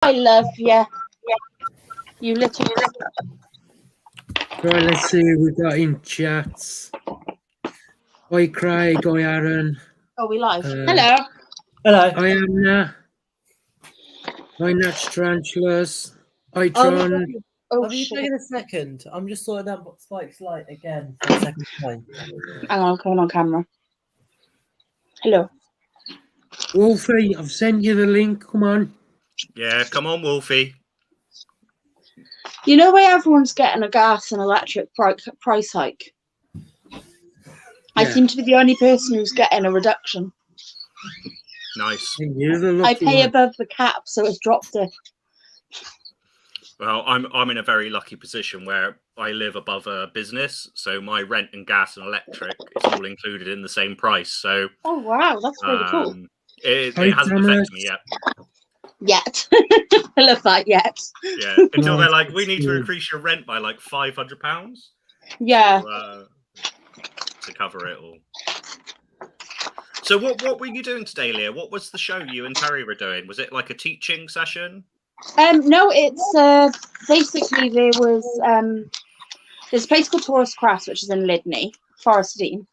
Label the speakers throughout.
Speaker 1: I love you. You little.
Speaker 2: Right, let's see who we got in chats. Hi, Craig. Hi, Aaron.
Speaker 1: Oh, we live. Hello.
Speaker 3: Hello.
Speaker 2: Hi, Anna. Hi, Natch Tarantulas. Hi, Tron.
Speaker 1: Oh,
Speaker 3: Have you
Speaker 1: shit.
Speaker 3: taken a second? I'm just sorting out Spike's light again for the second time.
Speaker 1: Hang on, I'm coming on camera. Hello.
Speaker 2: Wolfie, I've sent you the link. Come on.
Speaker 4: Yeah, come on, Wolfie.
Speaker 1: You know where everyone's getting a gas and electric price hike? I seem to be the only person who's getting a reduction.
Speaker 4: Nice.
Speaker 2: You're the
Speaker 1: I
Speaker 2: lucky
Speaker 1: pay
Speaker 2: one.
Speaker 1: above the cap, so it's dropped it.
Speaker 4: Well, I'm in a very lucky position where I live above a business, so my rent and gas and electric is all included in the same price. So,
Speaker 1: Oh, wow, that's really cool.
Speaker 4: it
Speaker 2: Hi,
Speaker 4: hasn't
Speaker 2: Thomas.
Speaker 4: affected me yet.
Speaker 1: Yet. I love that, yet.
Speaker 4: Yeah, until they're like, we need to increase your rent by like £500.
Speaker 1: Yeah.
Speaker 4: To cover it all. So what were you doing today, Leah? What was the show you and Terry were doing? Was it like a teaching session?
Speaker 1: No, it's basically there was there's a place called Taurus Crafts, which is in Lydney, Forest Dean.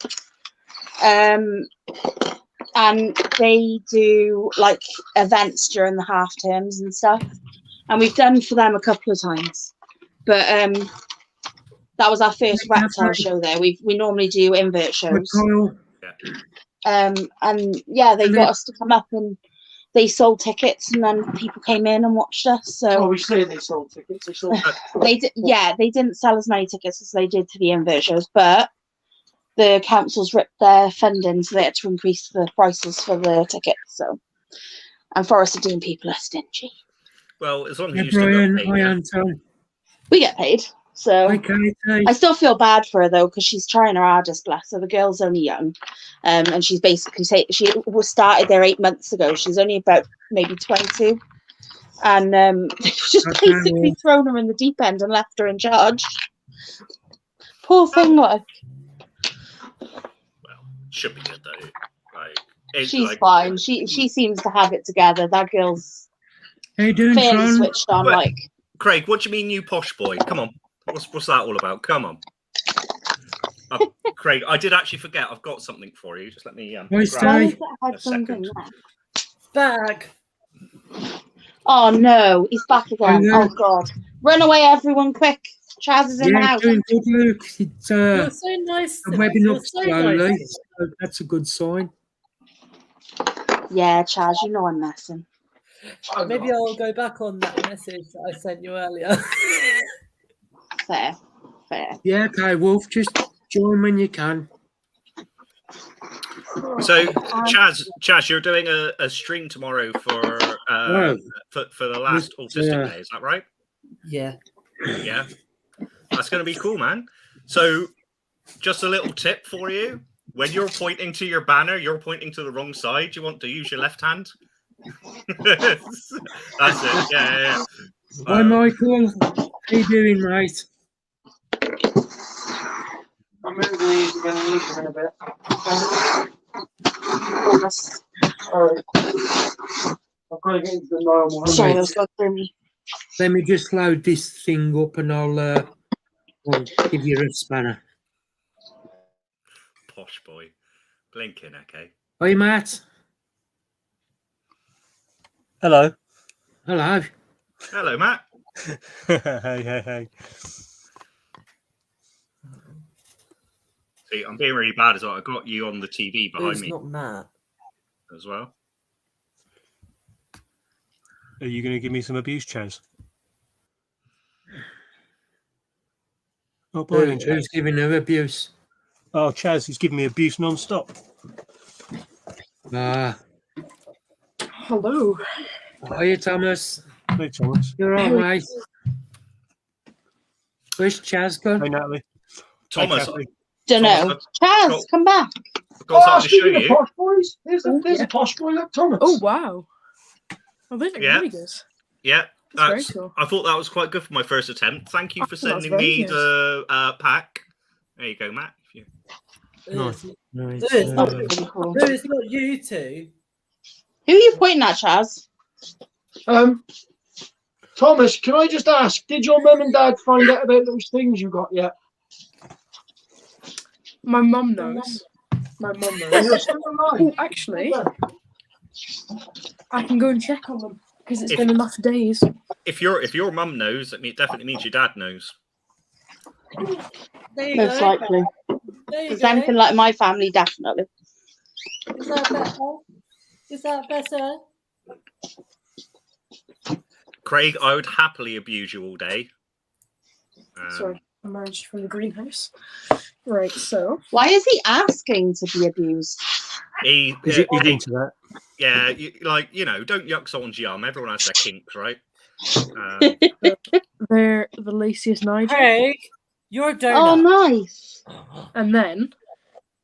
Speaker 1: And they do like events during the half terms and stuff. And we've done for them a couple of times. But that was our first reptile show there. We normally do invert shows. And yeah, they got us to come up and they sold tickets, and then people came in and watched us. So
Speaker 5: we say they sold tickets.
Speaker 1: they didn't sell as many tickets as they did to the invert shows, but the councils ripped their funding, so they had to increase the prices for the tickets. So, and Forest Dean people are stingy.
Speaker 4: Well, as long as
Speaker 2: Hey,
Speaker 4: you still
Speaker 2: Brian.
Speaker 4: got paid,
Speaker 2: Hi,
Speaker 4: yeah.
Speaker 2: Anton.
Speaker 1: We get paid, so
Speaker 2: Hi, Katie.
Speaker 1: I still feel bad for her though, because she's trying her hardest, bless her. The girl's only young, and she's basically she was started there 8 months ago. She's only about maybe 22, and just basically thrown her in the deep end and left her in charge. Poor thing, like.
Speaker 4: Well, should be good though.
Speaker 1: She's fine. She seems to have it together. That girl's
Speaker 2: How you doing,
Speaker 1: fairly
Speaker 2: Tron?
Speaker 1: switched on.
Speaker 4: Well,
Speaker 1: like,
Speaker 4: Craig, what do you mean, you posh boy? Come on, what's that all about? Come on, Craig. I did actually forget. I've got something for you. Just let me
Speaker 2: Hi,
Speaker 4: grab
Speaker 2: Steve.
Speaker 4: a second.
Speaker 3: Back.
Speaker 1: Oh no, he's back again.
Speaker 2: Hello.
Speaker 1: Oh god, run away, everyone, quick! Chaz is in the
Speaker 2: Yeah,
Speaker 1: house.
Speaker 2: doing good, Luke. It's
Speaker 3: You're so nice.
Speaker 2: I'm webbing
Speaker 3: You're
Speaker 2: up
Speaker 3: so
Speaker 2: slowly.
Speaker 3: nice.
Speaker 2: So that's a good sign.
Speaker 1: Yeah, Chaz, you know I'm messing.
Speaker 3: Maybe I'll go back on that message that I sent you earlier.
Speaker 1: Fair.
Speaker 2: Yeah, okay, Wolf, just join when you can.
Speaker 4: So, Chaz, you're doing a stream tomorrow for the last Autistic Day. Is that right?
Speaker 3: Yeah.
Speaker 4: Yeah. That's going to be cool, man. So, just a little tip for you. When you're pointing to your banner, you're pointing to the wrong side. You want to use your left hand. That's it. Yeah.
Speaker 2: Hi, Michael. How you doing, mate?
Speaker 5: I'm moving these in a bit. Alright. I've got to get into the normal.
Speaker 1: Sorry, that was going through me.
Speaker 2: Let me just load this thing up and I'll give you a spanner.
Speaker 4: Posh boy. Blinking, okay.
Speaker 2: Hi, Matt.
Speaker 6: Hello.
Speaker 2: Hello.
Speaker 4: Hello, Matt.
Speaker 6: Hey.
Speaker 4: See, I'm being really bad as well. I got you on the TV behind
Speaker 3: It's
Speaker 4: me
Speaker 3: not Matt.
Speaker 4: as well.
Speaker 6: Are you going to give me some abuse, Chaz? Oh, Brian, Chaz.
Speaker 2: Who's giving her abuse?
Speaker 6: Oh, Chaz, he's giving me abuse non-stop.
Speaker 5: Hello.
Speaker 2: Hiya, Thomas.
Speaker 6: Hey, Thomas.
Speaker 2: You're all right, mate. Where's Chaz gone?
Speaker 6: Hey, Natalie.
Speaker 4: Thomas,
Speaker 6: Hey, Kathy.
Speaker 1: Don't know. Chaz, come back.
Speaker 4: I've got something to show
Speaker 5: speaking of
Speaker 4: you.
Speaker 5: posh boys, there's a posh boy like Thomas.
Speaker 7: Oh wow! Oh, they look
Speaker 4: Yeah.
Speaker 7: really good.
Speaker 4: Yeah,
Speaker 7: That's very cool.
Speaker 4: I thought that was quite good for my first attempt. Thank you for
Speaker 7: Oh, that's
Speaker 4: sending
Speaker 7: very
Speaker 4: me
Speaker 7: good.
Speaker 4: the pack. There you go, Matt.
Speaker 2: Nice.
Speaker 3: It's not,
Speaker 1: Really cool.
Speaker 3: no, it's not you two.
Speaker 1: Who are you pointing at, Chaz?
Speaker 5: Thomas, can I just ask, did your mum and dad find out about those things you got yet?
Speaker 7: My mum knows. My mum knows.
Speaker 5: You're still alive.
Speaker 7: Oh, actually, I can go and check on them because it's been enough days.
Speaker 4: If your mum knows, it definitely means your dad knows.
Speaker 3: There you
Speaker 1: Most
Speaker 3: go.
Speaker 1: likely.
Speaker 3: There you
Speaker 1: It's
Speaker 3: go.
Speaker 1: anything like my family, definitely.
Speaker 3: Is that better? Is that better?
Speaker 4: Craig, I would happily abuse you all day.
Speaker 7: Sorry, I emerged from the greenhouse. Right, so
Speaker 1: Why is he asking to be abused?
Speaker 4: He's
Speaker 6: He's into that.
Speaker 4: yeah, don't yuck someone's yum. Everyone has their kinks, right?
Speaker 7: they're the laciest Nigel.
Speaker 3: Craig, your donut.
Speaker 1: Oh, nice.
Speaker 7: And then,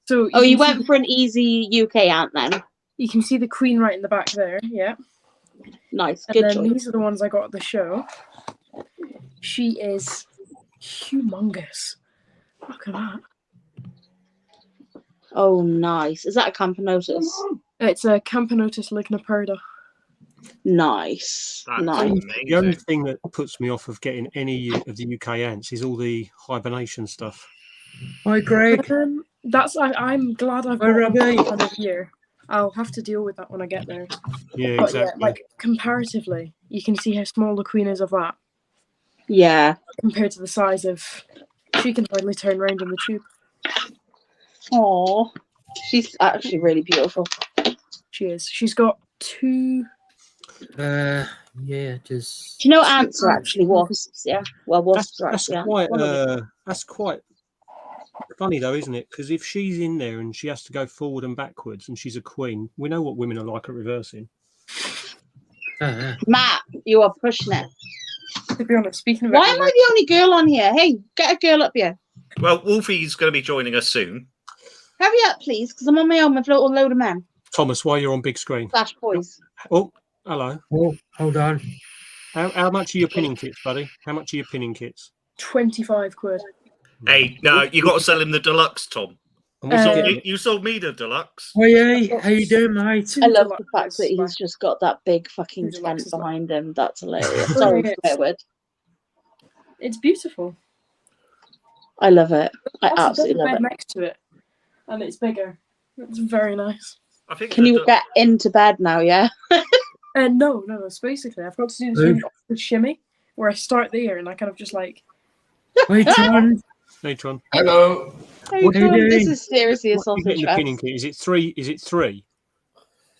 Speaker 7: so
Speaker 1: Oh, you
Speaker 7: can see
Speaker 1: went for an easy UK ant then.
Speaker 7: you can see the queen right in the back there, yeah.
Speaker 1: Nice,
Speaker 7: And
Speaker 1: good
Speaker 7: then
Speaker 1: choice.
Speaker 7: these are the ones I got at the show. She is humongous. Look at that.
Speaker 1: Oh, nice. Is that a Campanotus?
Speaker 7: It's a Campanotus lignoperda.
Speaker 1: Nice,
Speaker 4: That's
Speaker 1: nice.
Speaker 6: The only
Speaker 4: amazing.
Speaker 6: thing that puts me off of getting any of the UK ants is all the hibernation stuff.
Speaker 2: Hi, Greg.
Speaker 7: I'm glad I've
Speaker 2: Hi,
Speaker 7: got
Speaker 2: Robbie.
Speaker 7: one of year. I'll have to deal with that when I get there.
Speaker 6: Yeah,
Speaker 7: But
Speaker 6: exactly.
Speaker 7: yeah, like comparatively, you can see how small the queen is of that
Speaker 1: Yeah.
Speaker 7: compared to the size of. She can hardly turn around in the tube.
Speaker 1: Oh, she's actually really beautiful.
Speaker 7: She is. She's got two.
Speaker 2: Yeah, just.
Speaker 1: Do you know ants are actually wasps? Yeah. Well, wasps are
Speaker 6: That's
Speaker 1: actually
Speaker 6: quite
Speaker 1: ants.
Speaker 6: that's quite funny though, isn't it? Because if she's in there and she has to go forward and backwards, and she's a queen, we know what women are like at reversing.
Speaker 1: Matt, you are pushing it.
Speaker 7: To be honest, speaking of
Speaker 1: Why am I the only girl on here? Hey, get a girl up here.
Speaker 4: Well, Wolfie's going to be joining us soon.
Speaker 1: Hurry up, please, because I'm on my own with a little load of men
Speaker 6: Thomas, while you're on big screen.
Speaker 1: / boys.
Speaker 6: Oh, hello.
Speaker 2: Oh, hold on.
Speaker 6: How much are your pinning kits, buddy? How much are your pinning kits?
Speaker 7: 25 quid.
Speaker 4: Hey, no, you got to sell him the deluxe, Tom.
Speaker 6: And what's he
Speaker 7: Uh,
Speaker 6: getting?
Speaker 4: You sold me the deluxe.
Speaker 2: Hey, how you doing, mate?
Speaker 1: I love the fact that he's just got that big fucking
Speaker 7: Who's
Speaker 1: tent
Speaker 7: Alexis like?
Speaker 1: behind him. That's hilarious.
Speaker 7: Oh,
Speaker 1: Sorry,
Speaker 7: yeah,
Speaker 1: swear word.
Speaker 7: It's beautiful.
Speaker 1: I love it. I
Speaker 7: Also,
Speaker 1: absolutely
Speaker 7: there's a
Speaker 1: love
Speaker 7: bed
Speaker 1: it.
Speaker 7: next to it, and it's bigger. It's very nice.
Speaker 4: I think.
Speaker 1: Can you get into bed now? Yeah.
Speaker 7: No. It's basically I've got to do the thing with shimmy, where I start there and I kind of just like.
Speaker 2: Hey, John.
Speaker 6: Hey, Tron.
Speaker 8: Hello.
Speaker 1: Hey,
Speaker 2: What are you
Speaker 1: John, this
Speaker 2: doing?
Speaker 1: is seriously a
Speaker 6: What are you
Speaker 1: sausage
Speaker 6: getting the
Speaker 1: fest.
Speaker 6: pinning kit? Is it three? Is it three?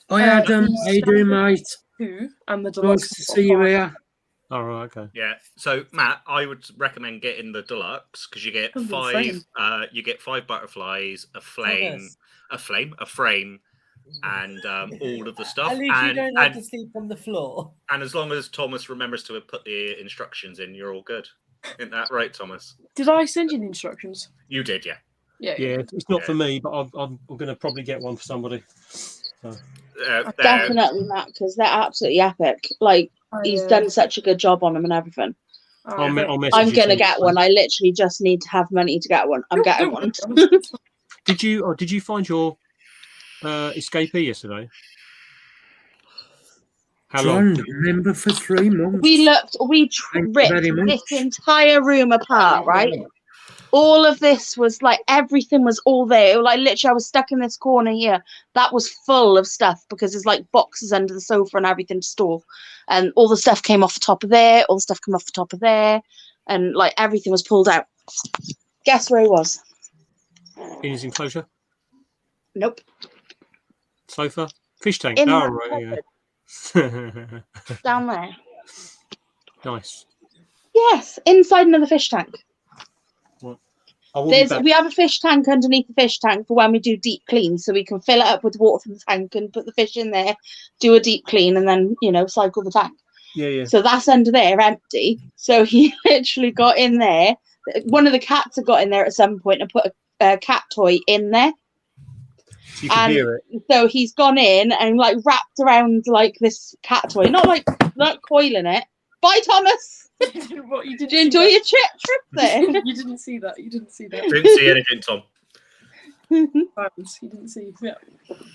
Speaker 2: Hi, Adam. How you doing, mate?
Speaker 7: 2 and the deluxe.
Speaker 2: Nice to see you here.
Speaker 6: Oh, right, okay.
Speaker 4: Yeah. So Matt, I would recommend getting the deluxe because you get
Speaker 7: Oh, the
Speaker 4: five.
Speaker 7: frame.
Speaker 4: You get 5 butterflies, a flame,
Speaker 3: Thomas,
Speaker 4: a frame, and all of the stuff.
Speaker 3: at least you
Speaker 4: And,
Speaker 3: don't have to sleep on the floor.
Speaker 4: and as long as Thomas remembers to put the instructions in, you're all good. Isn't that right, Thomas?
Speaker 7: Did I send you the instructions?
Speaker 4: You did, yeah.
Speaker 7: Yeah.
Speaker 6: Yeah, it's not for me, but I'm going to probably get one for somebody.
Speaker 4: There.
Speaker 1: Definitely, Matt, because they're absolutely epic. Like, he's done such a good job on them and everything.
Speaker 6: I'll message
Speaker 1: I'm
Speaker 6: you
Speaker 1: gonna
Speaker 6: some-
Speaker 1: get one. I literally just need to have money to get one. I'm getting one.
Speaker 6: Did you find your escapee yesterday? How long?
Speaker 2: John, remember for 3 months.
Speaker 1: We
Speaker 2: Thank you very
Speaker 1: ripped
Speaker 2: much.
Speaker 1: this entire room apart, right? All of this was like, everything was all there. Like, literally, I was stuck in this corner here. That was full of stuff because there's like boxes under the sofa and everything to store. And all the stuff came off the top of there. All the stuff came off the top of there. And like, everything was pulled out. Guess where he was?
Speaker 6: In his enclosure?
Speaker 1: Nope.
Speaker 6: Sofa? Fish tank?
Speaker 1: In
Speaker 6: Oh,
Speaker 1: that
Speaker 6: right,
Speaker 1: cupboard,
Speaker 6: yeah.
Speaker 1: down there.
Speaker 6: Nice.
Speaker 1: Yes, inside another fish tank.
Speaker 6: I will be back.
Speaker 1: We have a fish tank underneath the fish tank for when we do deep cleans, so we can fill it up with water from the tank and put the fish in there, do a deep clean, and then cycle the tank.
Speaker 6: Yeah.
Speaker 1: So that's under there empty. So he literally got in there. One of the cats had got in there at some point and put a cat toy in there.
Speaker 6: So you can hear it.
Speaker 1: So he's gone in and like wrapped around like this cat toy, not coiling it. Bye, Thomas.
Speaker 7: What, you
Speaker 1: Did you enjoy your trip there?
Speaker 7: You didn't see that.
Speaker 4: Didn't see anything, Tom.
Speaker 7: You didn't see. Yeah.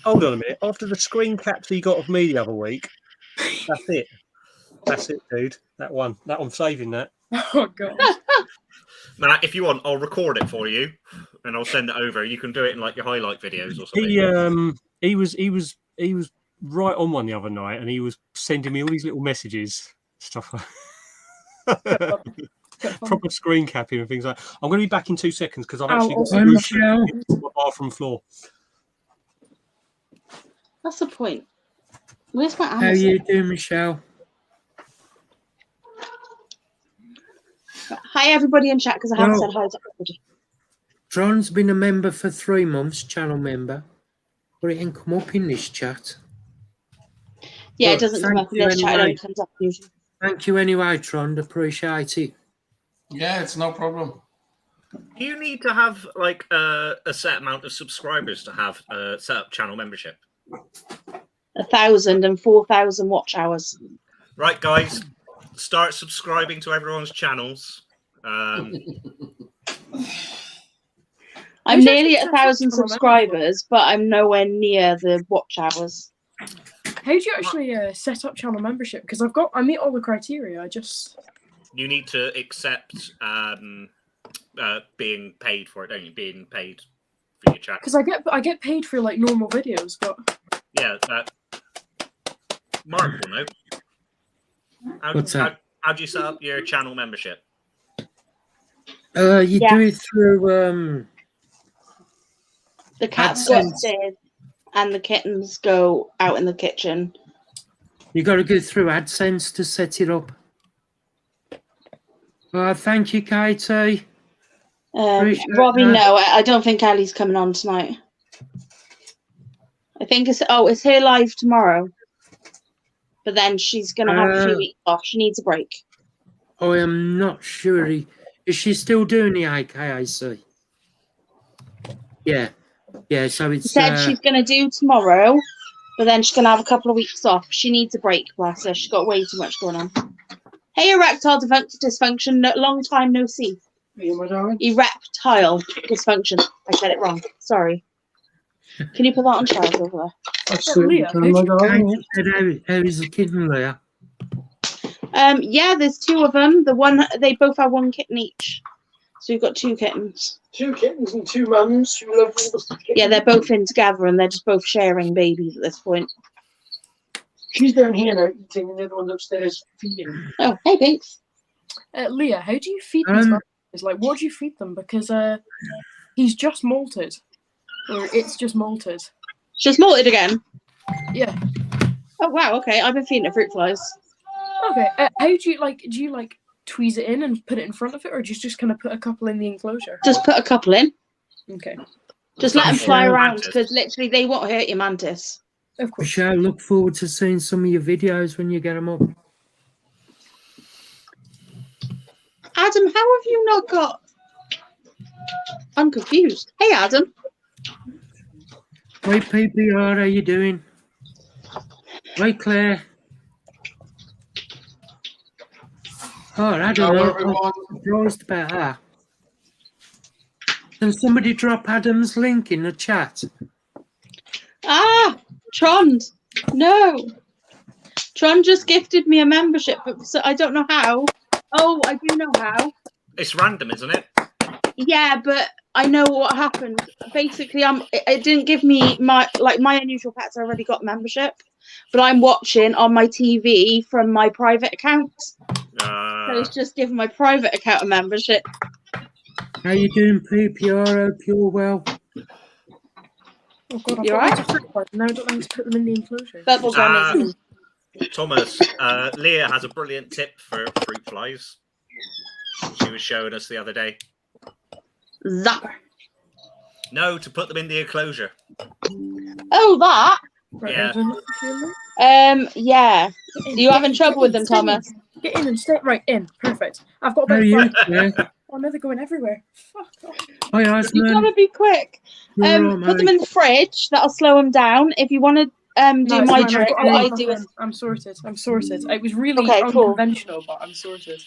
Speaker 6: Hold on a minute. After the screen caps he got of me the other week, that's it. That's it, dude. That one. I'm saving that.
Speaker 7: Oh god.
Speaker 4: Matt, if you want, I'll record it for you and I'll send it over. You can do it in like your highlight videos or something.
Speaker 6: He was right on one the other night, and he was sending me all these little messages, stuff like proper screen capping and things like. I'm going to be back in 2 seconds because I've actually got to my bathroom floor.
Speaker 1: That's the point. Where's my Amazon?
Speaker 2: How you doing, Michelle?
Speaker 1: Hi, everybody in chat, because I haven't said hi to everybody.
Speaker 2: Tron's been a member for 3 months, channel member, but it ain't come up in this chat.
Speaker 1: Yeah,
Speaker 2: But
Speaker 1: it doesn't come
Speaker 2: thank
Speaker 1: up in
Speaker 2: you
Speaker 1: this chat. It
Speaker 2: anyway.
Speaker 1: only comes up usually.
Speaker 2: Thank you anyway, Tron. Appreciate it.
Speaker 8: Yeah, it's no problem.
Speaker 4: Do you need to have like a set amount of subscribers to have a set up channel membership?
Speaker 1: 1,000 and 4,000 watch hours.
Speaker 4: Right, guys, start subscribing to everyone's channels.
Speaker 1: I'm nearly at 1,000 subscribers, but I'm nowhere near the watch hours.
Speaker 7: How do you actually set up channel membership? Because I meet all the criteria.
Speaker 4: You need to accept being paid for it, don't you? Being paid for your channel.
Speaker 7: Because I get paid for like normal videos, but
Speaker 4: Yeah, Mark will know.
Speaker 2: What's that?
Speaker 4: How do you set up your channel membership?
Speaker 2: You do it through
Speaker 1: The cats go upstairs and the kittens go out in the kitchen.
Speaker 2: you got to go through AdSense to set it up. Thank you, Katie.
Speaker 1: Robbie, no, I don't think Ellie's coming on tonight. I think it's here live tomorrow. But then she's going to have a few weeks off. She needs a break.
Speaker 2: I am not sure. Is she still doing the AKAC? Yeah. Yeah, so it's...
Speaker 1: She said she's going to do tomorrow, but then she's going to have a couple of weeks off. She needs a break, bless her. She's got way too much going on. Hey, erectile dysfunction. Long time no see. Erectile dysfunction. I said it wrong. Sorry. Can you put that on Charles over there?
Speaker 5: Absolutely.
Speaker 7: Leah,
Speaker 2: How is the kitten, Leah?
Speaker 1: Yeah, there's 2 of them. They both have 1 kitten each. So we've got 2 kittens.
Speaker 5: 2 kittens and 2 mums. Who love all the kittens.
Speaker 1: Yeah, they're both in together and they're just both sharing babies at this point.
Speaker 5: She's down here now eating, and the other one's upstairs feeding.
Speaker 1: Oh, hey, Pinks.
Speaker 7: Leah, how do you feed these monsters? Like, what do you feed them? Because he's just molted, or it's just molted.
Speaker 1: She's molted again.
Speaker 7: Yeah.
Speaker 1: Oh wow. Okay, I've been feeding it fruit flies.
Speaker 7: Okay. How do you like? Do you like tweeze it in and put it in front of it, or do you just kind of put a couple in the enclosure?
Speaker 1: Just put a couple in.
Speaker 7: Okay.
Speaker 1: Just let them fly around because literally they won't hurt your mantis.
Speaker 7: Of course.
Speaker 2: Michelle, look forward to seeing some of your videos when you get them up.
Speaker 1: Adam, how have you not got? I'm confused. Hey, Adam.
Speaker 2: Hi, PPR, how you doing? Hi, Claire. Oh, I don't know. I'm surprised about that. Can somebody drop Adam's link in the chat?
Speaker 1: Ah, Tron. No. Tron just gifted me a membership, but so I don't know how. Oh, I do know how.
Speaker 4: It's random, isn't it?
Speaker 1: Yeah, but I know what happened. Basically, it didn't give me my unusual pets. I already got membership, but I'm watching on my TV from my private account. So it's just giving my private account a membership.
Speaker 2: How you doing, PPR? Hope you're well.
Speaker 7: Oh God,
Speaker 1: You alright?
Speaker 7: Now I don't know how to put them in the enclosure.
Speaker 1: Bubblegum is
Speaker 4: Thomas, Leah has a brilliant tip for fruit flies. She was showing us the other day.
Speaker 1: Zapper.
Speaker 4: No, to put them in the enclosure.
Speaker 1: Oh, that?
Speaker 7: Right,
Speaker 4: Yeah.
Speaker 1: Yeah. Are you having trouble with them, Thomas?
Speaker 7: Get in and stay right in. Perfect. I've got
Speaker 2: How are
Speaker 7: about
Speaker 2: you?
Speaker 7: 5.
Speaker 2: Yeah.
Speaker 7: Oh no, they're going everywhere. Fuck off.
Speaker 2: Hi,
Speaker 1: You
Speaker 2: Osman.
Speaker 1: gotta be quick. Put them in the fridge. That'll slow them down. If you want to do my trick, what I do is
Speaker 7: I'm sorted. It was really
Speaker 1: Okay, cool.
Speaker 7: unconventional, but I'm sorted.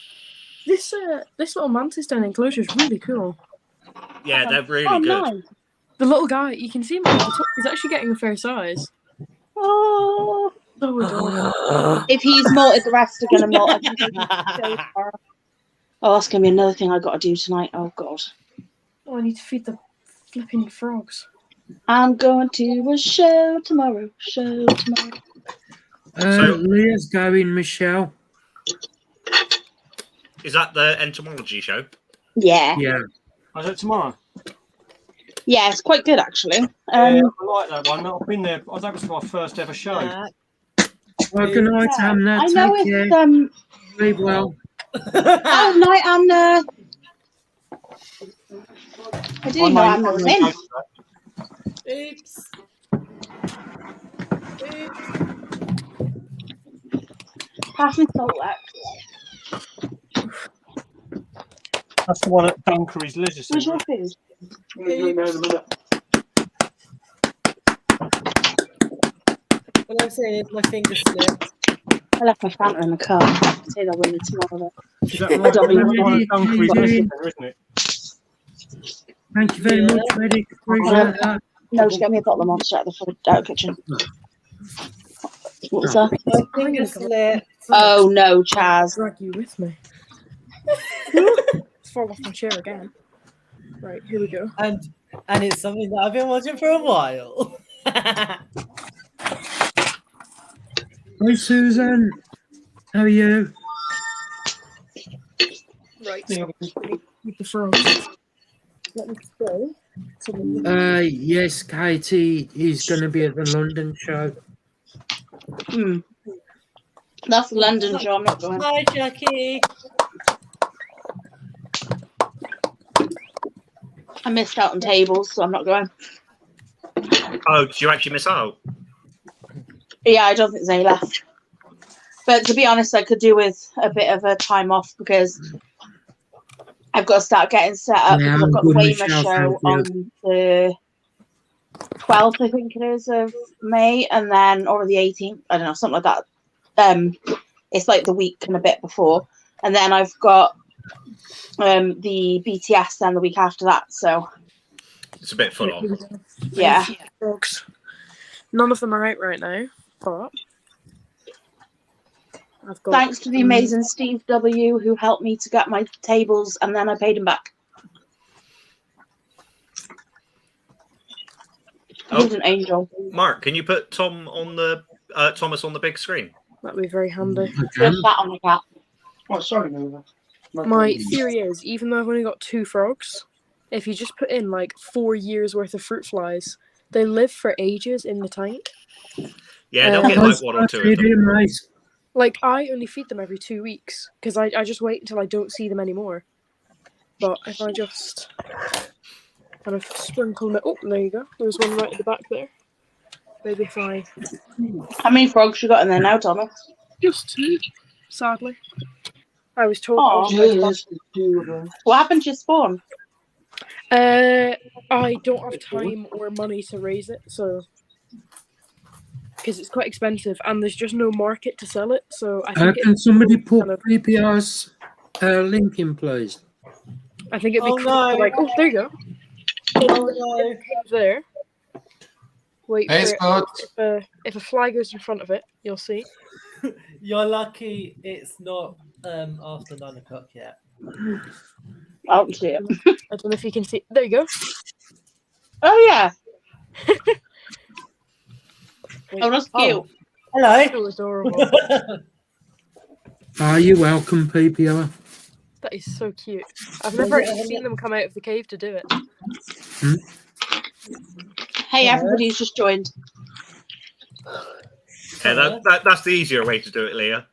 Speaker 7: This little mantis down enclosure is really cool.
Speaker 4: Yeah, they're really good.
Speaker 1: Nice.
Speaker 7: The little guy, you can see him at the top. He's actually getting a fair size.
Speaker 1: Oh,
Speaker 7: So adorable.
Speaker 1: If he's molted, the rest are going to molt. I think I can show tomorrow. Oh, that's going to be another thing I got to do tonight. Oh, God.
Speaker 7: Oh, I need to feed the flipping frogs.
Speaker 1: I'm going to a show tomorrow.
Speaker 2: Leah's going, Michelle.
Speaker 4: Is that the entomology show?
Speaker 1: Yeah.
Speaker 2: Yeah.
Speaker 6: Is it tomorrow?
Speaker 1: Yeah, it's quite good, actually.
Speaker 6: Yeah, I like that one. I've been there. That was my first ever show.
Speaker 2: Well, good night, Amna.
Speaker 1: I know
Speaker 2: Take
Speaker 1: it's...
Speaker 2: care. Sleep well.
Speaker 1: Oh, night, Amna. I didn't know Amna was in.
Speaker 3: Oops.
Speaker 1: Pass me salt left.
Speaker 6: That's the one at Dunkery's Leisure
Speaker 1: Where's
Speaker 6: Centre.
Speaker 1: your food?
Speaker 5: I'm going to do it now in a minute.
Speaker 3: All I'm saying is my finger slipped.
Speaker 1: I left my Fanta in the car. Say that when it's tomorrow.
Speaker 6: Is that the one at Dunkery's Leisure Centre, isn't it?
Speaker 2: Thank you very much, Reddick. Appreciate that.
Speaker 1: No, just get me a bottle of Monster out of the kitchen. What was that?
Speaker 3: My finger slipped.
Speaker 1: Oh no, Chaz.
Speaker 7: Drag you with me. Fall off my chair again. Right, here we go.
Speaker 3: And it's something that I've been watching for a while.
Speaker 2: Hi, Susan. How are you?
Speaker 7: Right, so with the frogs. Let me go.
Speaker 2: Yes, Katie is going to be at the London show.
Speaker 1: That's the London show. I'm not going.
Speaker 3: Hi, Jackie.
Speaker 1: I missed out on tables, so I'm not going.
Speaker 4: Oh, did you actually miss out?
Speaker 1: Yeah, I don't think there's any left. But to be honest, I could do with a bit of a time off because I've got to start getting set up
Speaker 2: Yeah,
Speaker 1: because I've got the
Speaker 2: I'm good,
Speaker 1: Weymouth
Speaker 2: Michelle,
Speaker 1: show
Speaker 2: thank you.
Speaker 1: on the 12th, I think it is, of May, and then or the 18th, I don't know, something like that. It's like the week and a bit before, and then I've got the BTS then the week after that. So
Speaker 4: It's a bit full on.
Speaker 1: yeah.
Speaker 7: Frogs. None of them are out right now, but I've got.
Speaker 1: Thanks to the amazing Steve W, who helped me to get my tables, and then I paid him back.
Speaker 4: Oh.
Speaker 1: He's an angel.
Speaker 4: Mark, can you put Thomas on the big screen?
Speaker 7: That'd be very handy.
Speaker 1: Put that on the cap.
Speaker 5: Oh, sorry, no.
Speaker 7: My theory is, even though I've only got 2 frogs, if you just put in like 4 years worth of fruit flies, they live for ages in the tank.
Speaker 4: Yeah, they'll get like 1 or 2 of them.
Speaker 7: Like, I only feed them every 2 weeks because I just wait until I don't see them anymore. But if I just kind of sprinkle them, oh, there you go. There's one right at the back there. Maybe if I
Speaker 1: How many frogs you got in there now, Thomas?
Speaker 7: just 2, sadly. I was told.
Speaker 1: Oh, what happened to your spawn?
Speaker 7: I don't have time or money to raise it, so because it's quite expensive and there's just no market to sell it. So I think
Speaker 2: Can somebody put
Speaker 7: kind of,
Speaker 2: PPR's link in, please?
Speaker 7: I think it'd be
Speaker 3: Oh,
Speaker 7: cool
Speaker 3: no.
Speaker 7: to, like, oh, there you go.
Speaker 3: Oh, no.
Speaker 7: There. Wait
Speaker 8: Hey,
Speaker 7: for
Speaker 8: Scott.
Speaker 7: it. If a fly goes in front of it, you'll see.
Speaker 3: You're lucky it's not after 9 o'clock yet.
Speaker 1: I don't see it.
Speaker 7: I don't know if you can see. There you go.
Speaker 1: Oh yeah.
Speaker 7: Wait.
Speaker 1: Oh, that's cute.
Speaker 3: Oh. Hello.
Speaker 7: So adorable.
Speaker 2: You're welcome, PPR.
Speaker 7: That is so cute. I've never actually seen them come out of the cave to do it.
Speaker 1: Hey, everybody's just joined.
Speaker 4: Yeah, that's the easier way to do it, Leah.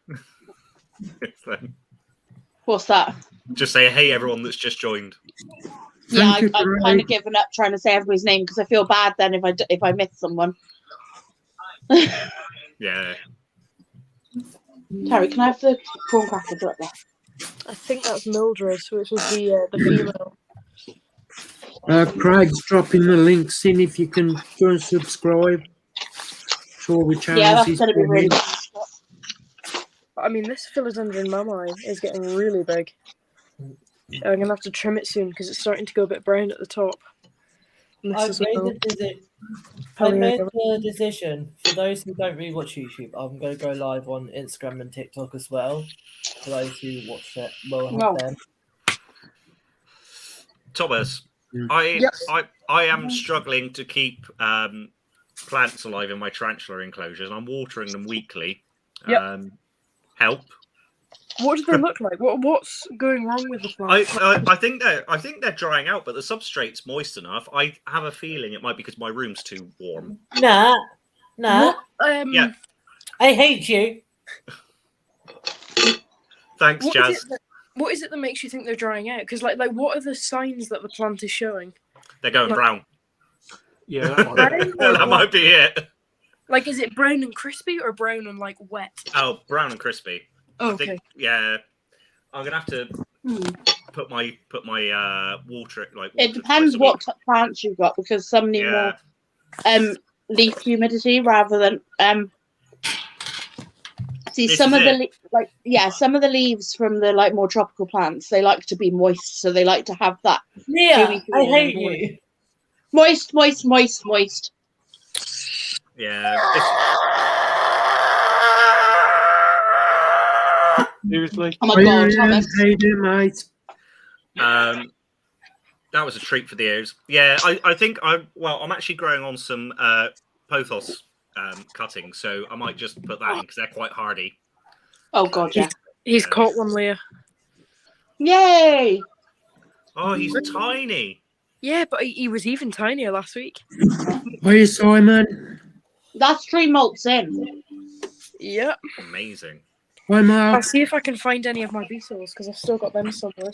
Speaker 1: What's that?
Speaker 4: Just say, hey, everyone that's just joined.
Speaker 1: Yeah,
Speaker 2: Thank you,
Speaker 1: I've
Speaker 2: Ray.
Speaker 1: kind of given up trying to say everybody's name because I feel bad then if I miss someone.
Speaker 4: Yeah.
Speaker 1: Terry, can I have the prawn crackers right there?
Speaker 7: I think that's Mildred, which was the female.
Speaker 2: Craig's dropping the links in if you can go and subscribe. Sure, which
Speaker 1: Yeah, that's going to be really good.
Speaker 7: I mean, this philodendron mamai is getting really big. I'm going to have to trim it soon because it's starting to go a bit brown at the top. This
Speaker 3: I
Speaker 7: is
Speaker 3: made the decision. For those who don't really watch YouTube, I'm going to go live on Instagram and TikTok as well. For those who watch it, we'll have them.
Speaker 4: Thomas,
Speaker 7: Yes.
Speaker 4: I am struggling to keep plants alive in my tarantula enclosures. I'm watering them weekly.
Speaker 7: Yep.
Speaker 4: Help.
Speaker 7: What do they look like? What's going wrong with the plants?
Speaker 4: I think they're drying out, but the substrate's moist enough. I have a feeling it might be because my room's too warm.
Speaker 3: Nah.
Speaker 4: Yeah.
Speaker 3: I hate you.
Speaker 4: Thanks,
Speaker 7: What
Speaker 4: Jazz.
Speaker 7: what is it that makes you think they're drying out? Because like what are the signs that the plant is showing?
Speaker 4: They're going brown.
Speaker 6: Yeah, that might
Speaker 7: Brown or
Speaker 4: That might be it.
Speaker 7: Like, is it brown and crispy or brown and like wet?
Speaker 4: Oh, brown and crispy.
Speaker 7: Oh,
Speaker 4: I think, yeah. I'm gonna have to put my water like.
Speaker 1: It depends what plants you've got, because some need more leaf humidity rather than See, some of the some of the leaves from the like more tropical plants, they like to be moist, so they like to have that.
Speaker 3: Yeah, I hate you.
Speaker 1: Moist, moist, moist, moist.
Speaker 4: Yeah.
Speaker 6: Seriously?
Speaker 1: Oh my god, Thomas.
Speaker 2: Mate.
Speaker 4: That was a treat for the ears. Yeah, I think I'm actually growing on some pothos cuttings, so I might just put that in because they're quite hardy.
Speaker 1: Oh god, yeah.
Speaker 7: He's caught one, Leah.
Speaker 1: Yay!
Speaker 4: Oh, he's tiny.
Speaker 7: Yeah, but he was even tinier last week.
Speaker 2: Hey, Simon.
Speaker 1: That's 3 molts in.
Speaker 7: Yeah.
Speaker 4: Amazing.
Speaker 2: Hi,
Speaker 7: I'll
Speaker 2: Mark.
Speaker 7: see if I can find any of my beetles because I've still got them somewhere.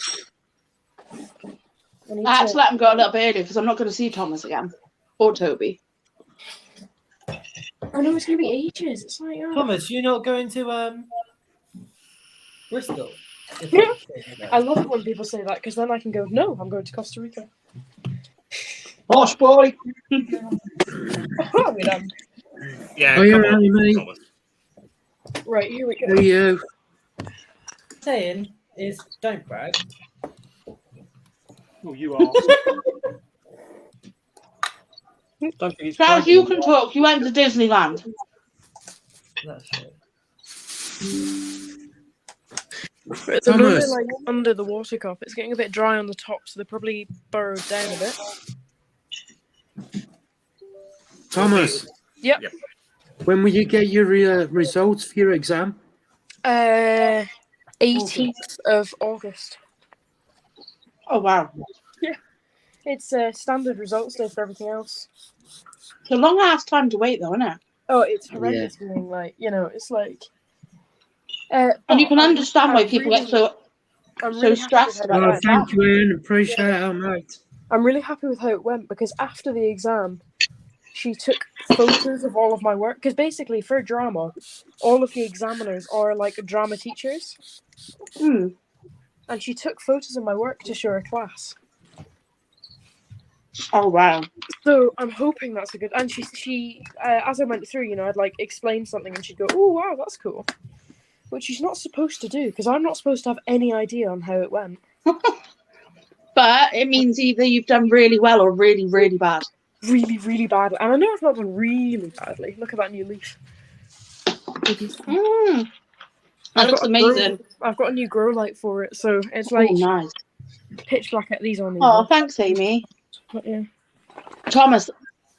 Speaker 1: I had to let him go a little bit earlier because I'm not going to see Thomas again. Or Toby.
Speaker 7: I know it's going to be ages. It's like,
Speaker 3: Thomas, you're not going to Bristol?
Speaker 7: Yeah. I love it when people say that because then I can go, no, I'm going to Costa Rica.
Speaker 5: Posh boy.
Speaker 4: Yeah.
Speaker 2: Oh, you're
Speaker 4: come on,
Speaker 2: right, mate.
Speaker 4: Thomas.
Speaker 7: Right, here we go.
Speaker 2: Who are you?
Speaker 3: Saying is don't brag.
Speaker 6: Oh, you are. Don't think it's
Speaker 1: Charles, you can talk. You went to Disneyland.
Speaker 3: That's it.
Speaker 7: But at the moment,
Speaker 2: Thomas.
Speaker 7: like under the water cup, it's getting a bit dry on the top, so they probably burrowed down a bit.
Speaker 2: Thomas.
Speaker 7: Yep.
Speaker 2: When will you get your results for your exam?
Speaker 7: 18th of August.
Speaker 1: Oh wow.
Speaker 7: It's standard results day for everything else.
Speaker 1: It's a long ass time to wait though, isn't it?
Speaker 7: Oh, it's horrendous being like, it's like...
Speaker 1: And you can understand why people get so stressed about
Speaker 2: Oh,
Speaker 1: that.
Speaker 2: thank you, Ian. Appreciate it, mate.
Speaker 7: I'm really happy with how it went because after the exam, she took photos of all of my work. Because basically, for drama, all of the examiners are like drama teachers. And she took photos of my work to show her class.
Speaker 1: Oh wow.
Speaker 7: So I'm hoping that's a good. And she as I went through, I'd like explain something and she'd go, "Oh wow, that's cool," which she's not supposed to do because I'm not supposed to have any idea on how it went.
Speaker 1: But it means either you've done really well or really, really bad.
Speaker 7: Really, really badly. And I know I've not done really badly. Look at that new leaf.
Speaker 1: That looks amazing.
Speaker 7: I've got a new grow light for it, so it's like
Speaker 1: nice.
Speaker 7: pitch black at these on.
Speaker 1: Oh, thanks, Amy.
Speaker 7: But, yeah.
Speaker 1: Thomas,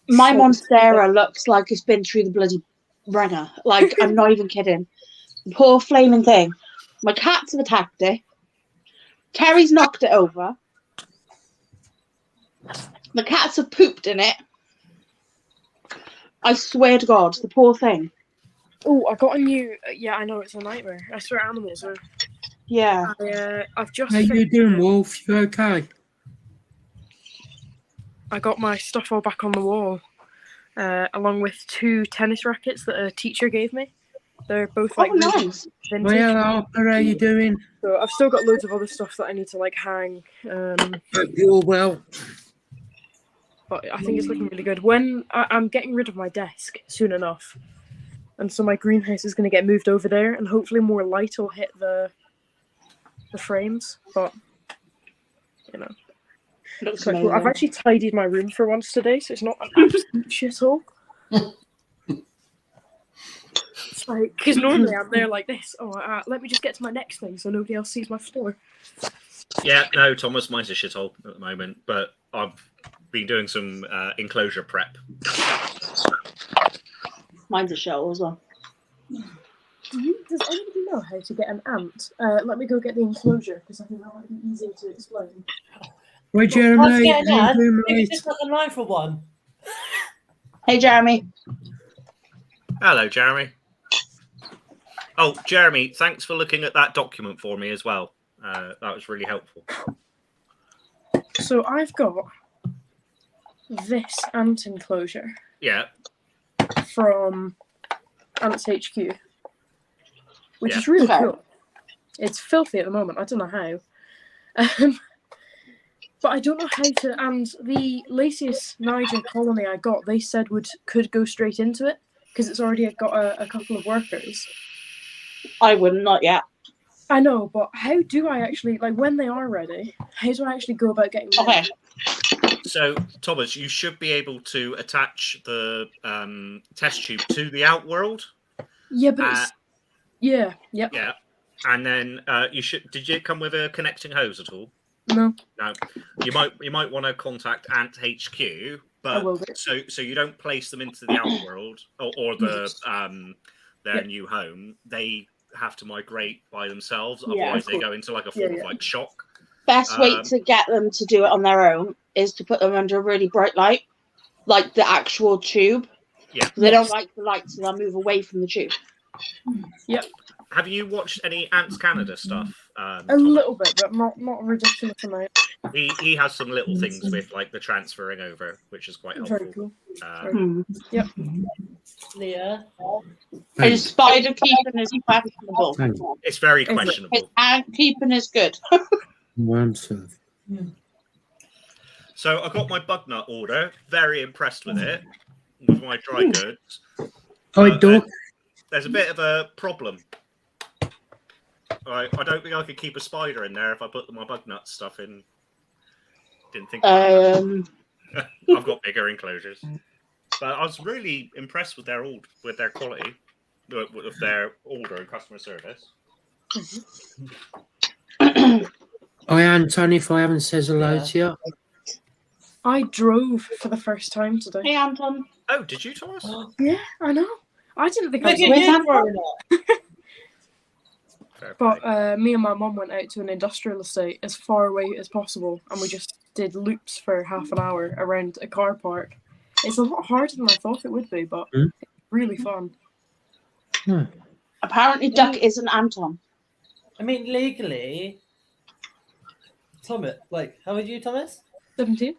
Speaker 1: my
Speaker 7: So-
Speaker 1: Monstera looks like it's been through the bloody ringer. Like, I'm not even kidding. The poor flaming thing. My cats have attacked it. Terry's knocked it over. The cats have pooped in it. I swear to God, the poor thing.
Speaker 7: Oh, I got a new. Yeah, I know it's a nightmare. I swear, animals are.
Speaker 1: Yeah.
Speaker 7: I've just.
Speaker 2: How you doing, Wolf? You okay?
Speaker 7: I got my stuff all back on the wall, along with 2 tennis rackets that a teacher gave me. They're both like really
Speaker 1: nice.
Speaker 7: vintage.
Speaker 2: Well, Harper, how you doing?
Speaker 7: So I've still got loads of other stuff that I need to like hang.
Speaker 2: Hope you're well.
Speaker 7: But I think it's looking really good. When I'm getting rid of my desk soon enough, and so my greenhouse is going to get moved over there, and hopefully more light will hit the frames. But
Speaker 1: Looks
Speaker 7: Quite cool. I've
Speaker 1: amazing.
Speaker 7: actually tidied my room for once today, so it's not an absolute shithole. It's like, because normally I'm there like this. Oh, let me just get to my next thing so nobody else sees my floor.
Speaker 4: Yeah, no, Thomas, mine's a shithole at the moment, but I've been doing some enclosure prep.
Speaker 1: Mine's a shell as well.
Speaker 7: Does anybody know how to get an ant? Let me go get the enclosure because I think that might be easier to explain.
Speaker 2: Right,
Speaker 3: I was
Speaker 2: Jeremy.
Speaker 3: getting
Speaker 2: how
Speaker 3: that.
Speaker 2: you doing,
Speaker 3: Maybe
Speaker 2: mate?
Speaker 3: just like a line for one.
Speaker 1: Hey, Jeremy.
Speaker 4: Hello, Jeremy. Oh, Jeremy, thanks for looking at that document for me as well. That was really helpful.
Speaker 7: So I've got this ant enclosure
Speaker 4: Yeah.
Speaker 7: from Ants HQ, which
Speaker 4: Yeah.
Speaker 7: is really
Speaker 1: Okay.
Speaker 7: cool. It's filthy at the moment. I don't know how. But I don't know how to. And the Lasius Niger colony I got, they said could go straight into it because it's already got a couple of workers.
Speaker 1: I wouldn't, not yet.
Speaker 7: I know, but how do I actually, like, when they are ready, how do I actually go about getting them?
Speaker 1: Okay.
Speaker 4: So, Thomas, you should be able to attach the test tube to the outworld.
Speaker 7: Yeah, but it's... Yeah, yep.
Speaker 4: Yeah. And then you should. Did it come with a connecting hose at all?
Speaker 7: No.
Speaker 4: No. You might want to contact Ant HQ,
Speaker 7: I
Speaker 4: but
Speaker 7: will do.
Speaker 4: so you don't place them into the outworld or the their new home. They have to migrate by themselves.
Speaker 1: Yeah,
Speaker 4: Otherwise,
Speaker 7: of
Speaker 4: they
Speaker 7: course.
Speaker 4: go into like a form of like shock.
Speaker 1: Best way to get them to do it on their own is to put them under a really bright light, like the actual tube.
Speaker 4: Yeah.
Speaker 1: They don't like the light, so they'll move away from the tube.
Speaker 7: Yep.
Speaker 4: Have you watched any Ants Canada stuff?
Speaker 7: A little bit, but not a ridiculous amount.
Speaker 4: He has some little things with like the transferring over, which is quite helpful.
Speaker 7: Very cool.
Speaker 1: Yep.
Speaker 3: Leah.
Speaker 1: His spider keeping is questionable.
Speaker 4: It's very
Speaker 7: Is it?
Speaker 4: questionable.
Speaker 1: His ant keeping is good.
Speaker 4: So I got my bug nut order. Very impressed with it. With my dry goods.
Speaker 2: Hi, Doc.
Speaker 4: There's a bit of a problem. I don't think I could keep a spider in there if I put my bug nut stuff in. Didn't think. I've got bigger enclosures, but I was really impressed with their quality, with their order and customer service.
Speaker 2: Hi, Anton, if I haven't said hello to you.
Speaker 7: I drove for the first time today.
Speaker 1: Hey, Anton.
Speaker 4: Oh, did you, Thomas?
Speaker 7: Yeah, I know. I didn't think I
Speaker 3: Look
Speaker 7: was
Speaker 3: at
Speaker 1: Where's
Speaker 3: you
Speaker 1: that
Speaker 3: throwing it.
Speaker 4: Fair play.
Speaker 7: But me and my mum went out to an industrial estate as far away as possible, and we just did loops for half an hour around a car park. It's a lot harder than I thought it would be, but it's really fun.
Speaker 1: Apparently, Duck isn't Anton.
Speaker 3: I mean, legally, Thomas, like, how old are you, Thomas?
Speaker 7: 17?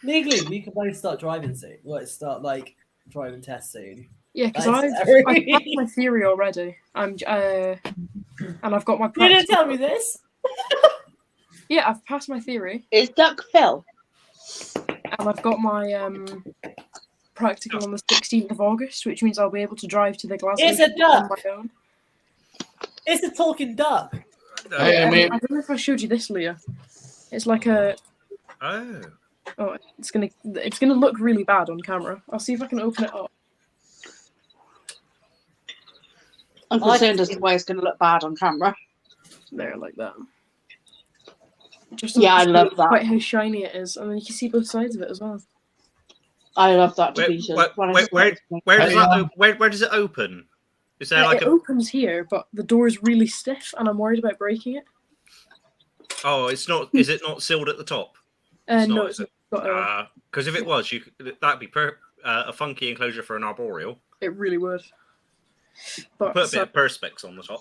Speaker 3: Legally, we can both start driving soon. Let's start, like, driving tests soon.
Speaker 7: Yeah, because
Speaker 3: Nice.
Speaker 7: I've passed my theory already. And I've got my
Speaker 3: You didn't
Speaker 7: practical.
Speaker 3: tell me this.
Speaker 7: Yeah, I've passed my theory,
Speaker 1: Is Duck Phil?
Speaker 7: and I've got my practical on the 16th of August, which means I'll be able to drive to the Glasgow
Speaker 3: It's a
Speaker 7: on
Speaker 3: duck.
Speaker 7: my own.
Speaker 3: It's a talking duck.
Speaker 8: Hey, I mean,
Speaker 7: I don't know if I showed you this, Leah. It's like a.
Speaker 4: Oh,
Speaker 7: It's gonna look really bad on camera. I'll see if I can open it up.
Speaker 1: I'm concerned as to why it's going to look bad on camera.
Speaker 7: There, like that. Just
Speaker 1: Yeah, I love that.
Speaker 7: Quite how shiny it is, and then you can see both sides of it as well.
Speaker 1: I love that to
Speaker 4: Where-
Speaker 1: pieces.
Speaker 4: where-
Speaker 1: When I
Speaker 4: where-
Speaker 1: saw it,
Speaker 4: where does that? Where does it open? Is there like
Speaker 7: it
Speaker 4: a?
Speaker 7: opens here, but the door's really stiff, and I'm worried about breaking it.
Speaker 4: Oh, it's not. Is it not sealed at the top?
Speaker 7: No,
Speaker 4: not,
Speaker 7: it's
Speaker 4: is it?
Speaker 7: got a.
Speaker 4: Because if it was, that'd be a funky enclosure for an arboreal.
Speaker 7: It really would. But
Speaker 4: Put a bit of perspex on the top.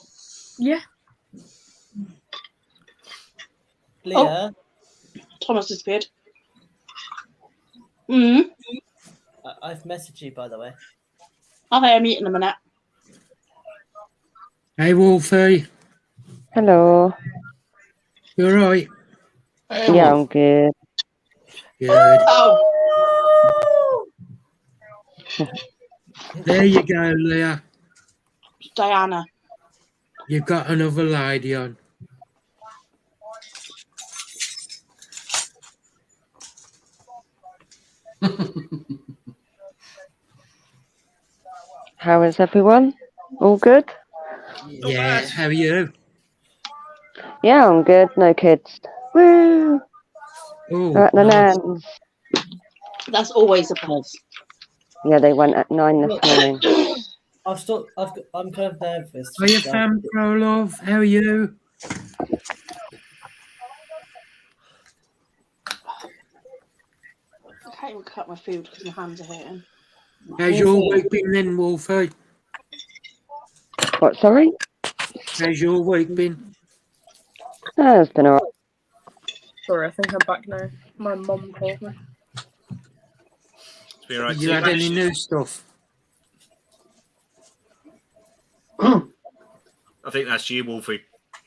Speaker 7: yeah,
Speaker 3: Leah,
Speaker 1: Thomas disappeared. Mm.
Speaker 3: I've messaged you, by the way.
Speaker 1: Okay, I'm eating in a minute.
Speaker 2: Hey, Wolfie.
Speaker 9: Hello.
Speaker 2: You all right?
Speaker 8: hey,
Speaker 9: Yeah,
Speaker 8: Wolf.
Speaker 9: I'm good.
Speaker 2: Good.
Speaker 1: Oh,
Speaker 2: There you go, Leah.
Speaker 1: Diana.
Speaker 2: You've got another lady on.
Speaker 9: How is everyone? All good?
Speaker 2: Yeah, how are you?
Speaker 9: Yeah, I'm good. No kids. Woo!
Speaker 2: Oh,
Speaker 9: They're at the
Speaker 2: nice.
Speaker 9: nan's.
Speaker 1: That's always a plus.
Speaker 9: Yeah, they went at 9 this morning.
Speaker 3: I'm kind of nervous.
Speaker 2: Are you fam, pro love? How are you?
Speaker 1: I can't even cut my food because my hands are hurting.
Speaker 2: How's your week been then, Wolfie?
Speaker 9: What, sorry?
Speaker 2: How's your week been?
Speaker 9: Oh, it's been alright.
Speaker 7: Sorry, I think I'm back now. My mum called me.
Speaker 4: It's been all right.
Speaker 2: Have you had any new stuff?
Speaker 4: I think that's you, Wolfie.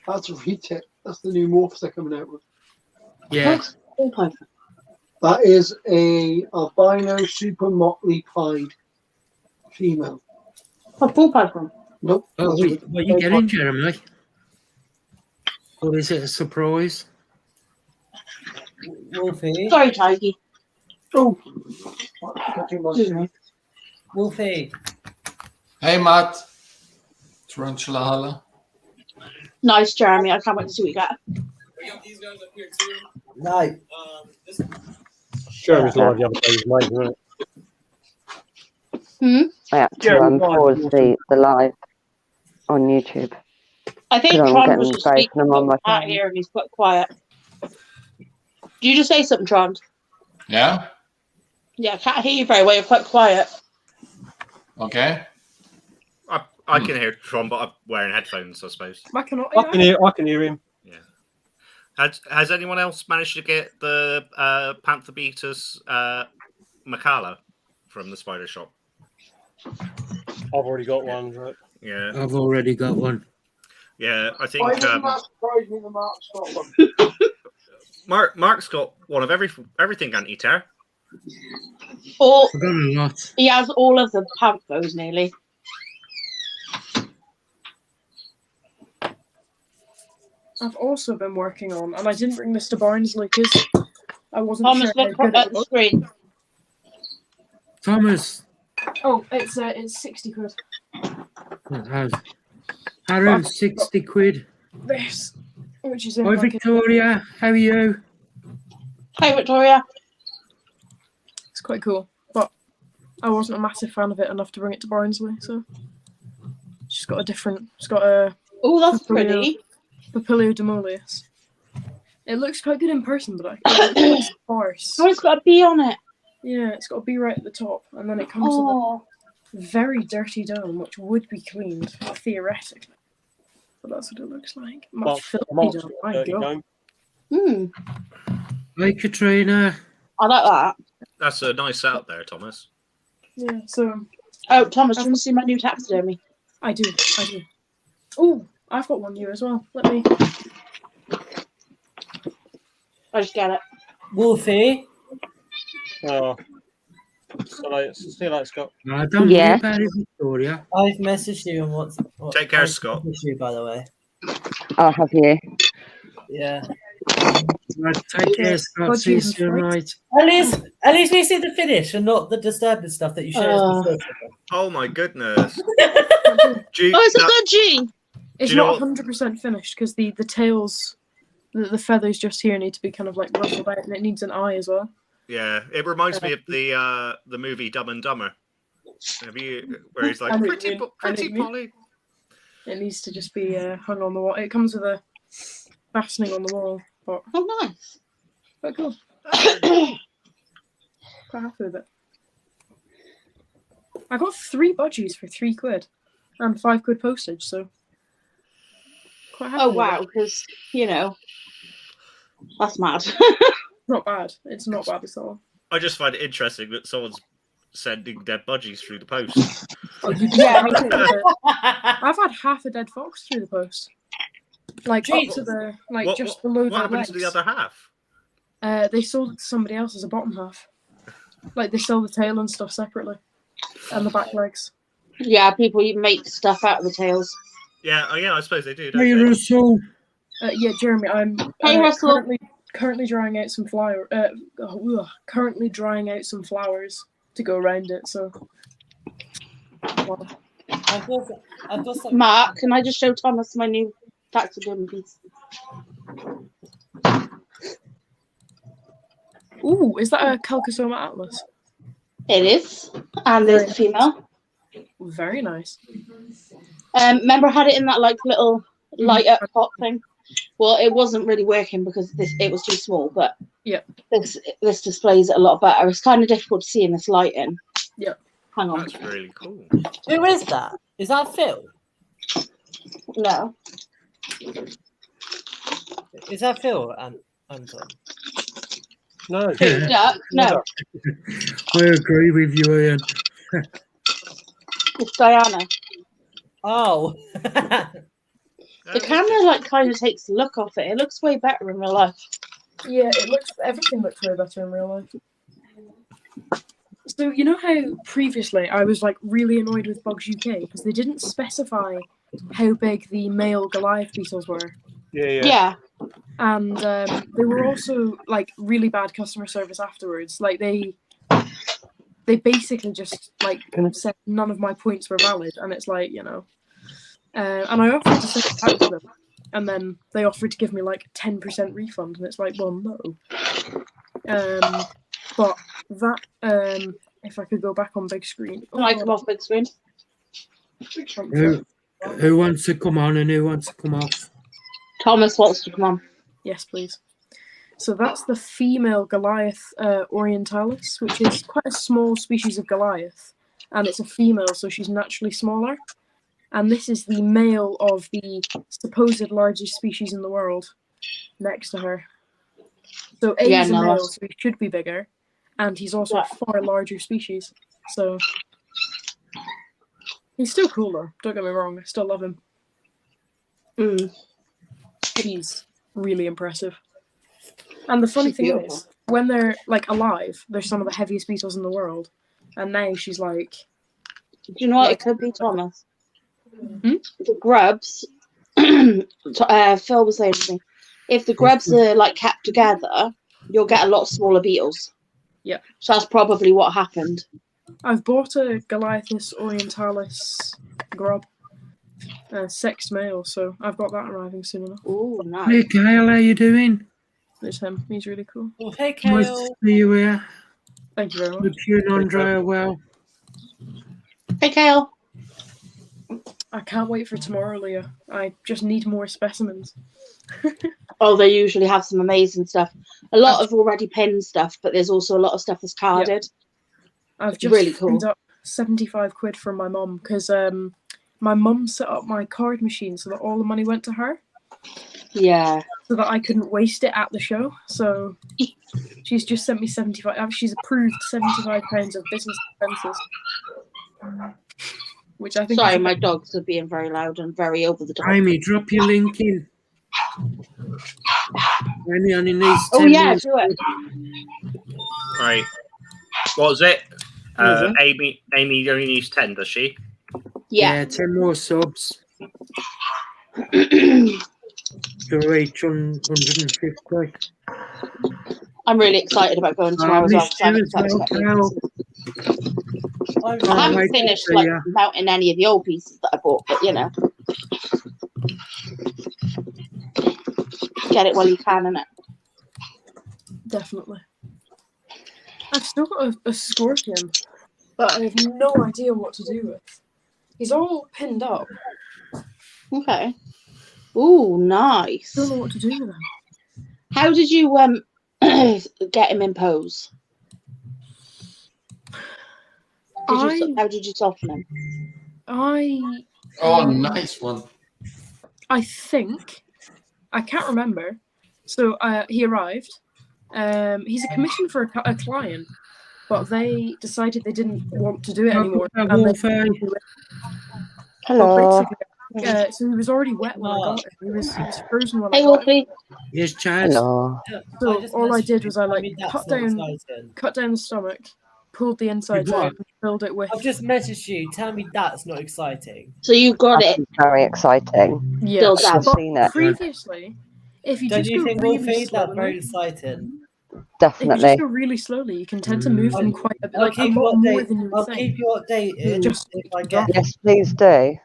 Speaker 5: That's Retip. That's the new morphs they're coming out with.
Speaker 2: Yeah.
Speaker 5: That is a albino super motley pied female.
Speaker 1: A full python.
Speaker 5: Nope.
Speaker 2: Oh,
Speaker 5: that's
Speaker 2: what are you getting, Jeremy? Or is it a surprise?
Speaker 3: Wolfie.
Speaker 1: Sorry, Tiggy.
Speaker 5: Oh.
Speaker 1: Excuse me.
Speaker 3: Wolfie.
Speaker 8: Hey, Matt. Tarantula Hala.
Speaker 1: Nice, Jeremy. I can't wait to see what you got.
Speaker 3: No.
Speaker 6: Jeremy's live the other day was amazing, wasn't it?
Speaker 9: I had to pause the live on YouTube.
Speaker 1: I think
Speaker 9: 'Cause I'm
Speaker 1: Tron
Speaker 9: getting
Speaker 1: was just
Speaker 9: both
Speaker 1: speaking
Speaker 9: of them on my
Speaker 1: out
Speaker 9: phone.
Speaker 1: here and he's quite quiet. Did you just say something, Tron?
Speaker 8: Yeah?
Speaker 1: Yeah, I can't hear you very well. You're quite quiet.
Speaker 8: Okay.
Speaker 4: I can hear Tron, but I'm wearing headphones, I suppose.
Speaker 7: I cannot.
Speaker 6: I can hear him.
Speaker 4: Has anyone else managed to get the Panther Beatus Macala from the spider shop?
Speaker 6: I've already got one. Right?
Speaker 4: Yeah.
Speaker 2: I've already got one.
Speaker 4: Yeah, I think
Speaker 5: Why doesn't that surprise me that Mark's got one?
Speaker 4: Mark's got one of everything anti-tear.
Speaker 1: Or
Speaker 2: I've got a lot.
Speaker 1: he has all of the Panthers nearly.
Speaker 7: I've also been working on, and I didn't bring this to Barnsley because I wasn't
Speaker 1: Thomas,
Speaker 7: sure
Speaker 1: look
Speaker 7: how good
Speaker 1: at
Speaker 7: it
Speaker 1: the
Speaker 7: was.
Speaker 1: screen.
Speaker 2: Thomas.
Speaker 7: Oh, it's 60 quid.
Speaker 2: Aaron, 60 quid.
Speaker 7: This, which is in
Speaker 2: Hi,
Speaker 7: like
Speaker 2: Victoria. How are you?
Speaker 1: Hi, Victoria.
Speaker 7: it's quite cool, but I wasn't a massive fan of it enough to bring it to Barnsley, so it's got a different. It's got a.
Speaker 1: Oh, that's pretty.
Speaker 7: Papilio demolius. It looks quite good in person, but it's sparse.
Speaker 1: Oh, it's got a bee on it.
Speaker 7: Yeah, it's got a bee right at the top, and then it comes
Speaker 1: Oh.
Speaker 7: with a very dirty dome, which would be cleaned theoretically. But that's what it looks like. My filthy dome. My God.
Speaker 2: Hi, Katrina.
Speaker 1: I like that.
Speaker 4: That's a nice setup there, Thomas.
Speaker 7: Yeah. So.
Speaker 1: Oh, Thomas, do you want to see my new taxidermy?
Speaker 7: I do. Oh, I've got one new as well. Let me.
Speaker 1: I just get it.
Speaker 3: Wolfie.
Speaker 6: Oh. See you later, Scott.
Speaker 2: Don't worry about it, Victoria.
Speaker 3: I've messaged you on WhatsApp.
Speaker 4: Take care, Scott.
Speaker 3: I've messaged you, by the way.
Speaker 9: Oh, have you?
Speaker 3: Yeah.
Speaker 2: Right, take care, Scott. See you soon, mate.
Speaker 3: At least we see the finish and not the disturbing stuff that you showed us before.
Speaker 4: Oh my goodness.
Speaker 1: It's a good G.
Speaker 7: It's not 100% finished because the tails, the feathers just here need to be kind of like ruffled out, and it needs an eye as well.
Speaker 4: Yeah, it reminds me of the movie Dumb and Dumber. Have you? Where he's like, pretty Polly.
Speaker 7: It needs to just be hung on the wall. It comes with a fastening on the wall. But
Speaker 1: oh, nice.
Speaker 7: Quite cool. Quite happy with it. I got 3 budgies for 3 quid and 5 quid postage, so quite happy.
Speaker 1: Oh, wow, because, that's mad.
Speaker 7: Not bad. It's not bad at all.
Speaker 4: I just find it interesting that someone's sending dead budgies through the post.
Speaker 7: Oh, yeah, me too. I've had half a dead fox through the post. Like up to the just below
Speaker 4: what
Speaker 7: their
Speaker 4: happened
Speaker 7: legs.
Speaker 4: to the other half?
Speaker 7: They sold it to somebody else as a bottom half. Like they sell the tail and stuff separately, and the back legs.
Speaker 1: Yeah, people even make stuff out of the tails.
Speaker 4: Yeah, I suppose they do.
Speaker 2: Hey, Russell.
Speaker 7: Yeah, Jeremy, I'm
Speaker 1: Hey, Russell.
Speaker 7: currently drying out some currently drying out some flowers to go around it. So, well,
Speaker 3: I've got some.
Speaker 1: Mark, can I just show Thomas my new taxidermy piece?
Speaker 7: ooh, is that a Calcosoma atlas?
Speaker 1: It is, and there's the female.
Speaker 7: Very nice.
Speaker 1: Remember I had it in that like little light up pot thing? Well, it wasn't really working because it was too small, but
Speaker 7: yeah,
Speaker 1: this displays it a lot better. It's kind of difficult to see in this lighting.
Speaker 7: Yeah.
Speaker 1: Hang on.
Speaker 4: That's really cool.
Speaker 3: Who is that? Is that Phil?
Speaker 1: No.
Speaker 3: Is that Phil, Anton?
Speaker 6: No.
Speaker 1: Duck? No.
Speaker 2: I agree with you, Ian.
Speaker 1: It's Diana.
Speaker 3: Oh.
Speaker 1: The camera like kind of takes the look off it. It looks way better in real life.
Speaker 7: Yeah, everything looks way better in real life. So you know how previously I was like really annoyed with Bugs UK because they didn't specify how big the male Goliath beetles were.
Speaker 1: Yeah.
Speaker 7: And they were also like really bad customer service afterwards. Like they basically just like said none of my points were valid, and it's like, you know. And I offered to send it back to them, and then they offered to give me like 10% refund, and it's like, well, no. But that, if I could go back on big screen.
Speaker 1: Can I come off big screen?
Speaker 2: Who wants to come on and who wants to come off?
Speaker 1: Thomas wants to come on.
Speaker 7: Yes, please. So that's the female Goliath orientalis, which is quite a small species of Goliath, and it's a female, so she's naturally smaller. And this is the male of the supposed largest species in the world next to her. So A is a male, so he should be bigger, and he's also a far larger species. So he's still cool though, don't get me wrong, I still love him. He's really impressive. And the funny thing is, when they're like alive, they're some of the heaviest beetles in the world. And now she's like...
Speaker 1: Do you know what it could be, Thomas? The grubs, Phil was saying to me, if the grubs are like kept together, you'll get a lot smaller beetles.
Speaker 7: Yeah.
Speaker 1: So that's probably what happened.
Speaker 7: I've bought a Goliathus orientalis grub, sexed male, so I've got that arriving soon enough.
Speaker 1: Oh, nice.
Speaker 2: Hey, Kyle, how you doing?
Speaker 7: There's him. He's really cool.
Speaker 3: Oh, hey, Kyle.
Speaker 2: Nice to see you here.
Speaker 7: Thank you very much.
Speaker 2: Hope you and Andre are well.
Speaker 1: Hey, Kale.
Speaker 7: I can't wait for tomorrow, Leah. I just need more specimens.
Speaker 1: Oh, they usually have some amazing stuff. A lot of already pinned stuff, but there's also a lot of stuff that's carded.
Speaker 7: I've just
Speaker 1: really cool.
Speaker 7: freed up 75 quid from my mum because my mum set up my card machine so that all the money went to her.
Speaker 1: Yeah.
Speaker 7: So that I couldn't waste it at the show. So she's just sent me 75. She's approved £75 of business expenses. Which I think.
Speaker 1: Sorry, my dogs are being very loud and very over the top.
Speaker 2: Amy, drop your link in. Amy, only needs 10
Speaker 1: Oh yeah,
Speaker 2: minutes.
Speaker 1: do it.
Speaker 4: Right. What was it? Amy only needs 10, does she?
Speaker 1: Yeah.
Speaker 2: 10 more subs. To reach 150.
Speaker 1: I'm really excited about going tomorrow as well. I haven't finished like mounting any of the old pieces that I bought, but you know, get it while you can, innit?
Speaker 7: Definitely. I've still got a scorpion, but I have no idea what to do with. He's all pinned up.
Speaker 1: Okay. Ooh, nice.
Speaker 7: I don't know what to do with him.
Speaker 1: How did you get him in pose? How did you soften him?
Speaker 8: Oh, nice one.
Speaker 7: I think I can't remember. So he arrived. He's a commission for a client, but they decided they didn't want to do it anymore.
Speaker 9: Hello.
Speaker 7: So he was already wet when I got him. He was frozen when
Speaker 1: Hey,
Speaker 7: I got him.
Speaker 1: Wolfie.
Speaker 2: Yes, Chaz.
Speaker 9: Hello.
Speaker 7: So all I did was I like cut down the stomach, pulled the insides out, and filled it with.
Speaker 3: I've just messaged you. Tell me that's not exciting.
Speaker 1: So you got it.
Speaker 9: Very exciting.
Speaker 7: Yeah,
Speaker 9: I've seen it.
Speaker 7: previously If you
Speaker 3: Don't
Speaker 7: just
Speaker 3: you
Speaker 7: go
Speaker 3: think
Speaker 7: really
Speaker 3: Wolfie that's
Speaker 7: slowly,
Speaker 3: very exciting?
Speaker 7: if you
Speaker 9: Definitely.
Speaker 7: just go really slowly, you can tend to move them quite a bit, like a lot more than you would
Speaker 3: I'll
Speaker 7: think.
Speaker 3: keep you updated
Speaker 7: Just
Speaker 3: if I get.
Speaker 9: Yes, please do.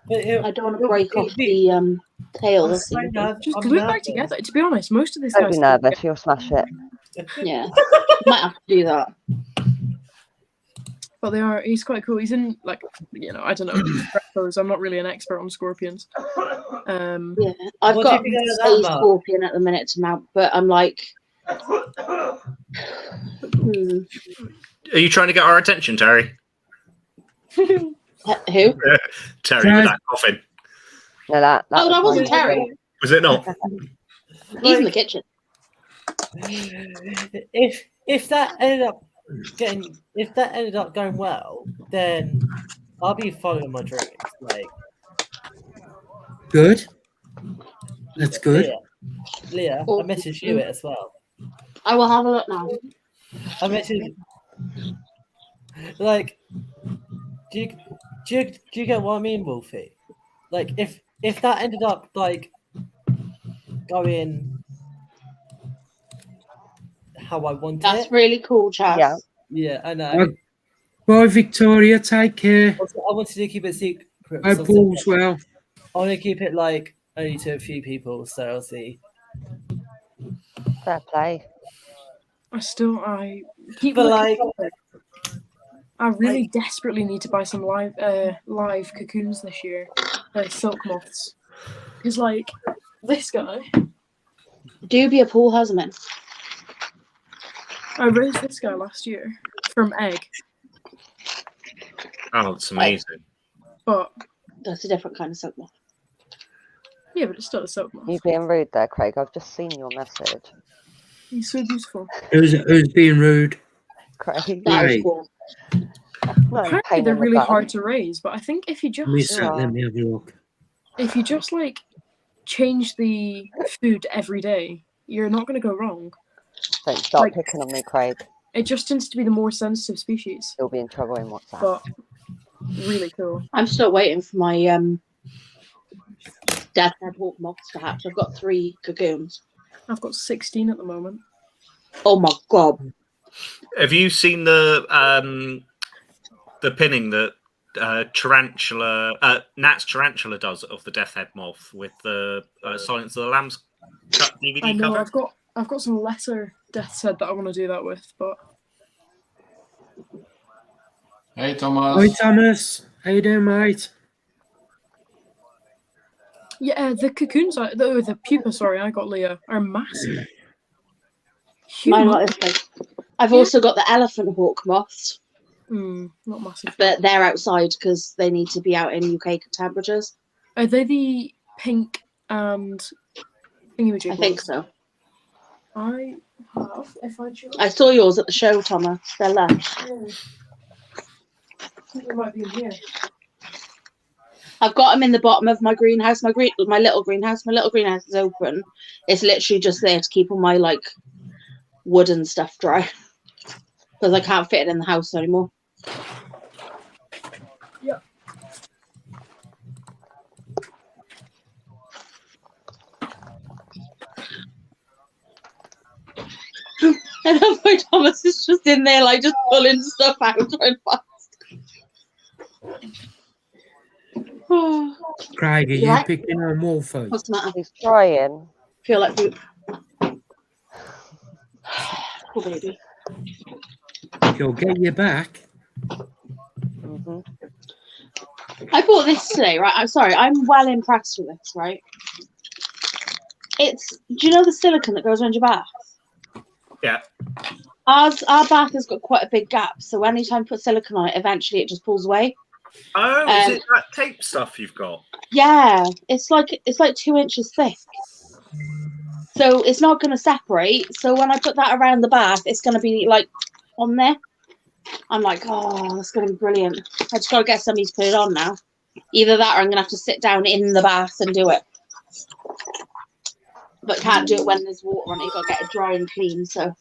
Speaker 3: But
Speaker 1: I don't want to break off the tail.
Speaker 3: I'm
Speaker 1: This
Speaker 3: so
Speaker 1: thing.
Speaker 3: nervous.
Speaker 7: Just
Speaker 3: I'm
Speaker 7: glue it back
Speaker 3: nervous.
Speaker 7: together. To be honest, most of this
Speaker 9: Don't
Speaker 7: guy's
Speaker 9: be nervous. You'll smash it.
Speaker 1: Yeah, might have to do that.
Speaker 7: But he's quite cool. He's in, like, I don't know, reptiles. I'm not really an expert on scorpions.
Speaker 1: Yeah, I've
Speaker 3: What
Speaker 1: got
Speaker 3: do you think of
Speaker 1: a
Speaker 3: that, Mark?
Speaker 1: scorpion at the minute to mount, but I'm like,
Speaker 4: Are you trying to get our attention, Terry?
Speaker 1: who?
Speaker 4: Terry with that coughing.
Speaker 9: No, that
Speaker 1: Oh, that
Speaker 9: was
Speaker 1: wasn't
Speaker 9: mine.
Speaker 1: Terry.
Speaker 4: Was it not?
Speaker 1: He's in the kitchen.
Speaker 3: If that ended up going well, then I'll be following my dreams. Like,
Speaker 2: Good. That's good.
Speaker 3: Leah, I messaged you it as well.
Speaker 1: I will have a look now.
Speaker 3: I messaged, like, do you get what I mean, Wolfie? Like, if that ended up like going how I wanted
Speaker 1: That's
Speaker 3: it,
Speaker 1: really cool, Chaz.
Speaker 9: Yeah.
Speaker 3: yeah, I know.
Speaker 2: Bye, Victoria. Take care.
Speaker 3: I wanted to keep it secret.
Speaker 2: Hope all's well.
Speaker 3: I want to keep it like only to a few people, so I'll see.
Speaker 9: Fair play.
Speaker 7: I keep
Speaker 3: But
Speaker 7: looking
Speaker 3: like,
Speaker 7: I really desperately need to buy some live cocoons this year. Silk moths. Because, like, this guy,
Speaker 1: Do be a pool husband.
Speaker 7: I raised this guy last year from egg,
Speaker 4: Oh, it's amazing.
Speaker 7: but
Speaker 1: That's a different kind of silk moth.
Speaker 7: yeah, but it's still a silk moth.
Speaker 9: You being rude there, Craig. I've just seen your message.
Speaker 7: He's so beautiful.
Speaker 2: Who's being rude?
Speaker 9: Craig.
Speaker 1: That is
Speaker 2: Right.
Speaker 1: cool.
Speaker 9: Not in
Speaker 7: Apparently
Speaker 9: pain
Speaker 7: they're
Speaker 9: in the
Speaker 7: really
Speaker 9: bum.
Speaker 7: hard to raise, but I think if you
Speaker 2: Miss that.
Speaker 9: Yeah.
Speaker 2: Let me have a look.
Speaker 7: like change the food every day, you're not going to go wrong.
Speaker 9: Don't start
Speaker 7: Like-
Speaker 9: picking on me, Craig.
Speaker 7: It just tends to be the more sensitive species,
Speaker 9: You'll be in trouble in WhatsApp.
Speaker 7: but really cool.
Speaker 1: I'm still waiting for my deathhead hawk moths to hatch. I've got 3 cocoons.
Speaker 7: I've got 16 at the moment.
Speaker 1: Oh my god.
Speaker 4: Have you seen the pinning that Nat's tarantula does of the death head moth with the Silence of the Lambs DVD
Speaker 7: I know
Speaker 4: cover?
Speaker 7: I've got some lesser death's head that I want to do that with, but
Speaker 8: Hey, Thomas.
Speaker 2: Hi, Thomas. How you doing, mate?
Speaker 7: yeah, the cocoons, the pupa, sorry, I got Leah, are massive.
Speaker 1: Mine
Speaker 7: Huge.
Speaker 1: like this big. I've also got the elephant hawk moths,
Speaker 7: Not massive.
Speaker 1: but they're outside because they need to be out in UK temperatures.
Speaker 7: Are they the pink and thingamajig
Speaker 1: I think
Speaker 7: ones?
Speaker 1: so.
Speaker 7: I have, if I choose.
Speaker 1: I saw yours at the show, Thomas. They're left.
Speaker 7: I think they might be in here.
Speaker 1: I've got them in the bottom of my greenhouse. My little greenhouse. My little greenhouse is open. It's literally just there to keep all my like wood and stuff dry because I can't fit it in the house anymore.
Speaker 7: Yeah.
Speaker 1: I love how Thomas is just in there, like just pulling stuff out right fast.
Speaker 2: Craig, are
Speaker 1: Yeah.
Speaker 2: you picking on Wolfie?
Speaker 1: What's the matter?
Speaker 9: He's trying.
Speaker 1: Feel like poop. Poor baby.
Speaker 2: He'll get you back.
Speaker 9: hmm
Speaker 1: I bought this today, right? I'm sorry, I'm well impressed with this, right? Do you know the silicone that goes around your bath?
Speaker 4: Yeah.
Speaker 1: Our bath has got quite a big gap, so anytime you put silicone on it, eventually it just pulls away.
Speaker 4: Oh, is it that tape stuff you've got?
Speaker 1: Yeah, it's like 2 inches thick. So it's not going to separate. So when I put that around the bath, it's going to be like on there. I'm like, oh, that's going to be brilliant. I just got to get somebody to put it on now. Either that or I'm going to have to sit down in the bath and do it. But can't do it when there's water on it. You've got to get it dry and clean. So.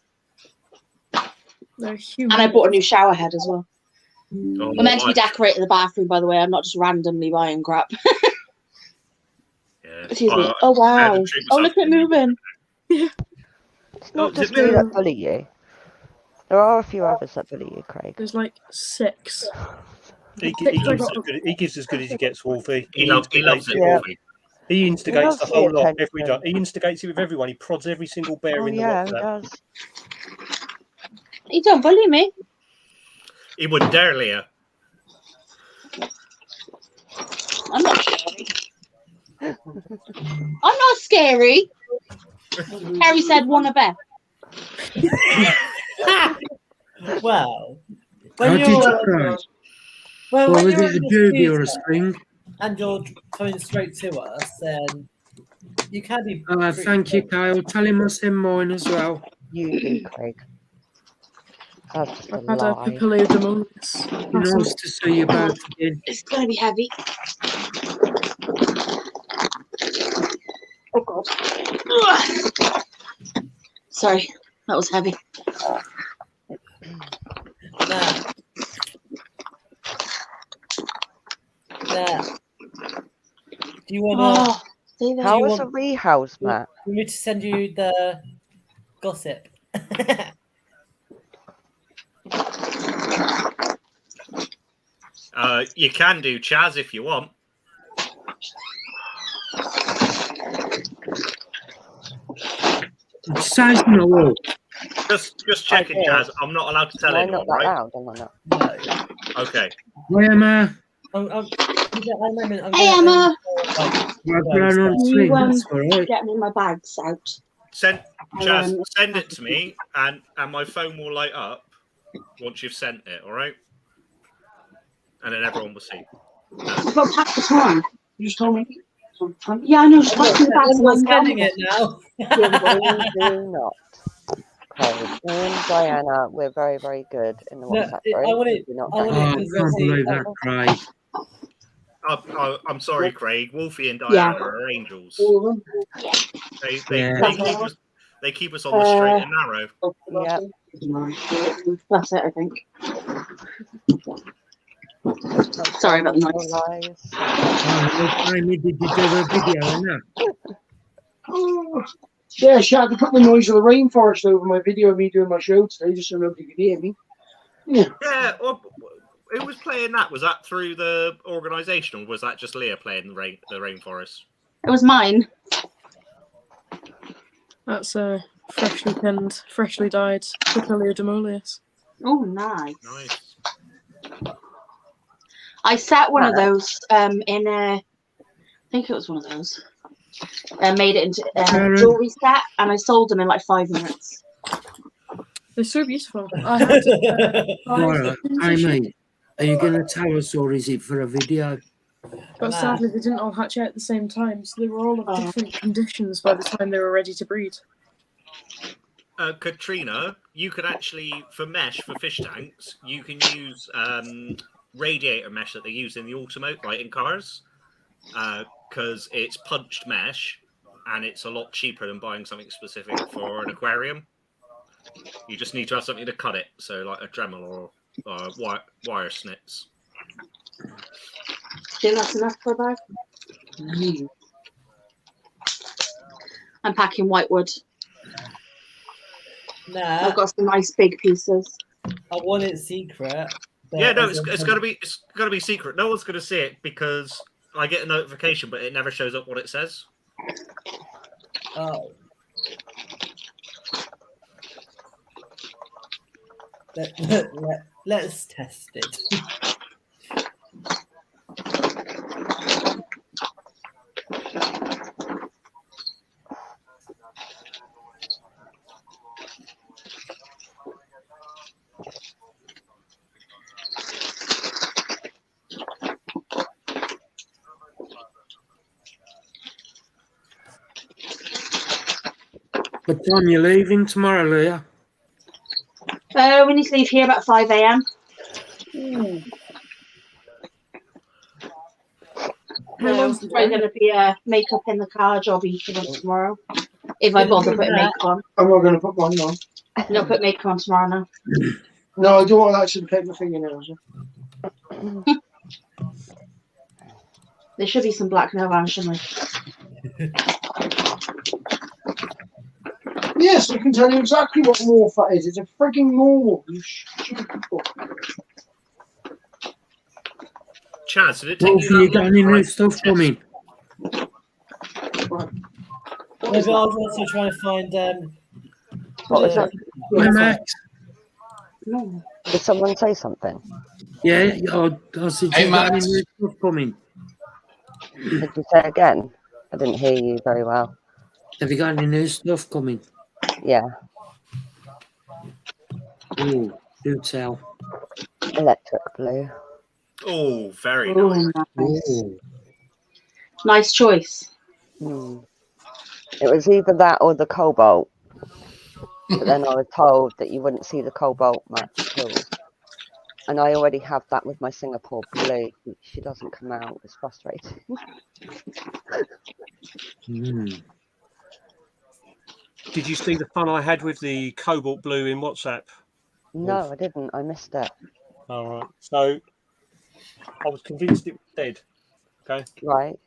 Speaker 7: They're huge.
Speaker 1: And I bought a new shower head as well.
Speaker 4: Oh,
Speaker 1: We're meant to be decorating the bathroom, by the way. I'm not just randomly buying crap.
Speaker 4: Yeah.
Speaker 1: Excuse me. Oh wow. Oh, look at it moving.
Speaker 9: It's not just me that bully you. There are a few others that bully you, Craig.
Speaker 7: There's like 6.
Speaker 6: He gives as good as he gets, Wolfie.
Speaker 4: He loves it,
Speaker 9: Yeah.
Speaker 4: Wolfie.
Speaker 6: He instigates
Speaker 9: loves
Speaker 6: the
Speaker 9: the
Speaker 6: whole lot.
Speaker 9: attention.
Speaker 6: He instigates it with everyone. He prods every single bear
Speaker 9: Oh
Speaker 6: in the
Speaker 9: yeah, he
Speaker 6: WhatsApp.
Speaker 9: does.
Speaker 1: You don't bully me.
Speaker 4: He wouldn't dare, Leah.
Speaker 1: I'm not scary. I'm not scary. Harry said, "Want a bear?"
Speaker 3: Well,
Speaker 2: How
Speaker 3: when
Speaker 2: did you
Speaker 3: you're
Speaker 2: try?
Speaker 3: well,
Speaker 2: Or
Speaker 3: when
Speaker 2: was
Speaker 3: you're
Speaker 2: it a
Speaker 3: in the
Speaker 2: derby or a
Speaker 3: scooter
Speaker 2: spring?
Speaker 3: and you're coming straight to us, then you can be.
Speaker 2: Thank you, Kyle. Tell him I send mine as well.
Speaker 9: You do, Craig. That's a
Speaker 7: I've had a
Speaker 9: lie.
Speaker 7: papillodemolis.
Speaker 2: Nice to see you both again.
Speaker 1: It's gonna be heavy. Oh God. Ugh. Sorry, that was heavy.
Speaker 3: There. Do you want to?
Speaker 9: How was a rehouse, Matt?
Speaker 3: We need to send you the gossip.
Speaker 4: You can do, Chaz, if you want.
Speaker 2: It says no.
Speaker 4: Just checking, Chaz. I'm not allowed to tell
Speaker 9: Am I
Speaker 4: anyone,
Speaker 9: not that
Speaker 4: right?
Speaker 9: loud? Am I not?
Speaker 3: No.
Speaker 4: Okay.
Speaker 2: Hi, Emma.
Speaker 1: Hey, Emma.
Speaker 2: I've run on swing. That's all right.
Speaker 1: Get me my bags out.
Speaker 4: Chaz, send it to me, and my phone will light up once you've sent it. All right, and then everyone will see.
Speaker 1: I've got packed this morning.
Speaker 5: You just told me.
Speaker 1: Yeah, I know. Just packing the bags.
Speaker 3: I'm sending it now.
Speaker 9: Do not. Okay, me and Diana, we're very, very good in the WhatsApp group.
Speaker 3: I want it.
Speaker 9: Do not
Speaker 3: I want
Speaker 2: Oh,
Speaker 3: it
Speaker 2: I
Speaker 3: to
Speaker 2: can't
Speaker 3: see.
Speaker 2: believe that, Craig.
Speaker 4: I'm sorry, Craig. Wolfie and Diana are angels.
Speaker 5: All of them.
Speaker 4: They keep us on the straight and narrow.
Speaker 9: Yep.
Speaker 1: That's it, I think. Sorry about the noise.
Speaker 9: Lies.
Speaker 2: Finally, did you do a video on that?
Speaker 5: Oh. Yeah, she had to put the noise of the rainforest over my video of me doing my show today, just so nobody could hear me. Yeah.
Speaker 4: Yeah. Well, who was playing that? Was that through the organisation, or was that just Leah playing the rainforest?
Speaker 1: It was mine.
Speaker 7: That's a freshly pinned, freshly dyed papillodemolis.
Speaker 1: Oh, nice.
Speaker 4: Nice.
Speaker 1: I set one of those in a. I think it was one of those. Made it into a jewelry set, and I sold them in like 5 minutes.
Speaker 7: They're so beautiful. I had
Speaker 2: Right, Amy, are you going to tell us, or is it for a video?
Speaker 7: But sadly, they didn't all hatch out at the same time, so they were all of different conditions by the time they were ready to breed.
Speaker 4: Katrina, you could actually, for mesh for fish tanks, you can use radiator mesh that they use in the automotive, like in cars, because it's punched mesh and it's a lot cheaper than buying something specific for an aquarium. You just need to have something to cut it, so like a Dremel or wire snips.
Speaker 1: Do you think that's enough for a bag? I'm packing whitewood.
Speaker 3: Nah,
Speaker 1: I've got some nice big pieces.
Speaker 3: I want it secret.
Speaker 4: Yeah, no, it's gonna be secret. No one's gonna see it because I get a notification, but it never shows up what it says.
Speaker 3: Oh. Let's test it.
Speaker 2: What time are you leaving tomorrow, Leah?
Speaker 1: We need to leave here about 5 a.m. There's probably going to be a makeup in the car jobby for them tomorrow. If I bother putting makeup on.
Speaker 5: I'm not going to put one on.
Speaker 1: No, put makeup on tomorrow now.
Speaker 5: No, I don't want to actually paint my fingernails.
Speaker 1: There should be some black nail varnish in there.
Speaker 5: Yes, I can tell you exactly what morph is. It's a frigging normal. You stupid people.
Speaker 4: Chaz, did it take
Speaker 2: Wolfie,
Speaker 4: you
Speaker 2: you
Speaker 4: that
Speaker 2: got
Speaker 4: long
Speaker 2: any
Speaker 4: to
Speaker 2: new
Speaker 4: write
Speaker 2: stuff
Speaker 4: chess?
Speaker 2: coming?
Speaker 3: Yeah, but I was also trying to find.
Speaker 9: What was that?
Speaker 2: Hi, Max.
Speaker 1: No.
Speaker 9: Did someone say something?
Speaker 2: Yeah, I said
Speaker 8: Hey,
Speaker 2: you got any
Speaker 8: Max.
Speaker 2: new stuff coming?
Speaker 9: Did you say again? I didn't hear you very well.
Speaker 2: Have you got any new stuff coming?
Speaker 9: Yeah,
Speaker 2: Oh, do tell.
Speaker 9: electric blue.
Speaker 4: Oh, very
Speaker 1: Oh,
Speaker 4: nice.
Speaker 1: nice.
Speaker 2: Oh.
Speaker 1: Nice choice.
Speaker 9: Hmm. It was either that or the cobalt. But then I was told that you wouldn't see the cobalt match at all. And I already have that with my Singapore blue. She doesn't come out. It's frustrating.
Speaker 2: Mm.
Speaker 6: Did you see the fun I had with the cobalt blue in WhatsApp?
Speaker 9: No, I didn't. I missed it.
Speaker 6: All right. So I was convinced it was dead. Okay.
Speaker 9: Right.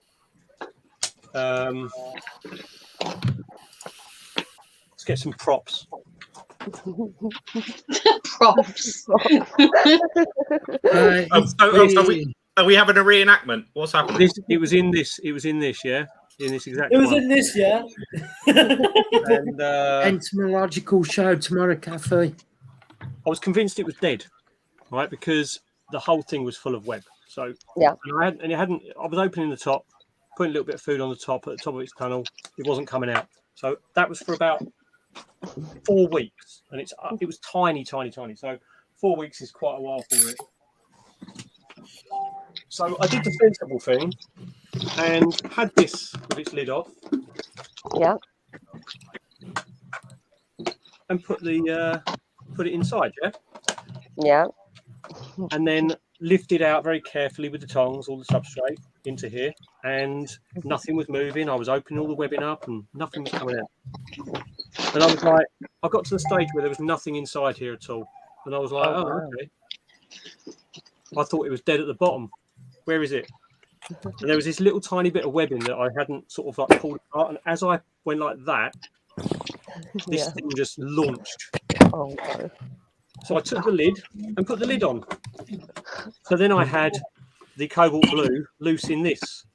Speaker 6: Let's get some props.
Speaker 1: Props.
Speaker 4: Are we having a reenactment? What's happening?
Speaker 6: It was in this. It was in this. Yeah. In this exact.
Speaker 3: It was
Speaker 6: one.
Speaker 3: in this, yeah.
Speaker 6: And
Speaker 2: Entomological show tomorrow, Cafe.
Speaker 6: I was convinced it was dead, right? Because the whole thing was full of web. So
Speaker 9: yeah,
Speaker 6: I was opening the top, putting a little bit of food on the top at the top of its tunnel. It wasn't coming out. So that was for about 4 weeks, and it was tiny. So 4 weeks is quite a while for it. So I did the sensible thing and had this with its lid off.
Speaker 9: Yeah.
Speaker 6: And put it inside, yeah?
Speaker 9: Yeah.
Speaker 6: And then lift it out very carefully with the tongs, all the substrate into here, and nothing was moving. I was opening all the webbing up and nothing was coming out. And I was like, I got to the stage where there was nothing inside here at all. And I was like, oh, okay. I thought it was dead at the bottom. Where is it? And there was this little tiny bit of webbing that I hadn't sort of like pulled apart. And as I went like that, this thing just launched.
Speaker 9: Oh, no.
Speaker 6: So I took the lid and put the lid on. So then I had the cobalt blue loose in this.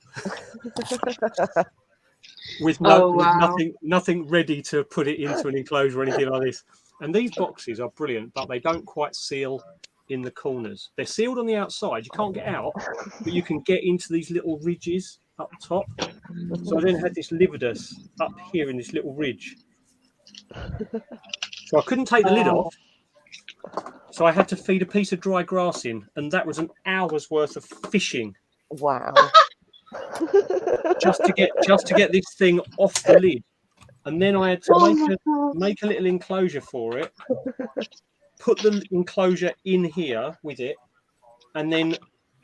Speaker 6: With nothing ready to put it into an enclosure or anything like this. And these boxes are brilliant, but they don't quite seal in the corners. They're sealed on the outside. You can't get out, but you can get into these little ridges up top. So I then had this lividus up here in this little ridge. So I couldn't take the lid off. So I had to feed a piece of dry grass in, and that was an hour's worth of fishing.
Speaker 9: Wow.
Speaker 6: just to get this thing off the lid. And then I had to make a little enclosure for it, put the enclosure in here with it, and then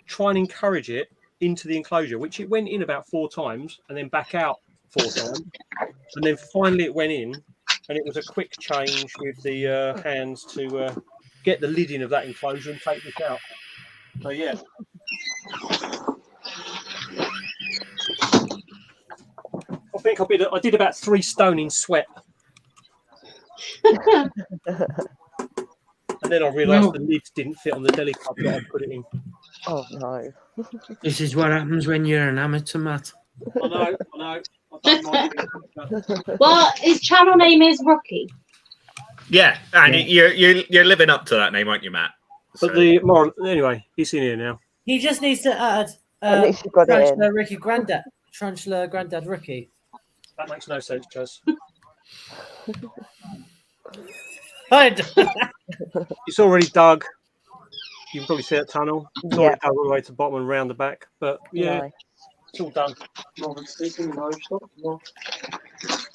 Speaker 6: try and encourage it into the enclosure, which it went in about 4 times and then back out 4 times. And then finally it went in, and it was a quick change with the hands to get the lid in of that enclosure and take this out. So yeah. I think I did about 3 stone in sweat. And then I realised the lids didn't fit on the deli cup that I put it in.
Speaker 9: Oh no.
Speaker 2: This is what happens when you're an amateur, Matt.
Speaker 6: I know. I don't mind it.
Speaker 1: Well, his channel name is Rookie.
Speaker 4: Yeah, and you're living up to that name, aren't you, Matt?
Speaker 6: But the moral, anyway, he's in here now.
Speaker 3: He just needs to add
Speaker 9: At least you got it in.
Speaker 3: Tarantula Granddad Ricky.
Speaker 6: That makes no sense, Jez. It's already dug. You can probably see that tunnel. It's already dug all the way to the bottom and round the back. But yeah,
Speaker 9: Nice.
Speaker 6: it's all done.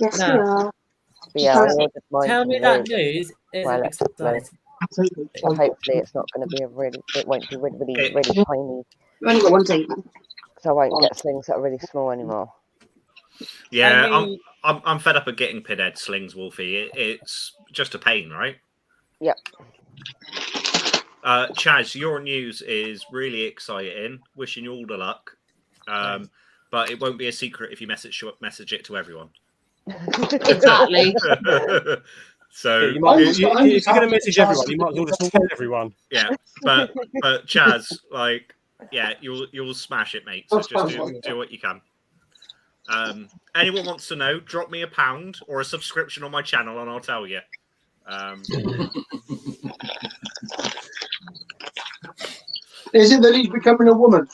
Speaker 1: Yes,
Speaker 3: No.
Speaker 1: we are.
Speaker 9: Yeah, I ordered mine
Speaker 3: Tell me
Speaker 9: from
Speaker 3: that
Speaker 9: you.
Speaker 3: news is
Speaker 9: Well,
Speaker 3: exciting.
Speaker 9: Hopefully it's not going to be it won't be really tiny.
Speaker 1: We've only got one thing.
Speaker 9: So I won't get slings that are really small anymore.
Speaker 4: Yeah, I'm fed up of getting pinhead slings, Wolfie. It's just a pain, right?
Speaker 9: Yep.
Speaker 4: Chaz, your news is really exciting. Wishing you all the luck. but it won't be a secret if you message it to everyone.
Speaker 1: Exactly.
Speaker 4: So
Speaker 6: Yeah, you might,
Speaker 5: I'm just- I'm
Speaker 6: if
Speaker 5: just
Speaker 6: you're going to
Speaker 5: happy
Speaker 6: message
Speaker 5: to
Speaker 6: everyone,
Speaker 5: ask
Speaker 6: you might as well just tell everyone.
Speaker 4: yeah, but Chaz, like, yeah, you'll smash it, mate. So
Speaker 5: That's
Speaker 4: just
Speaker 5: fine.
Speaker 4: do what you can. Anyone wants to know, drop me a £1 or a subscription on my channel and I'll tell you.
Speaker 5: Is it that he's becoming a woman?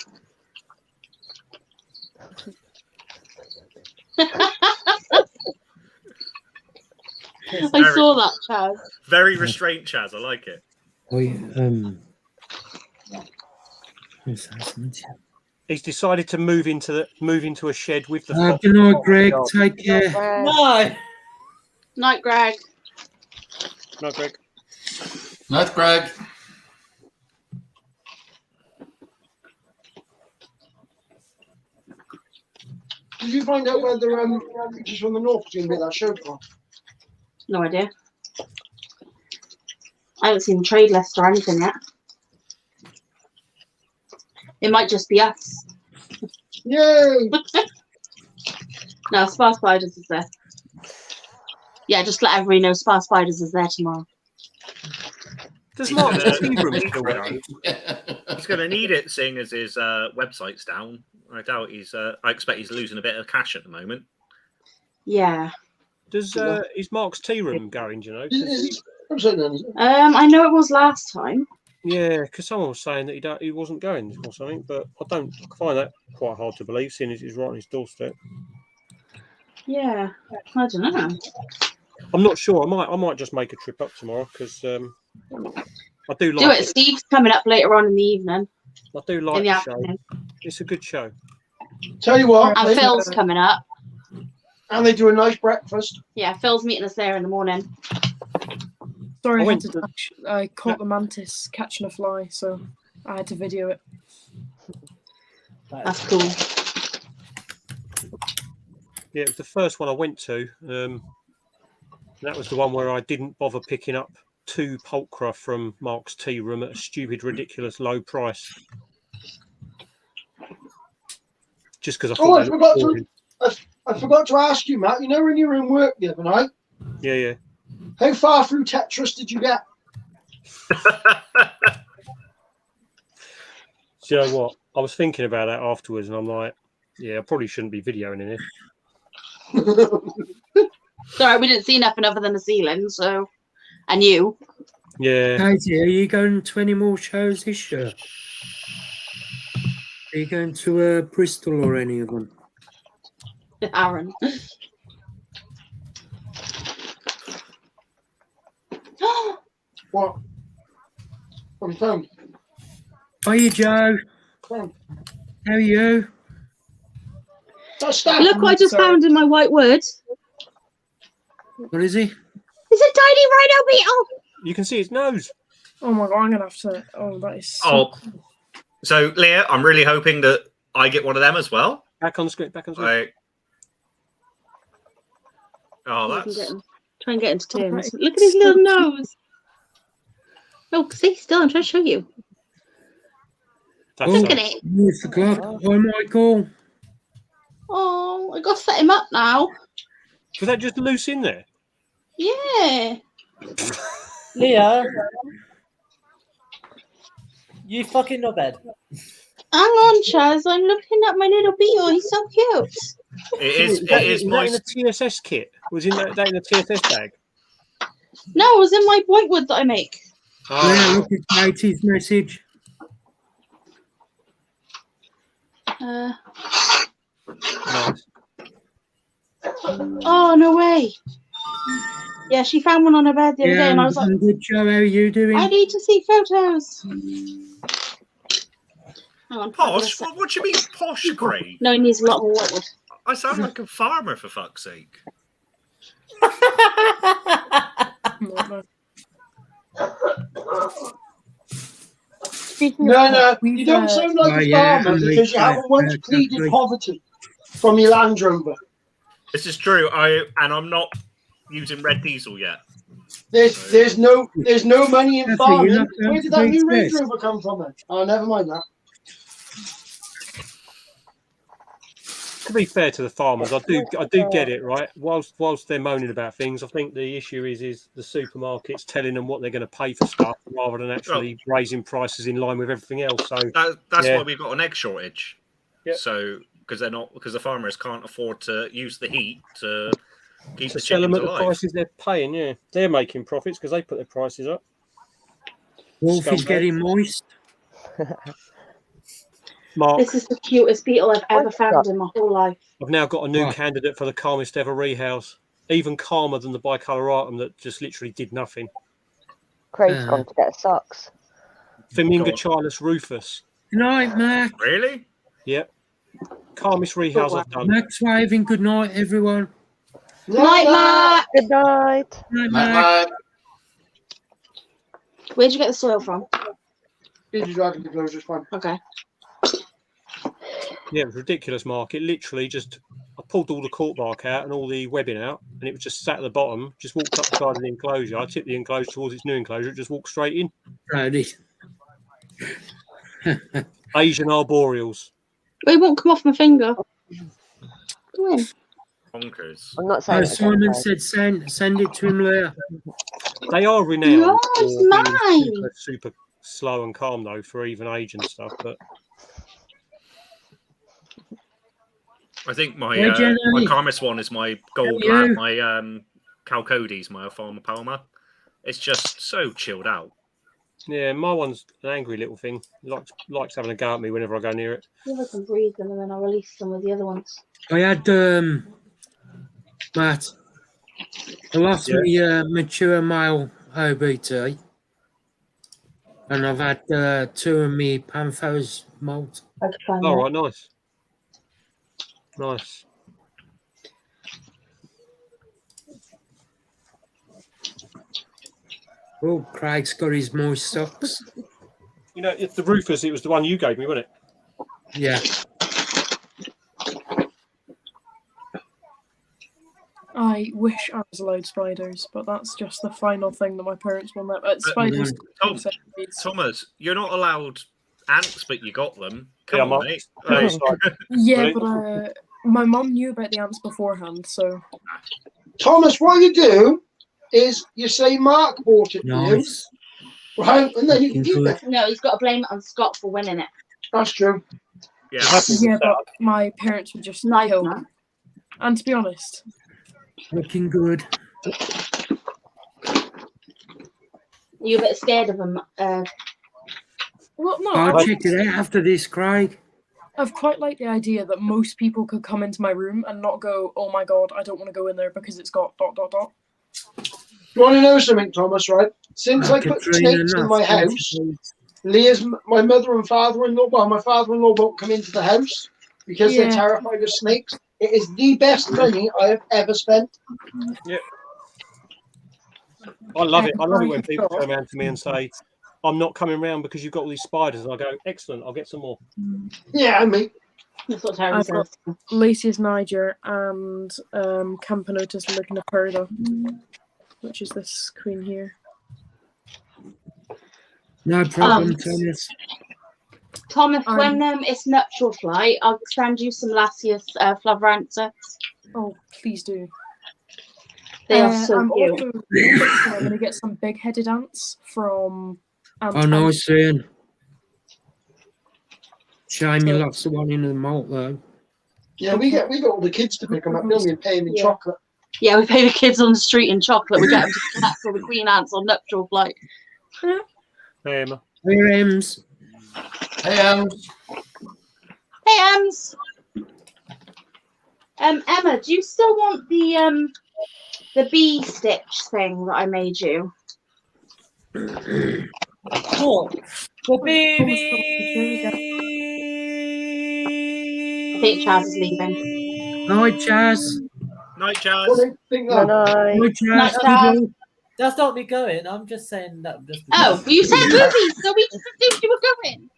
Speaker 1: I saw that, Chaz.
Speaker 4: Very restrained, Chaz. I like it.
Speaker 6: He's decided to move into a shed with the.
Speaker 2: Good night, Greg. Take care.
Speaker 3: No.
Speaker 1: Night, Greg.
Speaker 6: No, Greg.
Speaker 8: Night, Greg.
Speaker 5: Did you find out whether Pictures from the North was going to be that show for?
Speaker 1: No idea. I haven't seen the trade list or anything yet. It might just be us.
Speaker 5: Yay!
Speaker 1: No, Spar Spiders is there. Yeah, just let everybody know Spar Spiders is there tomorrow.
Speaker 6: Does
Speaker 4: He's
Speaker 6: Mark's
Speaker 4: gonna-
Speaker 6: tea room still go?
Speaker 4: He's going to need it, seeing as his website's down. I doubt he's. I expect he's losing a bit of cash at the moment.
Speaker 1: Yeah.
Speaker 6: Does is Mark's tea room going? Do you know? 'Cause
Speaker 5: Is website then, is it?
Speaker 1: I know it was last time.
Speaker 6: yeah, because someone was saying that he wasn't going or something, but I find that quite hard to believe, seeing as he's right on his doorstep.
Speaker 1: Yeah. I don't know.
Speaker 6: I'm not sure. I might just make a trip up tomorrow because I do like
Speaker 1: Do it. Steve's coming up later on in the evening.
Speaker 6: I do
Speaker 1: In
Speaker 6: like
Speaker 1: the
Speaker 6: the show.
Speaker 1: afternoon.
Speaker 6: It's a good show.
Speaker 5: Tell you what,
Speaker 1: And Phil's coming up.
Speaker 5: and they do a nice breakfast.
Speaker 1: Yeah, Phil's meeting us there in the morning.
Speaker 7: Sorry,
Speaker 6: I
Speaker 7: I,
Speaker 6: went
Speaker 7: had to touch. I caught the mantis catching a fly, so I had to video it.
Speaker 1: That's cool.
Speaker 6: Yeah, it was the first one I went to. That was the one where I didn't bother picking up 2 pulcra from Mark's tea room at a stupid, ridiculous low price. Just because I thought.
Speaker 5: Oh, I
Speaker 6: they
Speaker 5: forgot
Speaker 6: looked
Speaker 5: to.
Speaker 6: boring.
Speaker 5: I forgot to ask you, Matt. You know when you were in work the other night,
Speaker 6: Yeah, yeah.
Speaker 5: how far through Tetris did you get?
Speaker 6: Do you know what? I was thinking about that afterwards, and I'm like, yeah, I probably shouldn't be videoing in it.
Speaker 1: Sorry, we didn't see nothing other than the ceiling, so. And you.
Speaker 6: Yeah.
Speaker 2: Katie, are you going to any more shows this year? Are you going to Bristol or any of them?
Speaker 1: Aaron.
Speaker 5: What? I'm phone.
Speaker 2: Hiya, Joe.
Speaker 5: Phone.
Speaker 2: How are you?
Speaker 5: That's that.
Speaker 1: Look what I just found in my white wood.
Speaker 2: What is he?
Speaker 1: It's a tiny rhino beetle.
Speaker 6: You can see his nose.
Speaker 7: Oh my god, I'm gonna have to. Oh, that is. So
Speaker 4: Oh, so Leah, I'm really hoping that I get one of them as well.
Speaker 6: Back on the screen. Back on the screen.
Speaker 4: Like, oh,
Speaker 1: You can
Speaker 4: that's.
Speaker 1: get him. Try and get into turns. Look at his little nose. Oh, see, still, I'm trying to show you.
Speaker 6: That's
Speaker 1: Look
Speaker 6: it.
Speaker 1: at it.
Speaker 2: You forgot. Hi, Michael.
Speaker 1: Oh, I got to set him up now.
Speaker 6: Was that just loose in there?
Speaker 1: Yeah.
Speaker 3: Leah, you fucking knobhead.
Speaker 1: Hang on, Chaz. I'm looking at my little beetle. He's so cute.
Speaker 6: Is that in the TSS kit? Was that in the TSS bag?
Speaker 1: No, it was in my whitewood that I make.
Speaker 2: Yeah,
Speaker 4: Oh,
Speaker 2: look at Katie's message.
Speaker 6: Nice.
Speaker 1: Oh, no way. Yeah, she found one on her bed the other day, and I was like,
Speaker 2: I'm good, Joe. How are you doing?
Speaker 1: I need to see photos. Hang on.
Speaker 4: posh? What do you mean posh, Craig?
Speaker 1: No, he needs a lot more whitewood.
Speaker 4: I sound like a farmer, for fuck's sake.
Speaker 7: Speaking
Speaker 5: No,
Speaker 7: of,
Speaker 5: you don't sound like
Speaker 2: Oh,
Speaker 5: a
Speaker 2: yeah,
Speaker 5: farmer
Speaker 2: I'm
Speaker 5: because you
Speaker 2: like
Speaker 5: haven't once
Speaker 2: that,
Speaker 5: pleaded
Speaker 2: definitely.
Speaker 5: poverty from your Land Rover.
Speaker 4: This is true. I'm not using red diesel yet.
Speaker 5: There's no money in
Speaker 2: That's it,
Speaker 5: farming.
Speaker 2: you're not going
Speaker 5: Where
Speaker 2: to
Speaker 5: did that new
Speaker 2: take
Speaker 5: Range
Speaker 2: this.
Speaker 5: Rover come from then? Oh, never mind that.
Speaker 6: to be fair to the farmers, I do get it, right? Whilst they're moaning about things, I think the issue is the supermarkets telling them what they're going to pay for stuff rather than actually raising prices in line with everything else. So
Speaker 4: that's why we've got an egg shortage.
Speaker 6: Yep.
Speaker 4: So because the farmers can't afford to use the heat to keep the
Speaker 6: sell them
Speaker 4: chickens
Speaker 6: at the
Speaker 4: alive.
Speaker 6: prices they're paying. Yeah, they're making profits because they put their prices up.
Speaker 2: Wolfie's getting moist.
Speaker 6: Mark,
Speaker 1: This is the cutest beetle I've ever found in my whole life.
Speaker 6: I've now got a new candidate for the calmest ever rehouse. Even calmer than the bicolораtum that just literally did nothing.
Speaker 9: Craig's gone to get socks.
Speaker 6: Femingochalus rufus.
Speaker 2: Good night, Mac.
Speaker 4: Really?
Speaker 6: Yep. Calmest rehouse I've done.
Speaker 2: Mac's waving. Good night, everyone.
Speaker 1: Night, Matt.
Speaker 9: Good night.
Speaker 2: Night, Mac.
Speaker 1: Where'd you get the soil from?
Speaker 5: Did you drive in Enclosure? It's fine.
Speaker 1: Okay.
Speaker 6: Yeah, it was ridiculous, Mark. It literally just, I pulled all the cork bark out and all the webbing out, and it was just sat at the bottom, just walked up the side of the enclosure. I tipped the enclosure towards its new enclosure, it just walked straight in.
Speaker 2: Righty.
Speaker 6: Asian arboreals.
Speaker 1: But it won't come off my finger. Go in.
Speaker 4: Bonkers.
Speaker 9: I'm not saying
Speaker 2: Simon said send it to him later.
Speaker 6: They are renowned
Speaker 1: No,
Speaker 6: for
Speaker 1: it's
Speaker 6: being
Speaker 1: mine.
Speaker 6: super slow and calm, though, for even age and stuff, but...
Speaker 4: I think my
Speaker 2: Hey, Jenny.
Speaker 4: my calmest one is my gold
Speaker 2: How are you?
Speaker 4: my Calcodes, my Alfalma Palmer. It's just so chilled out.
Speaker 6: Yeah, my one's an angry little thing. Likes having a go at me whenever I go near it.
Speaker 1: See if I can breathe them and then I'll release some of the other ones.
Speaker 2: I had Matt. I lost my mature male OBT, and I've had 2 of me Panthers molt.
Speaker 1: I could find
Speaker 6: All
Speaker 1: that.
Speaker 6: right, nice. Nice.
Speaker 2: Oh, Craig's got his moist socks.
Speaker 6: You know, it's the Rufus, it was the one you gave me, wasn't it?
Speaker 2: Yeah.
Speaker 7: I wish I was allowed spiders, but that's just the final thing that my parents will never. Spiders.
Speaker 4: Thomas, you're not allowed ants, but you got them.
Speaker 6: Yeah,
Speaker 4: Come on,
Speaker 6: Mark.
Speaker 4: mate.
Speaker 7: Yeah, but my mum knew about the ants beforehand, so.
Speaker 5: Thomas, what you do is you say Mark bought it for
Speaker 2: Nice.
Speaker 5: you, right? And then you can keep it.
Speaker 1: No, he's got to blame it on Scott for winning it.
Speaker 5: That's true.
Speaker 7: Yeah, but my parents would just
Speaker 1: Nice,
Speaker 7: kill
Speaker 1: man.
Speaker 7: me. And to be honest,
Speaker 2: Looking good.
Speaker 1: You're a bit scared of him.
Speaker 7: well, no,
Speaker 2: I'll
Speaker 7: I,
Speaker 2: check it out after this, Craig.
Speaker 7: I've quite liked the idea that most people could come into my room and not go, "Oh my god, I don't want to go in there because it's got ...
Speaker 5: You want to know something, Thomas, right? Since I put
Speaker 2: Katrina,
Speaker 5: snakes in
Speaker 2: enough.
Speaker 5: my house, Leah's, my mother and father-in-law, well, my father-in-law won't come into the house because they're
Speaker 7: Yeah.
Speaker 5: terrified of snakes. It is the best money I have ever spent.
Speaker 6: Yeah. I love it. I love it when people come around to me and say, I'm not coming round because you've got all these spiders. And I go, excellent, I'll get some more.
Speaker 5: Yeah, I mean,
Speaker 1: That's what Terry
Speaker 7: I've got
Speaker 1: says.
Speaker 7: Lacey's Niger and Campanotus ligniferida, which is this queen here.
Speaker 2: No problem,
Speaker 1: Um,
Speaker 2: Thomas.
Speaker 1: Thomas, when it's nuptial flight, I'll send you some Lasius flavorantha.
Speaker 7: Oh, please do.
Speaker 1: They are so
Speaker 7: I'm
Speaker 1: cute.
Speaker 7: also I'm going to get some big-headed ants from.
Speaker 2: Oh, nice seeing. Shame you lost the one in the malt, though.
Speaker 5: yeah, we got all the kids to pick them up, don't we, and pay them in
Speaker 1: Yeah.
Speaker 5: chocolate.
Speaker 1: Yeah, we pay the kids on the street in chocolate. We get them to connect for the queen ants on nuptial flight.
Speaker 6: Hey, Emma.
Speaker 2: Here, Ems.
Speaker 8: Hey,
Speaker 1: Hey, Ems. Emma, do you still want the bee stitch thing that I made you?
Speaker 3: Oh, the baby.
Speaker 1: I think Chaz is leaving.
Speaker 2: Night, Chaz.
Speaker 4: Night,
Speaker 5: Well,
Speaker 4: Chaz.
Speaker 5: they think
Speaker 9: No,
Speaker 5: that.
Speaker 9: no.
Speaker 2: Night,
Speaker 1: Night,
Speaker 2: Chaz.
Speaker 1: Chaz.
Speaker 2: Good luck.
Speaker 3: That's not me going. I'm just saying that. Just
Speaker 1: Oh, you said movies, so we just assumed you were going.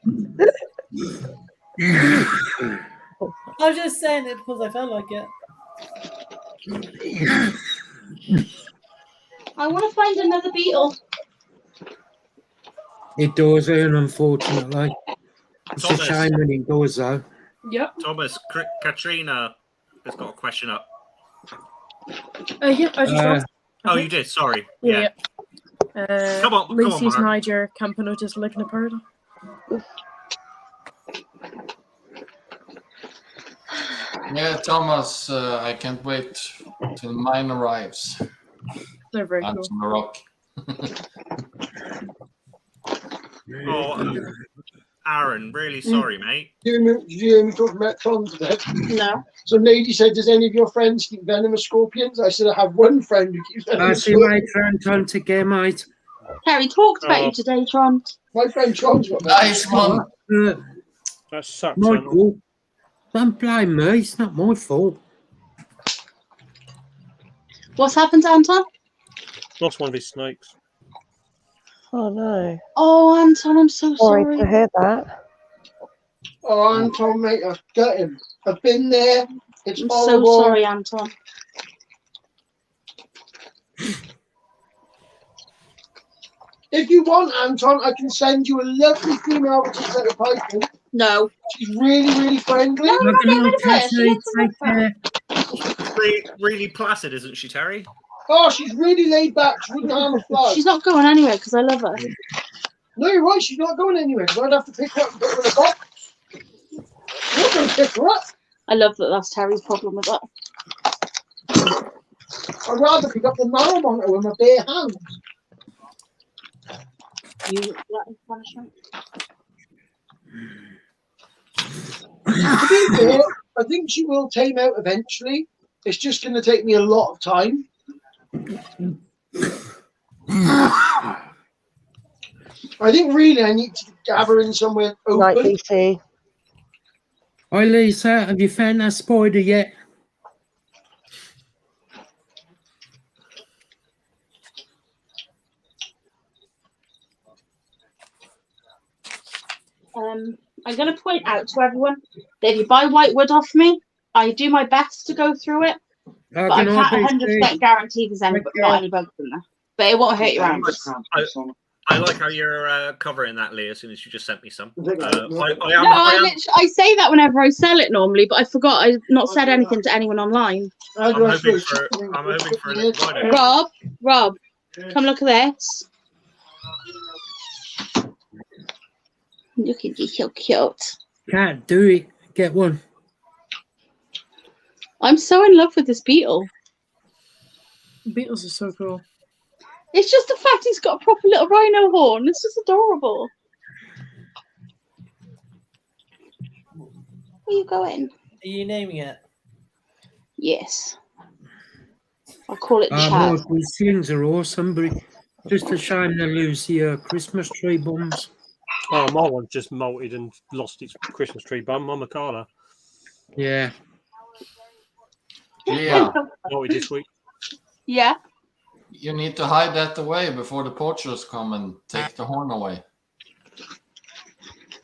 Speaker 3: I was just saying it because I felt like it.
Speaker 1: I want to find another beetle.
Speaker 2: It does, Ian, unfortunately. It's a
Speaker 4: Thomas.
Speaker 2: shame when it does, though.
Speaker 7: Yep.
Speaker 4: Thomas, Katrina has got a question up.
Speaker 7: Yeah, I just asked.
Speaker 4: Oh, you did. Sorry.
Speaker 7: Yeah.
Speaker 4: Come on,
Speaker 7: Lucy's
Speaker 4: Mark.
Speaker 7: Niger Campanotis ligniparda.
Speaker 8: Yeah, Thomas, I can't wait till mine arrives.
Speaker 7: They're very
Speaker 8: That's
Speaker 7: cool.
Speaker 8: on the rock.
Speaker 4: Oh, Aaron, really sorry, mate.
Speaker 5: Did you hear me talking about Tom today?
Speaker 1: No.
Speaker 5: Some lady said, "Does any of your friends keep venomous scorpions?" I said, "I have one friend who keeps
Speaker 2: I
Speaker 5: venomous
Speaker 2: see you
Speaker 5: scorpions."
Speaker 2: later, Anton. Take care, mate.
Speaker 1: Terry talked about you today, Tron.
Speaker 5: My friend Tron's got venomous.
Speaker 8: Nice one.
Speaker 6: That sucks.
Speaker 2: Michael, don't blame me. It's not my fault.
Speaker 1: What's happened, Anton?
Speaker 6: Lost one of his snakes.
Speaker 9: Oh no.
Speaker 1: Oh, Anton, I'm so
Speaker 9: Sorry
Speaker 1: sorry.
Speaker 9: to hear that.
Speaker 5: Oh, Anton, mate, I've got him. I've been there. It's
Speaker 1: I'm
Speaker 5: horrible.
Speaker 1: so sorry, Anton.
Speaker 5: If you want, Anton, I can send you a lovely female which is like a python.
Speaker 1: No.
Speaker 5: She's really, really friendly.
Speaker 1: No,
Speaker 2: Look
Speaker 1: get rid
Speaker 2: at
Speaker 1: of her. She wants to
Speaker 2: take
Speaker 1: live there.
Speaker 2: care.
Speaker 4: Really placid, isn't she, Terry?
Speaker 5: Oh, she's really laid back. She wouldn't harm a fly.
Speaker 1: She's not going anywhere because I love her.
Speaker 5: No, you're right. She's not going anywhere. I'd have to pick her up and put her in a box. I'm not going to pick her up.
Speaker 1: I love that that's Terry's problem with that.
Speaker 5: I'd rather pick up the marrow monitor with my bare hands.
Speaker 1: You that is punishment.
Speaker 5: To be fair, I think she will tame out eventually. It's just going to take me a lot of time. I think really I need to gather in somewhere
Speaker 9: Right,
Speaker 5: open.
Speaker 9: DC.
Speaker 2: Hi, Lisa. Have you found that spider yet?
Speaker 1: I'm going to point out to everyone that if you buy white wood off me, I do my best to go through it, but I can't 100% guarantee there's not any bugs in there. But it won't hurt your arms.
Speaker 4: I like how you're covering that, Lee, as soon as you just sent me some.
Speaker 1: I say that whenever I sell it normally, but I forgot I've not said anything to anyone online.
Speaker 4: I'm hoping for a little rider.
Speaker 1: Rob, come look at this. Look at you, so cute.
Speaker 2: Can't do it. Get one.
Speaker 1: I'm so in love with this beetle.
Speaker 7: Beetles are so cool.
Speaker 1: It's just the fact he's got a proper little rhino horn. It's just adorable. Where are you going?
Speaker 3: Are you naming it?
Speaker 1: Yes. I'll call it Chad.
Speaker 2: Oh, these things are awesome, but just a shame they lose the Christmas tree bombs.
Speaker 6: Oh, my one's just molted and lost its Christmas tree bum. I'm a Carla.
Speaker 2: Yeah.
Speaker 8: Yeah.
Speaker 6: Molted this week.
Speaker 1: Yeah.
Speaker 8: You need to hide that away before the poachers come and take the horn away.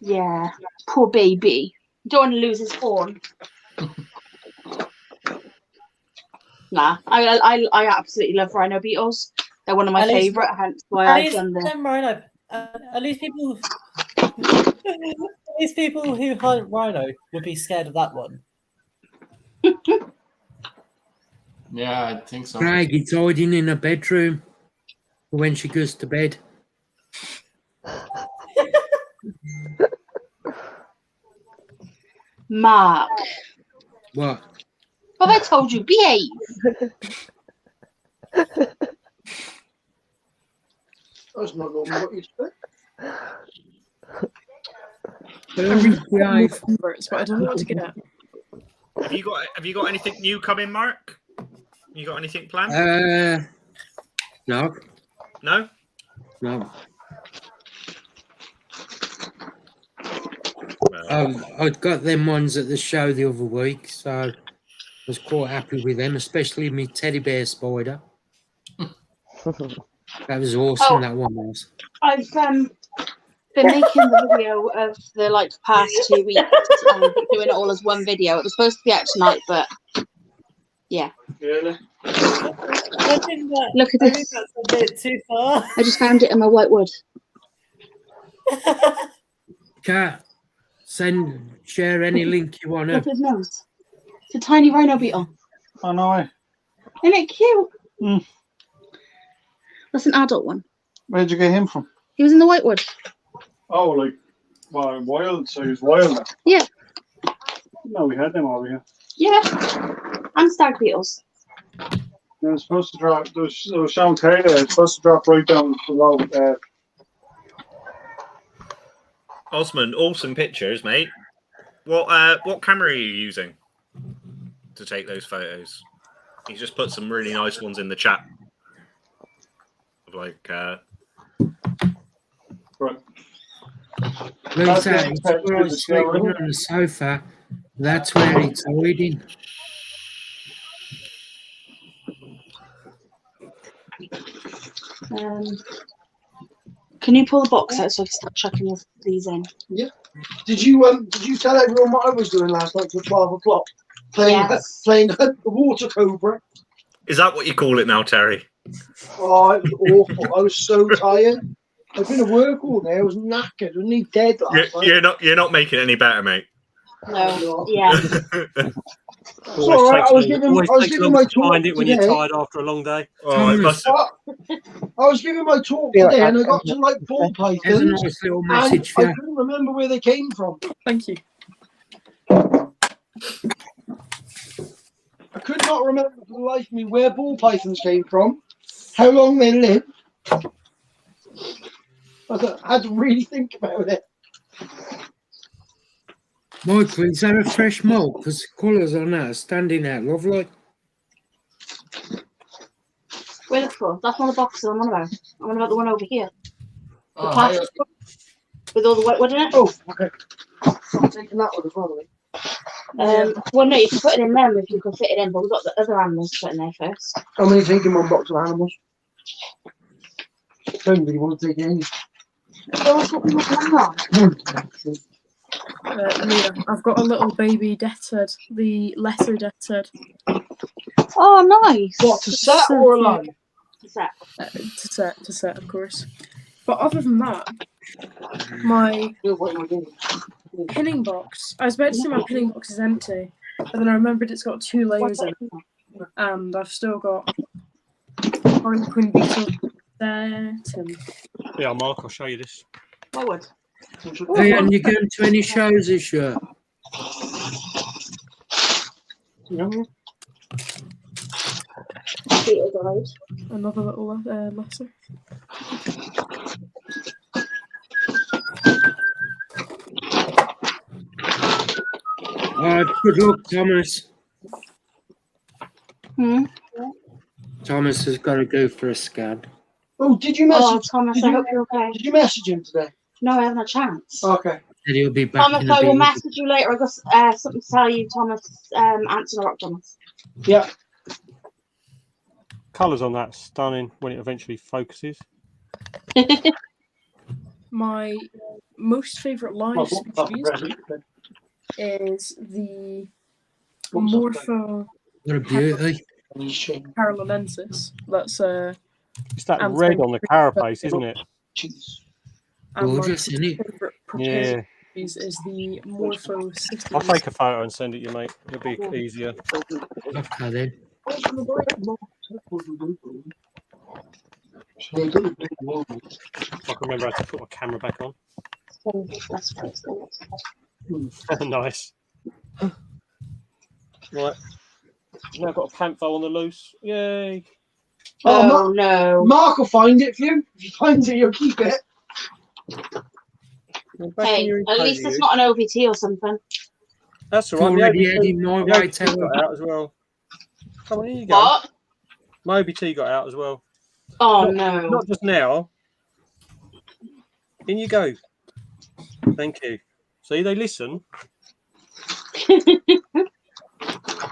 Speaker 1: Yeah. Poor baby. Don't want to lose his horn. Nah, I absolutely love rhino beetles. They're one of my favourite, hence why I've done them.
Speaker 3: At least people who hunt rhino would be scared of that one.
Speaker 8: Yeah, I think so.
Speaker 2: Craig, it's hiding in a bedroom when she goes to bed.
Speaker 1: Mark.
Speaker 2: What?
Speaker 1: What have I told you? Behave.
Speaker 5: That's not normally what you expect.
Speaker 7: Inverts, but I don't know what to get at.
Speaker 4: Have you got anything new coming, Mark? You got anything planned?
Speaker 2: No.
Speaker 4: No?
Speaker 2: No. I got them ones at the show the other week, so I was quite happy with them, especially my teddy bear spider. That was awesome, that one was.
Speaker 1: I've been making the video of the past 2 weeks and doing it all as one video. It was supposed to be out tonight, but yeah.
Speaker 5: Really?
Speaker 1: Look at
Speaker 3: I
Speaker 1: this.
Speaker 3: think that's a bit too far.
Speaker 1: I just found it in my white wood.
Speaker 2: Can't share any link you want
Speaker 1: Look at
Speaker 2: to.
Speaker 1: his nose. It's a tiny rhino beetle.
Speaker 10: I know.
Speaker 1: Isn't it cute?
Speaker 10: Mm.
Speaker 1: That's an adult one.
Speaker 10: Where'd you get him from?
Speaker 1: He was in the Whitewood.
Speaker 10: Oh, like wild, so he's wild.
Speaker 1: Yeah.
Speaker 10: No, we had them over here.
Speaker 1: Yeah. And stag beetles.
Speaker 10: They were supposed to drop. There was Sean Taylor. They were supposed to drop right down below.
Speaker 4: Osman, awesome pictures, mate. What camera are you using to take those photos? He's just put some really nice ones in the chat. Like,
Speaker 10: right.
Speaker 2: Looks like it's right sleeping on the sofa. That's where it's hiding.
Speaker 1: Can you pull the box out so I can start chucking these in?
Speaker 5: Yeah. Did you tell everyone what I was doing last night till 12 o'clock? Playing the water cobra.
Speaker 4: is that what you call it now, Terry?
Speaker 5: Oh, it was awful. I was so tired. I've been at work all day. I was knackered. I was dead last night.
Speaker 4: You're not making it any better, mate.
Speaker 1: No. Yeah.
Speaker 5: It's all right. I was giving my talk
Speaker 6: find it when
Speaker 5: today.
Speaker 6: you're tired after a long day.
Speaker 4: Oh, it must have...
Speaker 5: I was giving my talk today, and I got to like ball
Speaker 2: There's a
Speaker 5: pythons,
Speaker 2: nice little
Speaker 5: and
Speaker 2: message
Speaker 5: I
Speaker 2: for you.
Speaker 5: couldn't remember where they came from.
Speaker 7: Thank you.
Speaker 5: I could not remember for the life of me where ball pythons came from, how long they lived. I had to really think about it.
Speaker 2: Michael, is that a fresh mold? Because the colours on that are standing out lovely.
Speaker 1: Where look for? That's one of the boxes I'm on about. I'm on about the one over here. The
Speaker 8: Oh,
Speaker 1: plastic with all the whitewood in it.
Speaker 5: Oh, okay. I'm taking that one as well.
Speaker 1: Well, no, you can put it in there if you can fit it in, but we've got the other animals to put in there first.
Speaker 5: I'm only taking one box of animals. I don't really want to take any.
Speaker 7: Mia, I've got a little baby death's head, the lesser death's head.
Speaker 1: Oh, nice.
Speaker 5: What, to set or alive?
Speaker 1: To set.
Speaker 7: To set, of course. But other than that, my pinning box, I was about to say my pinning box is empty, but then I remembered it's got 2 layers in it, and I've still got Harlequin beetle there.
Speaker 6: Yeah, Mark, I'll show you this.
Speaker 1: Whitewood.
Speaker 2: Hey, and you going to any shows this year?
Speaker 7: Another little lesser.
Speaker 2: Good luck, Thomas. Thomas has got to go for a scan.
Speaker 5: Oh, did you message?
Speaker 1: Oh, Thomas, I hope you're okay.
Speaker 5: Did you message him today?
Speaker 1: No, I haven't had a chance.
Speaker 5: Okay.
Speaker 2: And he'll be back
Speaker 1: Thomas,
Speaker 2: in a
Speaker 1: I will
Speaker 2: bit.
Speaker 1: message you later. I've got something to tell you, Thomas. Answer the rock, Thomas.
Speaker 5: Yeah.
Speaker 6: Colours on that stunning when it eventually focuses.
Speaker 7: My most favourite live species is the Morpho
Speaker 2: What a beauty.
Speaker 7: carolinensis. That's
Speaker 6: It's that red on the carapace, isn't it?
Speaker 7: and my
Speaker 2: Gorgeous, isn't it?
Speaker 7: favourite
Speaker 6: Yeah.
Speaker 7: is the Morpho
Speaker 6: I'll take a photo and send it you, mate. It'll be easier.
Speaker 2: Okay then.
Speaker 6: I can remember how to put my camera back on. Nice. Right. Now got a panther on the loose. Yay.
Speaker 1: Oh, no.
Speaker 5: Mark will find it for you. If he finds it, he'll keep it.
Speaker 1: Hey, at least it's not an OVT or something.
Speaker 6: That's all right.
Speaker 2: Already heading my way
Speaker 6: got out as well. Come on, here you go.
Speaker 1: What?
Speaker 6: My OBT got out as well.
Speaker 1: Oh, no.
Speaker 6: Not just now. In you go. Thank you. See, they listen.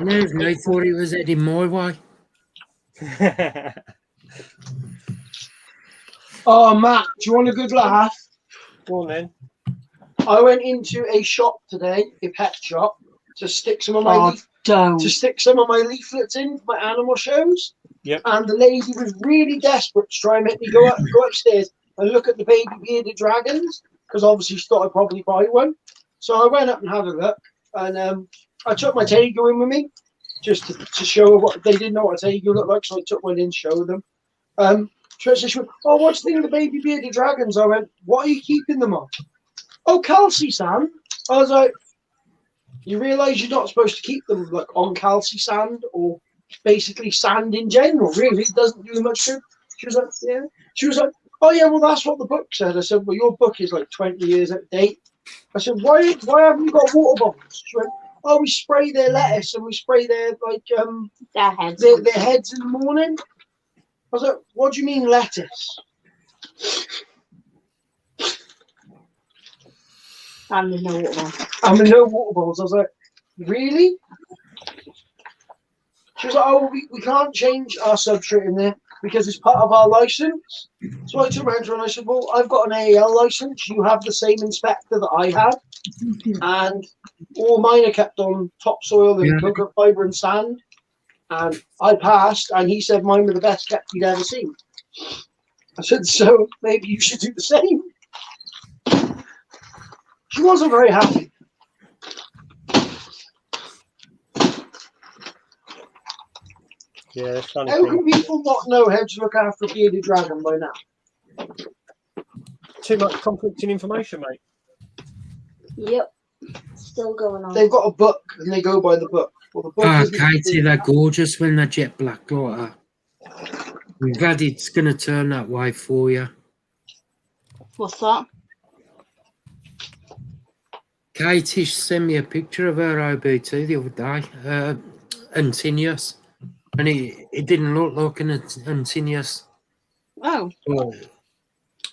Speaker 2: There's me thought it was heading my way.
Speaker 5: Oh, Matt, do you want a good laugh?
Speaker 6: Go on then.
Speaker 5: I went into a shop today, a pet shop, to stick some of my leaflets in for my animal shows.
Speaker 6: Yep.
Speaker 5: And the lady was really desperate to try and make me go upstairs and look at the baby bearded dragons, because obviously she thought I'd probably buy one. So I went up and had a look, and I took my Tego in with me just to show her what they didn't know what a Tego looked like, so I took one in to show them. So she went, "Oh, what's the thing with the baby bearded dragons?" I went, "What are you keeping them on?" "Oh, calci sand." I was like, "You realise you're not supposed to keep them like on calci sand or basically sand in general? Really, it doesn't do much good." She was like, "Yeah." She was like, "Oh yeah, well that's what the book said." I said, "Well, your book is like 20 years out of date." I said, "Why haven't you got water bottles?" She went, "Oh, we spray their lettuce and we spray their like their heads in the morning." I was like, "What do you mean lettuce?"
Speaker 1: And with no water bottles.
Speaker 5: And with no water bottles. I was like, "Really?" She was like, "Oh, we can't change our substrate in there because it's part of our license." So I turned around to her and I said, "Well, I've got an AEL license. You have the same inspector that I had. And all mine are kept on topsoil and coconut fibre and sand. And I passed, and he said mine were the best kept he'd ever seen." I said, "So maybe you should do the same." She wasn't very happy.
Speaker 6: Yeah, that's funny.
Speaker 5: How can people not know how to look after a bearded dragon by now?
Speaker 6: Too much conflicting information, mate.
Speaker 1: Yep. Still going on.
Speaker 5: They've got a book, and they go by the book. Well, the book isn't
Speaker 2: Katie, they're gorgeous when they're jet black like that. I'm glad it's going to turn that way for you.
Speaker 1: What's that?
Speaker 2: Katie sent me a picture of her OBT the other day, Antinius, and it didn't look like an Antinius.
Speaker 1: Oh.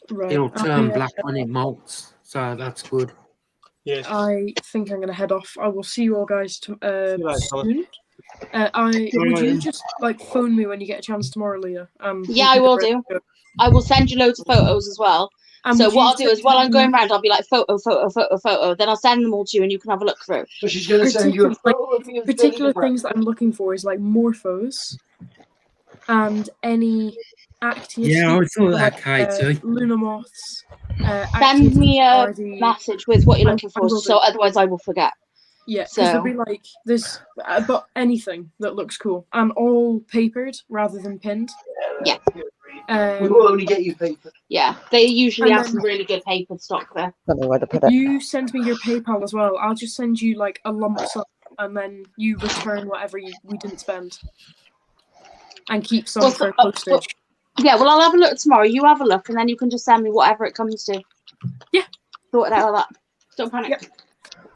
Speaker 7: Right.
Speaker 2: It'll turn black when it molts, so that's good.
Speaker 6: Yes.
Speaker 7: I think I'm going to head off. I will see you all guys soon. Would
Speaker 2: Yeah.
Speaker 7: you just like phone me when you get a chance tomorrow, Leah?
Speaker 1: Yeah, I will do. I will send you loads of photos as well. So what I'll do is while I'm going around, I'll be like photo. Then I'll send them all to you, and you can have a look through.
Speaker 5: So she's going to send you a photo of me.
Speaker 7: Particular things that I'm looking for is like morphos and any actius.
Speaker 2: Yeah, I thought that, Katie.
Speaker 7: Luna moths.
Speaker 1: Send me a message with what you're looking for, so otherwise I will forget.
Speaker 7: Yeah, because there'll be like there's but anything that looks cool and all papered rather than pinned.
Speaker 1: Yeah.
Speaker 5: We will only get you paper.
Speaker 1: Yeah, they usually have some really good paper stock there.
Speaker 7: You send me your PayPal as well. I'll just send you like a lump sum, and then you return whatever we didn't spend, and keep some for postage.
Speaker 1: Yeah, well, I'll have a look tomorrow. You have a look, and then you can just send me whatever it comes to.
Speaker 7: Yeah.
Speaker 1: Sort it out like that. Don't panic.
Speaker 7: Yep.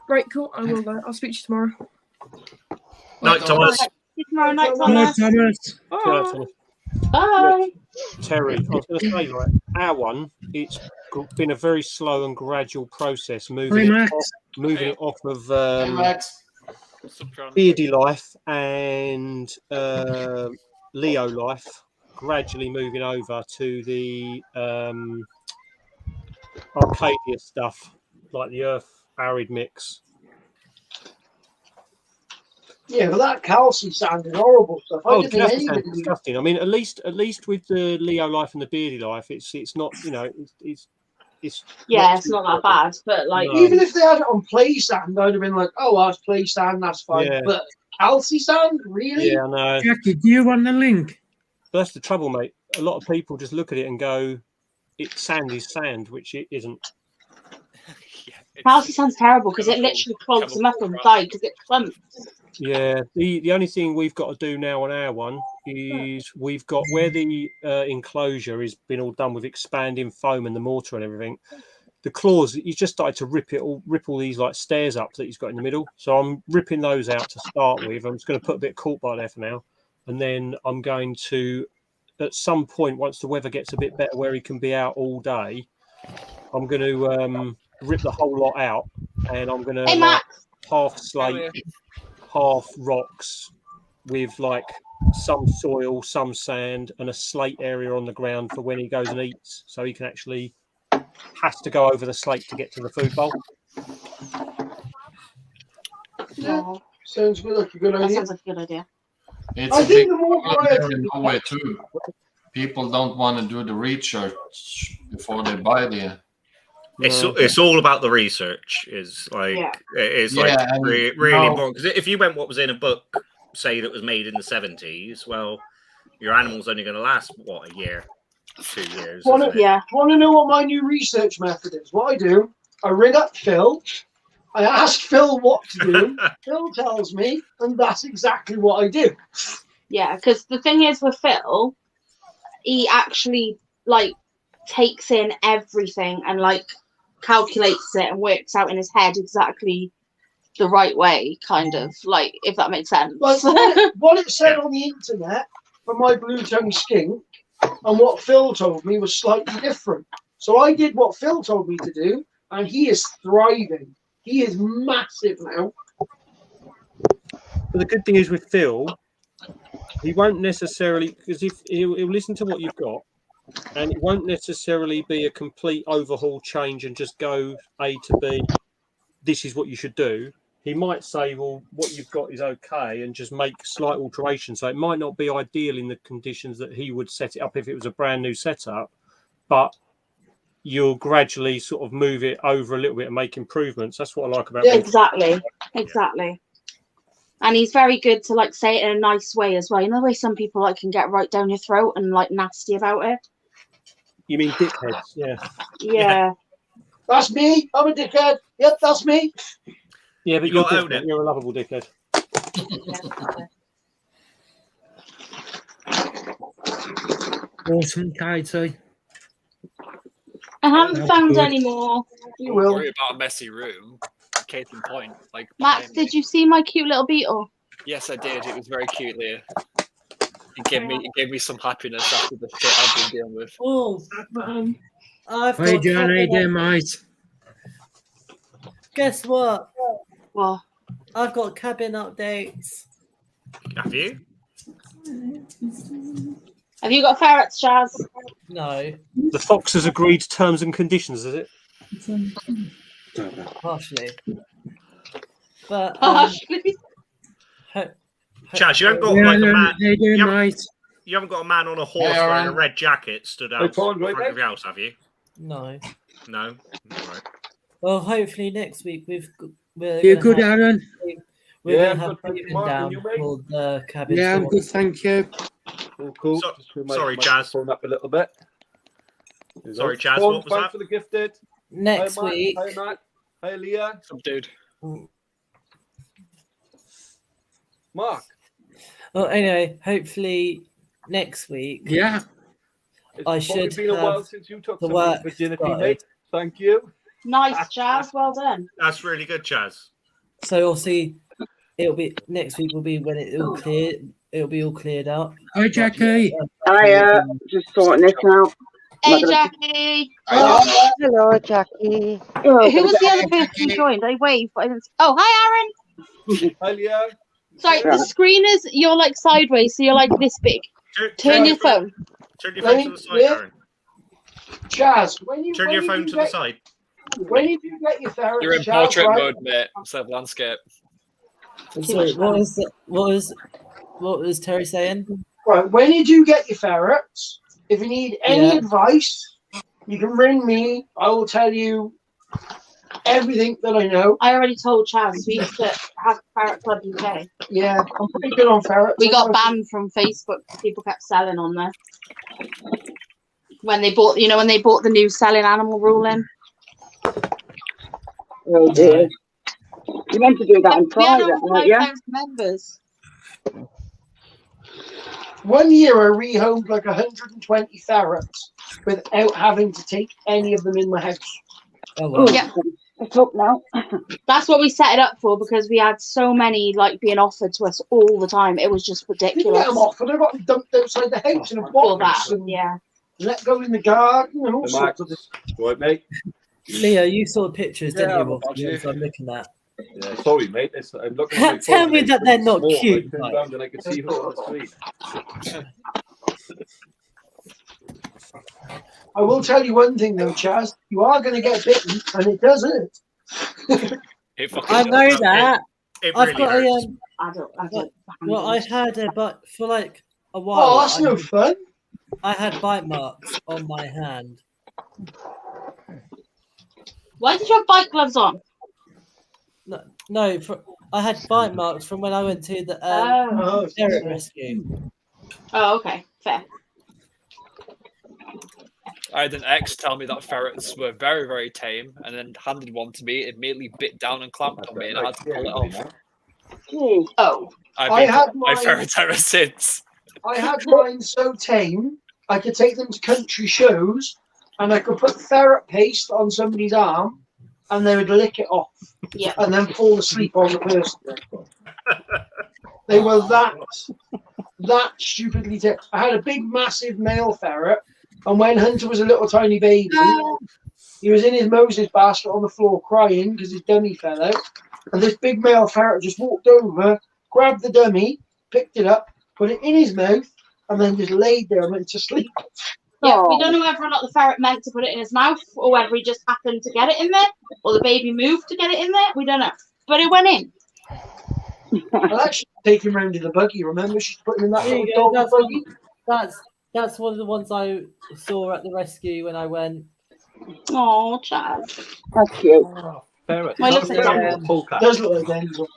Speaker 7: Right, cool. I will. I'll speak to you tomorrow.
Speaker 4: Night, Thomas.
Speaker 1: See you tomorrow night, Thomas.
Speaker 2: Thomas.
Speaker 1: Bye.
Speaker 6: Terry, I was going to say, like, our one, it's been a very slow and gradual process moving it off of Beardy life and Leo life, gradually moving over to the Arcadia stuff, like the Earth Arid mix.
Speaker 5: Yeah, but that calci sand is horrible stuff.
Speaker 6: Calci disgusting. I mean, at least with the Leo life and the Beardy life, it's not, you know, it's
Speaker 1: yeah, it's not that bad. But like,
Speaker 5: even if they had it on play sand, I'd have been like, "Oh, that's play sand, that's fine."
Speaker 6: Yeah.
Speaker 5: But calci sand, really?
Speaker 6: Yeah, I know.
Speaker 2: Jackie, do you want the link?
Speaker 6: But that's the trouble, mate. A lot of people just look at it and go, sand is sand," which it isn't.
Speaker 1: calci sand's terrible because it literally clogs them up inside because it clumps.
Speaker 6: Yeah, the only thing we've got to do now on our one is we've got where the enclosure has been all done with expanding foam and the mortar and everything. The claws, he's just started to rip all these like stairs up that he's got in the middle. So I'm ripping those out to start with. I'm just going to put a bit of cork by there for now, and then I'm going to, at some point, once the weather gets a bit better, where he can be out all day, I'm going to rip the whole lot out, and I'm going to half slate. Half rocks with like some soil, some sand, and a slate area on the ground for when he goes and eats, so he can actually has to go over the slate to get to the food bowl.
Speaker 5: Yeah, sounds good. Like a good idea.
Speaker 1: That sounds like a good idea.
Speaker 8: It's a big problem there in Norway too. People don't want to do the research before they buy the
Speaker 4: It's all about the research. Is like it's like really important, because if you went what was in a book, say that was made in the 70s, well, your animal's only going to last what, a year, 2 years.
Speaker 5: Want to know what my new research method is? What I do, I ring up Phil. I ask Phil what to do. Phil tells me, and that's exactly what I do.
Speaker 1: Yeah, because the thing is with Phil, he actually like takes in everything and like calculates it and works out in his head exactly the right way, kind of, like, if that makes sense.
Speaker 5: Like what it said on the internet for my blue-tongued skink and what Phil told me was slightly different. So I did what Phil told me to do, and he is thriving. He is massive now.
Speaker 6: But the good thing is with Phil, he won't necessarily, because if he'll listen to what you've got, and it won't necessarily be a complete overhaul change and just go A to B, this is what you should do. He might say, well, what you've got is okay, and just make slight alterations. So it might not be ideal in the conditions that he would set it up if it was a brand new setup, but you'll gradually sort of move it over a little bit and make improvements. That's what I like about him.
Speaker 1: Exactly. And he's very good to like say it in a nice way as well. You know the way some people like can get right down your throat and like nasty about it?
Speaker 6: You mean dickheads?
Speaker 1: Yeah.
Speaker 5: That's me. I'm a dickhead. Yep, that's me.
Speaker 6: Yeah, but you're different. You're a lovable dickhead.
Speaker 2: Awesome, Katie.
Speaker 1: I haven't found any more.
Speaker 11: Don't worry about a messy room. Case in point, like
Speaker 1: Max, did you see my cute little beetle?
Speaker 11: Yes, I did. It was very cute, Leah. It gave me some happiness after the shit I've been dealing with.
Speaker 3: Oh,
Speaker 2: Hey, John, how you doing, mate?
Speaker 3: Guess what?
Speaker 1: What?
Speaker 3: I've got cabin updates.
Speaker 4: Have you?
Speaker 1: Have you got ferrets, Jazz?
Speaker 3: No.
Speaker 6: The Fox has agreed to terms and conditions, is it?
Speaker 3: Partially. But
Speaker 4: Chaz, you haven't got like a man. You haven't got a man on a horse wearing a red jacket stood out in front of your house, have you?
Speaker 3: No.
Speaker 4: No. All right.
Speaker 3: Well, hopefully next week
Speaker 2: You're good, Aaron.
Speaker 3: We're going to have David down for the cabin.
Speaker 2: Yeah, I'm good, thank you.
Speaker 12: Cool.
Speaker 4: Sorry, Chaz.
Speaker 12: Up a little bit.
Speaker 4: Sorry, Chaz. What was that?
Speaker 12: For the gifted.
Speaker 3: Next
Speaker 12: Hi,
Speaker 3: week.
Speaker 12: Hi, Matt. Hey, Leah.
Speaker 11: Some dude.
Speaker 12: Mark.
Speaker 3: Well, anyway, hopefully next week.
Speaker 2: Yeah.
Speaker 3: I should
Speaker 12: been a while since you took
Speaker 3: the
Speaker 12: some
Speaker 3: work
Speaker 12: virginity,
Speaker 3: started.
Speaker 12: mate. Thank you.
Speaker 1: Nice, Jazz. Well done.
Speaker 4: That's really good, Chaz.
Speaker 3: So obviously, it'll be next week. Will be when it'll clear. It'll be all cleared out.
Speaker 2: Hi, Jackie.
Speaker 13: Hiya. Just sorting this out.
Speaker 1: Hey, Jackie.
Speaker 9: Hello, Jackie.
Speaker 1: Who was the other person who joined? I waved, but I didn't. Oh, hi, Aaron.
Speaker 12: Hi, Leah.
Speaker 1: Sorry, the screen is you're like sideways, so you're like this big. Turn your phone.
Speaker 4: Turn your phone to the side, Aaron.
Speaker 5: Chaz, when you
Speaker 4: turn your phone to the side.
Speaker 5: When you do get your ferrets,
Speaker 11: You're in portrait mode, mate, instead of landscape.
Speaker 3: Sorry, what was Terry saying?
Speaker 5: Right, when you do get your ferrets, if you need any advice, you can ring me. I will tell you everything that I know.
Speaker 1: I already told Chaz we used to have Ferret Club UK.
Speaker 5: Yeah, I'm pretty good on ferrets.
Speaker 1: We got banned from Facebook. People kept selling on there when they bought, when they bought the new selling animal rule in.
Speaker 13: Oh dear. You meant to do that in private, weren't you?
Speaker 1: Members.
Speaker 5: 1 year I rehomed like 120 ferrets without having to take any of them in my house.
Speaker 3: Oh, wow.
Speaker 1: Yeah.
Speaker 13: It's up now.
Speaker 1: That's what we set it up for, because we had so many like being offered to us all the time. It was just ridiculous.
Speaker 5: You get them offered. I got them dumped outside the house in a box and let go in the garden and all sorts of this.
Speaker 12: Right, mate.
Speaker 3: Leo, you saw pictures, didn't you?
Speaker 12: I'll
Speaker 3: What I'm looking at.
Speaker 12: Yeah, sorry, mate. I'm looking at
Speaker 3: Tell me that they're not cute.
Speaker 12: I turned around and I could see her on the screen.
Speaker 5: I will tell you one thing though, Chaz. You are going to get bitten, and it does hurt.
Speaker 3: I know that.
Speaker 4: It
Speaker 3: I've
Speaker 4: really
Speaker 3: got
Speaker 4: hurts.
Speaker 3: Well, I had a but for like a while.
Speaker 5: Oh, that's no fun.
Speaker 3: I had bite marks on my hand.
Speaker 1: Why did you have bite gloves on?
Speaker 3: No, I had bite marks from when I went to the ferret rescue.
Speaker 1: Oh, okay, fair.
Speaker 11: I had an ex tell me that ferrets were very, very tame, and then handed one to me. It immediately bit down and clamped on me, and I had to pull it off.
Speaker 1: Oh,
Speaker 5: I had
Speaker 11: my
Speaker 5: mine.
Speaker 11: ferrets ever since.
Speaker 5: I had mine so tame, I could take them to country shows, and I could put ferret paste on somebody's arm, and they would lick it off, and then fall asleep on the person. They were that stupidly tame. I had a big, massive male ferret, and when Hunter was a little tiny baby, he was in his Moses basket on the floor crying because his dummy fell out, and this big male ferret just walked over, grabbed the dummy, picked it up, put it in his mouth, and then just laid there and went to sleep.
Speaker 1: Yeah, we don't know whether or not the ferret meant to put it in his mouth, or whether he just happened to get it in there, or the baby moved to get it in there. We don't know, but it went in.
Speaker 5: I'll actually take him round in the buggy. Remember, she's putting in that little dog buggy.
Speaker 3: That's one of the ones I saw at the rescue when I went.
Speaker 1: Oh, Chad.
Speaker 13: That's cute.
Speaker 12: Ferret.
Speaker 1: Well, it looks like
Speaker 12: Polecat.
Speaker 5: Does look like Denzel.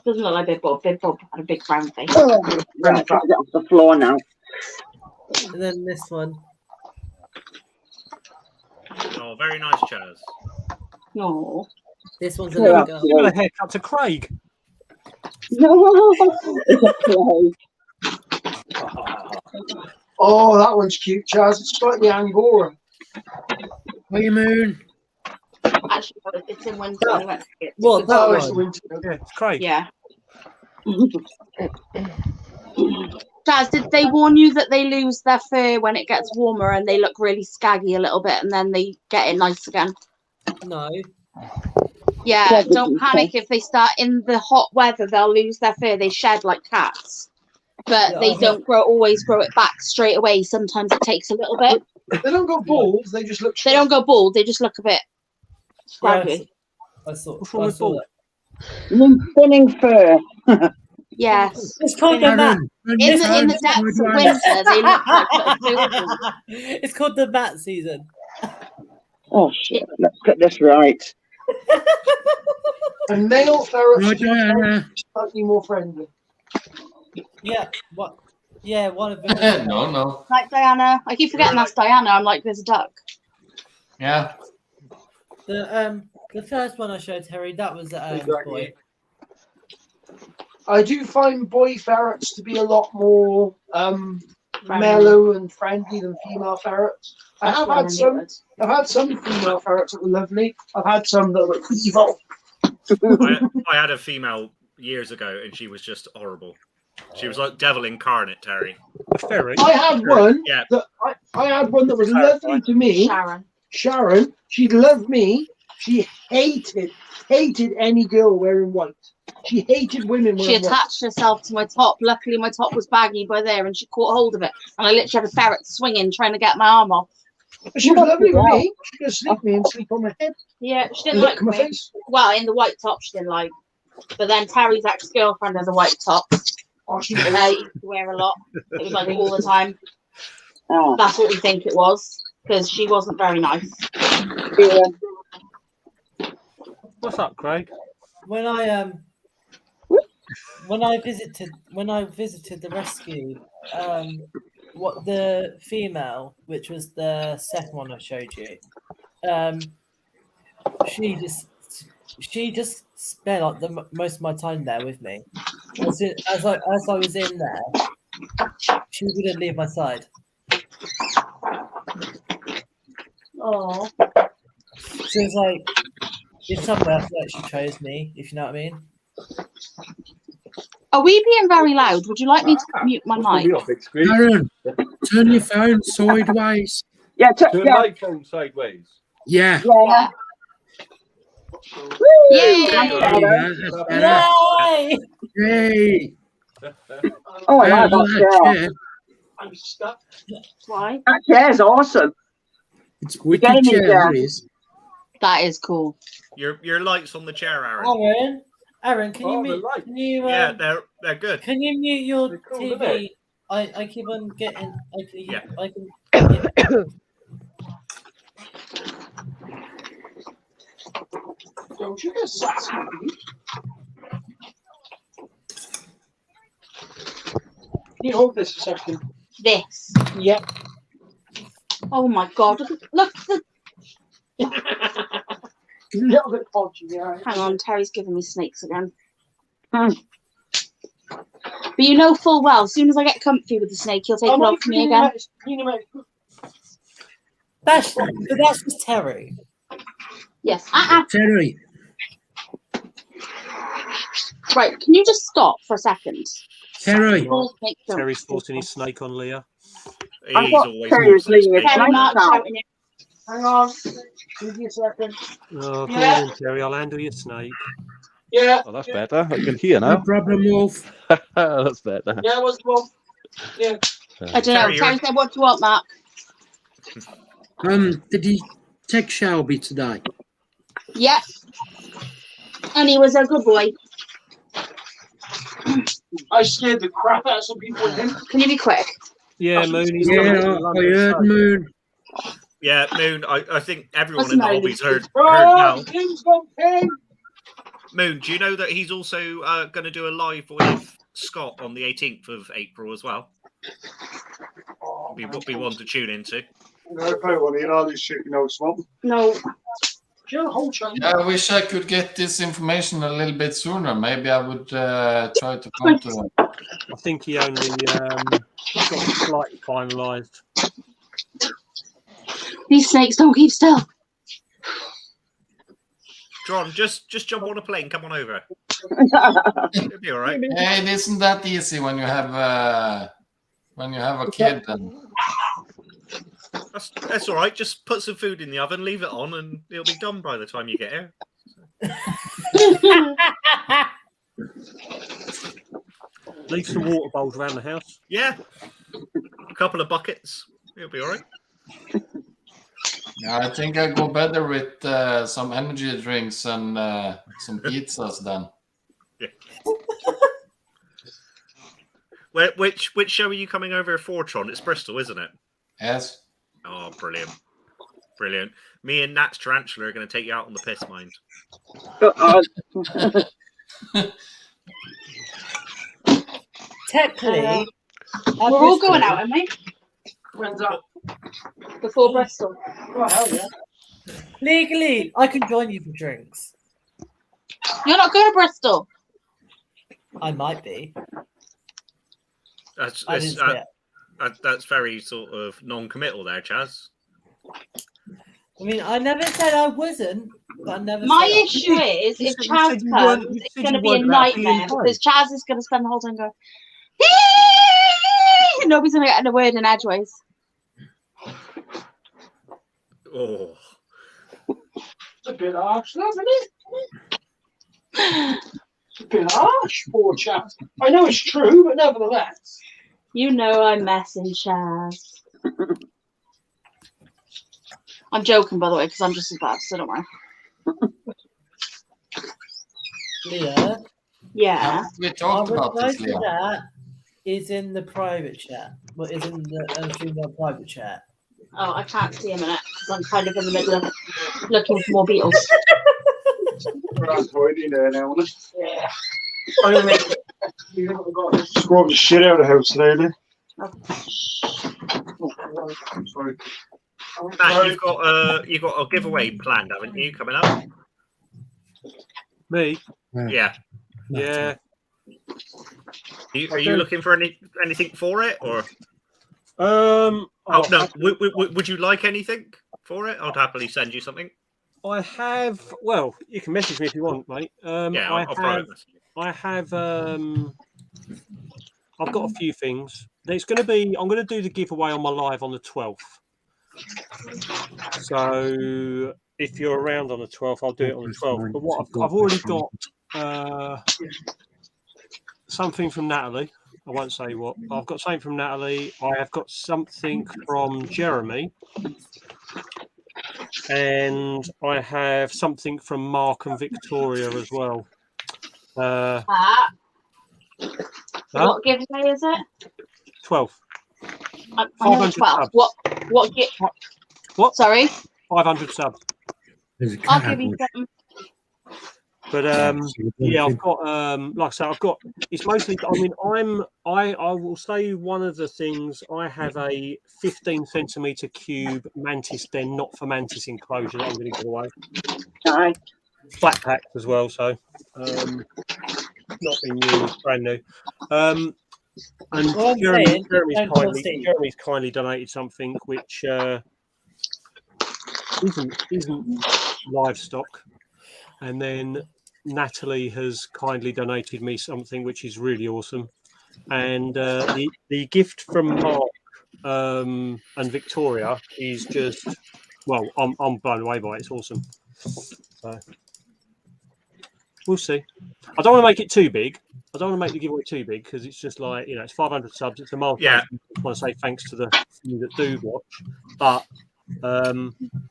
Speaker 1: Doesn't look like Big Bob. Big Bob had a big brown face.
Speaker 13: Oh, right, get off the floor now.
Speaker 3: And then this one.
Speaker 4: Oh, very nice, Chaz.
Speaker 1: No.
Speaker 3: This one's a little girl.
Speaker 6: You got a haircut to Craig.
Speaker 13: No, it's a play.
Speaker 5: Oh, that one's cute, Chaz. It's like the Angora.
Speaker 2: Hey, Moon.
Speaker 1: Actually, it's in winter. I went to it.
Speaker 3: What, that
Speaker 5: Oh,
Speaker 3: one?
Speaker 5: it's the winter.
Speaker 6: Yeah, it's Craig.
Speaker 1: Yeah. Jazz, did they warn you that they lose their fur when it gets warmer and they look really scaggy a little bit and then they get it nice again?
Speaker 3: No.
Speaker 1: Yeah, don't panic if they start in the hot weather, they'll lose their fur. They shed like cats. But they don't always grow it back straight away. Sometimes it takes a little bit.
Speaker 5: They don't go bald, they just look.
Speaker 1: They don't go bald, they just look a bit scraggy.
Speaker 3: I saw
Speaker 6: that.
Speaker 13: Thinning fur.
Speaker 1: Yes.
Speaker 3: It's called the mat.
Speaker 1: In the depths of winter, they look like little fur.
Speaker 3: It's called the mat season.
Speaker 13: Oh shit! Let's get this right.
Speaker 5: And male ferrets
Speaker 2: Diana.
Speaker 5: slightly more friendly.
Speaker 3: Yeah. What? Yeah, one of them.
Speaker 8: No.
Speaker 1: Like Diana. I keep forgetting that's Diana. I'm like, there's a duck.
Speaker 8: Yeah.
Speaker 3: The first one I showed Terry, that was boy.
Speaker 5: I do find boy ferrets to be a lot more mellow and friendly than female ferrets. I've had some female ferrets that were lovely. I've had some that were evil.
Speaker 4: I had a female years ago, and she was just horrible. She was like devil incarnate, Terry.
Speaker 6: A ferret.
Speaker 5: I had one.
Speaker 4: Yeah.
Speaker 5: I had one that was lovely to me. Sharon. She loved me. She hated any girl wearing white. She hated women wearing
Speaker 1: She attached herself to my top. Luckily, my top was baggy by there, and she caught hold of it. And I literally had a ferret swinging, trying to get my arm off.
Speaker 5: white. She was lovely with me. She could sleep me and sleep on my head.
Speaker 1: Yeah, she didn't
Speaker 5: Look
Speaker 1: like
Speaker 5: at my
Speaker 1: me.
Speaker 5: face.
Speaker 1: Well, in the white top, she didn't like. But then Terry's ex-girlfriend has a white top.
Speaker 5: Oh, she
Speaker 1: Used to wear a lot. It was like all the time.
Speaker 13: Oh.
Speaker 1: That's what we think it was, because she wasn't very nice.
Speaker 13: Yeah.
Speaker 6: What's up, Craig?
Speaker 3: When I visited the rescue, what the female, which was the second one I showed you, she just spent like the most of my time there with me. As I was in there, she wouldn't leave my side.
Speaker 1: Oh.
Speaker 3: So it's like it's somewhere else that she chose me, if you know what I mean.
Speaker 1: Are we being very loud? Would you like me to mute my mic?
Speaker 2: Aaron, turn your phone sideways.
Speaker 13: Yeah,
Speaker 12: Turn my phone sideways.
Speaker 2: Yeah.
Speaker 1: Yay!
Speaker 2: Yay!
Speaker 13: Oh, I like that chair.
Speaker 5: I'm stuck.
Speaker 1: Why?
Speaker 13: That chair's awesome.
Speaker 2: It's wicked chair, it is.
Speaker 1: That is cool.
Speaker 4: Your lights on the chair, Aaron.
Speaker 3: Aaron, can you mute? Can you,
Speaker 4: yeah, they're good.
Speaker 3: Can you mute your
Speaker 4: cool,
Speaker 3: TV? I keep on getting. I can.
Speaker 5: Don't you get sassy? Can you hold this a second?
Speaker 1: This.
Speaker 5: Yep.
Speaker 1: Oh my god. Look at the.
Speaker 5: A little bit podgy, yeah.
Speaker 1: Hang on, Terry's giving me snakes again. But you know full well, as soon as I get comfy with the snake, he'll take it off me again.
Speaker 3: That's just Terry.
Speaker 1: Yes.
Speaker 2: Terry.
Speaker 1: Right, can you just stop for a second?
Speaker 2: Terry.
Speaker 6: Terry's forcing his snake on Leah.
Speaker 4: He's always
Speaker 13: Terry's leaving his
Speaker 1: Terry
Speaker 13: snake
Speaker 1: Mark's
Speaker 13: now.
Speaker 1: shouting it.
Speaker 5: Hang on. Give me a second.
Speaker 6: Oh, come
Speaker 5: Yeah.
Speaker 6: on, Terry. I'll handle your snake.
Speaker 5: Yeah.
Speaker 14: Oh, that's better. I can hear
Speaker 2: No
Speaker 14: now.
Speaker 2: problem, Wolf.
Speaker 14: That's better.
Speaker 5: Yeah, what's the one? Yeah.
Speaker 1: I don't know.
Speaker 4: Terry,
Speaker 1: Terry said, what do you want, Mark?
Speaker 2: Did he take Shelby today?
Speaker 1: Yep. And he was a good boy.
Speaker 5: I scared the crap out of some people with him.
Speaker 1: Can you be quick?
Speaker 6: Yeah, Moon. He's
Speaker 2: Yeah,
Speaker 6: coming to
Speaker 2: I
Speaker 6: London,
Speaker 2: heard
Speaker 6: so-
Speaker 2: Moon.
Speaker 4: Yeah, Moon. I think everyone
Speaker 1: What's
Speaker 4: in the
Speaker 1: the matter
Speaker 4: hobby's
Speaker 1: with
Speaker 4: heard
Speaker 5: Oh,
Speaker 4: now.
Speaker 5: King's gone king.
Speaker 4: Moon, do you know that he's also going to do a live with Scott on the 18th of April as well? Be one to tune into.
Speaker 10: I probably want to hear all this shit, you know, Swamp.
Speaker 1: No.
Speaker 5: Sure, whole chunk.
Speaker 8: Yeah, I wish I could get this information a little bit sooner. Maybe I would try to come to them.
Speaker 6: I think he only got slightly finalised.
Speaker 1: These snakes don't keep still.
Speaker 4: John, just jump on a plane. Come on over. It'll be all right.
Speaker 8: Hey, it isn't that easy when you have a kid. Then
Speaker 4: That's all right. Just put some food in the oven, leave it on, and it'll be done by the time you get here.
Speaker 6: Leave some water bowls around the house.
Speaker 4: Yeah, a couple of buckets. It'll be all right.
Speaker 8: yeah, I think I go better with some energy drinks and some pizzas then.
Speaker 4: Which show are you coming over for, Tron? It's Bristol, isn't it?
Speaker 8: Yes.
Speaker 4: Oh, brilliant. Brilliant. Me and Nat's Tarantula are going to take you out on the piss mind.
Speaker 3: Technically,
Speaker 1: we're all going out, aren't we?
Speaker 5: When's that?
Speaker 1: Before Bristol.
Speaker 5: Oh, hell yeah.
Speaker 3: legally, I can join you for drinks.
Speaker 1: You're not going to Bristol.
Speaker 3: I might be.
Speaker 4: That's
Speaker 3: I didn't say it.
Speaker 4: that's very sort of non-committal there, Chaz.
Speaker 3: I mean, I never said I wasn't, but I never.
Speaker 1: My
Speaker 3: said I
Speaker 1: issue is,
Speaker 6: You
Speaker 1: if
Speaker 6: said- you
Speaker 1: Chaz
Speaker 6: said you weren't-
Speaker 1: comes,
Speaker 6: you
Speaker 1: it's
Speaker 6: said
Speaker 1: going to
Speaker 6: you
Speaker 1: be a
Speaker 6: weren't about being
Speaker 1: nightmare
Speaker 6: fine.
Speaker 1: because Chaz is going to spend the whole time going, and nobody's going to get a word in edgeways.
Speaker 4: Oh,
Speaker 5: It's a bit harsh, isn't it? It's a bit harsh, poor chap. I know it's true, but nevertheless.
Speaker 1: You know I'm messing, Chaz. I'm joking, by the way, because I'm just as bad, so don't worry.
Speaker 3: Leah,
Speaker 1: Yeah.
Speaker 8: We
Speaker 3: our
Speaker 8: talked about
Speaker 3: reply
Speaker 8: this,
Speaker 3: to
Speaker 8: Leah.
Speaker 3: that is in the private chat. Well, is in the female private chat.
Speaker 1: Oh, I can't see a minute because I'm kind of in the middle of looking for more beetles.
Speaker 10: We're on tidy there now, isn't it?
Speaker 5: Yeah. I'm going to make it.
Speaker 10: Scrub the shit out of the house today, Lee. Sorry.
Speaker 4: Matt, you've got a giveaway planned, haven't you? Coming up.
Speaker 6: Me?
Speaker 4: Yeah.
Speaker 6: Yeah.
Speaker 4: Are you looking for anything for it, or?
Speaker 6: Oh
Speaker 4: no. Would you like anything for it? I'd happily send you something.
Speaker 6: I have. Well, you can message me if you want, mate.
Speaker 4: Yeah, I'll private message you.
Speaker 6: I have. I've got a few things. There's going to be. I'm going to do the giveaway on my live on the 12th. So if you're around on the 12th, I'll do it on the 12th. But what I've already got something from Natalie. I won't say what. I've got something from Natalie. I have got something from Jeremy. And I have something from Mark and Victoria as well.
Speaker 1: What giveaway is it?
Speaker 6: 12.
Speaker 1: I know 12. What get?
Speaker 6: What?
Speaker 1: Sorry.
Speaker 6: 500 subs.
Speaker 1: I'll give you something.
Speaker 6: But yeah, I've got like I say, I've got. It's mostly. I mean, I will say one of the things. I have a 15 centimeter cube mantis den, not for mantis enclosure that I'm going to give away.
Speaker 13: Aye.
Speaker 6: Flat packed as well, so not been used, brand new. And
Speaker 3: Well,
Speaker 6: Jeremy's kindly donated something which isn't livestock, and then Natalie has kindly donated me something which is really awesome, and the gift from Mark and Victoria is just, well, I'm blown away by it. It's awesome. So we'll see. I don't want to make it too big. I don't want to make the giveaway too big because it's just like, you know, it's 500 subs. It's a milestone.
Speaker 4: Yeah.
Speaker 6: I want to say thanks to the few that do watch, but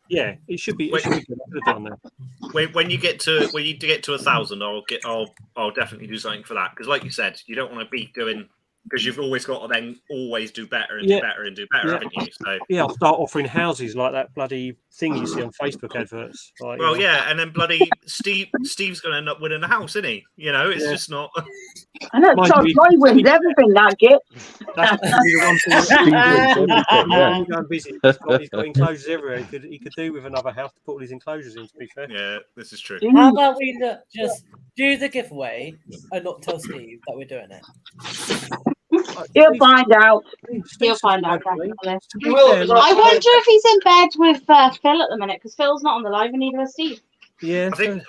Speaker 6: yeah, it should be. It should be good. I could have done that.
Speaker 4: When you get to 1,000, I'll definitely do something for that, because, like you said, you don't want to be doing, because you've always got to then always do better and do better and do better, haven't you? So
Speaker 6: yeah, I'll start offering houses like that bloody thing you see on Facebook adverts. Like,
Speaker 4: well, yeah, and then bloody Steve's going to end up winning the house, isn't he? You know, it's just not.
Speaker 13: I know, so Troy wins everything, that git.
Speaker 6: That's the one thing. Busy. He's got enclosures everywhere. He could do with another house to put all his enclosures in, to be fair.
Speaker 4: Yeah, this is true.
Speaker 3: How about we just do the giveaway and not tell Steve that we're doing it?
Speaker 13: He'll find out.
Speaker 1: He'll find out. Definitely.
Speaker 6: I
Speaker 1: I wonder if he's in bed with Phil at the minute, because Phil's not on the live, and neither is Steve.
Speaker 6: Yeah,
Speaker 4: I think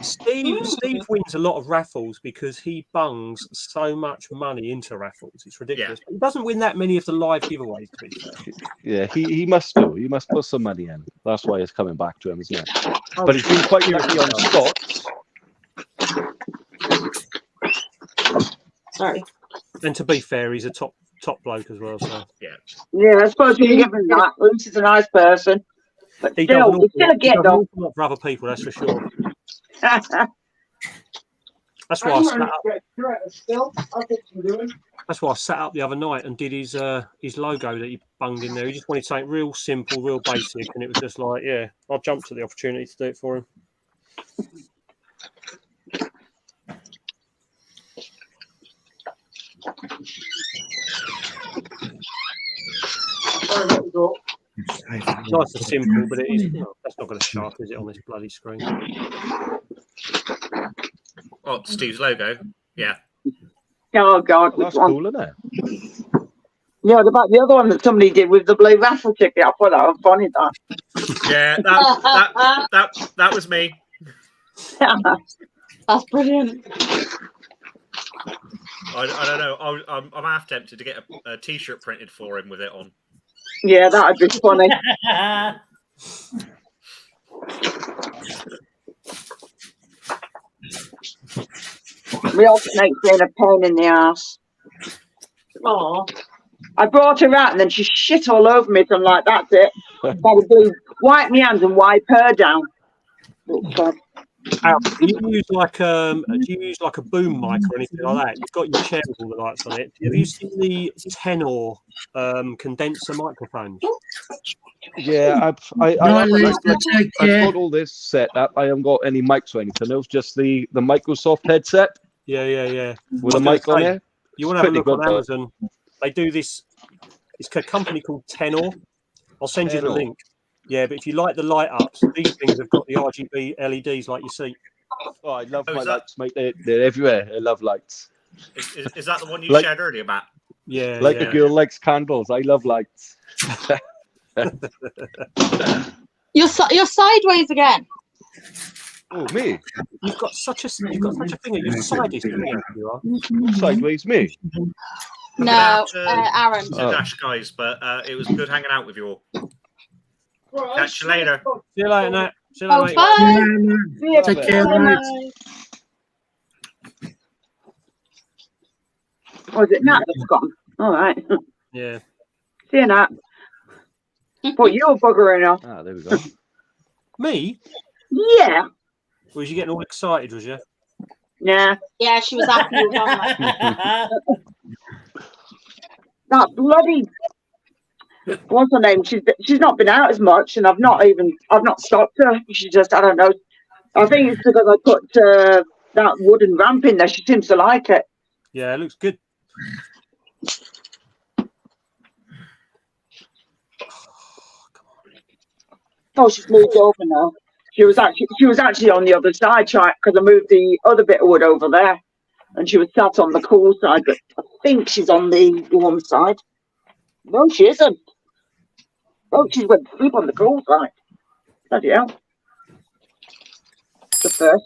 Speaker 6: Steve wins a lot of raffles because he bungs so much money into raffles. It's ridiculous. He doesn't win that many of the live giveaways, to be fair.
Speaker 14: Yeah, he must do. He must put some money in. That's why it's coming back to him, isn't it? But he's been quite lucky on spots.
Speaker 1: Sorry.
Speaker 6: And to be fair, he's a top bloke as well. So
Speaker 13: Yeah, I suppose you can give him that. Luke's is a nice person. But
Speaker 6: he
Speaker 13: still,
Speaker 6: does
Speaker 13: he's still a get though.
Speaker 6: for other people, that's for sure. That's why I sat up. That's why I sat up the other night and did his logo that he bunged in there. He just wanted something real simple, real basic, and it was just like, yeah, I jumped at the opportunity to do it for him. It's nice and simple, but it is. Well, that's not going to sharp, is it, on this bloody screen?
Speaker 4: Oh, Steve's logo. Yeah.
Speaker 13: Oh God,
Speaker 14: that's cool, isn't it?
Speaker 13: Yeah, the other one that somebody did with the blue raffle ticket. I thought that was funny.
Speaker 4: Yeah, that was me.
Speaker 1: That's brilliant.
Speaker 4: I don't know. I'm half tempted to get a T-shirt printed for him with it on.
Speaker 13: Yeah, that'd be funny. Real snake's being a pain in the ass.
Speaker 1: Oh,
Speaker 13: I brought her out and then she shit all over me. So I'm like, that's it. Wipe my hands and wipe her down. Oh, God.
Speaker 6: Do you use like a boom mic or anything like that? You've got your chair with all the lights on it. Have you seen the tenor condenser microphones?
Speaker 14: Yeah, I've got all this set up. I haven't got any mics or anything. It was just the Microsoft headset.
Speaker 6: Yeah.
Speaker 14: With a mic on there.
Speaker 6: You want to have a look on Amazon? They do this. It's a company called Tenor. I'll send you the link. Yeah, but if you like the light ups, these things have got the RGB LEDs like you see.
Speaker 14: Oh, I love my lights, mate. They're everywhere. I love lights.
Speaker 4: Is that the one you shared earlier, Matt?
Speaker 6: Yeah.
Speaker 14: Like a girl likes candles. I love lights.
Speaker 1: You're sideways again.
Speaker 14: Oh, me?
Speaker 6: You've got such a thing at your side. You are
Speaker 14: sideways, me.
Speaker 1: No, Aaron.
Speaker 4: Dash guys, but it was good hanging out with you all. Catch you later.
Speaker 6: See you later, Nat. See you later, mate.
Speaker 1: Bye.
Speaker 2: Take care, mate.
Speaker 13: Oh, is it Nat that's gone? All right.
Speaker 6: Yeah.
Speaker 13: See you, Nat. But you're buggering off.
Speaker 14: Ah, there we go.
Speaker 6: Me?
Speaker 13: Yeah.
Speaker 6: Was you getting all excited, was you?
Speaker 13: Yeah.
Speaker 1: Yeah, she was happy with that.
Speaker 13: That bloody what's her name? She's not been out as much, and I've not stopped her. She just, I don't know. I think it's because I put that wooden ramp in there. She seems to like it.
Speaker 6: Yeah, it looks good.
Speaker 13: Oh, she's moved over now. She was actually on the other side, because I moved the other bit of wood over there, and she was sat on the cool side. But I think she's on the warm side. No, she isn't. Oh, she's went to sleep on the cool side. Bloody hell. The first.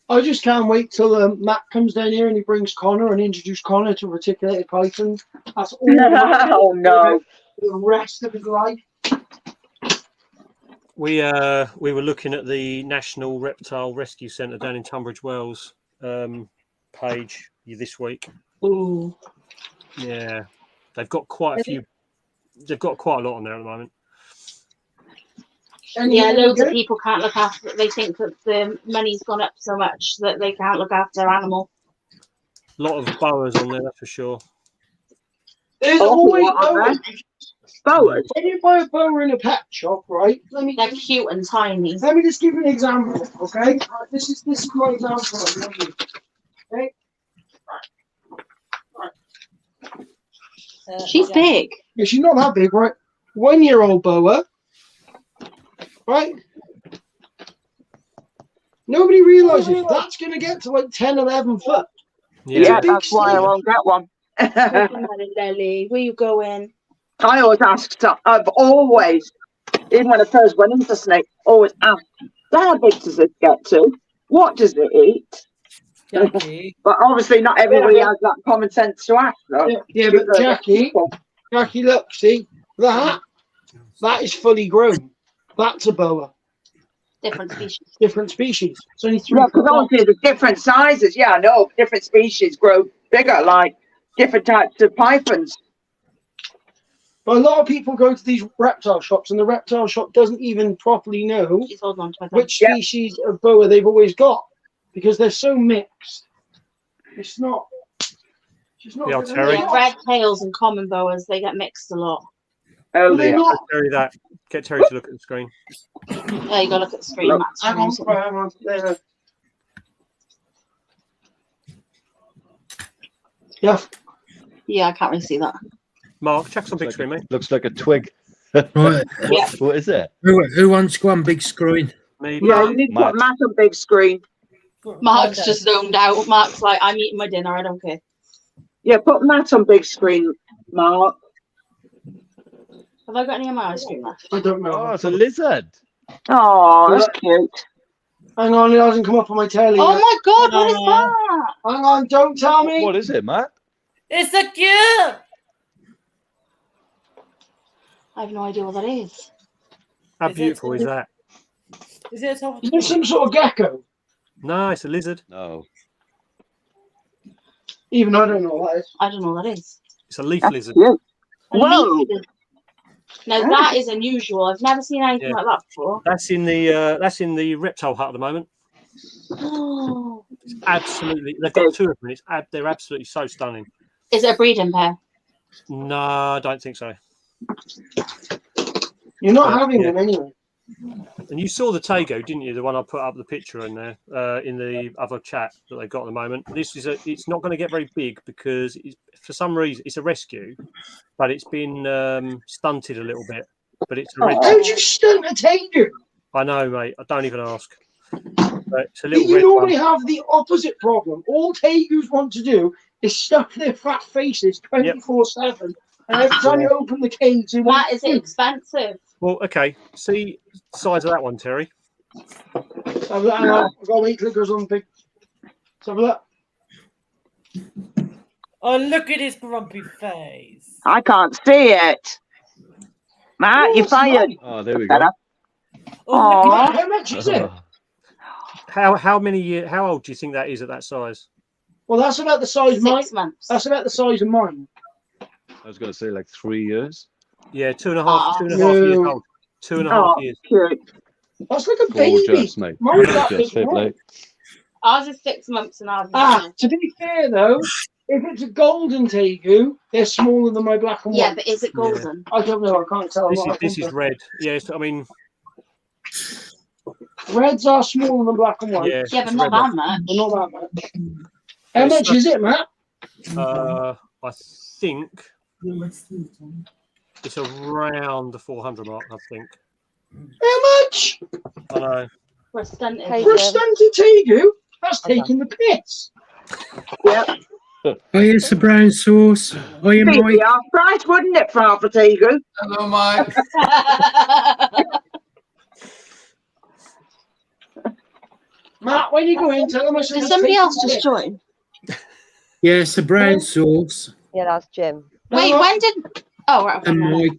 Speaker 5: I just can't wait till Matt comes down here and he brings Connor and introduces Connor to reticulated pythons. That's all.
Speaker 13: Oh no!
Speaker 5: For the rest of his life.
Speaker 6: We were looking at the National Reptile Rescue Centre down in Tunbridge Wells page this week.
Speaker 5: Ooh.
Speaker 6: Yeah, they've got quite a few. They've got quite a lot on there at the moment.
Speaker 1: Yeah, loads of people can't look after it. They think that the money's gone up so much that they can't look after their animal.
Speaker 6: A lot of boas on there, that's for sure.
Speaker 5: There's always boas.
Speaker 13: Boas.
Speaker 5: When you buy a boa in a pet shop, right?
Speaker 1: They're cute and tiny.
Speaker 5: Let me just give you an example, okay? Right, this is my example. Okay.
Speaker 1: She's big.
Speaker 5: Yeah, she's not that big, right? 1-year-old boa. Right? Nobody realizes that's going to get to like 10, 11 foot.
Speaker 13: Yeah, that's why I won't get one.
Speaker 1: Ellie, where you going?
Speaker 13: I always ask, I've always, even when I first went into snake, always asked, how big does it get to? What does it eat?
Speaker 3: Jackie.
Speaker 13: But obviously not everybody has that common sense to ask, though.
Speaker 5: Yeah, but Jackie, look, see, that is fully grown. That's a boa.
Speaker 1: Different species.
Speaker 5: Different species. It's only 3
Speaker 13: Yeah, because obviously there's different sizes. Yeah, I know. Different species grow bigger, like different types of pythons.
Speaker 5: But a lot of people go to these reptile shops, and the reptile shop doesn't even properly know which species of boa they've always got, because they're so mixed. It's not.
Speaker 6: Yeah, Terry.
Speaker 1: Red tails and common boas, they get mixed a lot.
Speaker 13: Oh,
Speaker 6: yeah. Get Terry to look at the screen.
Speaker 1: There you go, look at the screen.
Speaker 5: Look, hang on. Yeah.
Speaker 1: Yeah, I can't really see that.
Speaker 6: Mark, check some big screen, mate.
Speaker 14: Looks like a twig.
Speaker 2: Right.
Speaker 14: What is it?
Speaker 2: Who wants to go on big screen?
Speaker 6: Maybe.
Speaker 13: Yeah, you need to put Matt on big screen.
Speaker 1: Mark's just zoned out. Mark's like, I'm eating my dinner, I don't care.
Speaker 13: Yeah, put Matt on big screen, Mark.
Speaker 1: Have I got any of my ice cream left?
Speaker 5: I don't know.
Speaker 14: Oh, it's a lizard.
Speaker 13: Oh, that's cute.
Speaker 5: Hang on, it hasn't come up on my telly.
Speaker 1: Oh
Speaker 5: yet.
Speaker 1: my god, what is that?
Speaker 5: Hang on, don't tell me.
Speaker 14: What is it, Matt?
Speaker 3: It's a cute.
Speaker 1: I have no idea what that is.
Speaker 6: How beautiful is that?
Speaker 3: Is it a top?
Speaker 5: Is it some sort of gecko?
Speaker 6: No, it's a lizard.
Speaker 14: No.
Speaker 5: Even I don't know what that is.
Speaker 1: I don't know what that is.
Speaker 6: It's a leaf lizard.
Speaker 13: Cute.
Speaker 1: A
Speaker 13: Whoa.
Speaker 1: leaf lizard. Now that is unusual. I've never seen anything like that before.
Speaker 6: That's in the reptile hut at the moment.
Speaker 1: Oh.
Speaker 6: It's absolutely. They've got 2 of them. They're absolutely so stunning.
Speaker 1: Is it a breeding pair?
Speaker 6: No, I don't think so.
Speaker 5: You're not having them anyway.
Speaker 6: And you saw the Tego, didn't you? The one I put up the picture in there in the other chat that they've got at the moment. This is it's not going to get very big because for some reason it's a rescue, but it's been stunted a little bit. But it's a red.
Speaker 5: How'd you stunt a Tego?
Speaker 6: I know, mate. I don't even ask. But it's a little
Speaker 5: You
Speaker 6: red
Speaker 5: normally
Speaker 6: one.
Speaker 5: have the opposite problem. All Tegus want to do is stuff their fat faces 24/7, and every time you open the cage, they want
Speaker 1: Is it expensive?
Speaker 6: Well, okay. See the size of that one, Terry.
Speaker 5: I've got 8 clickers on the big. Let's have a look.
Speaker 3: Oh, look at his grumpy face.
Speaker 13: I can't see it. Matt, you're fired.
Speaker 14: Oh, there we go.
Speaker 13: Aww.
Speaker 5: How much is it?
Speaker 6: How old do you think that is at that size?
Speaker 5: Well, that's about the size of mine.
Speaker 1: 6 months.
Speaker 5: That's about the size of mine.
Speaker 14: I was going to say like 3 years.
Speaker 6: Yeah, 2.5 years old. 2.5 years.
Speaker 13: Cute.
Speaker 5: That's like a baby.
Speaker 14: Gorgeous, mate.
Speaker 5: Mine's that
Speaker 14: Gorgeous.
Speaker 5: big, right?
Speaker 1: Ours is 6 months and ours is
Speaker 5: To be fair though, If it's a golden tegu, they're smaller than my black and white.
Speaker 1: Yeah, but is it golden?
Speaker 5: I don't know. I can't tell.
Speaker 6: This is red. Yes, I mean,
Speaker 5: reds are smaller than black and white.
Speaker 6: Yeah,
Speaker 1: Yeah, but not that much.
Speaker 5: Not that much. How much is it, Matt?
Speaker 6: I think it's around the 400 mark. I think.
Speaker 5: How much?
Speaker 6: I know.
Speaker 1: For a stunted.
Speaker 5: For a stunted tegu? That's taking the piss.
Speaker 13: Yep.
Speaker 2: Oh, here's the brown sauce. Oh, you
Speaker 13: It'd
Speaker 2: Mike.
Speaker 13: be half price, wouldn't it, for half a tegu?
Speaker 8: Hello, Mike.
Speaker 5: Matt, when you go in, tell them I said.
Speaker 1: Did somebody else just join?
Speaker 2: Yeah, it's the brown sauce.
Speaker 9: Yeah, that's Jim.
Speaker 1: Wait, when did? Oh, right.
Speaker 2: And Mike.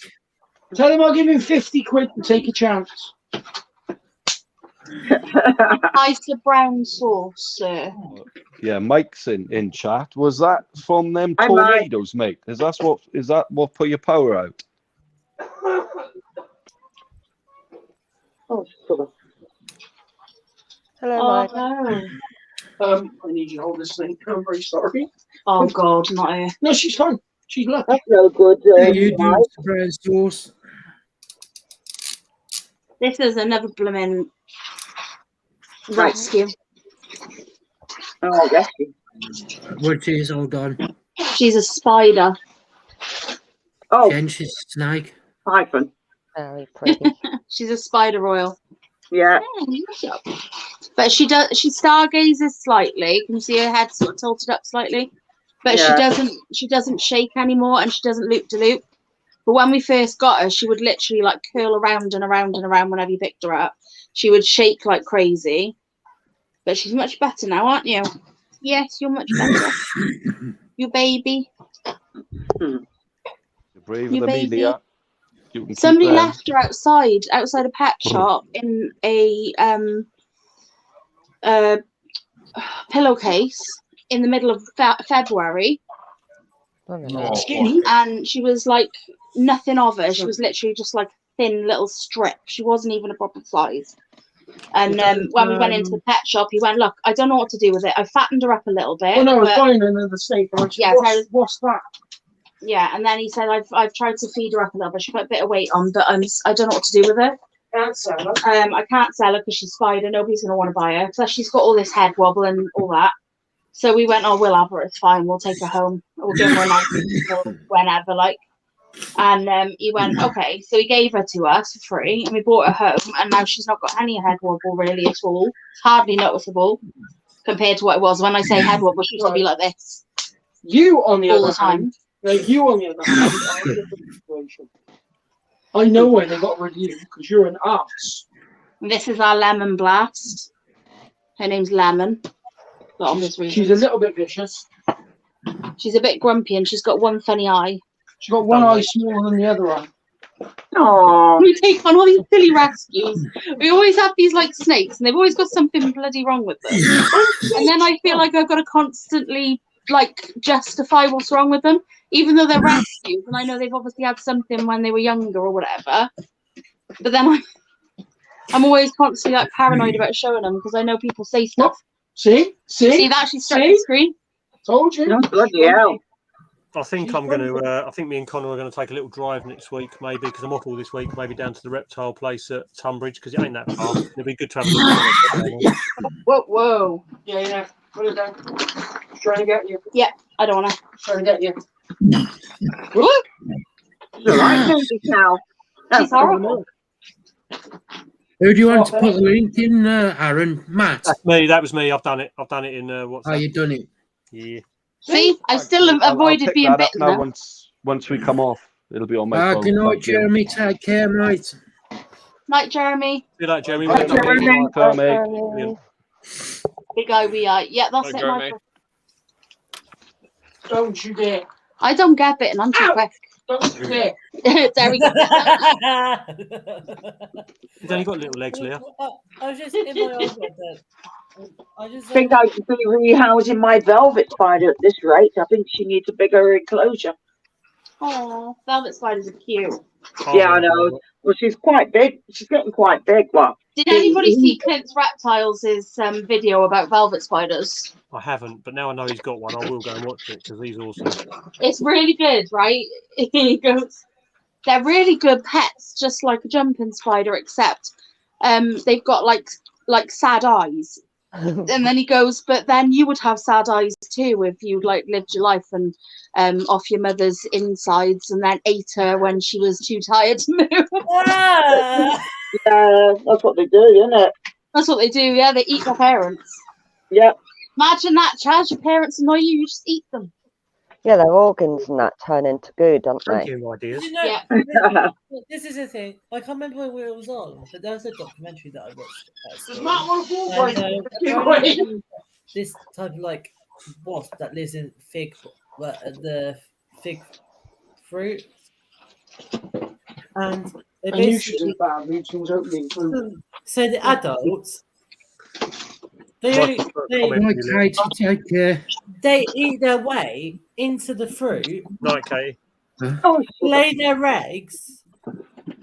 Speaker 5: Tell him I'll give him 50 quid to take a chance.
Speaker 1: Ice the brown sauce, sir.
Speaker 14: Yeah, Mike's in chat. Was that from them
Speaker 13: Hi, Mike.
Speaker 14: tornadoes, mate? Is that what put your power out?
Speaker 13: Oh, sugar.
Speaker 9: Hello,
Speaker 1: Oh,
Speaker 9: Mike.
Speaker 1: no.
Speaker 5: I need you to hold this thing. I'm very sorry.
Speaker 1: Oh, God, not here.
Speaker 5: No, she's fine. She's lucky.
Speaker 13: That's no good.
Speaker 2: How you do
Speaker 13: Mike.
Speaker 2: the brown sauce?
Speaker 1: This is another blooming rescue.
Speaker 13: Oh, rescue.
Speaker 2: What is all done?
Speaker 1: She's a spider.
Speaker 13: Oh,
Speaker 2: Then she's a snake.
Speaker 13: hyphen.
Speaker 9: Very pretty.
Speaker 1: She's a spider royal.
Speaker 13: Yeah.
Speaker 1: But she stargazes slightly. Can you see her head sort of tilted up slightly? But
Speaker 13: Yeah.
Speaker 1: she doesn't shake anymore, and she doesn't loop de loop. But when we first got her, she would literally like curl around and around and around whenever you picked her up. She would shake like crazy. But she's much better now, aren't you? Yes, you're much better. You baby.
Speaker 14: You're braver
Speaker 1: You
Speaker 14: than me,
Speaker 1: baby.
Speaker 14: Leah. You can keep
Speaker 1: Somebody
Speaker 14: them.
Speaker 1: left her outside a pet shop in a pillowcase in the middle of February,
Speaker 9: Oh,
Speaker 1: and she was like nothing of her. She was literally just like a thin little strip. She wasn't even a proper size. And when we went into the pet shop, he went, "Look, I don't know what to do with it. I fattened her up a little bit."
Speaker 5: Oh no, I was
Speaker 1: but-
Speaker 5: buying another steak. I went,
Speaker 1: Yeah,
Speaker 5: what's that?
Speaker 1: Yeah, and then he said, "I've tried to feed her up a little bit. She put a bit of weight on, but I don't know what to do with her.
Speaker 5: Can't sell her.
Speaker 1: I can't sell her because she's spider. Nobody's gonna want to buy her because she's got all this head wobble and all that." So we went, "Oh, we'll have her. It's fine. We'll take her home. We'll give her a nice meal whenever, like." And he went, "Okay." So he gave her to us for free, and we brought her home. And now she's not got any head wobble really at all. Hardly noticeable compared to what it was. When I say head wobble, she used to be like this
Speaker 5: You on the
Speaker 1: all
Speaker 5: other
Speaker 1: the time.
Speaker 5: hand. No, you on the other hand. are in a different situation. I know why they got rid of you because you're an ass.
Speaker 1: This is our lemon blast. Her name's Lemon. For obvious reasons.
Speaker 5: She's a little bit vicious.
Speaker 1: She's a bit grumpy and she's got one funny eye.
Speaker 5: She's got one eye smaller than the other eye.
Speaker 13: Oh.
Speaker 1: We take on all these silly rescues. We always have these like snakes and they've always got something bloody wrong with them. And then I feel like I've got to constantly like justify what's wrong with them, even though they're rescues and I know they've obviously had something when they were younger or whatever. But then I'm always constantly like paranoid about showing them because I know people say stuff.
Speaker 5: See
Speaker 1: that she struck the screen.
Speaker 5: Told you.
Speaker 13: Oh, bloody hell.
Speaker 6: I think I'm going to. I think me and Connor are going to take a little drive next week, maybe because I'm off all this week. Maybe down to the reptile place at Tunbridge because it ain't that far. It'd be good to have a look.
Speaker 1: Whoa.
Speaker 5: Yeah. Put it down. Trying to get you.
Speaker 1: Yeah, I don't want to.
Speaker 5: Trying to get you.
Speaker 13: It's all right, baby cow.
Speaker 1: She's horrible.
Speaker 2: Who do you want to put the link in, Aaron? Matt?
Speaker 6: That's me. That was me. I've done it. I've done it in WhatsApp.
Speaker 2: Oh, you done it?
Speaker 6: Yeah.
Speaker 1: See, I still avoided
Speaker 14: pick
Speaker 1: being
Speaker 14: that up
Speaker 1: bitten.
Speaker 14: now
Speaker 1: Though.
Speaker 14: once we come off. It'll be on my phone.
Speaker 2: Good night,
Speaker 14: Thank you.
Speaker 2: Jeremy. Take care, mate.
Speaker 1: Night, Jeremy.
Speaker 6: See you later, Jeremy.
Speaker 13: Bye, Jeremy.
Speaker 6: Brilliant.
Speaker 1: Big guy we are. Yeah, that's
Speaker 11: Bye,
Speaker 1: it,
Speaker 11: Jeremy.
Speaker 1: Michael.
Speaker 5: Don't you dare.
Speaker 1: I don't get bitten. I'm too quick.
Speaker 5: Don't you dare.
Speaker 1: There we go.
Speaker 6: He's only got little legs, Leah.
Speaker 3: I was just in my old one then. I just
Speaker 13: think I could be rehousing my velvet spider at this rate. I think she needs a bigger enclosure.
Speaker 1: Oh, velvet spiders are cute.
Speaker 13: Yeah, I know. Well, she's quite big. She's getting quite big. Well,
Speaker 1: Did anybody see Clint's Reptiles' video about velvet spiders?
Speaker 6: I haven't, but now I know he's got one. I will go and watch it because he's awesome.
Speaker 1: It's really good, right? He goes, they're really good pets, just like a jumping spider, except they've got like sad eyes. And then he goes, but then you would have sad eyes too if you like lived your life and off your mother's insides and then ate her when she was too tired to move.
Speaker 13: Yeah, that's what they do, isn't it?
Speaker 1: That's what they do, yeah, they eat their parents.
Speaker 13: Yeah.
Speaker 1: Imagine that, Chaz, your parents annoy you, you just eat them.
Speaker 9: Yeah, their organs and that turn into goo, don't
Speaker 6: Thank
Speaker 9: they?
Speaker 6: you, ideas.
Speaker 3: You know,
Speaker 1: Yeah.
Speaker 3: this is the thing. I can't remember where it was on, but there was a documentary that I watched.
Speaker 5: Does Matt want to fall
Speaker 3: And,
Speaker 5: boy?
Speaker 3: this type of like wasp that lives in the fig fruit, and they
Speaker 5: I knew she
Speaker 3: basically
Speaker 5: was bad. Leave things opening through.
Speaker 3: so the adults they
Speaker 2: Take care.
Speaker 3: they eat their way into the fruit,
Speaker 6: Night, Katie.
Speaker 3: lay their eggs.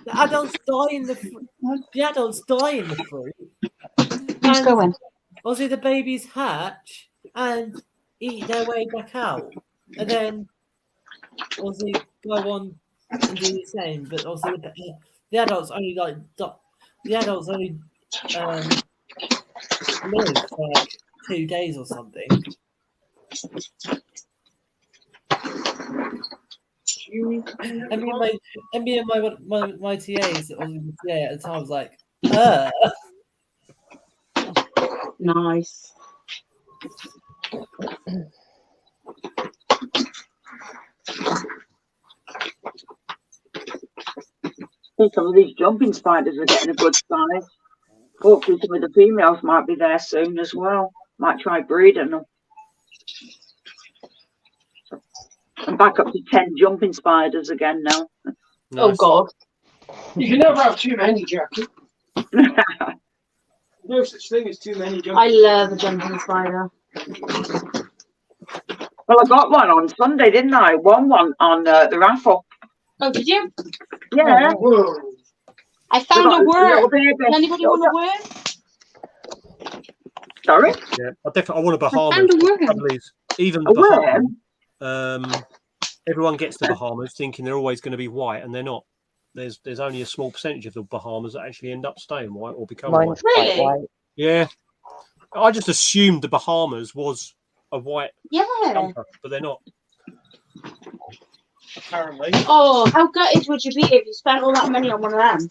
Speaker 3: The adults die in the fruit. The adults die in the fruit.
Speaker 1: Who's going?
Speaker 3: Obviously, the babies hatch and eat their way back out, and then obviously go on and do the same. But obviously, the adults only live for like 2 days or something. And me and my TAs, obviously the TA at the time was like,
Speaker 1: Nice.
Speaker 13: Some of these jumping spiders are getting a good size. Hopefully some of the females might be there soon as well. Might try breeding them. I'm back up to 10 jumping spiders again now.
Speaker 5: Oh God! You can never have too many, Jackie. No such thing as too many jumping.
Speaker 1: I love a jumping spider.
Speaker 13: Well, I got one on Sunday, didn't I? Won one on the raffle.
Speaker 1: Oh, did you?
Speaker 13: Yeah.
Speaker 5: Whoa.
Speaker 1: I found a worm. Does anybody want a worm?
Speaker 13: Sorry?
Speaker 6: Yeah, I want a Bahamas.
Speaker 1: found a worm.
Speaker 6: Trouble is, even the
Speaker 13: A
Speaker 6: Bahamas, everyone gets the Bahamas thinking they're always going to be white, and they're not. There's only a small percentage of the Bahamas that actually end up staying white or become
Speaker 9: Mine's
Speaker 6: white.
Speaker 9: quite
Speaker 1: Really?
Speaker 9: white.
Speaker 6: Yeah, I just assumed the Bahamas was a white
Speaker 1: Yeah.
Speaker 6: jumper, but they're not. Apparently.
Speaker 1: Oh, how gutted would you be if you spent all that money on one of them?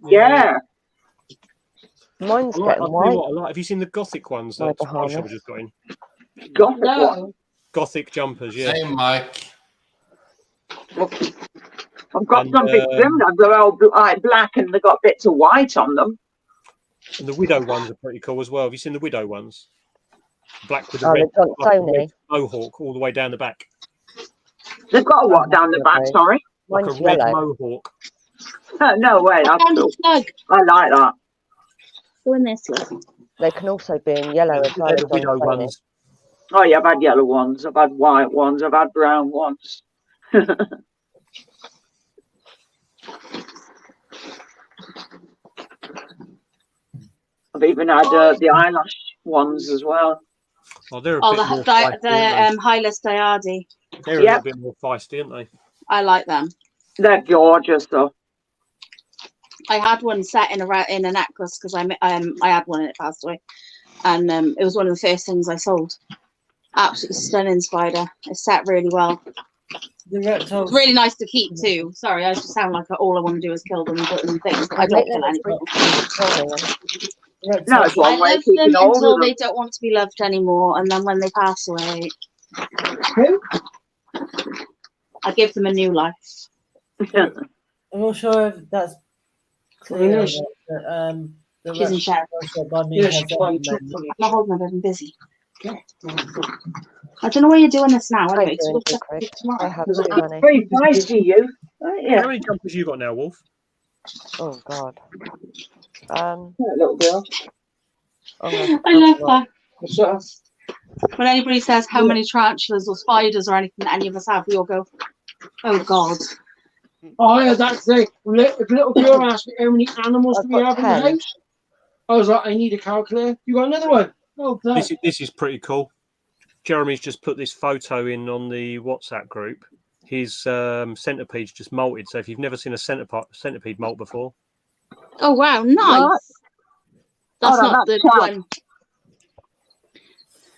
Speaker 13: Yeah.
Speaker 9: Mine's
Speaker 6: I
Speaker 9: getting
Speaker 6: tell you
Speaker 9: white.
Speaker 6: what I like. Have you seen the Gothic ones
Speaker 9: My
Speaker 6: that
Speaker 9: Bahamas.
Speaker 6: Shop just got in?
Speaker 13: Gothic
Speaker 1: No.
Speaker 13: one.
Speaker 6: Gothic jumpers, yeah.
Speaker 8: Same, Mike.
Speaker 13: I've got
Speaker 6: And,
Speaker 13: some big similar. They're all like black and they've got bits of white on them.
Speaker 6: And the Widow ones are pretty cool as well. Have you seen the Widow ones? Black with the
Speaker 9: Oh,
Speaker 6: red,
Speaker 9: the
Speaker 6: like a
Speaker 9: Johnstone.
Speaker 6: red mohawk all the way down the back.
Speaker 13: They've got a what down the back, sorry?
Speaker 6: Like
Speaker 9: Mine's
Speaker 6: a red
Speaker 9: yellow.
Speaker 6: mohawk.
Speaker 13: No way,
Speaker 1: I
Speaker 13: that's
Speaker 1: found a
Speaker 13: cool.
Speaker 1: slug.
Speaker 13: I like that.
Speaker 1: Go in this one.
Speaker 9: They can also be in yellow as well.
Speaker 6: They're
Speaker 9: as
Speaker 6: the Widow
Speaker 9: Johnstone.
Speaker 6: ones.
Speaker 13: Oh yeah, I've had yellow ones, I've had white ones, I've had brown ones. I've even had the eyelash ones as well.
Speaker 6: Oh, they're a
Speaker 1: Oh,
Speaker 6: bit more
Speaker 1: the
Speaker 6: feisty, aren't they?
Speaker 1: Hylas diardi.
Speaker 6: They're a
Speaker 13: Yep.
Speaker 6: little bit more feisty, aren't they?
Speaker 1: I like them.
Speaker 13: They're gorgeous though.
Speaker 1: I had one set in a necklace because I had one and it passed away, and it was one of the first things I sold. Absolutely stunning spider. It's set really well.
Speaker 3: The reptiles.
Speaker 1: It's really nice to keep too. Sorry, I just sound like all I want to do is kill them and put them in things. I don't kill anything.
Speaker 13: No, it's
Speaker 1: I
Speaker 13: one way
Speaker 1: love
Speaker 13: of keeping
Speaker 1: them
Speaker 13: hold
Speaker 1: until
Speaker 13: of
Speaker 1: they
Speaker 13: them.
Speaker 1: don't want to be loved anymore, and then when they pass away, I give them a new life.
Speaker 3: I'm not sure if that's clear.
Speaker 5: Yes.
Speaker 3: But, the
Speaker 1: She's in
Speaker 3: reptile
Speaker 1: chat.
Speaker 3: shop by me
Speaker 5: Yes,
Speaker 3: has
Speaker 5: fine,
Speaker 3: them,
Speaker 5: took
Speaker 3: and
Speaker 5: for me.
Speaker 1: I'm not holding my bed, I'm busy. I don't know why you're doing this now. Anyway,
Speaker 9: doing
Speaker 1: so
Speaker 9: too quick. I have no money.
Speaker 13: Very feisty, you.
Speaker 6: How many jumpers you got now, Wolf?
Speaker 9: Oh God.
Speaker 13: Little girl.
Speaker 1: I love that.
Speaker 5: What's that?
Speaker 1: When anybody says how many tarantulas or spiders or anything that any of us have, we all go, "Oh God."
Speaker 5: Oh yeah, that's the little girl asked me how many animals
Speaker 9: I've
Speaker 5: do we
Speaker 9: got
Speaker 5: have in the
Speaker 9: 10.
Speaker 5: house. I was like, I need a calculator. You got another one? Oh,
Speaker 6: This is pretty cool. Jeremy's just put this photo in on the WhatsApp group. His centipede's just molted. So if you've never seen a centipede molt before,
Speaker 1: Oh wow, nice.
Speaker 13: What?
Speaker 1: That's
Speaker 13: Oh, no,
Speaker 1: not
Speaker 13: that's
Speaker 1: the
Speaker 13: Chaz.
Speaker 1: one.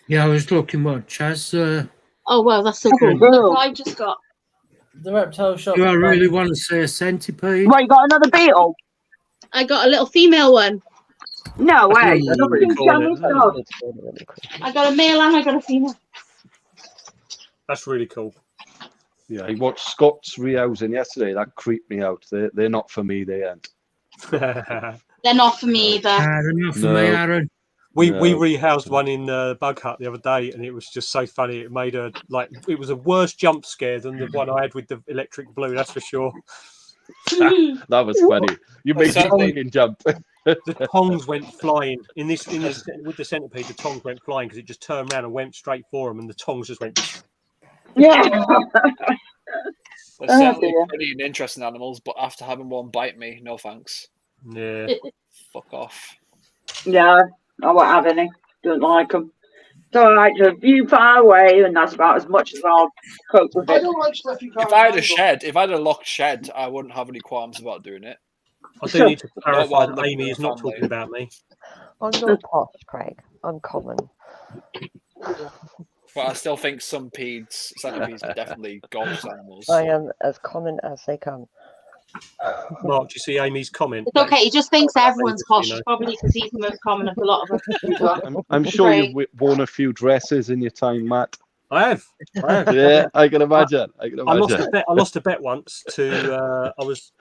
Speaker 2: Yeah, I was looking what Chaz.
Speaker 1: Oh wow, that's so
Speaker 13: That's
Speaker 1: cool.
Speaker 13: cool.
Speaker 1: I just got.
Speaker 3: The reptile shop.
Speaker 2: Do I really want to see a centipede?
Speaker 13: What, you got another beetle?
Speaker 1: I got a little female one.
Speaker 13: No way.
Speaker 6: That's pretty cool, isn't it?
Speaker 1: I got a male and I got a female.
Speaker 6: That's really cool.
Speaker 14: Yeah, I watched Scott's rehousing yesterday. That creeped me out. They're not for me. They ain't.
Speaker 1: They're not for me either.
Speaker 2: They're not for me, Aaron.
Speaker 6: We
Speaker 14: No.
Speaker 6: rehoused one in Bug Hut the other day, and it was just so funny. It made a it was a worse jump scare than the one I had with the electric blue. That's for sure.
Speaker 14: That was funny. You made your fucking jump.
Speaker 6: The tongs went flying in this with the centipede. The tongs went flying because it just turned around and went straight for him, and the tongs just went.
Speaker 13: Yeah.
Speaker 11: They're certainly pretty interesting animals, but after having one bite me, no thanks.
Speaker 6: Yeah.
Speaker 11: Fuck off.
Speaker 13: Yeah, I won't have any. Don't like them. Don't like to view far away, and that's about as much as I'll cope with
Speaker 5: I
Speaker 13: it.
Speaker 5: don't like stuff you can't.
Speaker 11: If I had a
Speaker 5: handle.
Speaker 11: shed, if I had a locked shed, I wouldn't have any qualms about doing it.
Speaker 6: I do need to
Speaker 11: Not
Speaker 6: clarify
Speaker 11: while
Speaker 6: that
Speaker 11: living
Speaker 6: Amy
Speaker 11: with
Speaker 6: is
Speaker 11: a
Speaker 6: not
Speaker 11: family.
Speaker 6: talking about me.
Speaker 9: I'm not posh, Craig. I'm common.
Speaker 11: But I still think some centipedes are definitely ghost animals.
Speaker 9: I am as common as they come.
Speaker 6: Mark, do you see Amy's comment?
Speaker 1: It's okay. He just thinks everyone's posh.
Speaker 6: You know.
Speaker 1: Probably because he's the most common of a lot of us.
Speaker 14: I'm sure you've worn a few dresses in your time, Matt.
Speaker 6: I have.
Speaker 14: Yeah, I can imagine. I can
Speaker 6: I lost
Speaker 14: imagine.
Speaker 6: a bet. I lost a bet once to. I was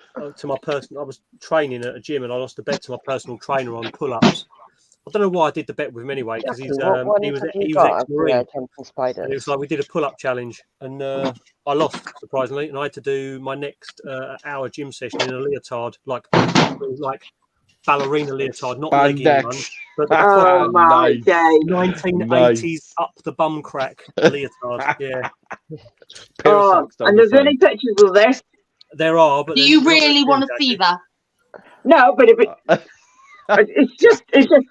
Speaker 6: training at a gym, and I lost a bet to my personal trainer on pull-ups. I don't know why I did the bet with him anyway, because he's
Speaker 9: What ones
Speaker 6: he was
Speaker 9: have you
Speaker 6: he
Speaker 9: got
Speaker 6: was
Speaker 9: up there,
Speaker 6: ex-marine.
Speaker 9: jumping spiders?
Speaker 6: And it was like we did a pull-up challenge, and I lost surprisingly, and I had to do my next hour gym session in a leotard, like ballerina leotard, not legging one,
Speaker 14: Spandex.
Speaker 6: but the
Speaker 13: Oh my
Speaker 14: Nice.
Speaker 13: day.
Speaker 6: 1980s
Speaker 14: Nice.
Speaker 6: up the bum crack leotard. Yeah,
Speaker 14: Pair of
Speaker 13: Oh,
Speaker 14: socks down
Speaker 13: and
Speaker 14: the
Speaker 13: there's any
Speaker 14: front.
Speaker 13: pictures of this?
Speaker 6: there are. But
Speaker 1: Do
Speaker 6: they're
Speaker 1: you
Speaker 6: not
Speaker 1: really
Speaker 6: good,
Speaker 1: want to
Speaker 6: Jackie.
Speaker 1: see that?
Speaker 13: No, but if it's just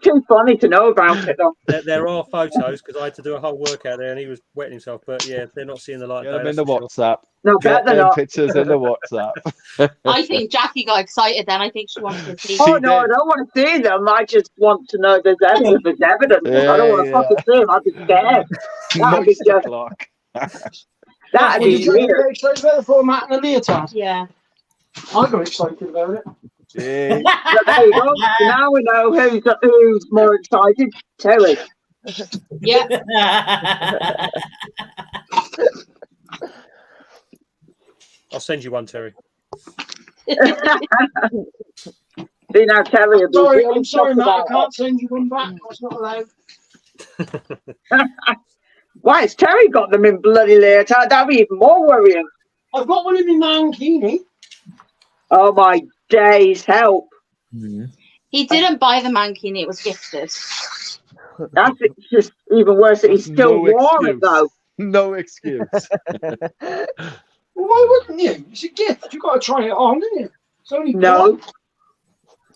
Speaker 13: too funny to know about it though.
Speaker 6: There are photos because I had to do a whole workout there, and he was wetting himself. But yeah, they're not seeing the light.
Speaker 14: Get
Speaker 6: of
Speaker 14: them
Speaker 6: day,
Speaker 14: in the
Speaker 6: that's for sure.
Speaker 14: WhatsApp.
Speaker 13: No,
Speaker 14: Get
Speaker 13: better
Speaker 14: them
Speaker 13: not.
Speaker 14: pictures in the WhatsApp.
Speaker 1: I think Jackie got excited then. I think she wanted to see.
Speaker 13: Oh
Speaker 14: She
Speaker 13: no, I
Speaker 14: did.
Speaker 13: don't want to see them. I just want to know there's evidence. I don't want to fucking see them. I'd be scared. That'd be
Speaker 14: Nice
Speaker 13: just.
Speaker 14: o'clock.
Speaker 13: That'd
Speaker 5: Did
Speaker 13: be
Speaker 5: you get
Speaker 13: weird.
Speaker 5: excited about the format and the leotard?
Speaker 1: Yeah.
Speaker 5: I got excited about it.
Speaker 14: Yeah.
Speaker 13: But there you go. Now we know who's more excited. Terry.
Speaker 1: Yeah.
Speaker 6: I'll send you one, Terry.
Speaker 13: See now, Terry will be
Speaker 5: Sorry,
Speaker 13: really
Speaker 5: I'm sorry,
Speaker 13: shocked
Speaker 5: Matt. I
Speaker 13: about
Speaker 5: can't send you one back. That's not allowed.
Speaker 13: that. Why has Terry got them in bloody leotard? That'd be even more worrying.
Speaker 5: I've got one in my mankini.
Speaker 13: Oh my days, help.
Speaker 1: He didn't buy the mankini. It was gifted.
Speaker 13: That's just even worse that he still
Speaker 14: No
Speaker 13: wore it
Speaker 14: excuse.
Speaker 13: though.
Speaker 14: No excuse.
Speaker 5: Well, why wouldn't you? It's a gift. You've got to try it on, isn't it? It's only
Speaker 13: No.
Speaker 5: one.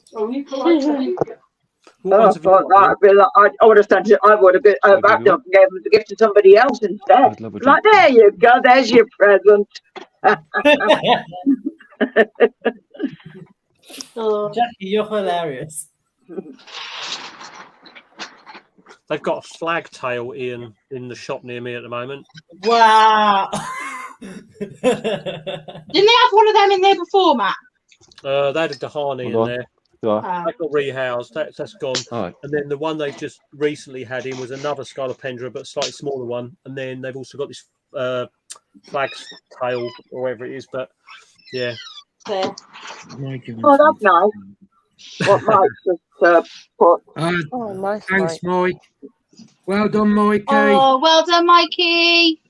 Speaker 5: It's only polite behaviour.
Speaker 6: What
Speaker 13: Oh,
Speaker 6: ones have you
Speaker 13: fuck,
Speaker 6: got,
Speaker 13: that'd be like, I would have sent it. I would have been wrapped up and gave them the gift to somebody else instead.
Speaker 14: I'd love a
Speaker 13: Like, there you go. There's your present.
Speaker 1: Oh.
Speaker 3: Jackie, you're hilarious.
Speaker 6: They've got a flag tail in the shop near me at the moment.
Speaker 3: Wow.
Speaker 1: Didn't they have one of them in there before, Matt?
Speaker 6: They had a Dahani in
Speaker 14: Hold on.
Speaker 6: there.
Speaker 1: Ah.
Speaker 6: That got rehoused. That's gone.
Speaker 14: All right.
Speaker 6: And then the one they've just recently had in was another scolopendra, but a slightly smaller one. And then they've also got this flag tail or whatever it is. But yeah,
Speaker 1: Fair.
Speaker 13: Oh, that's nice. What Mike just put.
Speaker 9: Oh, nice.
Speaker 2: Thanks,
Speaker 9: Mike.
Speaker 2: Mike. Well done, Mikey.
Speaker 1: Oh, well done, Mikey.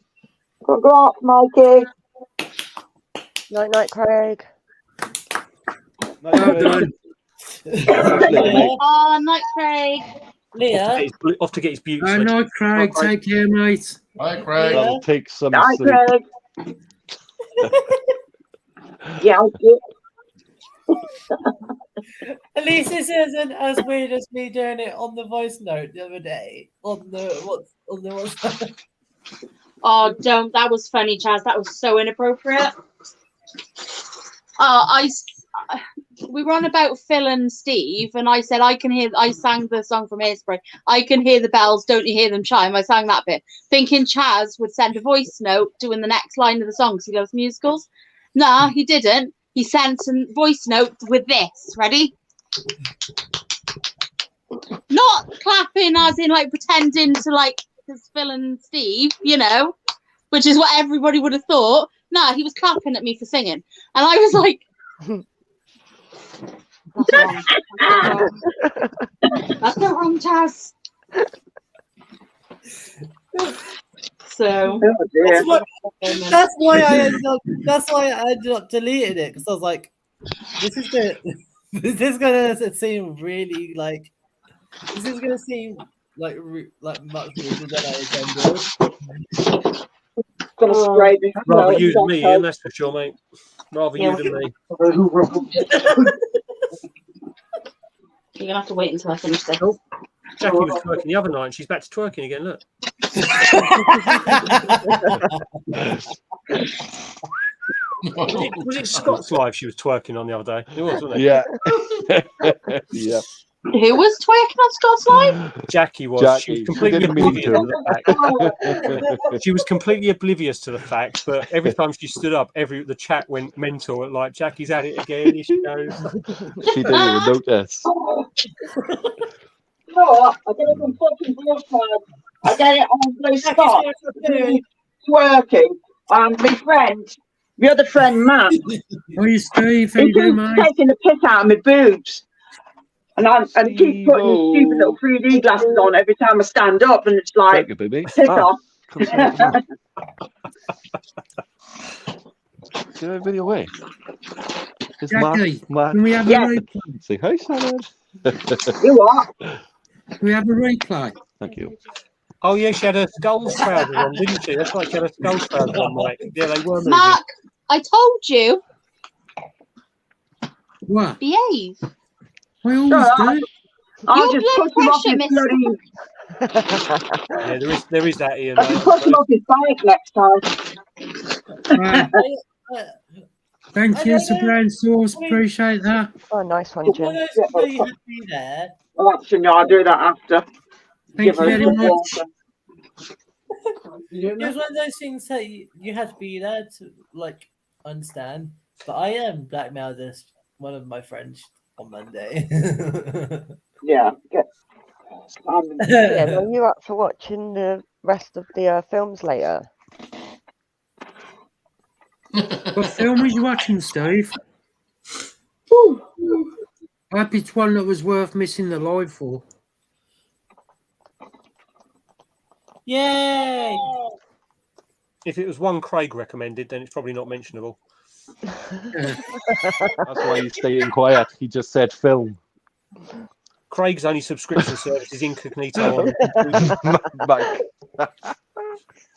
Speaker 13: Congrats, Mikey.
Speaker 9: Night, night, Craig.
Speaker 2: Well done.
Speaker 1: Oh, night, Craig.
Speaker 3: Leah.
Speaker 6: off to get his beauty.
Speaker 2: Good night, Craig. Take care, mate.
Speaker 8: Bye, Craig.
Speaker 14: That'll take some
Speaker 13: Night,
Speaker 14: sleep.
Speaker 13: Craig. Yeah, I'll do.
Speaker 3: At least this isn't as weird as me doing it on the voice note the other day on the WhatsApp.
Speaker 1: Oh, don't. That was funny, Chaz. That was so inappropriate. We were on about Phil and Steve, and I said I sang the song from Hairspray. I can hear the bells, don't you hear them chime? I sang that bit, thinking Chaz would send a voice note doing the next line of the song because he loves musicals. Nah, he didn't. He sent a voice note with this. Ready? Not clapping as in like pretending to like it's Phil and Steve, you know, which is what everybody would have thought. Nah, he was clapping at me for singing, and I was like, "That's not wrong, Chaz." So
Speaker 3: that's why I ended up deleting it, because I was like, "This is gonna seem really like this is gonna seem like much ruder than I intended."
Speaker 6: Rather you than me, Ian, that's for sure, mate. Rather you than me.
Speaker 1: You're gonna have to wait until I finish this.
Speaker 6: Oh, Jackie was twerking the other night, and she's back to twerking again. Look. Was it Scott's live she was twerking on the other day? It was, wasn't it?
Speaker 14: Yeah. Yeah.
Speaker 1: Who was twerking on Scott's live?
Speaker 6: Jackie was.
Speaker 14: Jackie.
Speaker 6: She was completely oblivious to the fact. She was completely oblivious to the fact, but every time she stood up, the chat went mental. Like, Jackie's at it again. Here she goes.
Speaker 14: She didn't even notice.
Speaker 13: You know what? I get it from fucking Brookside. I get it on Blue Spot. Twerking. And my friend, my other friend, Matt,
Speaker 2: Oh, you Steve, how
Speaker 13: he
Speaker 2: you doing,
Speaker 13: keeps
Speaker 2: mate?
Speaker 13: taking the piss out of my boobs. And he keeps putting stupid little 3D glasses on every time I stand up, and it's like,
Speaker 14: Thank you, baby.
Speaker 13: piss off.
Speaker 14: Give everybody away. It's
Speaker 2: Jackie,
Speaker 14: Matt.
Speaker 2: can we have a replay?
Speaker 14: Say hi, Shannon.
Speaker 13: You what?
Speaker 2: Can we have a replay?
Speaker 14: Thank you.
Speaker 6: Oh, yeah, she had her skulls trousers on, didn't she? That's why she had her skulls trousers on, Mike. Yeah, they were moving.
Speaker 1: Mark, I told you.
Speaker 2: What?
Speaker 1: Behave.
Speaker 2: I always do.
Speaker 13: I'll
Speaker 1: Your
Speaker 13: just
Speaker 1: blood
Speaker 13: push him off
Speaker 1: pressure,
Speaker 13: his
Speaker 1: Miss.
Speaker 13: bloody...
Speaker 6: Yeah, there is that, Ian.
Speaker 13: I can push him off his bike next time.
Speaker 2: Thank you, Sublime Sauce. Appreciate that.
Speaker 9: Oh, nice one, Jim.
Speaker 13: Well, actually, no, I'll do that after.
Speaker 2: Thank you very much.
Speaker 3: It was one of those things that you had to be there to like understand. But I am blackmailed this one of my friends on Monday.
Speaker 13: Yeah.
Speaker 9: Yeah, are you up for watching the rest of the films later?
Speaker 2: What film was you watching, Steve? I hope it's one that was worth missing the live for.
Speaker 3: Yay!
Speaker 6: If it was one Craig recommended, then it's probably not mentionable.
Speaker 14: That's why he's staying quiet. He just said film.
Speaker 6: Craig's only subscription service is Incognito.
Speaker 14: Mike.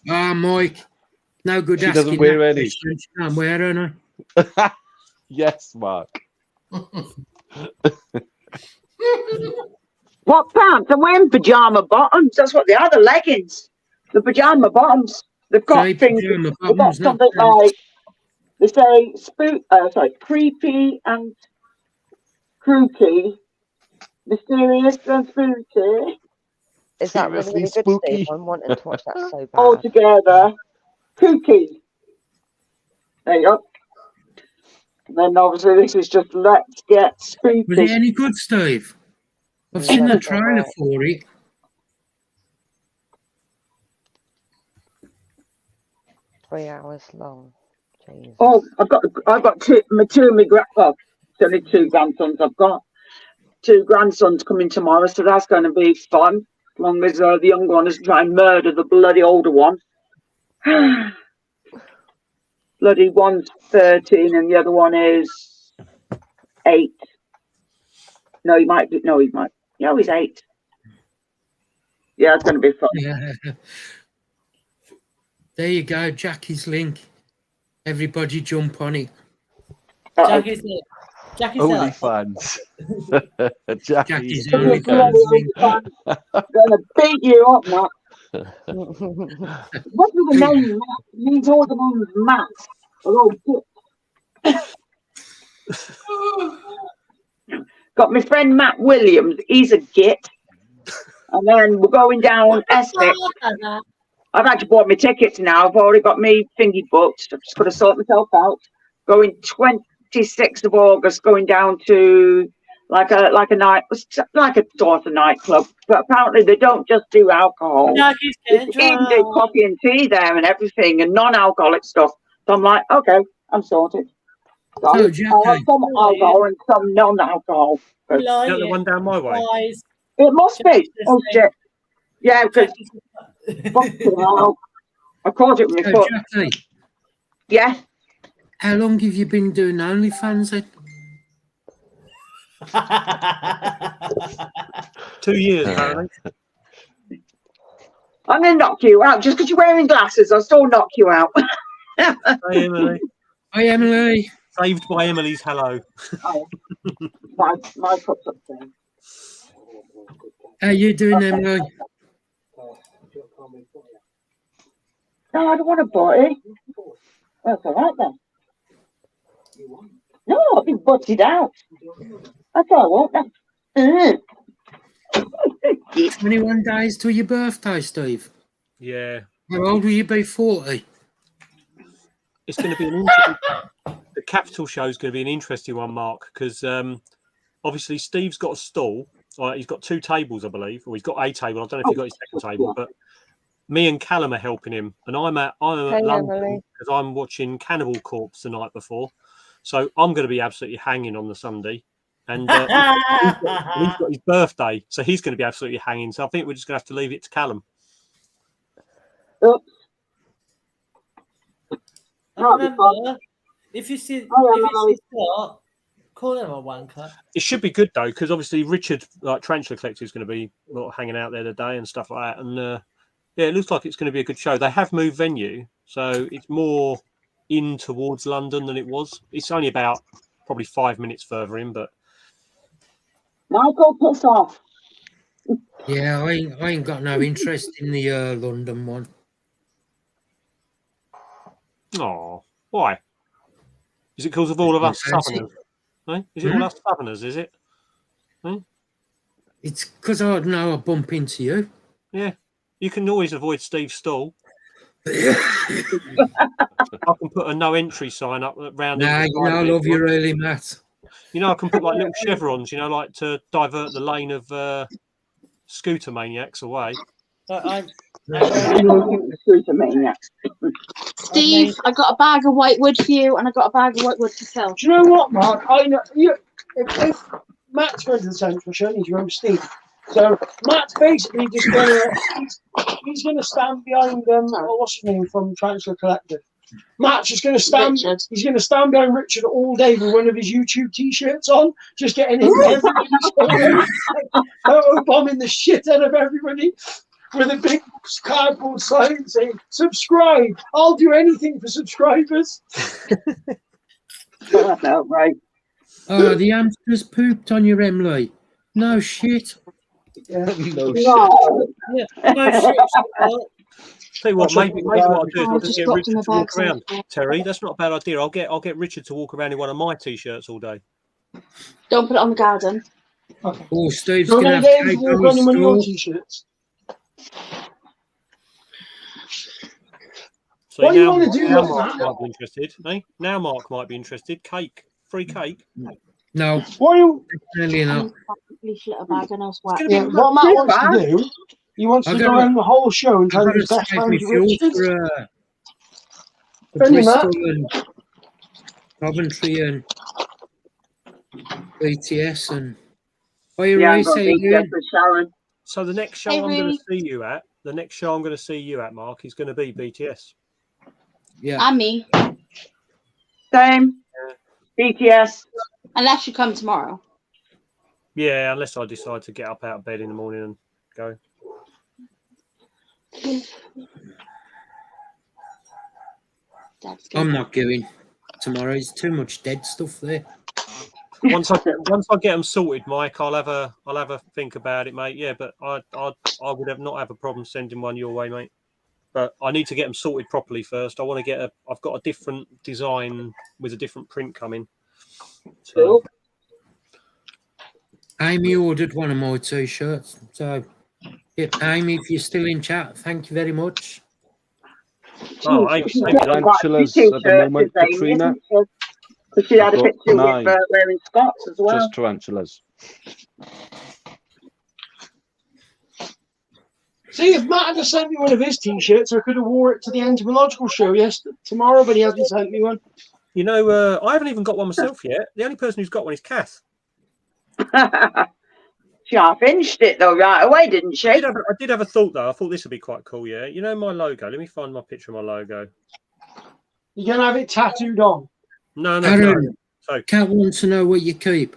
Speaker 2: Mike. No good
Speaker 14: She
Speaker 2: asking.
Speaker 14: doesn't wear
Speaker 2: that
Speaker 14: any.
Speaker 2: question. She can't wear any.
Speaker 14: Yes, Mark.
Speaker 13: What pants? I'm wearing pyjama bottoms. That's what they are, the leggings. The pyjama bottoms. They've got
Speaker 2: Say
Speaker 13: things.
Speaker 2: pyjama
Speaker 13: They've got
Speaker 2: bottoms, not
Speaker 13: something
Speaker 2: pants.
Speaker 13: like, they say creepy and kooky, mysterious and spooky.
Speaker 9: Is that really, really good,
Speaker 14: spooky.
Speaker 9: Steve? I'm wanting to watch that so bad.
Speaker 13: All together. Kooky. There you go. And then obviously this is just let's get spooky.
Speaker 2: Was it any good, Steve? I've seen the trailer for it.
Speaker 9: Three hours long. Jeez.
Speaker 13: Oh, I've got two of my well, it's only two grandsons I've got. Two grandsons coming tomorrow, so that's going to be fun. As long as the young one is trying to murder the bloody older one. Bloody one's 13 and the other one is 8. No, he might be. No, he might. Yeah, he's 8. Yeah, it's going to be fun.
Speaker 2: Yeah. There you go, Jackie's link. Everybody jump on it.
Speaker 3: Jackie's
Speaker 14: OnlyFans.
Speaker 2: Jackie's
Speaker 14: OnlyFans.
Speaker 13: I'm going to beat you up, Matt. What with the name Matt? Means all the names Matt are all good. Got my friend Matt Williams. He's a git. And then we're going down Essex. I've actually bought my tickets now. I've already got me thingy booked. I've just got to sort myself out. Going 26th of August, going down to like a night, like a sort of nightclub. But apparently they don't just do alcohol.
Speaker 3: No, he's getting
Speaker 13: They even do coffee and tea there and everything, and non-alcoholic stuff. So I'm like, okay, I'm sorted. So I have some alcohol and some non-alcohol.
Speaker 6: Is that the one down my way?
Speaker 13: It must be. Oh shit. Yeah, because I caught it with my foot.
Speaker 2: Jackie,
Speaker 13: Yeah.
Speaker 2: how long have you been doing OnlyFans then?
Speaker 6: 2 years, apparently.
Speaker 13: I'm going to knock you out. Just because you're wearing glasses, I'll still knock you out.
Speaker 6: Hi, Emily.
Speaker 2: Hi, Emily.
Speaker 6: Saved by Emily's hello.
Speaker 13: my foot's up there.
Speaker 2: How you doing, Emily?
Speaker 13: No, I don't want a body. That's all right then. No, I've been butted out. That's all I want then.
Speaker 2: 21 days till your birthday, Steve.
Speaker 6: Yeah.
Speaker 2: How old will you be? 40?
Speaker 6: It's going to be an interesting... The Capital show is going to be an interesting one, Mark, because obviously Steve's got a stall. He's got 2 tables, I believe, or he's got a table. I don't know if he's got his second table, but me and Callum are helping him, and I'm at London because I'm watching Cannibal Corpse the night before, so I'm going to be absolutely hanging on the Sunday, and he's got his birthday, so he's going to be absolutely hanging. So I think we're just going to have to leave it to Callum.
Speaker 3: Remember, if you see Scott, call him a wanker.
Speaker 6: It should be good though, because obviously Richard, like Tarantula Collector, is going to be hanging out there today and stuff like that. And yeah, it looks like it's going to be a good show. They have moved venue, so it's more in towards London than it was. It's only about probably 5 minutes further in, but
Speaker 13: Michael, piss off.
Speaker 2: Yeah, I ain't got no interest in the London one.
Speaker 6: oh, why? Is it because of all of us Southerners? Eh? Is it all us Southerners? Is it? Eh?
Speaker 2: It's because I know I bump into you.
Speaker 6: Yeah, you can always avoid Steve's stall. I can put a no entry sign up around.
Speaker 2: Nah, you know I love you really, Matt.
Speaker 6: You know, I can put like little chevrons, you know, like to divert the lane of scooter maniacs away.
Speaker 13: Scooter maniacs.
Speaker 1: Steve, I got a bag of white wood for you, and I got a bag of white wood to sell.
Speaker 5: Do you know what, Mark? I know if Matt's going to the central show, you remember Steve. So Matt's basically just he's going to stand behind what's his name from Transfer Collective. Matt's just going to stand. Richard. He's going to stand behind Richard all day with one of his YouTube T-shirts on, just getting in everybody's bombing the shit out of everybody with a big cardboard sign saying "Subscribe." I'll do anything for subscribers.
Speaker 13: No, right.
Speaker 2: Oh, the hamster's pooped on your Emily. No shit.
Speaker 5: Yeah.
Speaker 14: No
Speaker 3: Yeah, no shit.
Speaker 6: Tell you what, maybe what I'll do is I'll just get Richard to walk around. Terry, that's not a bad idea. I'll get Richard to walk around in one of my T-shirts all day.
Speaker 1: Don't put it on the garden.
Speaker 5: Okay.
Speaker 2: Oh, Steve's
Speaker 5: So
Speaker 2: going to have
Speaker 5: then
Speaker 2: to take
Speaker 5: walk
Speaker 2: on
Speaker 5: on
Speaker 2: his
Speaker 5: one of your
Speaker 2: stall.
Speaker 5: T-shirts.
Speaker 6: So
Speaker 5: What do you
Speaker 6: now,
Speaker 5: want to do?
Speaker 6: now
Speaker 5: Like
Speaker 6: Mark
Speaker 5: that?
Speaker 6: might be interested. Eh? Now Mark might be interested. Cake, free cake.
Speaker 2: No,
Speaker 5: What do you?
Speaker 2: definitely not.
Speaker 5: Yeah, what Matt wants to do, he wants to go around the whole show and tell
Speaker 2: I've
Speaker 5: his
Speaker 2: got
Speaker 5: best
Speaker 2: to save me
Speaker 5: friend
Speaker 2: fuel
Speaker 5: Richard.
Speaker 2: for
Speaker 5: Friendly,
Speaker 2: Bristol
Speaker 5: Matt.
Speaker 2: and Coventry and BTS and. Are you
Speaker 13: Yeah, I'm
Speaker 2: Ray?
Speaker 13: going
Speaker 2: Say
Speaker 13: to
Speaker 2: you
Speaker 13: be
Speaker 2: doing?
Speaker 13: for Sharon.
Speaker 6: So the next show
Speaker 1: Hey,
Speaker 6: I'm going
Speaker 1: Ree.
Speaker 6: to see you at, Mark, is going to be BTS.
Speaker 2: Yeah.
Speaker 1: And me,
Speaker 13: Same. BTS.
Speaker 1: unless you come tomorrow.
Speaker 6: Yeah, unless I decide to get up out of bed in the morning and go.
Speaker 1: Dad's good.
Speaker 2: I'm not going tomorrow. There's too much dead stuff there.
Speaker 6: Once I get them sorted, Mike, I'll have a think about it, mate. Yeah, but I would not have a problem sending one your way, mate. But I need to get them sorted properly first. I want to get I've got a different design with a different print coming. So
Speaker 2: Amy ordered one of my t-shirts. So, yeah, Amy, if you're still in chat, thank you very much.
Speaker 6: Oh,
Speaker 14: tarantulas at the moment, Katrina.
Speaker 13: Because she had a
Speaker 14: I've got
Speaker 13: picture
Speaker 14: 9.
Speaker 13: with wearing Scots as well.
Speaker 14: Just tarantulas.
Speaker 5: See, if Matt had sent me one of his t-shirts, I could have wore it to the entomological show tomorrow, but he hasn't sent me one.
Speaker 6: You know, I haven't even got one myself yet. The only person who's got one is Kath.
Speaker 13: She half inched it though right away, didn't she?
Speaker 6: I did have a thought though. I thought this would be quite cool. Yeah, you know my logo. Let me find my picture of my logo.
Speaker 5: You're gonna have it tattooed on?
Speaker 6: No. So,
Speaker 2: Cat wants to know what you keep.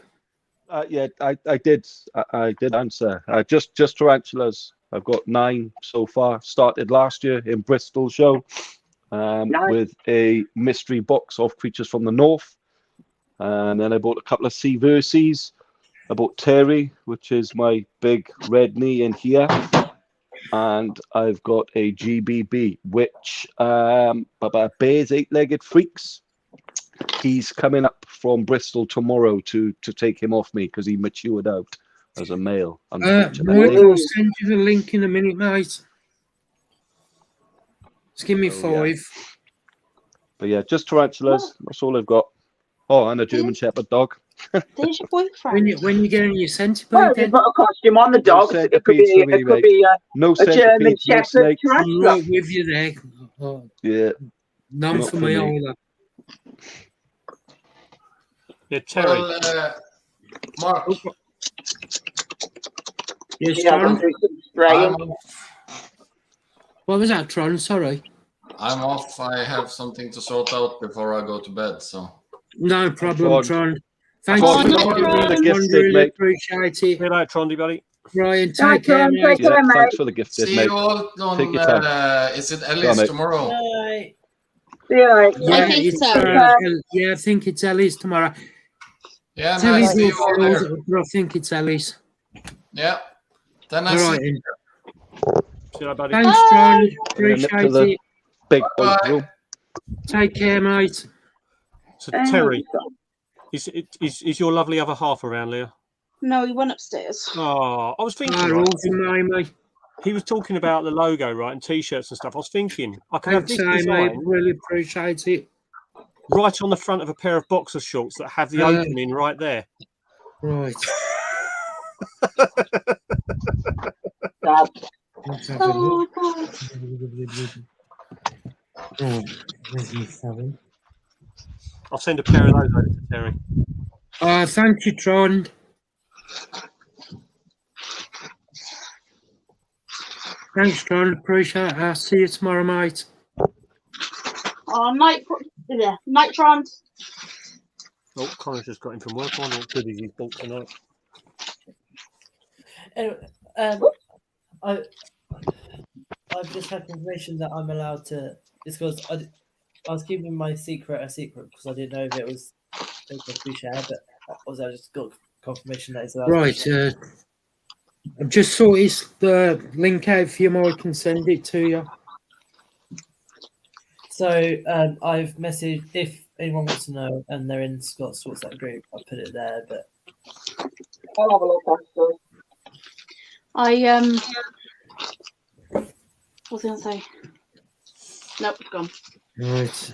Speaker 14: Yeah, I did answer. Just tarantulas. I've got 9 so far. Started last year in Bristol show with a mystery box of creatures from the north, and then I bought a couple of sea verses. I bought Terry, which is my big red knee in here, and I've got a GBB, which Bears 8-Legged Freaks. He's coming up from Bristol tomorrow to take him off me because he matured out as a male.
Speaker 2: Mike, I'll send you the link in a minute, mate. Just give me 5.
Speaker 14: Yeah. But yeah, just tarantulas. That's all I've got. Oh, and a German Shepherd dog.
Speaker 1: There's your boyfriend.
Speaker 2: When you getting your centipede?
Speaker 13: Well, you put a costume on the dog.
Speaker 14: No
Speaker 13: It could be
Speaker 14: no
Speaker 13: a German
Speaker 14: centipedes, no
Speaker 13: Shepherd
Speaker 14: snakes.
Speaker 2: I'm
Speaker 13: tarantula.
Speaker 2: right with you there. Oh,
Speaker 14: Yeah.
Speaker 2: none
Speaker 14: Not
Speaker 2: for
Speaker 14: for
Speaker 2: me
Speaker 14: me.
Speaker 2: either.
Speaker 6: yeah, Terry.
Speaker 8: Well, Mark,
Speaker 2: Yes,
Speaker 13: She had them
Speaker 2: Tron.
Speaker 13: do some spraying.
Speaker 2: What was that, Tron? Sorry.
Speaker 8: I'm off. I have something to sort out before I go to bed. So
Speaker 2: No problem, Tron. Thank
Speaker 14: Tron,
Speaker 2: you
Speaker 14: thank
Speaker 2: for
Speaker 14: you for the
Speaker 2: the
Speaker 14: gift,
Speaker 2: really
Speaker 14: mate.
Speaker 2: appreciate
Speaker 6: See
Speaker 2: it.
Speaker 6: you later, Trondy, buddy.
Speaker 2: Ryan,
Speaker 13: Bye,
Speaker 2: take care,
Speaker 13: Tron.
Speaker 2: mate.
Speaker 13: Take care,
Speaker 14: Yeah,
Speaker 13: mate.
Speaker 14: thanks for the gift,
Speaker 8: see
Speaker 14: mate.
Speaker 8: you all on.
Speaker 14: Take your time.
Speaker 8: Is it
Speaker 14: Go on,
Speaker 8: Ellie's
Speaker 14: mate.
Speaker 8: tomorrow?
Speaker 3: Bye.
Speaker 13: See you later.
Speaker 2: Yeah,
Speaker 1: think
Speaker 2: it's,
Speaker 1: so.
Speaker 2: yeah, I think it's Ellie's tomorrow.
Speaker 8: Yeah,
Speaker 2: It's
Speaker 8: no, I
Speaker 2: Ellie's
Speaker 8: see
Speaker 2: or
Speaker 8: you all there.
Speaker 2: Phil's, but I think it's Ellie's.
Speaker 8: Yeah. Then I
Speaker 2: All
Speaker 8: see
Speaker 2: right, then.
Speaker 6: See you later, buddy.
Speaker 2: Thanks, Tron.
Speaker 14: I'm gonna nip to
Speaker 2: Appreciate
Speaker 14: the
Speaker 2: it.
Speaker 14: big boy
Speaker 8: Bye.
Speaker 14: room.
Speaker 2: Take care, mate.
Speaker 6: So Terry, is your lovely other half around, Leah?
Speaker 1: No, he went upstairs.
Speaker 6: Oh, I was thinking.
Speaker 2: All
Speaker 6: Right,
Speaker 2: right, mate.
Speaker 6: he was talking about the logo, right, and t-shirts and stuff. I was thinking I could have
Speaker 2: Thanks,
Speaker 6: this
Speaker 2: mate.
Speaker 6: design
Speaker 2: Really appreciate it.
Speaker 6: right on the front of a pair of boxer shorts that have the opening right there.
Speaker 2: Right.
Speaker 13: Dad.
Speaker 2: Let's have a look. Oh, where's my phone?
Speaker 6: I'll send a pair of those over to Terry.
Speaker 2: Thank you, Tron. Thanks, Tron. Appreciate it. I'll see you tomorrow, mate.
Speaker 1: Oh, Nitron.
Speaker 6: Oh, Connor's just got in from work. I wonder what goodies he's bought tonight.
Speaker 3: Anyway, I've just had confirmation that I'm allowed to. It's because I was keeping my secret a secret because I didn't know if it was able to be shared, but also I just got confirmation that it's allowed.
Speaker 2: Right.
Speaker 3: To be
Speaker 2: I've just sorted the link out for you, Mike, and send it to you.
Speaker 3: So I've messaged if anyone wants to know, and they're in Scott's WhatsApp group. I'll put it there, but
Speaker 13: I'll have a look after.
Speaker 1: What was I gonna say? Nope, it's gone.
Speaker 2: Right.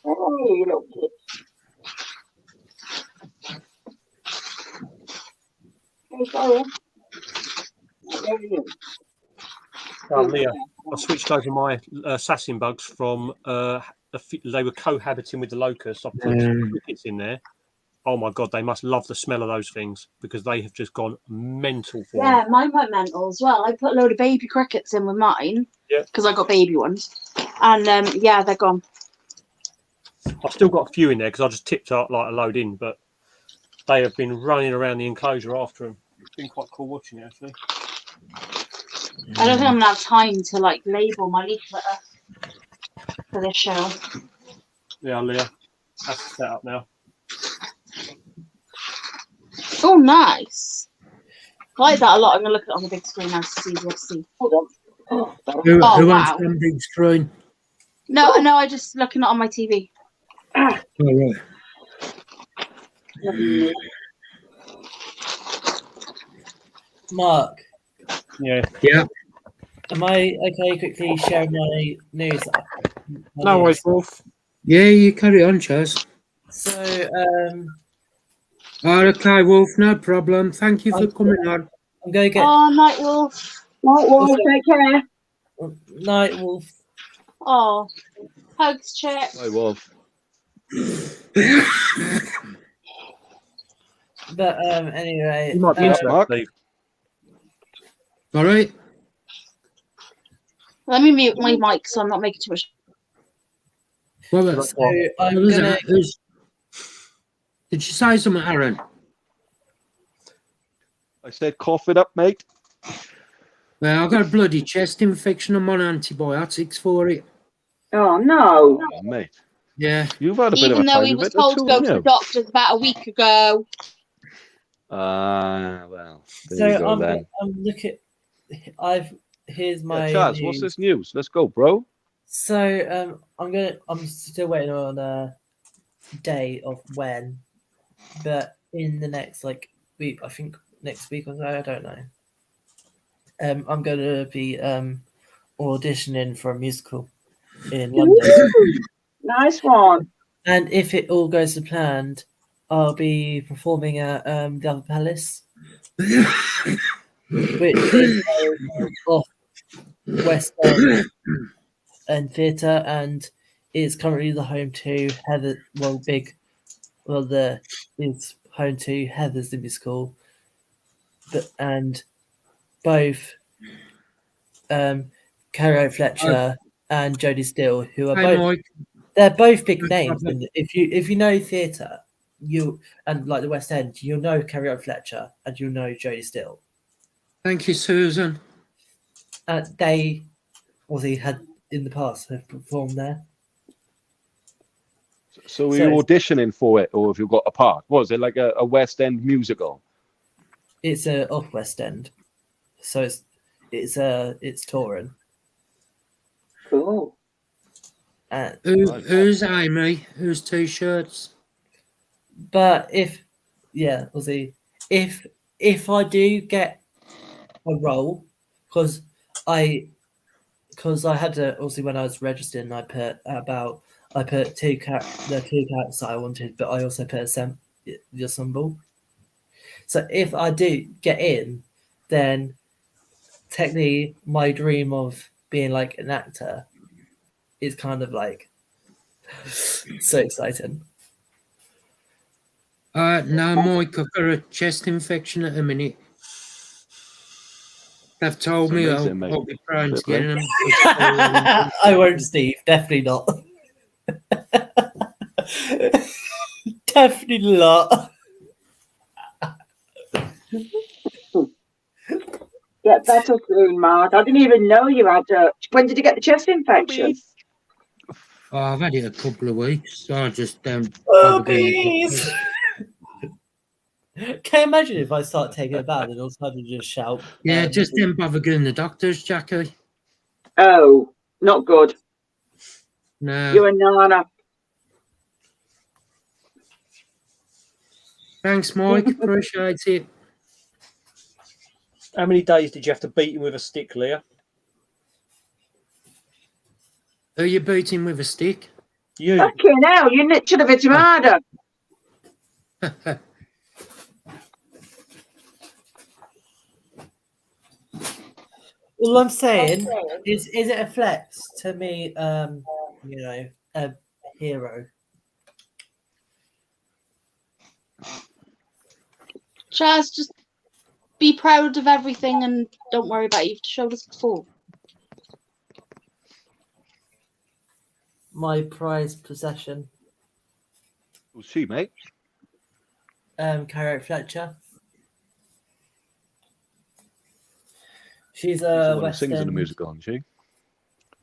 Speaker 13: Oh, you little kid. Oh, sorry. There he is.
Speaker 6: Oh, Leah, I switched over my assassin bugs from they were cohabiting with the locusts. I put some crickets in there. Oh my god, they must love the smell of those things because they have just gone mental for
Speaker 1: Yeah,
Speaker 6: them.
Speaker 1: mine went mental as well. I put a load of baby crickets in with mine.
Speaker 6: Yeah.
Speaker 1: Because I got baby ones. And yeah, they're gone.
Speaker 6: I've still got a few in there because I just tipped out like a load in, but they have been running around the enclosure after them. It's been quite cool watching it actually.
Speaker 1: I don't think I'm gonna have time to like label my leaflet for this show.
Speaker 6: Yeah, Leah, that's set up now.
Speaker 1: Oh, nice. I like that a lot. I'm gonna look at it on the big screen now to see what to see. Hold on.
Speaker 2: Who
Speaker 1: Oh,
Speaker 2: wants
Speaker 1: wow.
Speaker 2: some big screen?
Speaker 1: No, I just looking at it on my TV.
Speaker 2: Oh, right.
Speaker 3: Mark,
Speaker 6: Yeah.
Speaker 2: Yeah.
Speaker 3: am I okay quickly sharing my news?
Speaker 6: No worries, Wolf.
Speaker 2: Yeah, you carry on, Chaz.
Speaker 3: So,
Speaker 2: Oh, okay, Wolf, no problem. Thank you for coming on.
Speaker 3: I'm going to get
Speaker 1: Oh, Night Wolf.
Speaker 13: Night Wolf, take care.
Speaker 3: Night Wolf.
Speaker 1: Oh, hugs, Chip.
Speaker 14: Hi, Wolf.
Speaker 3: But anyway,
Speaker 6: You might be
Speaker 14: Mark.
Speaker 6: interested.
Speaker 2: All right.
Speaker 1: Let me mute my mic so I'm not making too much.
Speaker 2: What was
Speaker 3: So I'm
Speaker 2: what was
Speaker 3: gonna.
Speaker 2: that? Did you say something, Aaron?
Speaker 14: I said cough it up, mate.
Speaker 2: Well, I've got a bloody chest infection. I'm on antibiotics for it.
Speaker 13: Oh no.
Speaker 14: Oh, mate.
Speaker 2: Yeah.
Speaker 14: You've had a bit of
Speaker 1: Even
Speaker 14: a
Speaker 1: though
Speaker 14: time
Speaker 1: he
Speaker 14: of
Speaker 1: was
Speaker 14: it, or
Speaker 1: told to
Speaker 14: two,
Speaker 1: go
Speaker 14: haven't
Speaker 1: to the
Speaker 14: you?
Speaker 1: doctors about a week ago.
Speaker 14: Well, there
Speaker 3: So
Speaker 14: you go then.
Speaker 3: I'm looking. Here's
Speaker 14: Yeah,
Speaker 3: my
Speaker 14: Chaz,
Speaker 3: news.
Speaker 14: what's this news? Let's go, bro.
Speaker 3: So I'm still waiting on a day of when, but in the next week, I think next week or so, I don't know. I'm gonna be auditioning for a musical in London.
Speaker 13: Woo! Nice one.
Speaker 3: And if it all goes to plan, I'll be performing at the Other Palace, which is off West End and theatre, and it's currently the home to Heather. It's home to Heather's the musical, and both Carrie Fletcher and Jodie Steele, who are they're both big names. And if you know theatre, and like the West End, you'll know Carrie Fletcher and you'll know Jodie Steele.
Speaker 2: Thank you, Susan.
Speaker 3: They obviously have performed there.
Speaker 14: So are you auditioning for it, or have you got a part? Was it like a West End musical?
Speaker 3: It's off West End, so it's touring.
Speaker 13: Cool.
Speaker 2: Who's Amy? Who's T-shirts?
Speaker 3: But if I do get a role, because I had to, obviously when I was registering, I put two characters that I wanted, but I also put the ensemble. So if I do get in, then technically my dream of being like an actor is kind of like so exciting.
Speaker 2: No, Mike, I've got a chest infection at the minute. They've told me I'll be prone to getting them.
Speaker 3: I won't, Steve. Definitely not. Definitely not.
Speaker 13: Get better soon, Mark. I didn't even know you had when did you get the chest infection?
Speaker 2: Oh, I've had it a couple of weeks. So I just don't.
Speaker 3: Oh, please. Can you imagine if I start taking a bath and all of a sudden just shout?
Speaker 2: Yeah, just didn't bother going to the doctors, Jackie.
Speaker 13: Oh, not good.
Speaker 2: No.
Speaker 13: You're a nana.
Speaker 2: Thanks, Mike. Appreciate it.
Speaker 6: How many days did you have to beat him with a stick, Leah?
Speaker 2: Are you beating with a stick?
Speaker 6: You.
Speaker 13: Fucking hell, you should have hit him harder.
Speaker 3: All I'm saying is it a flex to me? A hero.
Speaker 1: Chaz, just be proud of everything and don't worry about it. You've showed us before.
Speaker 3: My prized possession.
Speaker 14: Who's she, mate?
Speaker 3: Carrie Fletcher. She's
Speaker 14: She's the one who
Speaker 3: West
Speaker 14: sings in the
Speaker 3: End.
Speaker 14: musical, isn't she?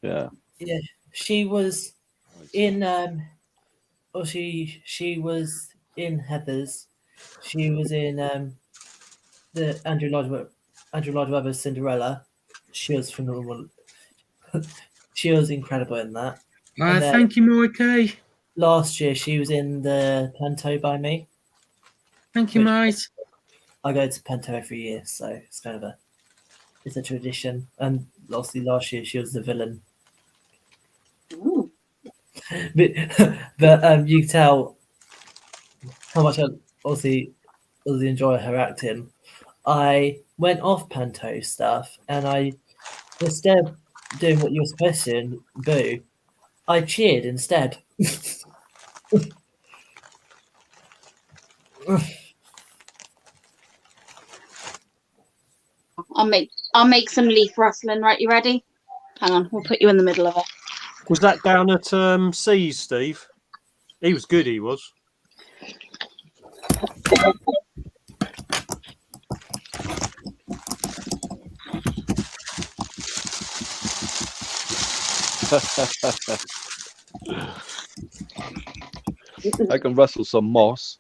Speaker 14: Yeah.
Speaker 3: Yeah, she was in. She was in Heather's. She was in the Andrew Lloyd Webber's Cinderella. She was phenomenal. She was incredible in that. And then
Speaker 2: Thank you, Mikey.
Speaker 3: last year she was in the Panto by me.
Speaker 2: Thank you, mate.
Speaker 3: I go to Panto every year, so it's kind of it's a tradition. And obviously last year she was the villain. but you can tell how much I obviously enjoy her acting. I went off Panto stuff, and I, instead of doing what you're supposed to do, I cheered instead.
Speaker 1: I'll make some leaf rustling. Right, you ready? Hang on, we'll put you in the middle of it.
Speaker 6: Was that down at Seas, Steve? He was good, he was.
Speaker 14: I can rustle some moss.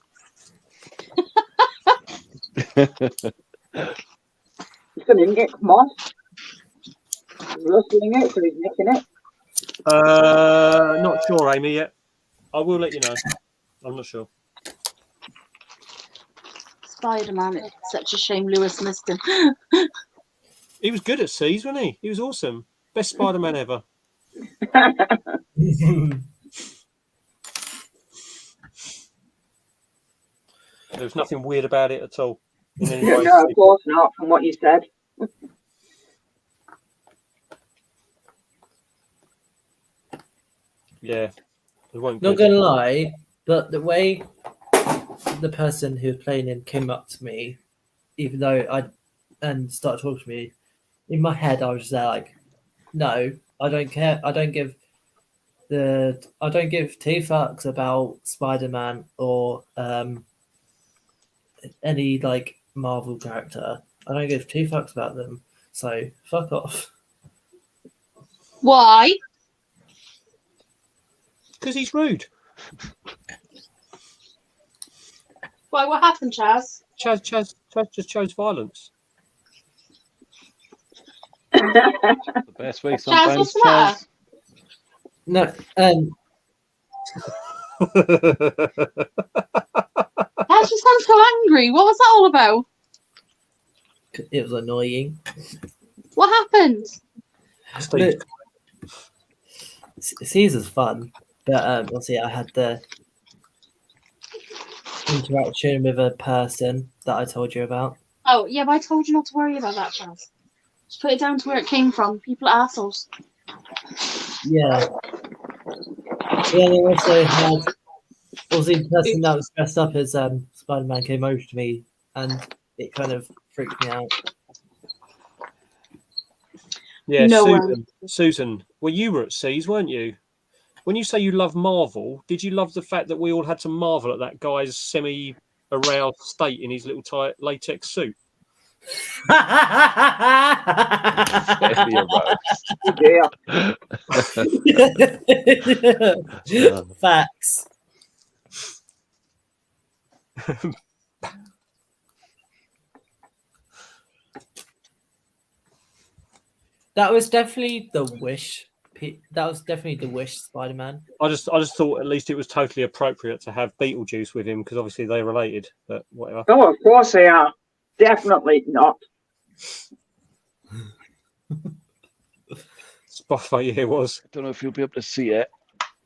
Speaker 13: He's going to nick moss. Rustling it, so he's nicking it.
Speaker 6: Not sure, Amy, yet. I will let you know. I'm not sure.
Speaker 1: Spider-Man, it's such a shame Lewis missed him.
Speaker 6: He was good at Seas, wasn't he? He was awesome. Best Spider-Man ever. There was nothing weird about it at all. In any way.
Speaker 13: No, of course not, from what you said.
Speaker 6: Yeah.
Speaker 3: Not gonna lie, but the way the person who was playing him came up to me, even though and started talking to me, in my head I was just there like, no, I don't care. I don't give two fucks about Spider-Man or any like Marvel character. I don't give two fucks about them. So fuck off.
Speaker 1: Why?
Speaker 6: Because he's rude.
Speaker 1: Why? What happened, Chaz?
Speaker 6: Chaz just chose violence.
Speaker 14: The best way
Speaker 1: Chaz,
Speaker 14: sometimes.
Speaker 1: what's the matter?
Speaker 3: No,
Speaker 1: Chaz just sounds so angry. What was that all about?
Speaker 3: it was annoying.
Speaker 1: What happened?
Speaker 3: Caesar's fun, but obviously I had the interaction with a person that I told you about.
Speaker 1: Oh, yeah, but I told you not to worry about that, Chaz. Just put it down to where it came from. People are assholes.
Speaker 3: Yeah. Yeah, they also had the person that was dressed up as Spider-Man came over to me, and it kind of freaked me out.
Speaker 6: Yeah,
Speaker 1: No
Speaker 6: Susan, well, you were at Seas, weren't you? When you say you love Marvel, did you love the fact that we all had to marvel at that guy's semi-aroused state in his little tight latex suit?
Speaker 3: Facts. That was definitely the wish. That was definitely the wish Spider-Man.
Speaker 6: I just thought at least it was totally appropriate to have Beetlejuice with him because obviously they're related, but whatever.
Speaker 13: Oh, of course they are. Definitely not.
Speaker 6: Spotlight here was.
Speaker 14: I don't know if you'll be able to see it,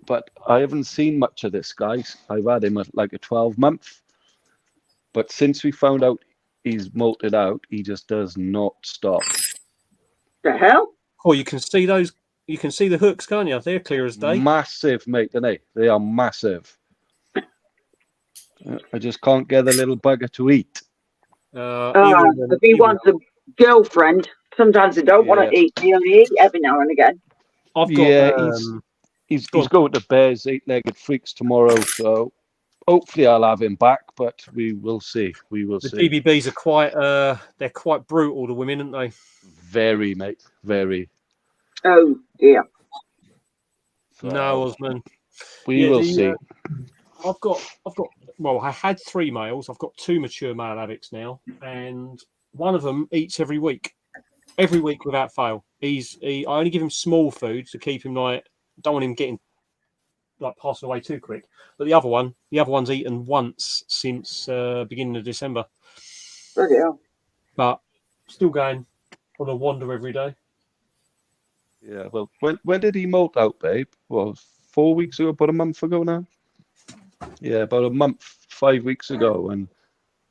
Speaker 14: but I haven't seen much of this, guys. I've had him at like a 12-month, but since we found out he's molted out, he just does not stop.
Speaker 13: The hell?
Speaker 6: Oh, you can see those. You can see the hooks, can't you? They're clear as day.
Speaker 14: Massive, mate, aren't they? They are massive. I just can't get the little bugger to eat.
Speaker 13: If he wants a girlfriend, sometimes they don't want to eat. They only eat every now and again.
Speaker 6: I've got.
Speaker 14: He's going to Bears 8-legged freaks tomorrow, so hopefully I'll have him back. But we will see. We will see.
Speaker 6: The DBBs are quite. They're quite brutal. The women, aren't they?
Speaker 14: Very, mate. Very.
Speaker 13: Oh dear.
Speaker 6: So, no, Osman.
Speaker 14: We will see.
Speaker 6: I've got well, I had 3 males. I've got 2 mature male avics now, and one of them eats every week without fail. I only give him small food to keep him like, don't want him getting like passing away too quick. But the other one's eaten once since beginning of December.
Speaker 13: Bloody hell.
Speaker 6: But still going on a wander every day.
Speaker 14: Yeah, well, when did he molt out, babe? Well, 4 weeks ago, about a month ago now. Yeah, about a month, 5 weeks ago, and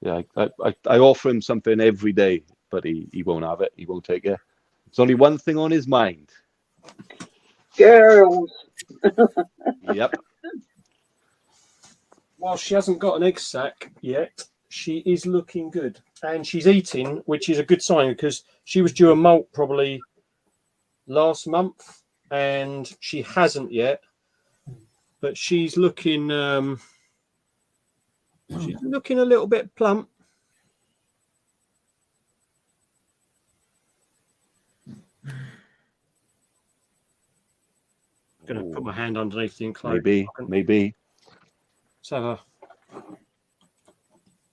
Speaker 14: yeah, I offer him something every day, but he won't have it. He won't take it. There's only one thing on his mind.
Speaker 13: Girls.
Speaker 14: Yep.
Speaker 6: Well, she hasn't got an egg sac yet. She is looking good, and she's eating, which is a good sign because she was due a molt probably last month, and she hasn't yet. But she's looking a little bit plump. I'm going to put my hand underneath the enclosure.
Speaker 14: Maybe.
Speaker 6: Let's have a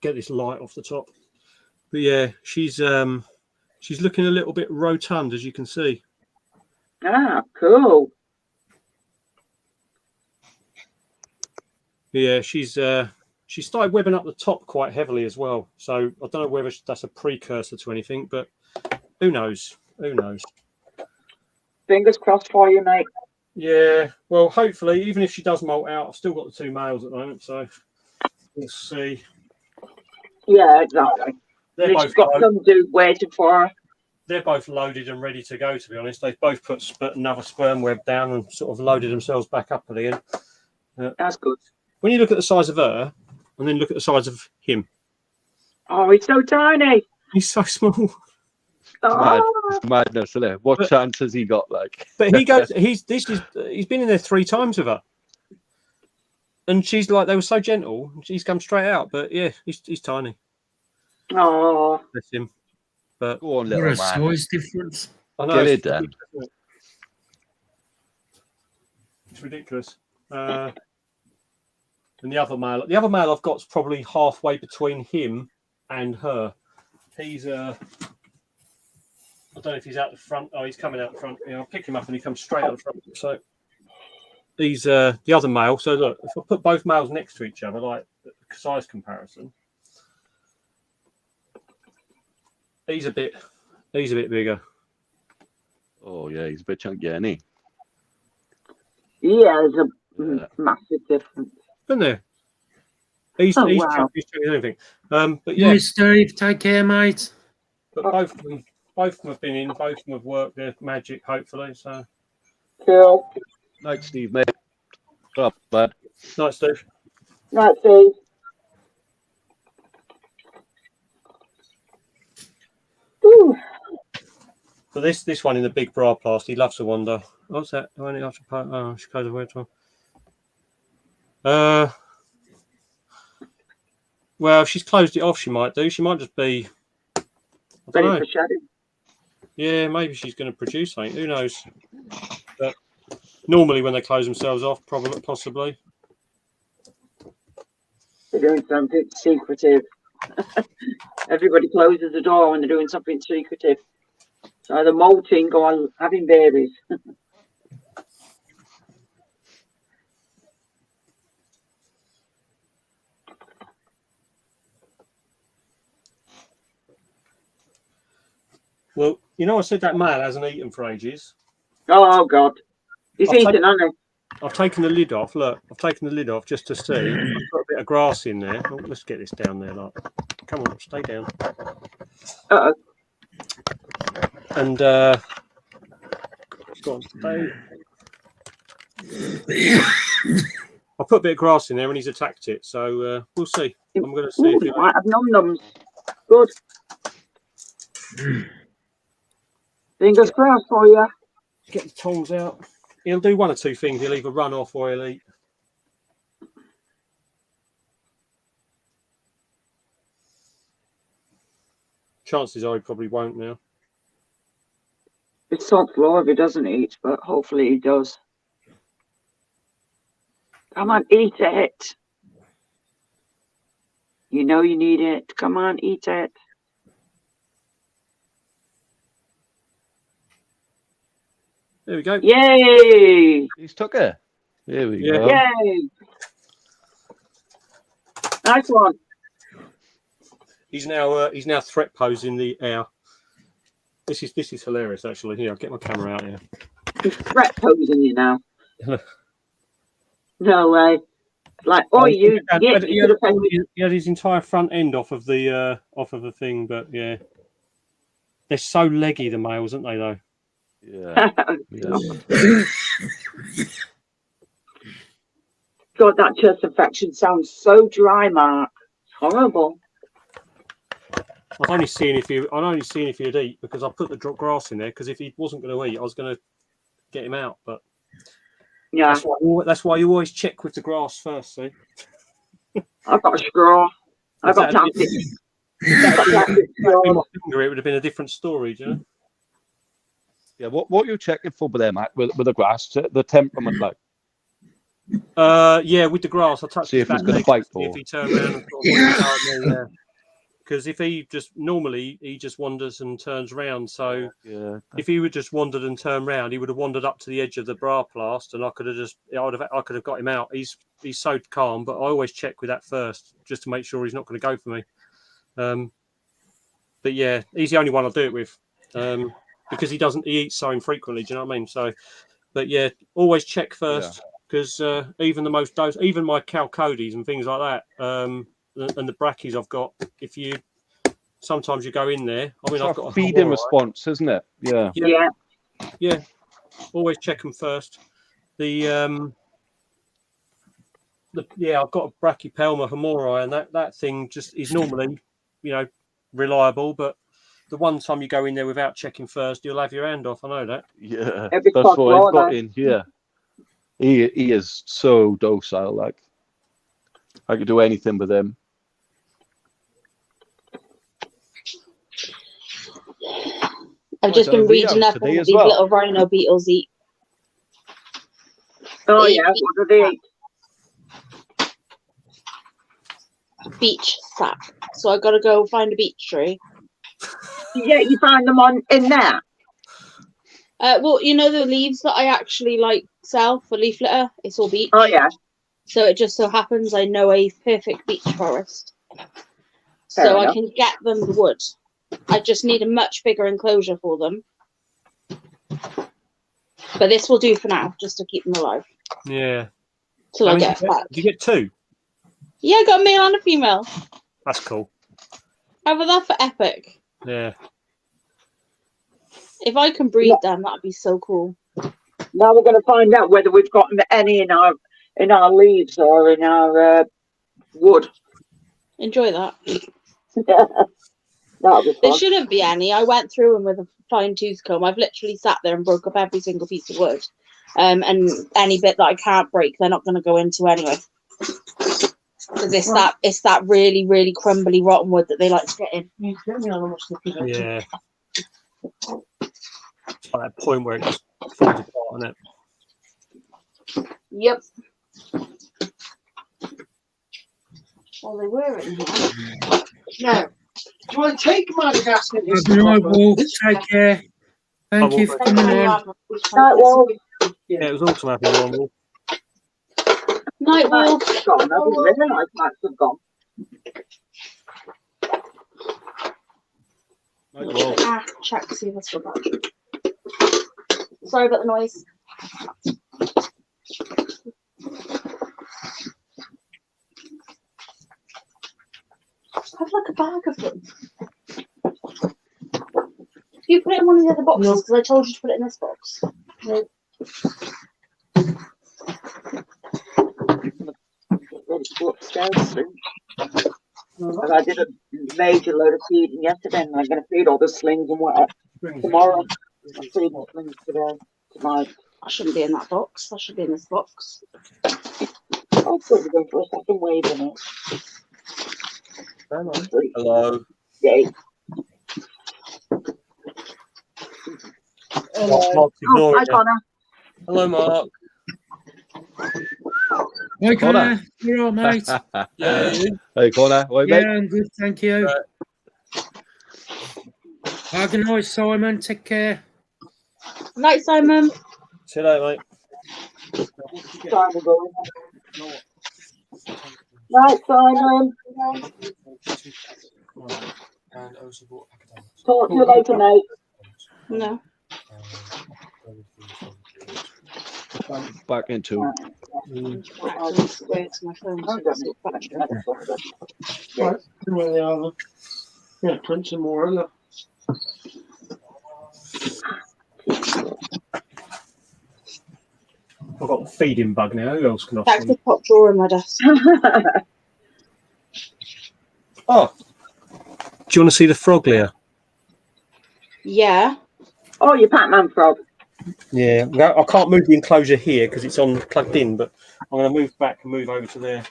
Speaker 6: get this light off the top. But yeah, she's looking a little bit rotund, as you can see.
Speaker 13: Ah, cool.
Speaker 6: Yeah, she started webbing up the top quite heavily as well. So I don't know whether that's a precursor to anything, but who knows? Who knows?
Speaker 13: Fingers crossed for you, mate.
Speaker 6: Yeah, well, hopefully, even if she does molt out, I've still got the 2 males at the moment, so we'll see.
Speaker 13: Yeah, exactly. She's got some dude waiting for her.
Speaker 6: They're both loaded and ready to go, to be honest. They've both put another sperm web down and sort of loaded themselves back up at the end.
Speaker 13: That's good.
Speaker 6: When you look at the size of her and then look at the size of him.
Speaker 13: Oh, he's so tiny.
Speaker 6: He's so small.
Speaker 14: It's madness, isn't it? What chance has he got? Like,
Speaker 6: but he goes. He's been in there 3 times with her, and she's like, they were so gentle. She's come straight out, but yeah, he's tiny.
Speaker 13: Oh,
Speaker 6: Bless him. But
Speaker 14: go on,
Speaker 2: What
Speaker 14: little
Speaker 2: a
Speaker 14: man.
Speaker 2: size difference.
Speaker 6: I know
Speaker 14: Get it done.
Speaker 6: It's ridiculous. And the other male I've got is probably halfway between him and her. He's I don't know if he's out the front. Oh, he's coming out the front. Yeah, I'll pick him up and he comes straight out the front. So he's the other male. So look, if I put both males next to each other, like size comparison, he's a bit bigger.
Speaker 14: Oh yeah, he's a bit chunky, isn't he?
Speaker 13: yeah, there's a massive difference.
Speaker 6: Isn't there? He's
Speaker 13: wow.
Speaker 6: chunky as anything. But yeah,
Speaker 2: Steve, take care, mate.
Speaker 6: but both of them have been in. Both of them have worked their magic, hopefully. So
Speaker 13: Cool.
Speaker 14: Night, Steve, mate. Up, bud.
Speaker 6: night, Steve.
Speaker 13: Right, Steve. Ooh.
Speaker 6: But this one in the big bra plast, he loves to wander. What's that? Do I need to put? Oh, she goes away to. Well, if she's closed it off, she might do. She might just be. I don't
Speaker 13: Ready
Speaker 6: know.
Speaker 13: for shedding.
Speaker 6: Yeah, maybe she's going to produce something. Who knows? But normally, when they close themselves off, possibly.
Speaker 13: They're doing something secretive. Everybody closes the door when they're doing something secretive. So either molting or having babies.
Speaker 6: Well, you know, I said that male hasn't eaten for ages.
Speaker 13: Oh, God. He's eating, hasn't he?
Speaker 6: I've taken the lid off. Look, I've taken the lid off just to see. I've got a bit of grass in there. Oh, let's get this down there. Like, come on, stay down.
Speaker 13: Uh-oh.
Speaker 6: And go on, stay. I put a bit of grass in there, and he's attacked it. So we'll see. I'm going to see.
Speaker 13: Ooh,
Speaker 6: If
Speaker 13: he might have num-nums. Good. Fingers crossed for you.
Speaker 6: Get the tongs out. He'll do one or two things. He'll either run off or he'll eat. Chances are he probably won't now.
Speaker 13: It's on floor if he doesn't eat, but hopefully he does. Come on, eat it. You know you need it. Come on, eat it.
Speaker 6: There we go.
Speaker 13: Yay!
Speaker 14: He's took her. There we
Speaker 6: Yeah.
Speaker 14: go.
Speaker 13: Yay! Nice one.
Speaker 6: He's now threat posing the air. This is hilarious, actually. Here, I'll get my camera out here.
Speaker 13: He's threat posing you now. No way. Like, oh, you did.
Speaker 6: He had his entire front end off of the thing, but yeah, they're so leggy, the males, aren't they? Though.
Speaker 14: Yeah.
Speaker 13: God, that chest infection sounds so dry, Mark. Horrible.
Speaker 6: I'm only seeing if he'd eat, because I put the grass in there, because if he wasn't going to eat, I was going to get him out. But
Speaker 13: yeah,
Speaker 6: that's why you always check with the grass first. See,
Speaker 13: I've got a straw. I've got plastic.
Speaker 6: It would have been a different story, do you know?
Speaker 14: Yeah. What you're checking for with them, Matt, with the grass, the temperament, like.
Speaker 6: Yeah, with the grass, I touched.
Speaker 14: See if he's going to bite.
Speaker 6: If he turned around and yeah. Because if he just wanders and turns round. So
Speaker 14: yeah,
Speaker 6: if he would just wandered and turned round, he would have wandered up to the edge of the bra plast, and I could have got him out. He's so calm, but I always check with that first, just to make sure he's not going to go for me. But yeah, he's the only one I do it with, because he eats so infrequently. Do you know what I mean? So, but yeah, always check first, because even my Chalcodes and things like that. And the brackies I've got, sometimes you go in there. I mean, I've got a
Speaker 14: feeding response, isn't it?
Speaker 6: Yeah. Always check them first. I've got a Brachypelma humorai, and that thing just is normally, reliable. But the one time you go in there without checking first, you'll have your hand off. I know that.
Speaker 14: Yeah, that's what I've got in here. He is so docile. Like, I could do anything with him.
Speaker 1: I've just been reading up on what these little rhino beetles eat.
Speaker 13: Oh yeah, what do they eat?
Speaker 1: Beech sap. So I got to go find a beech tree.
Speaker 13: Yeah, you find them in there.
Speaker 1: Well, the leaves that I actually sell for leaf litter, it's all beech.
Speaker 13: Oh yeah.
Speaker 1: So it just so happens I know a perfect beech forest. So I can get them the wood. I just need a much bigger enclosure for them. But this will do for now, just to keep them alive.
Speaker 6: Yeah.
Speaker 1: Till I get back.
Speaker 6: Did you get two?
Speaker 1: Yeah, I got a male and a female.
Speaker 6: That's cool.
Speaker 1: How about that for epic?
Speaker 6: Yeah.
Speaker 1: If I can breed them, that'd be so cool.
Speaker 13: Now we're going to find out whether we've got any in our leaves or in our wood.
Speaker 1: Enjoy that.
Speaker 13: That'll be fun.
Speaker 1: There shouldn't be any. I went through them with a fine-tooth comb. I've literally sat there and broke up every single piece of wood. And any bit that I can't break, they're not going to go into anyway. Because it's that really, really crumbly, rotten wood that they like to get in.
Speaker 6: Yeah. It's like that point where it just falls apart, isn't it?
Speaker 1: Yep. Well, they were in here.
Speaker 5: Now, do you want to take Madagascar?
Speaker 2: Take care. Thank you for coming on.
Speaker 13: Night Wolf.
Speaker 6: Yeah, it was awesome having you on, Wolf.
Speaker 1: Night Wolf.
Speaker 13: Gone. I didn't realise Max had gone.
Speaker 1: Check to see if I still got it. Sorry about the noise. I have like a bag of them. You put it in one of the other boxes because I told you to put it in this box. No.
Speaker 13: And I did a major load of feeding yesterday, and I'm going to feed all the slings and whatever tomorrow. I'll feed the slings today, tonight.
Speaker 1: I shouldn't be in that box. I should be in this box.
Speaker 13: I thought we were going for a second wave in it.
Speaker 6: Hello.
Speaker 13: Yay.
Speaker 6: Mark's ignoring
Speaker 13: Hi, Connor.
Speaker 6: Hello, Mark.
Speaker 2: Hi,
Speaker 14: Connor.
Speaker 2: Connor. You're all right, mate.
Speaker 14: Hey, Connor. All right,
Speaker 2: Yeah,
Speaker 14: mate?
Speaker 2: I'm good, thank you. Good night, Simon. Take care.
Speaker 1: Night, Simon.
Speaker 6: See you later, mate.
Speaker 13: Right, Simon. Talk to you later, mate.
Speaker 1: No.
Speaker 14: Back into.
Speaker 1: Right,
Speaker 5: where they are. Yeah, print some more. Look.
Speaker 6: I've got a feeding bug now. Who else can I
Speaker 1: That's
Speaker 6: see?
Speaker 1: the top drawer in my desk.
Speaker 6: Oh. Do you want to see the frog, Leah?
Speaker 1: Yeah.
Speaker 13: Oh, your Pac-Man frog.
Speaker 6: Yeah. I can't move the enclosure here because it's on plugged in, but I'm going to move back and move over to there.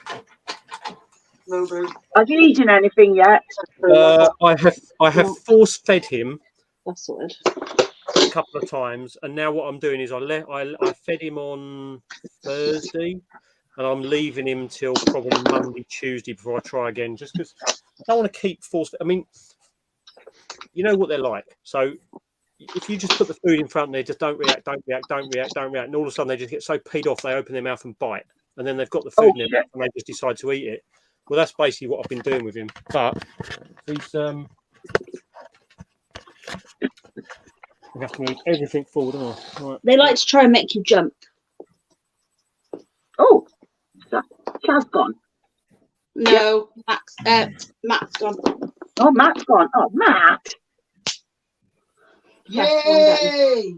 Speaker 13: Have you eaten anything yet?
Speaker 6: I have force fed him.
Speaker 1: That's sorted.
Speaker 6: A couple of times, and now what I'm doing is I fed him on Thursday, and I'm leaving him till probably Monday, Tuesday before I try again. Just because I don't want to keep force. I mean, you know what they're like. So if you just put the food in front and they just don't react, and all of a sudden they just get so peed off they open their mouth and bite, and then they've got the food in their mouth and they just decide to eat it. Well, that's basically what I've been doing with him. But he's we have to move everything forward. Right.
Speaker 1: They like to try and make you jump.
Speaker 13: Oh, Chaz gone.
Speaker 1: No, Matt's gone.
Speaker 13: Oh, Matt's gone. Oh, Matt.
Speaker 5: Yay!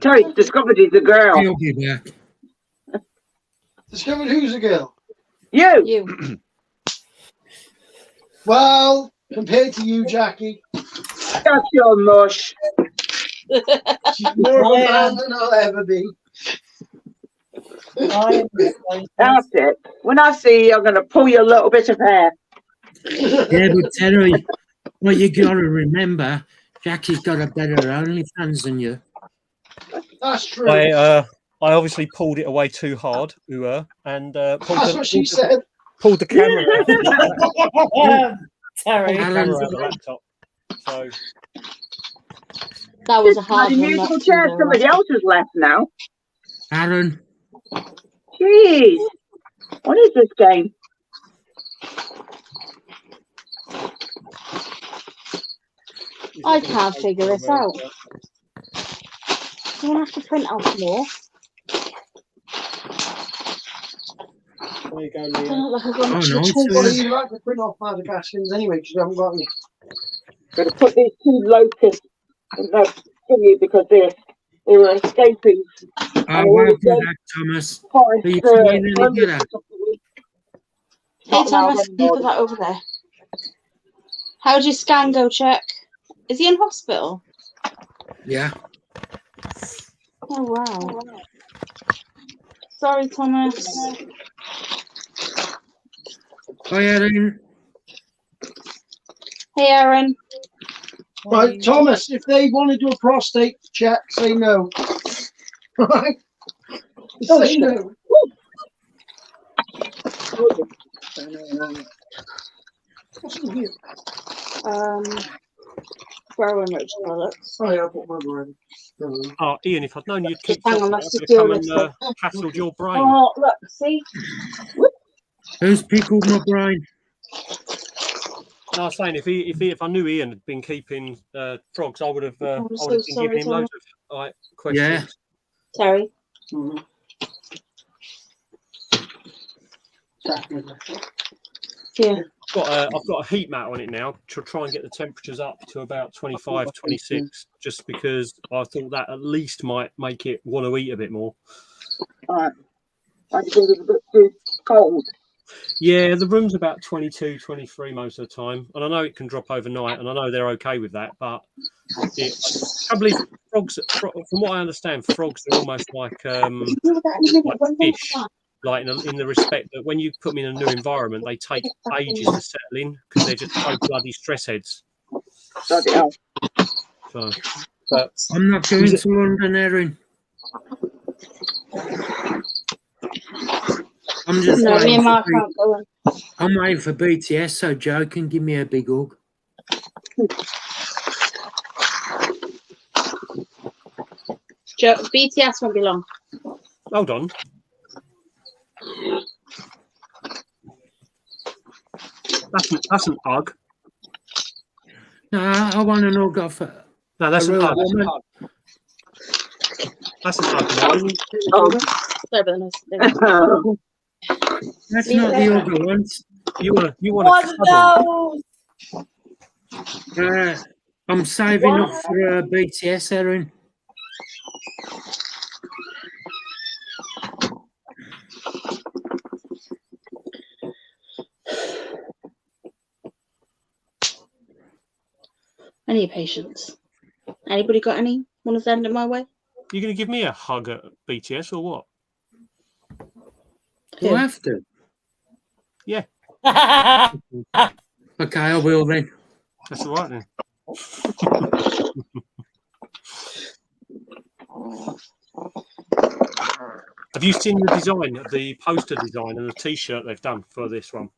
Speaker 13: Terry discovered he's a girl.
Speaker 2: He'll be back.
Speaker 5: Discovered who's a girl?
Speaker 13: You.
Speaker 5: Well, compared to you, Jackie,
Speaker 13: That's your mush.
Speaker 5: she's more of a man than I'll ever be.
Speaker 13: That's it. When I see you, I'm going to pull you a little bit of hair.
Speaker 2: Yeah, but Terry, what you got to remember, Jackie's got a better OnlyFans than you.
Speaker 5: That's true.
Speaker 6: I obviously pulled it away too hard, and
Speaker 5: That's what she said.
Speaker 6: Pulled the camera out.
Speaker 3: Terry.
Speaker 6: Pulled the camera out of the laptop. So
Speaker 1: that was a hard
Speaker 13: The
Speaker 1: one.
Speaker 13: musical chair, somebody else has left now.
Speaker 2: Aaron.
Speaker 13: Jeez. What is this game?
Speaker 1: I can't figure this out. I'm going to have to print out more.
Speaker 6: There you go,
Speaker 1: I
Speaker 6: Leah.
Speaker 1: don't look like I've got
Speaker 5: Well,
Speaker 1: choice.
Speaker 5: you like to print off Madagascans anyway, because you haven't got any.
Speaker 13: Going to put these two locusts in the thingy because they were escaping.
Speaker 2: Well done, that, Thomas. Are you feeling any better?
Speaker 1: Hey, Thomas, can you put that over there? How'd your scan go, check? Is he in hospital?
Speaker 2: Yeah.
Speaker 1: Oh, wow. Sorry, Thomas.
Speaker 2: Hi, Aaron.
Speaker 1: Hey, Aaron.
Speaker 5: Right, Thomas, if they want to do a prostate check, say no. Right? Say no. What's in here?
Speaker 1: Growing rich toilets.
Speaker 5: Oh, yeah, I put my brain.
Speaker 6: Oh, Ian, if I'd known you'd keep
Speaker 1: Hang
Speaker 6: talking,
Speaker 1: on,
Speaker 6: I
Speaker 1: let's
Speaker 6: could
Speaker 1: just
Speaker 6: have
Speaker 1: do
Speaker 6: come
Speaker 1: this
Speaker 6: and
Speaker 1: thing.
Speaker 6: hassled your brain.
Speaker 1: Oh, look, see?
Speaker 2: Who's pickled my brain?
Speaker 6: No, I was saying if I knew Ian had been keeping frogs, I would have
Speaker 1: I'm so
Speaker 6: been
Speaker 1: sorry,
Speaker 6: giving him loads of questions.
Speaker 2: Yeah.
Speaker 1: Terry. Yeah.
Speaker 6: I've got a heat mat on it now to try and get the temperatures up to about 25, 26, just because I thought that at least might make it want to eat a bit more.
Speaker 13: Alright. I just think it's a bit too cold.
Speaker 6: Yeah, the room's about 22, 23 most of the time, and I know it can drop overnight, and I know they're okay with that. But probably frogs, from what I understand, frogs are almost like fish, like in the respect that when you put them in a new environment, they take ages to settle in because they're just so bloody stress heads.
Speaker 13: Bloody hell.
Speaker 6: So, but
Speaker 2: I'm not going to London, Aaron. I'm just
Speaker 1: No, me
Speaker 2: waiting
Speaker 1: and
Speaker 2: for
Speaker 1: Mark can't go in.
Speaker 2: I'm waiting for BTS so Joe can give me a big hug.
Speaker 1: Joe, BTS won't be long.
Speaker 6: Hold on. That's an hug.
Speaker 2: No, I want an hug off her.
Speaker 6: No, that's
Speaker 2: A
Speaker 6: an
Speaker 2: real
Speaker 6: hug.
Speaker 2: woman.
Speaker 6: That's an hug.
Speaker 13: Oh.
Speaker 1: Sorry about the
Speaker 2: That's not the other ones.
Speaker 6: You want
Speaker 3: What
Speaker 6: a
Speaker 3: are
Speaker 6: cuddle?
Speaker 3: those?
Speaker 2: I'm saving up for BTS, Erin.
Speaker 1: I need patience. Anybody got any? Want to send it my way?
Speaker 6: You going to give me a hug at BTS or what?
Speaker 2: Do I have to?
Speaker 6: Yeah.
Speaker 2: Okay, I will then.
Speaker 6: That's all right then. Have you seen the design, the poster design and the T-shirt they've done for this one?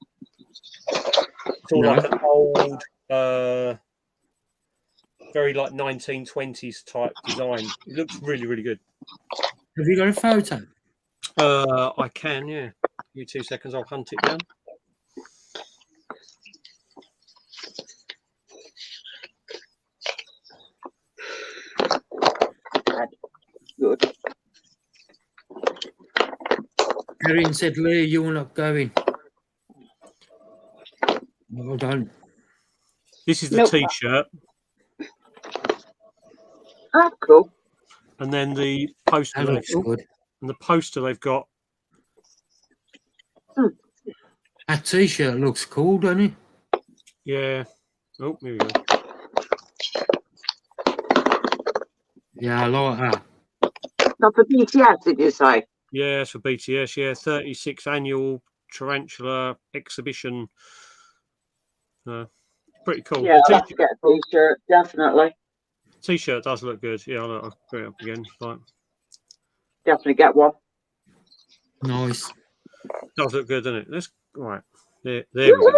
Speaker 6: It's all like an old, very like 1920s type design. It looks really, really good.
Speaker 2: Have you got a photo?
Speaker 6: I can, yeah. Give me 2 seconds, I'll hunt it down.
Speaker 13: Good.
Speaker 2: Erin said, Lee, you're not going. Well done.
Speaker 6: This is the
Speaker 13: Nope.
Speaker 6: T-shirt.
Speaker 13: That's cool.
Speaker 6: And then the poster.
Speaker 2: That looks good.
Speaker 6: And the poster they've got.
Speaker 2: That T-shirt looks cool, doesn't it?
Speaker 6: Yeah. Oh, here we go.
Speaker 2: Yeah, I like that.
Speaker 13: Not for BTS, did you say?
Speaker 6: Yeah, it's for BTS. Yeah, 36th annual tarantula exhibition. Pretty cool.
Speaker 13: Yeah,
Speaker 6: The
Speaker 13: I'll have to get a t-shirt, definitely.
Speaker 6: T-shirt does look good. Yeah, I'll put it up again. Right.
Speaker 13: Definitely get one.
Speaker 2: Nice.
Speaker 6: Does look good, doesn't it? Let's right. There we go.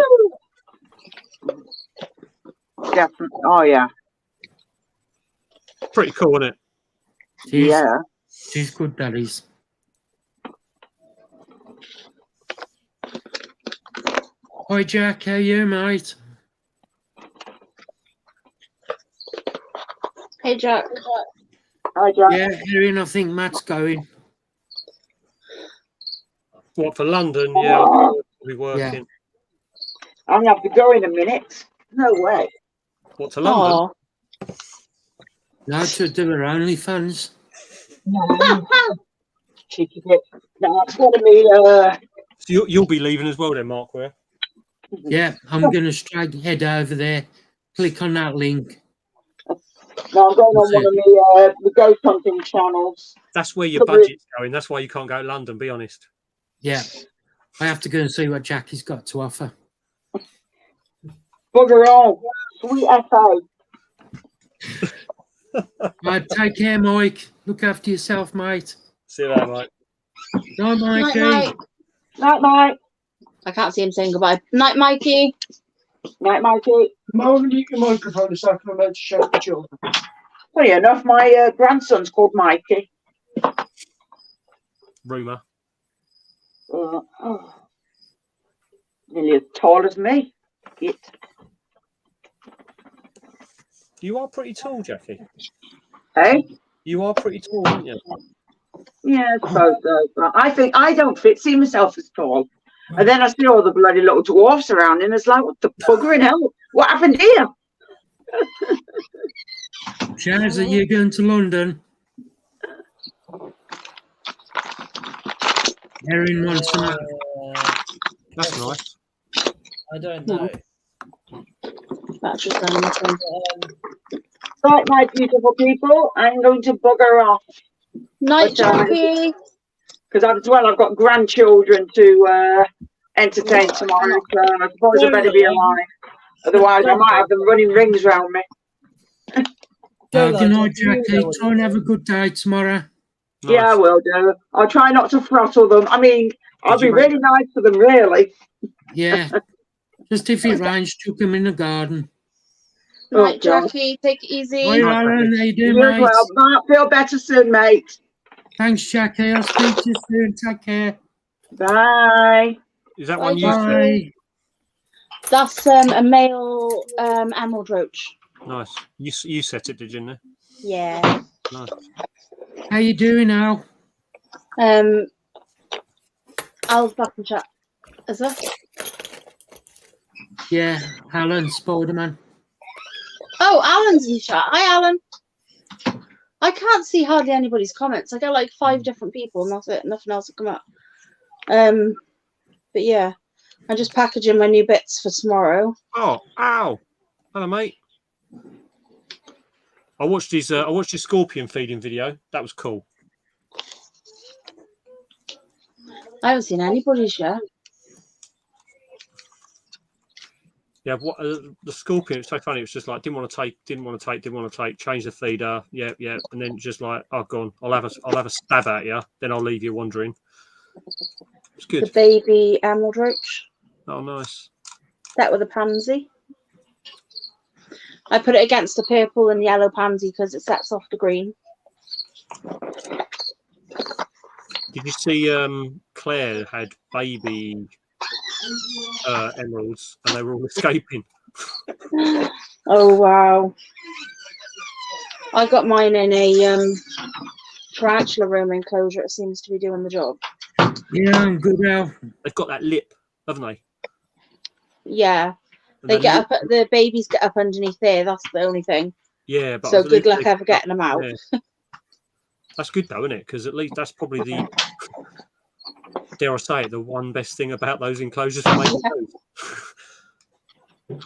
Speaker 13: Definitely. Oh yeah.
Speaker 6: Pretty cool, isn't it?
Speaker 13: Yeah.
Speaker 2: She's good, daddies. Hi, Jack. How are you, mate?
Speaker 1: Hey, Jack.
Speaker 13: Hi, Jack.
Speaker 2: Yeah, Erin, I think Matt's going.
Speaker 6: What, for London? Yeah, I'll be working.
Speaker 2: Yeah.
Speaker 13: I'm gonna have to go in a minute. No way.
Speaker 6: What, to London?
Speaker 2: No, to do her OnlyFans.
Speaker 13: Cheeky bit. That's gonna be
Speaker 6: So you'll be leaving as well then, Mark, where?
Speaker 2: Yeah, I'm going to straight head over there. Click on that link.
Speaker 13: No, I'm going on one of the ghost hunting channels.
Speaker 6: That's where your budget's going. That's why you can't go to London, be honest.
Speaker 2: Yeah. I have to go and see what Jackie's got to offer.
Speaker 13: Bugger all. Sweet FA.
Speaker 2: Right, take care, Mike. Look after yourself, mate.
Speaker 6: See you later, mate.
Speaker 2: Night, Mikey.
Speaker 1: Night,
Speaker 13: Night, Mike.
Speaker 1: I can't see him saying goodbye. Night, Mikey.
Speaker 13: Night, Mikey.
Speaker 5: Mum, mute your microphone a second. I'm meant to shout the children.
Speaker 13: Funny enough, my grandson's called Mikey.
Speaker 6: Rumour.
Speaker 13: Nearly as tall as me. It.
Speaker 6: You are pretty tall, Jackie.
Speaker 13: Hey?
Speaker 6: You are pretty tall, aren't you?
Speaker 13: Yeah, I suppose so. But I think I don't see myself as tall. And then I see all the bloody little dwarfs around, and it's like, what the bugger in hell? What happened here?
Speaker 2: Shaz, are you going to London? Erin wants to know.
Speaker 6: That's nice.
Speaker 3: I don't know.
Speaker 1: That's just on my phone.
Speaker 13: Right, my beautiful people, I'm going to bugger off.
Speaker 1: Night, Jackie.
Speaker 13: Because I've got grandchildren to entertain tomorrow, so I suppose I better be alive. Otherwise, I might have them running rings round me.
Speaker 2: Good night, Jackie. Try and have a good day tomorrow.
Speaker 13: Yeah, I will do. I'll try not to throttle them. I mean, I'll be really nice to them, really.
Speaker 2: Yeah. Just if it rains, chuck them in the garden.
Speaker 1: Right, Jackie, take it easy.
Speaker 2: Hi, Alan. How you doing,
Speaker 13: You as
Speaker 2: mate?
Speaker 13: well. Mark, feel better soon, mate.
Speaker 2: Thanks, Jackie. I'll speak to you soon. Take care.
Speaker 13: Bye.
Speaker 6: Is that
Speaker 1: Bye,
Speaker 6: one you
Speaker 1: Jackie. That's a male emerald roach.
Speaker 6: Nice. You set it, did you? Nick?
Speaker 1: Yeah.
Speaker 6: Nice.
Speaker 2: How you doing, Al?
Speaker 1: Al's back in chat. Is that?
Speaker 2: Yeah, Alan, Spiderman.
Speaker 1: Oh, Alan's in chat. Hi, Alan. I can't see hardly anybody's comments. I got like 5 different people, and that's it. Nothing else will come up. But yeah, I'm just packaging my new bits for tomorrow.
Speaker 6: Oh, ow! Hello, mate. I watched his scorpion feeding video. That was cool.
Speaker 1: I haven't seen anybody's yet.
Speaker 6: Yeah, the scorpion, it's so funny. It's just like didn't want to take, change the feeder, yeah, and then just like, oh, go on, I'll have a stab at you, then I'll leave you wandering. It's good.
Speaker 1: The baby emerald roach.
Speaker 6: Oh, nice.
Speaker 1: That with a pansy. I put it against the purple and yellow pansy because it sets off the green.
Speaker 6: Did you see Claire had baby emeralds and they were all escaping?
Speaker 1: Oh wow! I got mine in a tarantula room enclosure. It seems to be doing the job.
Speaker 2: Yeah, I'm good now.
Speaker 6: They've got that lip, haven't they?
Speaker 1: Yeah, they get up. The babies get up underneath there. That's the only thing.
Speaker 6: Yeah, but
Speaker 1: so good luck ever getting them out.
Speaker 6: Yeah. That's good though, isn't it? Because at least that's probably the, dare I say it, the one best thing about those enclosures for making food.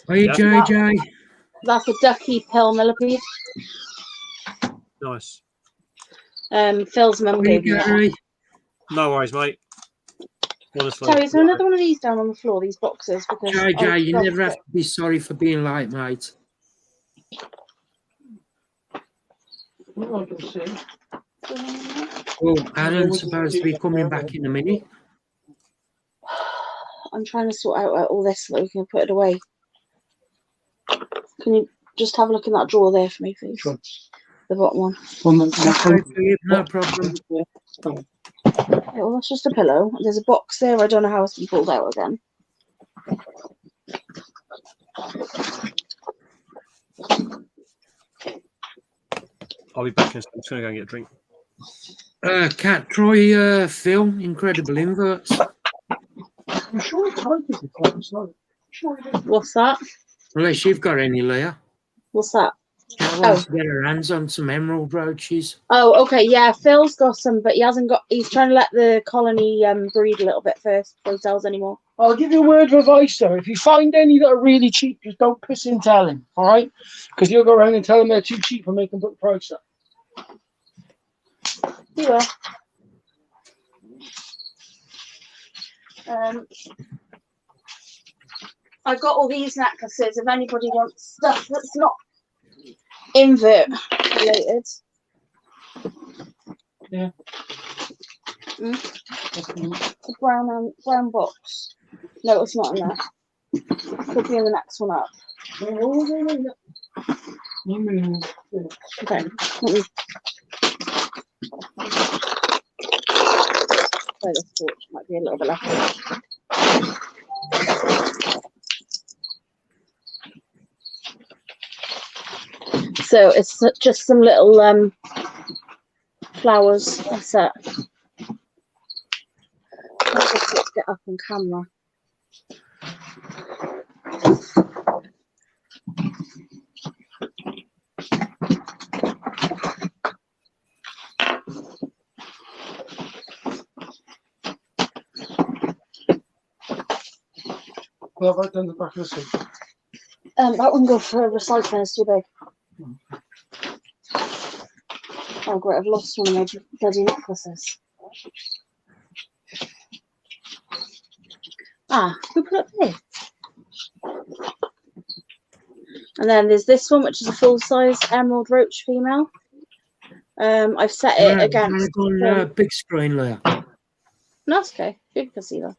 Speaker 2: Are you JJ?
Speaker 1: That's a ducky pill millipede.
Speaker 6: Nice.
Speaker 1: Phil's mum gave me that.
Speaker 6: No worries, mate. Honestly.
Speaker 1: Terry, is there another one of these down on the floor? These boxes? Because
Speaker 2: JJ, you never have to be sorry for being late, mate.
Speaker 5: I can see.
Speaker 2: Well, Alan's supposed to be coming back in a minute.
Speaker 1: I'm trying to sort out all this so that we can put it away. Can you just have a look in that drawer there for me, please?
Speaker 10: Sure.
Speaker 1: The bottom one.
Speaker 2: No problem.
Speaker 1: Yeah, well, that's just a pillow. There's a box there. I don't know how it's been pulled out again.
Speaker 6: I'll be back in a second. I'm just going to go and get a drink.
Speaker 2: Cat, try Phil, Incredible Inverts.
Speaker 5: I'm sure it's hard to be it's not. Sure it is.
Speaker 1: What's that?
Speaker 2: Unless you've got any, Leah.
Speaker 1: What's that?
Speaker 2: Cat wants to get her hands on some emerald roaches.
Speaker 1: Oh, okay. Yeah, Phil's got some, but he hasn't got. He's trying to let the colony breed a little bit first before he sells any more.
Speaker 5: I'll give you a word of advice, though. If you find any that are really cheap, just don't piss and tell him, all right? Because you'll go around and tell them they're too cheap and make them put the price up.
Speaker 1: You will. I've got all these necklaces. If anybody wants stuff that's not invert related.
Speaker 5: Yeah.
Speaker 1: The brown box. No, it's not in there. Could be in the next one up. Okay. So this torch might be a little bit left. So it's just some little flowers. That's it. Let's just get up on camera.
Speaker 5: Well, right down the back of the seat.
Speaker 1: That one go for recycling, it's too big. Oh great, I've lost one of my bloody necklaces. Ah, who put it there? And then there's this one, which is a full-size emerald roach female. I've set it against.
Speaker 2: on big screen there.
Speaker 1: No, that's okay. You can see that.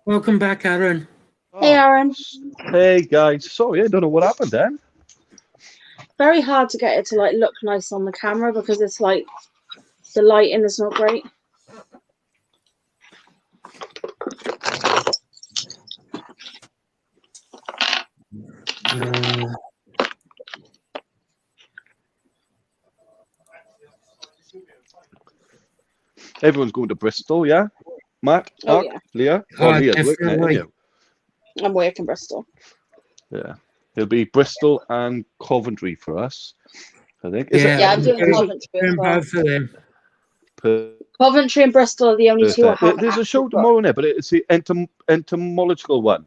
Speaker 2: Welcome back, Aaron.
Speaker 1: Hey, Aaron.
Speaker 14: Hey guys, sorry, I don't know what happened then.
Speaker 1: Very hard to get it to like look nice on the camera because it's like the lighting is not great.
Speaker 14: Everyone's going to Bristol, yeah? Matt,
Speaker 1: Oh,
Speaker 14: Mark,
Speaker 1: yeah.
Speaker 14: Leah?
Speaker 2: Oh,
Speaker 14: Leah's working,
Speaker 2: definitely.
Speaker 14: isn't
Speaker 1: I'm working Bristol.
Speaker 14: you? Yeah. It'll be Bristol and Coventry for us, I think. Is
Speaker 1: Yeah, I'm doing
Speaker 2: doing
Speaker 1: Coventry as well.
Speaker 2: both of them.
Speaker 1: Coventry and Bristol are the only two I
Speaker 14: Perfect.
Speaker 1: haven't.
Speaker 14: There's a show
Speaker 1: actually got.
Speaker 14: tomorrow, but it's the entomological one.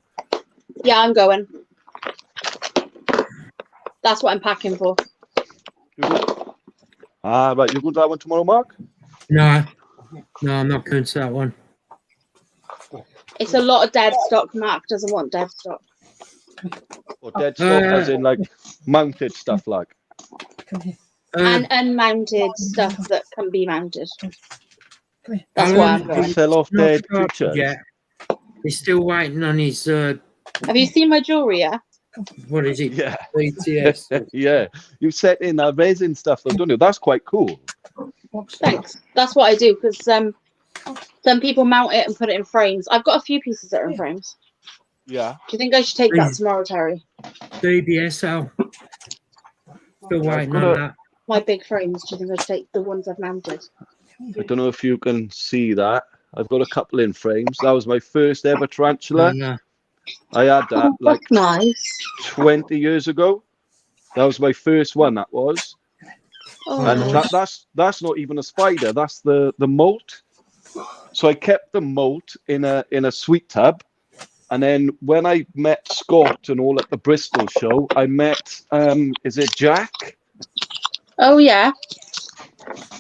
Speaker 1: Yeah, I'm going. That's what I'm packing for.
Speaker 14: Ah, right. You're going to that one tomorrow, Mark?
Speaker 2: No, I'm not going to that one.
Speaker 1: It's a lot of dead stock. Mark doesn't want dead stock.
Speaker 14: Or dead stock, as in like mounted stuff, like.
Speaker 1: And unmounted stuff that can be mounted. That's why I'm going.
Speaker 14: Sell off
Speaker 2: Not
Speaker 14: dead
Speaker 2: started
Speaker 14: creatures.
Speaker 2: yet. He's still waiting on his,
Speaker 1: Have you seen my jewelry yet?
Speaker 2: what is it?
Speaker 14: Yeah.
Speaker 2: BTS.
Speaker 14: Yeah. You set in that resin stuff, though, don't you? That's quite cool.
Speaker 1: Thanks. That's what I do because some people mount it and put it in frames. I've got a few pieces that are in frames.
Speaker 14: Yeah.
Speaker 1: Do you think I should take that tomorrow, Terry?
Speaker 2: BBSL. Still waiting on that.
Speaker 1: My big frames. Do you think I should take the ones I've mounted?
Speaker 14: I don't know if you can see that. I've got a couple in frames. That was my first ever tarantula.
Speaker 2: Yeah.
Speaker 14: I had that like
Speaker 1: nice.
Speaker 14: 20 years ago. That was my first one. That was, and that's not even a spider. That's the molt. So I kept the molt in a sweet tub, and then when I met Scott and all at the Bristol show, I met is it Jack?
Speaker 1: Oh yeah.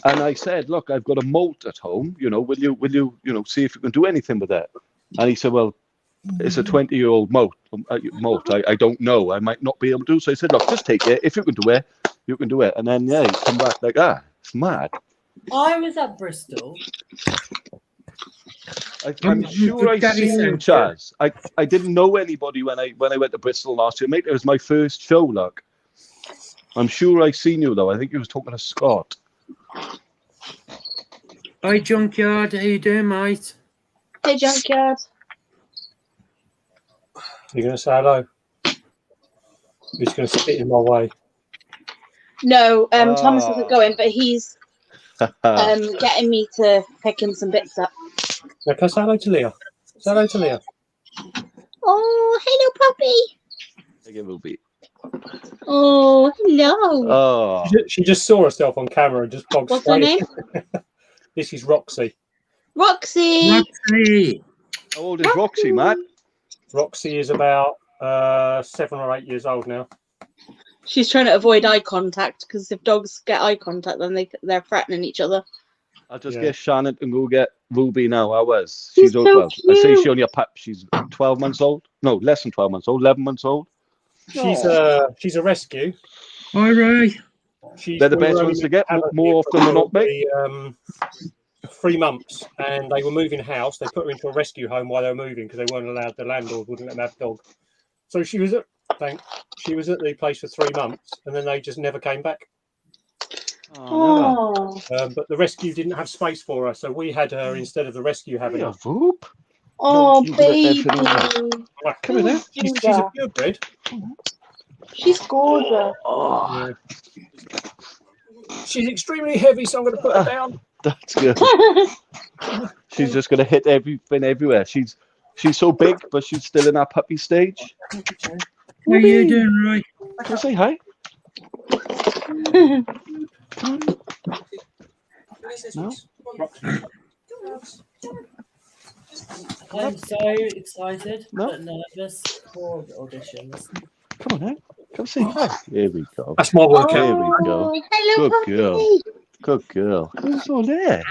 Speaker 14: And I said, look, I've got a molt at home. You know, will you see if you can do anything with that? And he said, well, it's a 20-year-old molt. I don't know. I might not be able to. So I said, look, just take it. If you can do it, you can do it. And then yeah, he's come back like, it's mad.
Speaker 3: I was at Bristol.
Speaker 14: I'm sure I've seen you, Chaz. I didn't know anybody when I went to Bristol last year, mate. It was my first show, look. I'm sure I've seen you though. I think you was talking to Scott.
Speaker 2: Hi, Junkyard. How you doing, mate?
Speaker 1: Hey, Junkyard.
Speaker 6: You're going to say hello? You're just going to spit in my way.
Speaker 1: No, Thomas isn't going, but he's getting me to pick him some bits up.
Speaker 6: Now, can I say hello to Leah? Say hello to Leah.
Speaker 1: Oh, hello, puppy.
Speaker 14: I think it will be.
Speaker 1: Oh, hello.
Speaker 14: Oh.
Speaker 6: She just saw herself on camera and just bogged
Speaker 1: What's her name?
Speaker 6: This is Roxy.
Speaker 1: Roxy.
Speaker 2: Roxy.
Speaker 14: How old is Roxy, Matt?
Speaker 6: Roxy is about 7 or 8 years old now.
Speaker 1: She's trying to avoid eye contact because if dogs get eye contact, then they're threatening each other.
Speaker 14: I'll just get Shannon and go get Ruby now. She's
Speaker 1: She's
Speaker 14: old.
Speaker 1: so
Speaker 14: Well, I say
Speaker 1: cute.
Speaker 14: she only a pup. She's 12 months old. No, less than 12 months old. 11 months old.
Speaker 6: She's a rescue.
Speaker 2: Hi, Ray.
Speaker 14: They're the best ones to get more often than not, mate.
Speaker 6: 3 months, and they were moving house. They put her into a rescue home while they were moving because they weren't allowed. The landlord wouldn't let them have dog. So she was at the place for 3 months, and then they just never came back.
Speaker 1: Oh,
Speaker 6: But the rescue didn't have space for her, so we had her instead of the rescue having her.
Speaker 1: oh, baby.
Speaker 6: Come in there. She's a purebred.
Speaker 1: She's gorgeous.
Speaker 6: Yeah. She's extremely heavy, so I'm going to put her down.
Speaker 14: That's good. She's just gonna hit everything everywhere. She's so big, but she's still in that puppy stage.
Speaker 2: How are you doing, Ray?
Speaker 14: Can I say hi? No?
Speaker 3: I'm so excited but nervous for the auditions.
Speaker 14: Come on, now. Come say hi. Here we go.
Speaker 6: That's my workout.
Speaker 14: Here we go.
Speaker 1: Oh, hello,
Speaker 14: Good girl.
Speaker 1: puppy.
Speaker 14: Good girl. Who's all there?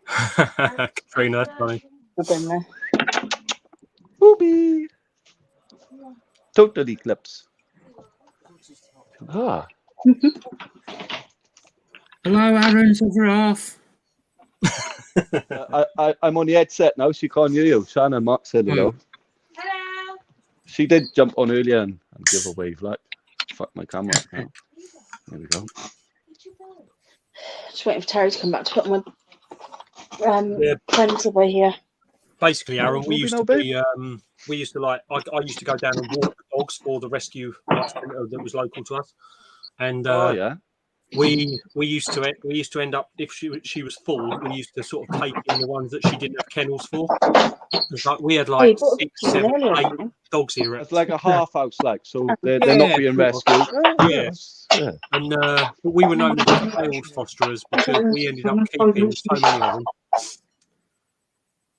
Speaker 6: Katrina, that's funny.
Speaker 1: I've been there.
Speaker 14: Ruby. Totally clips. Ah.
Speaker 2: Hello, Aaron's other half.
Speaker 14: I'm on the headset now, so you can't hear you. Shannon Mark said hello.
Speaker 1: Hello.
Speaker 14: She did jump on earlier and give a wave. Like, fuck my camera. Now. There we go.
Speaker 1: Just waiting for Terry to come back to put my friends away here.
Speaker 6: Basically, Aaron, we used to be. We used to like. I used to go down and walk dogs for the rescue centre that was local to us, and
Speaker 14: yeah.
Speaker 6: We used to end up, if she was full, we used to sort of take in the ones that she didn't have kennels for. It's like we had like 6, 7, 8 dogs here.
Speaker 14: It's like a half house, like, so they're not being rescued.
Speaker 6: Yeah. And but we were known as failed fosterers because we ended up keeping so many of them.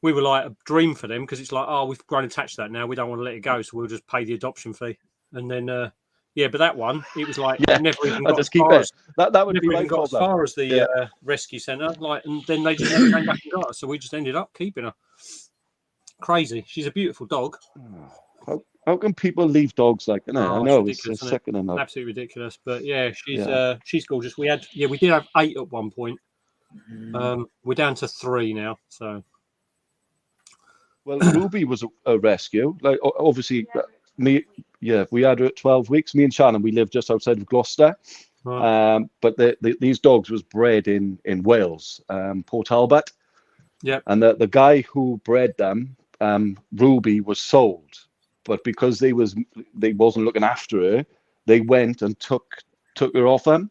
Speaker 6: We were like a dream for them because it's like, oh, we've grown attached to that now. We don't want to let it go, so we'll just pay the adoption fee. And then yeah, but that one, it was like never even got as far as
Speaker 14: that would be
Speaker 6: never even got as far as the rescue centre. Like, and then they just never came back and got her, so we just ended up keeping her. Crazy. She's a beautiful dog.
Speaker 14: How can people leave dogs like? I know it's second enough.
Speaker 6: Absolutely ridiculous. But yeah, she's gorgeous. We did have 8 at one point. We're down to 3 now. So.
Speaker 14: Well, Ruby was a rescue. Like, obviously, we had her at 12 weeks. Me and Shannon, we lived just outside of Gloucester. Right. But these dogs was bred in Wales, Port Talbot.
Speaker 6: Yeah.
Speaker 14: And the guy who bred them, Ruby, was sold. But because they wasn't looking after her, they went and took her off them.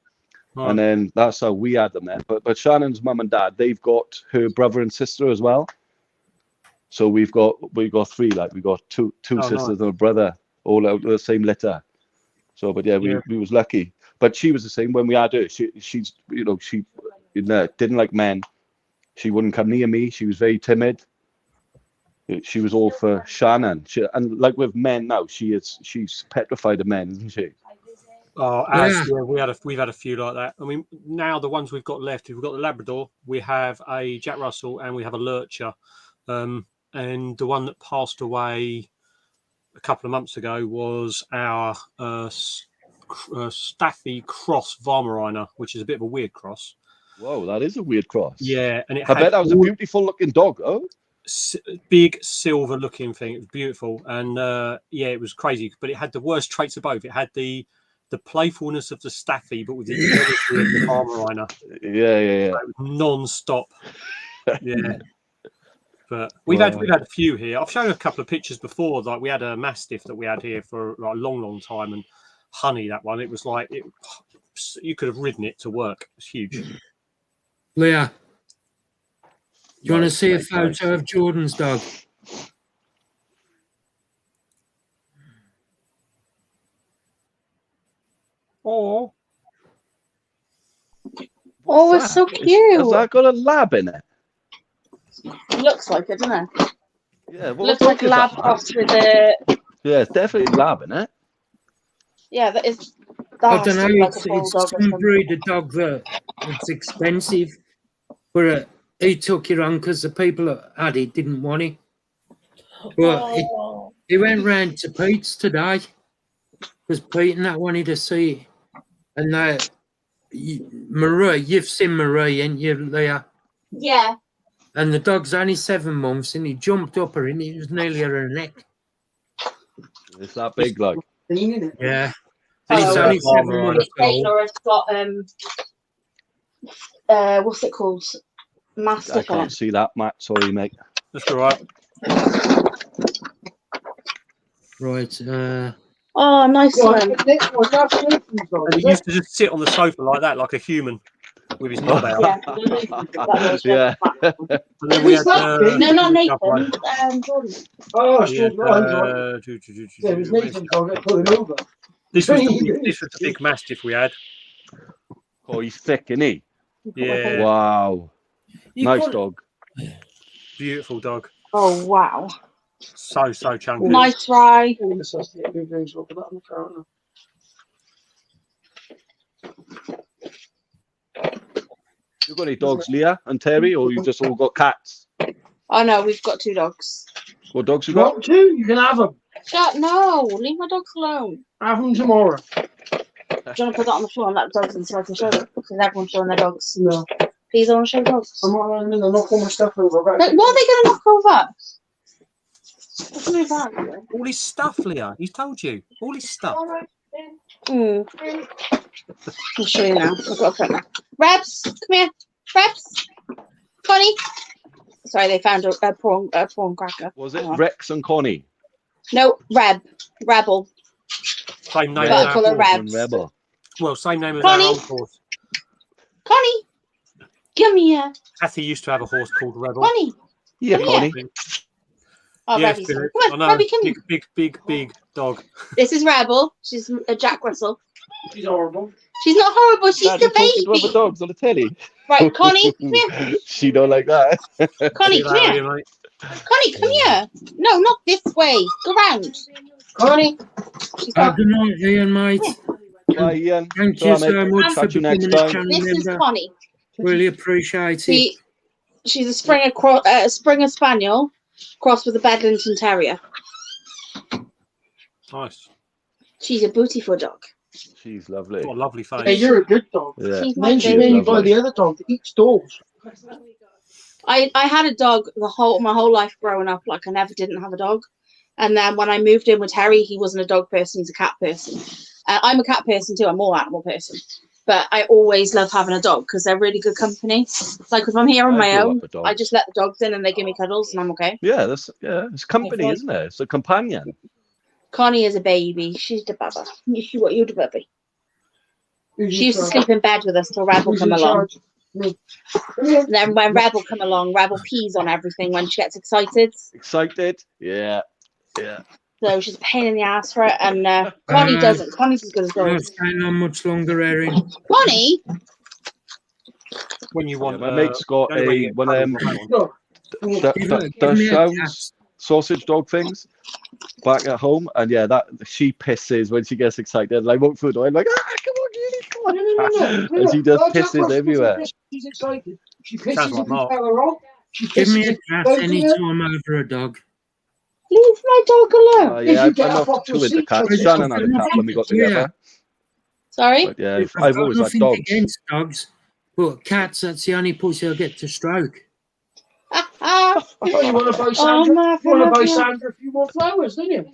Speaker 14: Right. And then that's how we had them then. But Shannon's mum and dad, they've got her brother and sister as well. So we've got 3, like we got two sisters and a brother, all out of the same litter. So, but yeah, we was lucky. But she was the same when we had her. She's she didn't like men. She wouldn't come near me. She was very timid. She was all for Shannon. And like with men now, she's petrified of men, isn't she?
Speaker 6: Oh, we've had a few like that. I mean, now the ones we've got left, we've got the Labrador, we have a Jack Russell, and we have a Lurcher. And the one that passed away a couple of months ago was our Staffy Cross Weimaraner, which is a bit of a weird cross.
Speaker 14: Whoa, that is a weird cross.
Speaker 6: Yeah, and
Speaker 14: I bet that was a beautiful looking dog. Oh,
Speaker 6: big silver looking thing. It was beautiful, and it was crazy. But it had the worst traits of both. It had the playfulness of the Staffy, but with the ability of the Weimaraner.
Speaker 14: Yeah.
Speaker 6: So non-stop. Yeah. But we've had a few here. I've shown a couple of pictures before. Like we had a Mastiff that we had here for like a long time, and Honey, that one. It was like you could have ridden it to work. It was huge.
Speaker 2: Leah, do you want to see a photo of Jordan's dog?
Speaker 1: Oh, it's so cute.
Speaker 14: Has that got a lab in it?
Speaker 1: It looks like it, doesn't it?
Speaker 14: Yeah,
Speaker 1: it looks like a lab crossed with a.
Speaker 14: Yeah, it's definitely a lab in it.
Speaker 1: Yeah, that is.
Speaker 2: I don't know. It's some breed of dog that it's expensive, but he took it on because the people that had it didn't want it. But he went round to Pete's today because Pete and that wanted to see it, and Marie, you've seen Marie, ain't you, Leah?
Speaker 1: Yeah.
Speaker 2: And the dog's only 7 months, and he jumped up her, and it was nearly at her neck.
Speaker 14: It's that big, like.
Speaker 2: Yeah. And it's only 7 months old.
Speaker 1: It's got what's it called? Mastiff.
Speaker 14: I can't see that, Matt. Sorry, mate.
Speaker 6: That's all right.
Speaker 2: Right.
Speaker 1: Oh, nice one.
Speaker 6: And he used to just sit on the sofa like that, like a human, with his knob out.
Speaker 14: Yeah.
Speaker 6: And then we had,
Speaker 1: no, not Nathan. Jordan.
Speaker 5: Oh, it's Jordan. Yeah, it was Nathan. I'll get pull him over.
Speaker 6: This was the big Mastiff we had.
Speaker 14: Oh, he's thick, isn't he?
Speaker 6: Yeah.
Speaker 14: Wow. Nice dog.
Speaker 6: Beautiful dog.
Speaker 1: Oh, wow.
Speaker 6: So chunky.
Speaker 1: Nice ride.
Speaker 14: You got any dogs, Leah and Terry, or you just all got cats?
Speaker 1: Oh, no, we've got 2 dogs.
Speaker 14: What dogs you got?
Speaker 5: 2? You can have them.
Speaker 1: No, leave my dogs alone.
Speaker 5: Have them tomorrow.
Speaker 1: Do you want to put that on the floor and let the dogs in so I can show them? Because everyone's showing their dogs.
Speaker 5: No.
Speaker 1: Please, I want to show dogs.
Speaker 5: I'm not allowing them to knock all my stuff over.
Speaker 1: Like, what are they going to knock over? Let's move that.
Speaker 6: All his stuff, Leah. He's told you. All his stuff.
Speaker 1: I'll show you now. I've got a put now. Rebs, come here. Rebs. Connie. Sorry, they found a prawn cracker.
Speaker 14: Was it Rex and Connie?
Speaker 1: No, Rebel.
Speaker 6: Same name
Speaker 1: But I
Speaker 6: as
Speaker 1: call her
Speaker 6: our
Speaker 1: Rebs.
Speaker 14: Rebel.
Speaker 6: Well, same name as
Speaker 1: Connie.
Speaker 6: our old horse.
Speaker 1: Connie, come here.
Speaker 6: Kathy used to have a horse called Rebel.
Speaker 1: Connie.
Speaker 14: Yeah,
Speaker 1: Come
Speaker 14: Connie.
Speaker 1: here. Oh,
Speaker 6: Yes,
Speaker 1: Rebby's
Speaker 6: Philip.
Speaker 1: come
Speaker 6: I
Speaker 1: on,
Speaker 6: know.
Speaker 1: Rebby, come here.
Speaker 6: Big dog.
Speaker 1: This is Rebel. She's a Jack Russell.
Speaker 5: She's horrible.
Speaker 1: She's not horrible. She's
Speaker 14: Dad,
Speaker 1: the
Speaker 14: you talking to other
Speaker 1: baby.
Speaker 14: dogs on the telly.
Speaker 1: Right, Connie, come here.
Speaker 14: She don't like that.
Speaker 1: Connie, come here.
Speaker 6: Mate.
Speaker 1: Connie, come here. No, not this way. Go round. Connie. She's
Speaker 2: Good night, Ian, mate.
Speaker 14: Bye, Ian.
Speaker 2: Thank
Speaker 14: Bye,
Speaker 2: you so
Speaker 14: mate.
Speaker 2: much for
Speaker 14: Catch you next
Speaker 2: becoming a
Speaker 14: time.
Speaker 2: channel
Speaker 1: This is
Speaker 2: member.
Speaker 1: Connie.
Speaker 2: Really appreciate it.
Speaker 1: She's a Springer Spaniel crossed with a Bedlington Terrier.
Speaker 6: Nice.
Speaker 1: She's a beautiful dog.
Speaker 14: She's lovely.
Speaker 6: What a lovely face.
Speaker 5: Hey, you're a good dog.
Speaker 14: Yeah.
Speaker 1: She's my
Speaker 5: Then she
Speaker 1: baby.
Speaker 5: made me buy the other dog that eats dogs.
Speaker 1: I had a dog my whole life growing up. Like I never didn't have a dog, and then when I moved in with Terry, he wasn't a dog person. He's a cat person. I'm a cat person too. I'm more animal person, but I always love having a dog because they're really good company. It's like if I'm here on
Speaker 14: I
Speaker 1: my
Speaker 14: grew
Speaker 1: own,
Speaker 14: up with dogs.
Speaker 1: I just let the dogs in and they give me cuddles and I'm okay.
Speaker 14: Yeah, it's company, isn't it? It's a companion.
Speaker 1: Connie is a baby. She's the baba. What you the baby? She used to sleep in bed with us till Rebel come along. And then when Rebel come along, Rebel pees on everything when she gets excited.
Speaker 14: Excited? Yeah.
Speaker 1: So she's a pain in the ass for it. And Connie doesn't. Connie's as good as
Speaker 2: Not
Speaker 1: gold.
Speaker 2: staying on much longer, Erin.
Speaker 1: Connie?
Speaker 6: When you want.
Speaker 14: My mate's got
Speaker 6: only
Speaker 14: one of them
Speaker 2: Give me a
Speaker 14: Dachshunds, sausage dog things back at home, and yeah, that she pisses when she gets excited. And I walk through the door, I'm like, come on, Julie, come on.
Speaker 5: No.
Speaker 14: And she just
Speaker 5: Oh, Jack
Speaker 14: pisses
Speaker 5: Russell
Speaker 14: everywhere.
Speaker 5: doesn't piss, she's excited. She
Speaker 6: Sounds
Speaker 5: pisses
Speaker 6: like
Speaker 5: if you
Speaker 6: Mark.
Speaker 5: tell her off. She
Speaker 2: Give me
Speaker 5: pisses
Speaker 2: a
Speaker 5: if you
Speaker 2: cat
Speaker 5: don't
Speaker 2: any
Speaker 5: do it.
Speaker 2: time over a dog.
Speaker 1: Leave my dog alone.
Speaker 14: Yeah,
Speaker 5: you get
Speaker 14: I'm
Speaker 5: up
Speaker 14: not
Speaker 5: off your
Speaker 14: too into
Speaker 5: seat,
Speaker 14: cats.
Speaker 5: I'd
Speaker 14: Shannon
Speaker 2: say.
Speaker 14: had a cat when we got together.
Speaker 1: Sorry?
Speaker 14: But yeah,
Speaker 2: I've
Speaker 14: I've
Speaker 2: got
Speaker 14: always had
Speaker 2: nothing
Speaker 14: dogs.
Speaker 2: against dogs, but cats, that's the only pussy I get to stroke.
Speaker 5: Oh, you want to buy Sandra? You want to buy Sandra a few more flowers, don't you?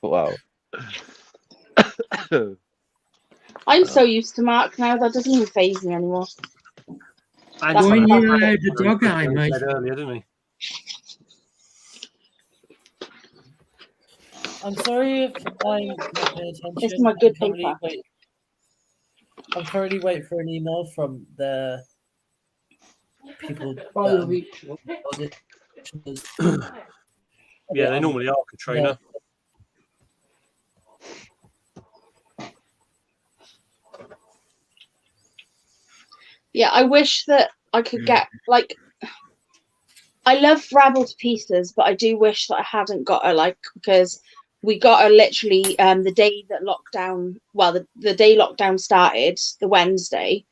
Speaker 14: Wow.
Speaker 1: I'm so used to Mark now that doesn't even faze me anymore.
Speaker 6: And
Speaker 1: That's
Speaker 2: When
Speaker 1: what
Speaker 2: you
Speaker 1: I'm
Speaker 2: allowed the dog out, mate.
Speaker 6: earlier, didn't he?
Speaker 3: I'm sorry if I'm not paying attention.
Speaker 1: This is my good paper.
Speaker 3: I'm currently waiting for an email from the people.
Speaker 6: Yeah, they normally are, Katrina.
Speaker 1: Yeah, I wish that I could get like. I love Rabble to pieces, but I do wish that I hadn't got her because we got her literally the day that lockdown. Well, the day lockdown started, the Wednesday.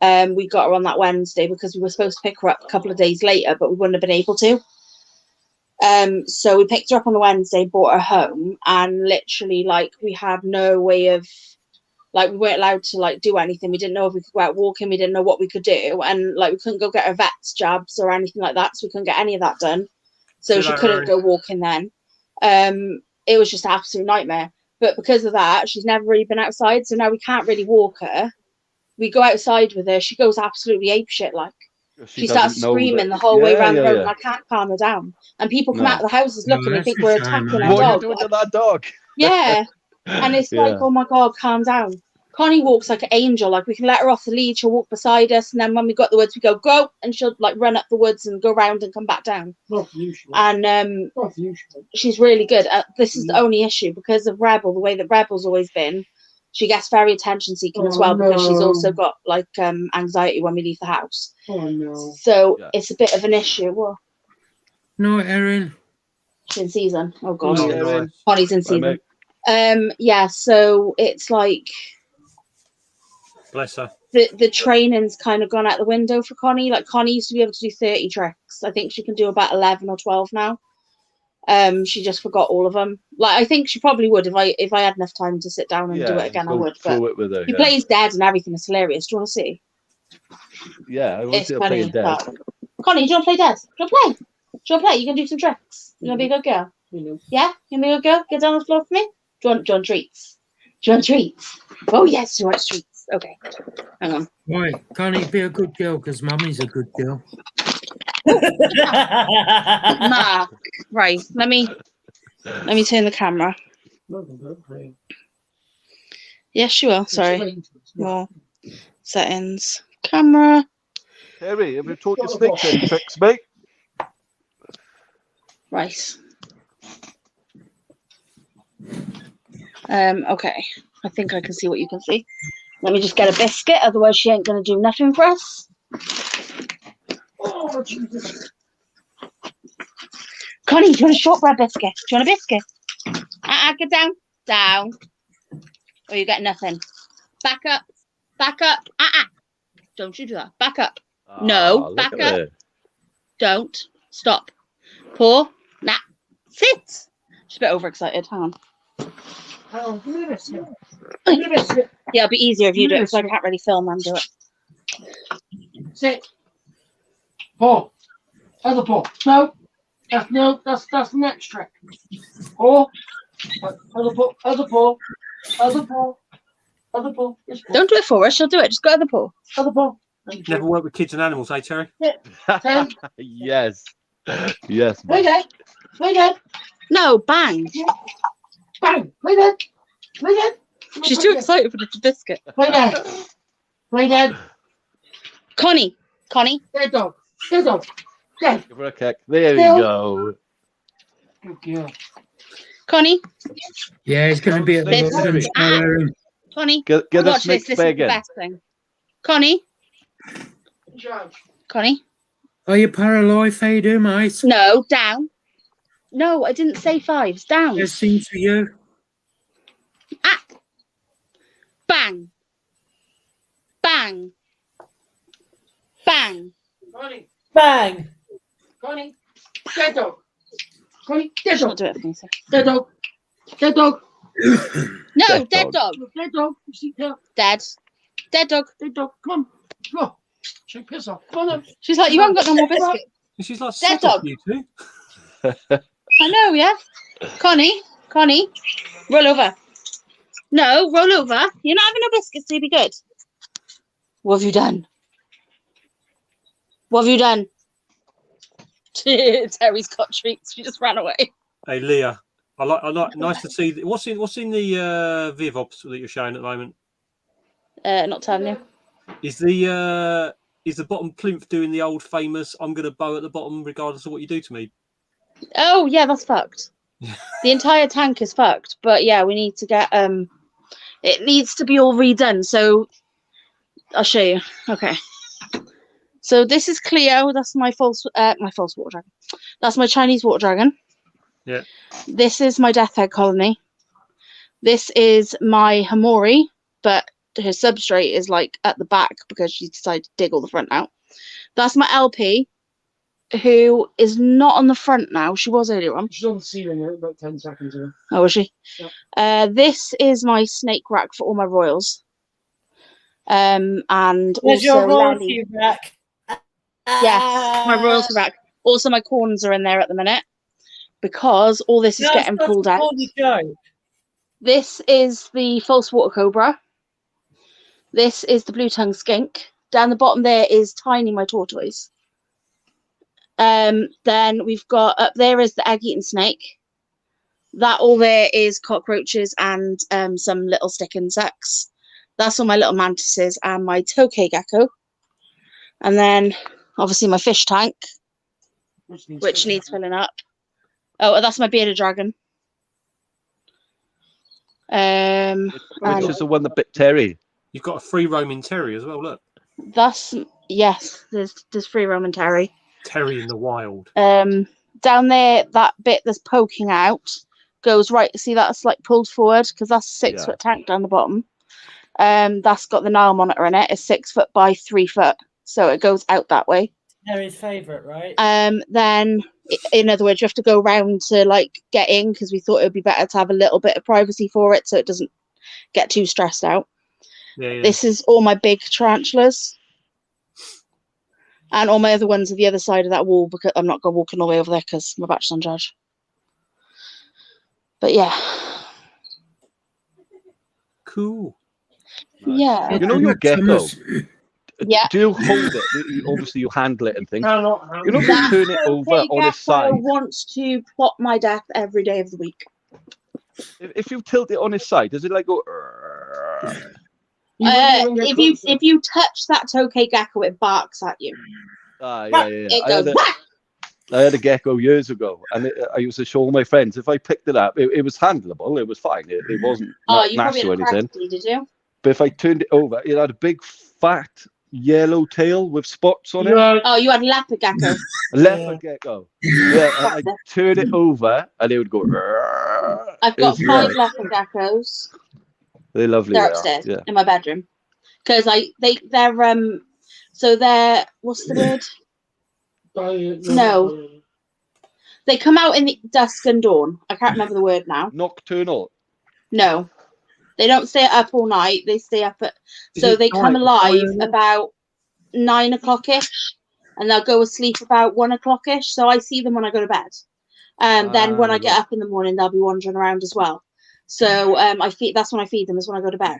Speaker 1: We got her on that Wednesday because we were supposed to pick her up a couple of days later, but we wouldn't have been able to. So we picked her up on the Wednesday, brought her home, and literally we had no way of. We weren't allowed to do anything. We didn't know if we could go out walking. We didn't know what we could do. And we couldn't go get our vet's jabs or anything like that. So we couldn't get any of that done. So she couldn't go walking then. It was just an absolute nightmare. But because of that, she's never really been outside. So now we can't really walk her. We go outside with her. She goes absolutely apeshit. She starts screaming the whole way around the road. And I can't calm her down. And people come out of the houses looking and think we're attacking our dog.
Speaker 14: What are you doing to that dog?
Speaker 1: Yeah. And it's like, oh my God, calm down. Connie walks like an angel. We can let her off the lead. She'll walk beside us. And then when we got the woods, we go. And she'll run up the woods and go round and come back down.
Speaker 5: Not usual.
Speaker 1: And
Speaker 5: Not usual.
Speaker 1: she's really good. This is the only issue because of Rebel, the way that Rebel's always been. She gets very attention seeking as well because she's also got anxiety when we leave the house.
Speaker 5: Oh no.
Speaker 1: So it's a bit of an issue. Well,
Speaker 2: no, Erin.
Speaker 1: She's in season. Oh God.
Speaker 14: Erin.
Speaker 1: Connie's in season. Yeah, so it's
Speaker 6: Bless her.
Speaker 1: The training's kind of gone out the window for Connie. Connie used to be able to do 30 tricks. I think she can do about 11 or 12 now. She just forgot all of them. Like, I think she probably would if I had enough time to sit down and do it again. I would. But
Speaker 14: it with her,
Speaker 1: he plays dead and everything. It's hilarious. Do you want to see?
Speaker 14: Yeah, I want
Speaker 1: It's
Speaker 14: to
Speaker 1: funny
Speaker 14: play
Speaker 1: as
Speaker 14: dead.
Speaker 1: fuck. Connie, do you want to play dead? Do you want to play? Do you want to play? You can do some tricks. You want to be a good girl? Yeah? You want to be a good girl? Get down on the floor for me? Do you want treats? Do you want treats? Oh, yes, you want treats. Okay. Hang on.
Speaker 2: Right, Connie, be a good girl because Mummy's a good girl.
Speaker 1: Mark. Right, let me turn the camera. Yes, you will. Sorry. More settings. Camera.
Speaker 14: Terry, have you taught your snakes any tricks, mate?
Speaker 1: Right. Okay. I think I can see what you can see. Let me just get a biscuit, otherwise she ain't gonna do nothing for us. Oh, Jesus. Connie, do you want a shortbread biscuit? Do you want a biscuit? Get down. Down. Or you get nothing. Back up. Back up. Don't you do that. Back up. No. Back up. Don't. Stop. Paw. Nah. Sit. She's a bit overexcited. Hang on. Oh, give me a biscuit. Give me a biscuit. Yeah, it'll be easier if you do it, so I can't really film and do it.
Speaker 5: Sit. Paw. Other paw. No. That's the next trick. Paw. Other paw. Other paw. Other paw. Other paw. Yes, paw.
Speaker 1: Don't do it for her. She'll do it. Just go other paw.
Speaker 5: Other paw.
Speaker 6: Never worked with kids and animals, eh, Terry?
Speaker 14: Yes. Yes.
Speaker 5: Play dead. Play dead.
Speaker 1: No, bang.
Speaker 5: Bang. Play dead. Play dead.
Speaker 1: She's too excited for the biscuit.
Speaker 5: Play dead. Play dead.
Speaker 1: Connie.
Speaker 5: Dead dog. Dead dog. Dead.
Speaker 14: Give her a kick. There we go.
Speaker 5: Good girl.
Speaker 1: Connie.
Speaker 2: Yeah, it's going to be at the room.
Speaker 1: Connie.
Speaker 14: Get the
Speaker 1: watch
Speaker 14: snake
Speaker 1: this. This is the
Speaker 14: bag in.
Speaker 1: best thing. Connie. Connie.
Speaker 2: Are you paralysed? How you doing, mate?
Speaker 1: No, down. No, I didn't say fives. Down.
Speaker 2: It seems for you.
Speaker 1: Bang. Bang. Bang.
Speaker 5: Connie.
Speaker 3: Bang.
Speaker 5: Connie. Dead dog. Connie. Dead
Speaker 1: She'll
Speaker 5: dog.
Speaker 1: do it for me. So.
Speaker 5: Dead dog. Dead dog.
Speaker 1: No, dead dog.
Speaker 5: Dead dog. You see there?
Speaker 1: Dead. Dead dog.
Speaker 5: Dead dog. Come on. Come on. Shake piss off. Come on.
Speaker 1: She's like, you haven't got no more biscuit.
Speaker 6: She's like,
Speaker 1: Dead
Speaker 6: "Suck off,
Speaker 1: dog."
Speaker 6: you two."
Speaker 1: I know, yeah. Connie, roll over. No, roll over. You're not having no biscuits, so you'll be good. What have you done? What have you done? Terry's got treats. She just ran away.
Speaker 6: Hey, Leah. I like. Nice to see. What's in the Viv ops that you're showing at the moment?
Speaker 1: Not telling you.
Speaker 6: Is the bottom plinth doing the old famous "I'm going to bow at the bottom regardless of what you do to me"?
Speaker 1: Oh yeah, that's fucked. The entire tank is fucked. But yeah, we need to get it needs to be all redone. So I'll show you. Okay. So this is Cleo. That's my false water dragon. That's my Chinese water dragon.
Speaker 6: Yeah.
Speaker 1: This is my death egg colony. This is my Hamori, but her substrate is like at the back because she decided to dig all the front out. That's my LP, who is not on the front now. She was earlier on.
Speaker 5: She's on the ceiling about 10 seconds ago.
Speaker 1: Oh, was she?
Speaker 5: Yeah.
Speaker 1: This is my snake rack for all my royals. And
Speaker 3: Where's your
Speaker 1: also
Speaker 3: royalty rack?
Speaker 1: Yes, my royalty rack. Also, my corns are in there at the minute because all this is getting pulled out. This is the false water cobra. This is the blue tongue skink. Down the bottom there is Tiny, my tortoise. Then we've got up there is the egg-eating snake. That all there is cockroaches and some little stick insects. That's all my little mantises and my tokay gecko. And then obviously my fish tank, which needs filling up. Oh, that's my bearded dragon.
Speaker 14: Which is the one that bit Terry?
Speaker 6: You've got a free roaming Terry as well. Look,
Speaker 1: that's yes. There's free roaming Terry.
Speaker 6: Terry in the wild.
Speaker 1: Down there, that bit that's poking out goes right. See, that's like pulled forward because that's a 6 foot tank down the bottom. That's got the Nile monitor in it. It's 6 foot by 3 foot, so it goes out that way.
Speaker 3: Harry's favourite, right?
Speaker 1: Then in other words, you have to go round to like get in because we thought it would be better to have a little bit of privacy for it so it doesn't get too stressed out.
Speaker 6: Yeah.
Speaker 1: This is all my big tarantulas. And all my other ones are the other side of that wall because I'm not going walking all the way over there because my batch's on charge. But yeah.
Speaker 6: Cool.
Speaker 1: Yeah.
Speaker 14: You know your gecko?
Speaker 1: Yeah.
Speaker 14: Do you hold it? Obviously, you handle it and things.
Speaker 5: No, not
Speaker 14: You know, if you turn it over on its side.
Speaker 1: Wants to plot my death every day of the week.
Speaker 14: If you tilt it on its side, does it like go?
Speaker 1: If you touch that tokay gecko, it barks at you.
Speaker 14: Yeah.
Speaker 1: It goes.
Speaker 14: I had a gecko years ago, and I used to show all my friends. If I picked it up, it was handleable. It was fine. It wasn't
Speaker 1: You probably
Speaker 14: nasty or
Speaker 1: had a
Speaker 14: anything.
Speaker 1: crusty, did you?
Speaker 14: But if I turned it over, it had a big fat yellow tail with spots on it.
Speaker 1: Oh, you had leopard gecko.
Speaker 14: A leopard gecko. Yeah, and I'd turn it over, and it would go.
Speaker 1: I've got 5 leopard geckos.
Speaker 14: They're lovely.
Speaker 1: They're
Speaker 14: they are,
Speaker 1: upstairs
Speaker 14: yeah.
Speaker 1: in my bedroom because they're so they're what's the word? No, they come out in the dusk and dawn. I can't remember the word now.
Speaker 14: Nocturnal.
Speaker 1: No, they don't stay up all night. They stay up at they come alive about 9 o'clock-ish, and they'll go asleep about 1 o'clock-ish. So I see them when I go to bed. Then when I get up in the morning, they'll be wandering around as well. So that's when I feed them, is when I go to bed.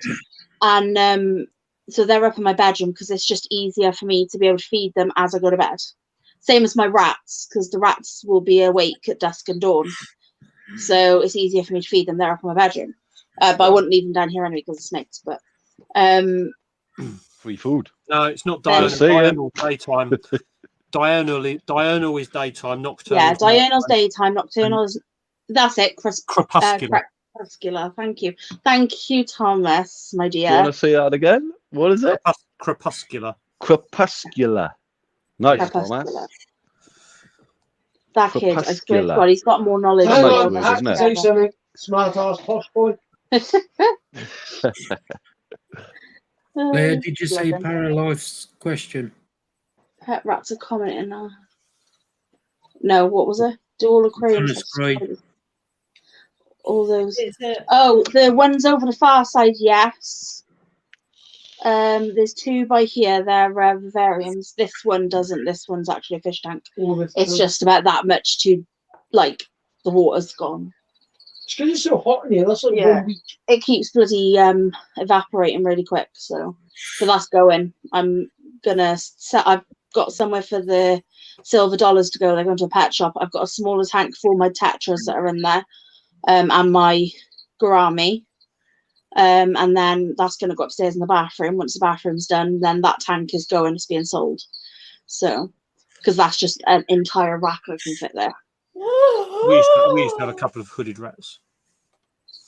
Speaker 1: And so they're up in my bedroom because it's just easier for me to be able to feed them as I go to bed. Same as my rats, because the rats will be awake at dusk and dawn. So it's easier for me to feed them. They're up in my bedroom. But I wouldn't leave them down here anyway because of snakes. But
Speaker 14: free food.
Speaker 6: No, it's not diurnal daytime. Diurnal is daytime, nocturnal.
Speaker 1: Yeah, diurnal's daytime, nocturnal is that's it.
Speaker 6: Crepuscular.
Speaker 1: Crepuscular. Thank you, Thomas, my dear.
Speaker 14: Do you want to say that again? What is it?
Speaker 6: Crepuscular.
Speaker 14: Crepuscular. Nice, Thomas.
Speaker 1: That kid, I swear to God, he's got more knowledge.
Speaker 5: Hang on, I have to say something. Smart ass posh boy.
Speaker 2: Claire, did you see Paralife's question?
Speaker 1: Pet rats are commenting now. No, what was it? Do all aquariums all those? Oh, the ones over the far side, yes. There's 2 by here. They're vivariums. This one doesn't. This one's actually a fish tank. It's just about that much to, like, the water's gone.
Speaker 5: It's because it's so hot in here. That's like 1 week.
Speaker 1: It keeps bloody evaporating really quick. So that's going. I'm gonna set. I've got somewhere for the silver dollars to go. They're going to a pet shop. I've got a smaller tank for my tetras that are in there, and my gourami. And then that's going to go upstairs in the bathroom. Once the bathroom's done, then that tank is going. It's being sold. So, because that's just an entire rack I can fit there.
Speaker 6: We used to have a couple of hooded rats.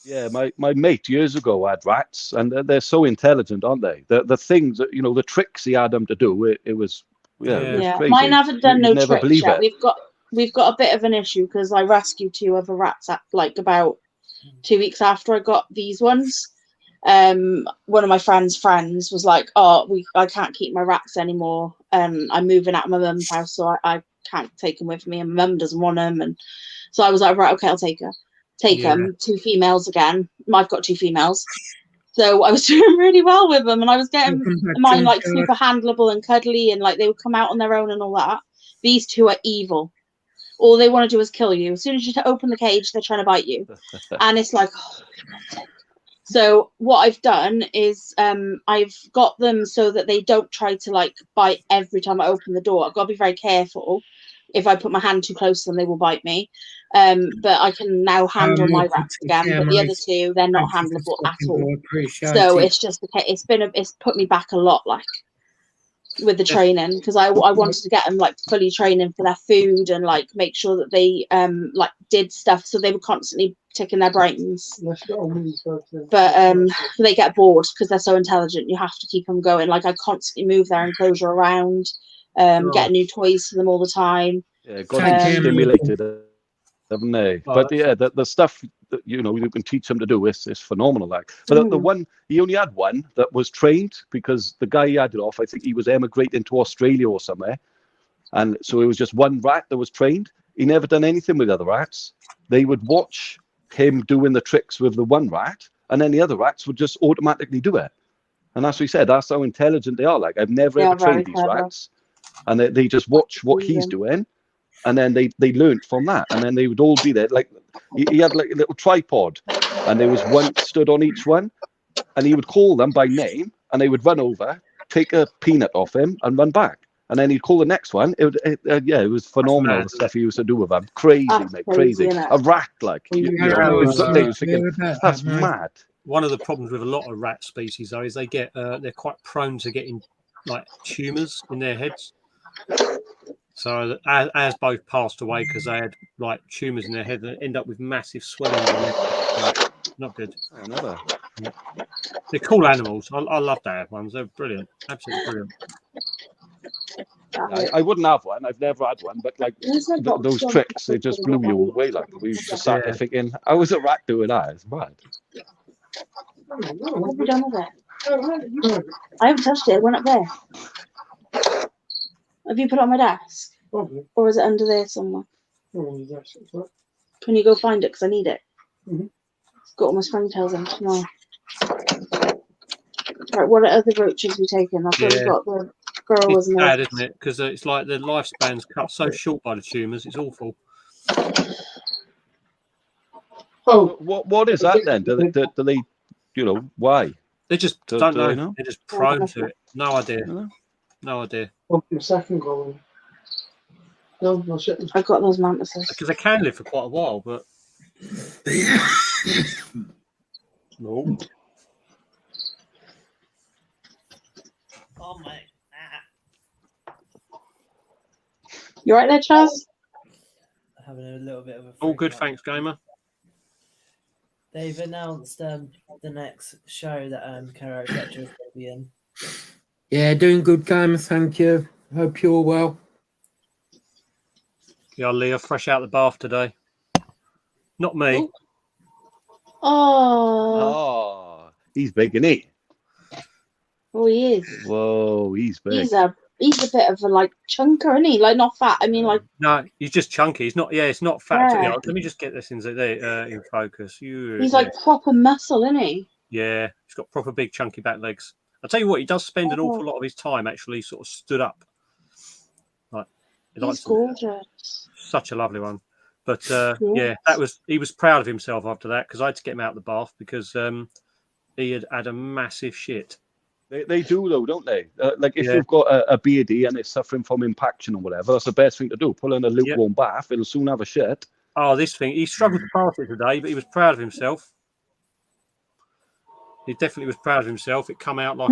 Speaker 14: Yeah, my mate years ago had rats, and they're so intelligent, aren't they? The things that, you know, the tricks he had them to do, it was it was crazy.
Speaker 1: Mine haven't done no
Speaker 14: never
Speaker 1: tricks yet.
Speaker 14: it.
Speaker 1: We've got a bit of an issue because I rescued 2 other rats at like about 2 weeks after I got these ones. One of my friends was like, I can't keep my rats anymore. I'm moving out of my mum's house, so I can't take them with me, and my mum doesn't want them. And so I was like, right, okay, I'll take them. 2 females again. I've got 2 females. So I was doing really well with them, and I was getting mine like super handleable and cuddly, and like they would come out on their own and all that. These 2 are evil. All they want to do is kill you. As soon as you open the cage, they're trying to bite you. And it's like, so what I've done is I've got them so that they don't try to like bite every time I open the door. I've got to be very careful. If I put my hand too close to them, they will bite me. But I can now handle my rats again. But the other 2, they're not handleable at all. So it's just it's put me back a lot, like with the training, because I wanted to get them like fully training for their food and like make sure that they like did stuff, so they were constantly ticking their brains. But they get bored because they're so intelligent. You have to keep them going. Like I constantly move their enclosure around, get new toys for them all the time.
Speaker 14: Yeah, got to be stimulated, haven't they? But yeah, the stuff that you can teach them to do is phenomenal. Like, but the one, he only had one that was trained because the guy he had it off, I think he was emigrating to Australia or somewhere, And so it was just one rat that was trained. He never done anything with other rats. They would watch him doing the tricks with the one rat, and then the other rats would just automatically do it. And that's what he said. That's how intelligent they are. Like, I've never ever trained these rats, and they just watch what he's doing, and then they learned from that, and then they would all be there. Like, he had like a little tripod, and there was one stood on each one, and he would call them by name, and they would run over, take a peanut off him, and run back. And then he'd call the next one. It was phenomenal, the stuff he used to do with them. Crazy, mate, crazy. A rat, like. That's mad.
Speaker 6: One of the problems with a lot of rat species, though, is they're quite prone to getting like tumours in their heads. So as both passed away because they had like tumours in their head, they end up with massive swelling. Like, not good. They're cool animals. I love to have ones. They're brilliant, absolutely brilliant.
Speaker 14: I wouldn't have one. I've never had one, but like those tricks, they just blew you away. Like, we just sat there thinking, how was a rat doing that? It's mad.
Speaker 1: What have you done with it? I haven't touched it. It went up there. Have you put it on my desk?
Speaker 5: Probably.
Speaker 1: Or is it under there somewhere? Can you go find it? Because I need it. It's got all my springtails in tomorrow. Right, what other roaches we taking? I've already got the girl,
Speaker 6: it's bad, isn't it? Because it's like the lifespan's cut so short by the tumours. It's awful.
Speaker 14: Oh, what is that then? Do they, you know, why?
Speaker 6: They just don't know. They're just prone to it. No idea. No idea.
Speaker 5: Your second goal. No shit.
Speaker 1: I've got those mantises.
Speaker 6: Because they can live for quite a while, but no.
Speaker 3: Oh my.
Speaker 1: You right there, Charles?
Speaker 3: Having a little bit of a.
Speaker 6: All good, thanks, gamer.
Speaker 3: They've announced the next show that Reptile is going to be in.
Speaker 2: Yeah, doing good, gamer. Thank you. Hope you're well.
Speaker 6: Yeah, Leah, fresh out the bath today. Not me.
Speaker 1: Oh,
Speaker 14: he's big, isn't he?
Speaker 1: Oh, he is.
Speaker 14: Whoa, he's big.
Speaker 1: He's a bit of a like chunker, isn't he? Like not fat. I mean, like
Speaker 6: no, he's just chunky. He's not. Yeah, it's not fat.
Speaker 1: Yeah.
Speaker 6: Let me just get this in in focus.
Speaker 1: He's like proper muscle, isn't he?
Speaker 6: Yeah, he's got proper big chunky back legs. I'll tell you what, he does spend an awful lot of his time actually sort of stood up. Like,
Speaker 1: he's gorgeous.
Speaker 6: Such a lovely one. But yeah, he was proud of himself after that because I had to get him out of the bath because he had a massive shit.
Speaker 14: They do though, don't they? Like if you've got a beardy and it's suffering from impaction or whatever, that's the best thing to do. Pull in a lukewarm bath, it'll soon have a shit.
Speaker 6: Oh, this thing, he struggled to pass it today, but he was proud of himself. He definitely was proud of himself. It come out like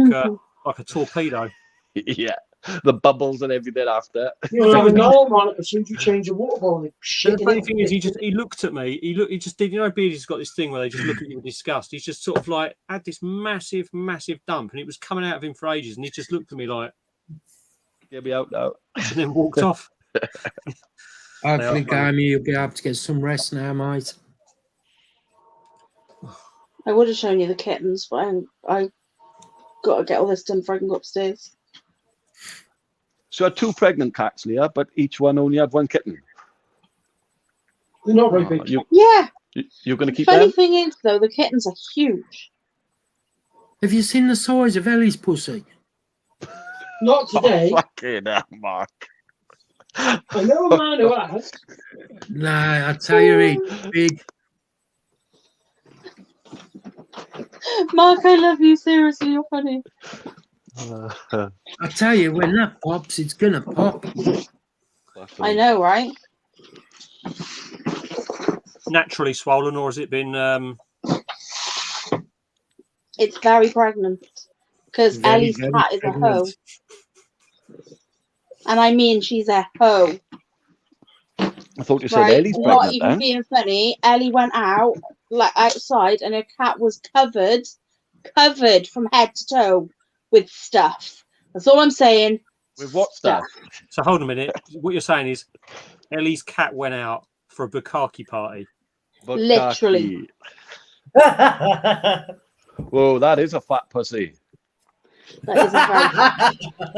Speaker 6: a torpedo.
Speaker 14: Yeah, the bubbles and everything after.
Speaker 5: You know, normal as soon as you change the water bottle.
Speaker 6: The funny thing is, he looked at me. He just did. You know, Beardy's got this thing where they just look at you with disgust. He's just sort of like had this massive dump, and it was coming out of him for ages, and he just looked at me like,
Speaker 14: "Get me out now,"
Speaker 6: and then walked off.
Speaker 2: Hopefully, Gammy, you'll be able to get some rest now, mate.
Speaker 1: I would have shown you the kittens, but I got to get all this done before I can go upstairs.
Speaker 14: So I had 2 pregnant cats, Leah, but each one only had 1 kitten.
Speaker 5: They're not very big.
Speaker 14: You're going to keep
Speaker 1: Funny
Speaker 14: them?
Speaker 1: thing is, though, the kittens are huge.
Speaker 2: Have you seen the size of Ellie's pussy?
Speaker 5: Not today.
Speaker 14: Oh, fucking hell, Mark.
Speaker 5: I know a man who has.
Speaker 2: Nah, I tell you, he's big.
Speaker 1: Mark, I love you. Seriously, you're funny.
Speaker 2: I tell you, when that pops, it's gonna pop.
Speaker 1: I know, right?
Speaker 6: Naturally swollen, or has it been?
Speaker 1: It's very pregnant because Ellie's cat is a hoe, and I mean she's a hoe.
Speaker 14: I thought you said Ellie's pregnant.
Speaker 1: Not even being funny. Ellie went out outside, and her cat was covered from head to toe with stuff. That's all I'm saying.
Speaker 14: With what stuff?
Speaker 6: So hold a minute. What you're saying is Ellie's cat went out for a bukkake party.
Speaker 1: Literally.
Speaker 14: Whoa, that is a fat pussy.
Speaker 1: That is a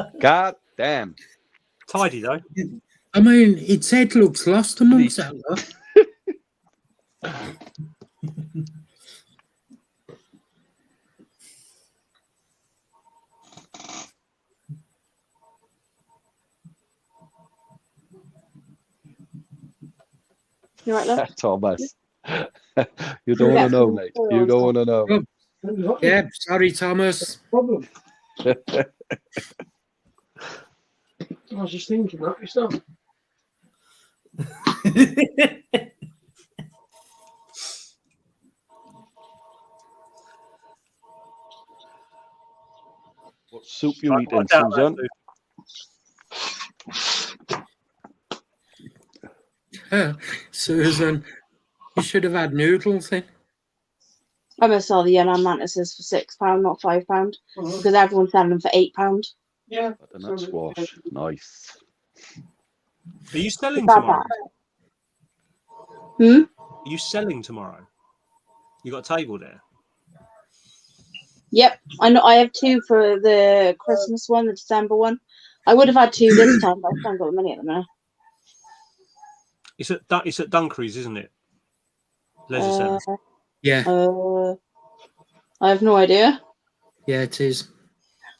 Speaker 1: very
Speaker 14: God damn.
Speaker 6: Tidy though.
Speaker 2: I mean, its head looks lost amongst that lot.
Speaker 1: You right, love?
Speaker 14: Thomas. You don't want to know, mate. You don't want to know.
Speaker 2: Oh, yeah, sorry, Thomas.
Speaker 5: Problem. I was just thinking that yourself.
Speaker 14: What soup you eating, Susan?
Speaker 2: Susan, you should have had noodles then.
Speaker 1: I must sell the yellow mantises for £6, not £5, because everyone's selling them for £8.
Speaker 5: Yeah.
Speaker 14: Butternut squash. Nice.
Speaker 6: Are you selling
Speaker 1: Bad
Speaker 6: tomorrow?
Speaker 1: Hmm?
Speaker 6: Are you selling tomorrow? You got a table there?
Speaker 1: Yep, I know. I have 2 for the Christmas one, the December one. I would have had 2 this time, but I haven't got the money at the minute.
Speaker 6: It's at Dunkery's, isn't it? Leisure Centre.
Speaker 2: Yeah.
Speaker 1: I have no idea.
Speaker 2: Yeah, it is.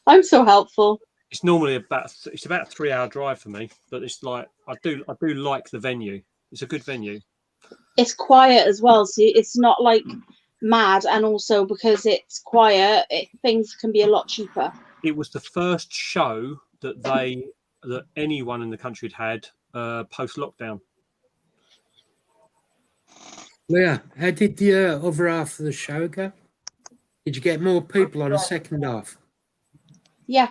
Speaker 1: I'm so helpful.
Speaker 6: It's normally about a 3-hour drive for me, but it's like I do like the venue. It's a good venue.
Speaker 1: It's quiet as well, so it's not like mad, and also because it's quiet, things can be a lot cheaper.
Speaker 6: It was the first show that anyone in the country had post lockdown.
Speaker 2: Leah, how did the other half of the show go? Did you get more people on the second half?
Speaker 1: Yeah,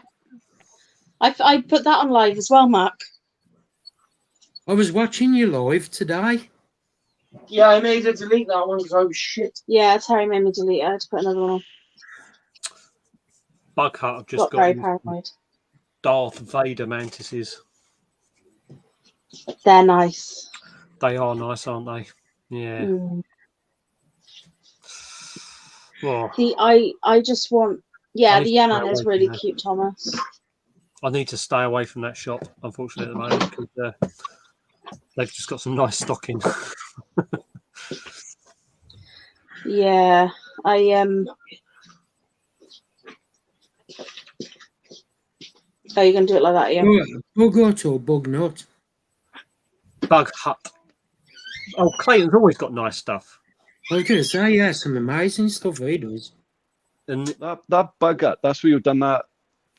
Speaker 1: I put that on live as well, Mark.
Speaker 2: I was watching you live today.
Speaker 5: Yeah, I made her delete that one because I was shit.
Speaker 1: Yeah, Terry made me delete it. I had to put another one on.
Speaker 6: Bug Hut have just
Speaker 1: Got
Speaker 6: got
Speaker 1: very paranoid.
Speaker 6: Darth Vader mantises.
Speaker 1: They're nice.
Speaker 6: They are nice, aren't they? Yeah.
Speaker 1: Mm.
Speaker 6: Well,
Speaker 1: I just want. Yeah,
Speaker 6: I
Speaker 1: the
Speaker 6: need to
Speaker 1: Yenan
Speaker 6: stay
Speaker 1: is
Speaker 6: away
Speaker 1: really
Speaker 6: from that.
Speaker 1: cute, Thomas.
Speaker 6: I need to stay away from that shop, unfortunately, at the moment, because they've just got some nice stock in.
Speaker 1: Yeah, Oh, you're gonna do it like that, yeah?
Speaker 2: Bug Hut or Bug Nut?
Speaker 6: Bug Hut. Oh, Clayton's always got nice stuff.
Speaker 2: I was going to say, yeah, some amazing stuff he does.
Speaker 6: And
Speaker 14: that Bug Hut, that's where you've done that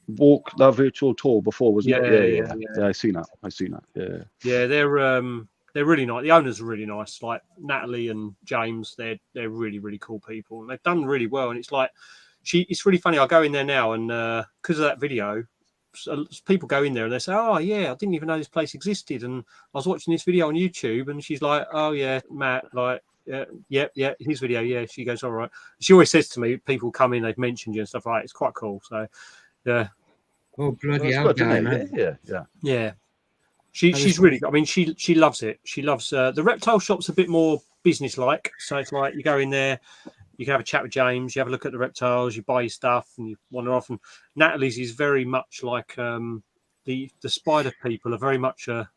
Speaker 14: virtual tour before, wasn't it? Yeah, I seen that. Yeah.
Speaker 6: Yeah, they're really nice. The owners are really nice. Like Natalie and James, they're really, really cool people, and they've done really well. And it's like it's really funny. I go in there now, and because of that video, people go in there and they say, "Oh yeah, I didn't even know this place existed." And I was watching this video on YouTube, and she's like, "Oh yeah, Matt, like, yeah, his video, yeah." She goes, "All right." She always says to me, people come in, they've mentioned you and stuff like that. It's quite cool. So, yeah.
Speaker 2: Oh bloody
Speaker 14: Well,
Speaker 2: hell,
Speaker 14: it's good,
Speaker 2: guy,
Speaker 14: isn't it?
Speaker 2: man.
Speaker 6: Yeah. She's really. I mean, she loves it. She loves the Reptile shop's a bit more business-like. So it's like you go in there, you can have a chat with James, you have a look at the reptiles, you buy your stuff, and you wander off. And Natalie's is very much like the Spider people are very much a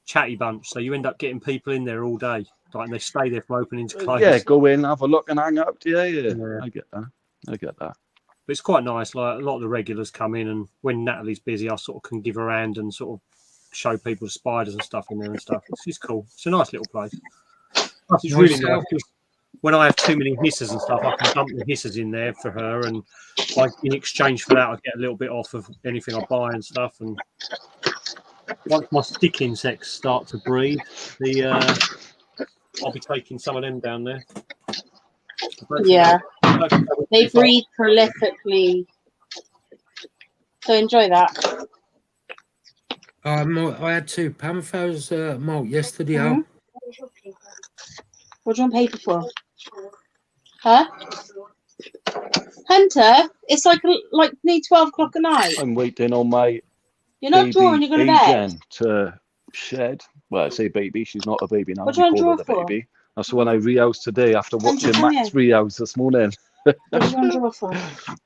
Speaker 6: chatty bunch. So you end up getting people in there all day, like, and they stay there from opening to close.
Speaker 14: Yeah, go in, have a look, and hang out. Yeah. I get that.
Speaker 6: But it's quite nice. Like, a lot of the regulars come in, and when Natalie's busy, I sort of can give her a hand and sort of show people the spiders and stuff in there and stuff. It's cool. It's a nice little place. It's really nice. When I have too many hissers and stuff, I can dump the hissers in there for her, and in exchange for that, I get a little bit off of anything I buy and stuff. And once my stick insects start to breed, I'll be taking some of them down there.
Speaker 1: Yeah, they breed prolifically, so enjoy that.
Speaker 2: I had 2 panthers molt yesterday.
Speaker 1: Mm-hmm. What do you want paper for? Huh? Hunter, it's like near 12 o'clock at night.
Speaker 14: I'm waiting on my
Speaker 1: You're not drawing, you're going to bed.
Speaker 14: To shed. Well, I say baby, she's not a baby now.
Speaker 1: What do you want to draw
Speaker 14: the
Speaker 1: for?
Speaker 14: baby. That's the one I rehoused today after watching
Speaker 1: come
Speaker 14: Matt's
Speaker 1: here.
Speaker 14: rehouse this morning.
Speaker 1: What do you want to draw for?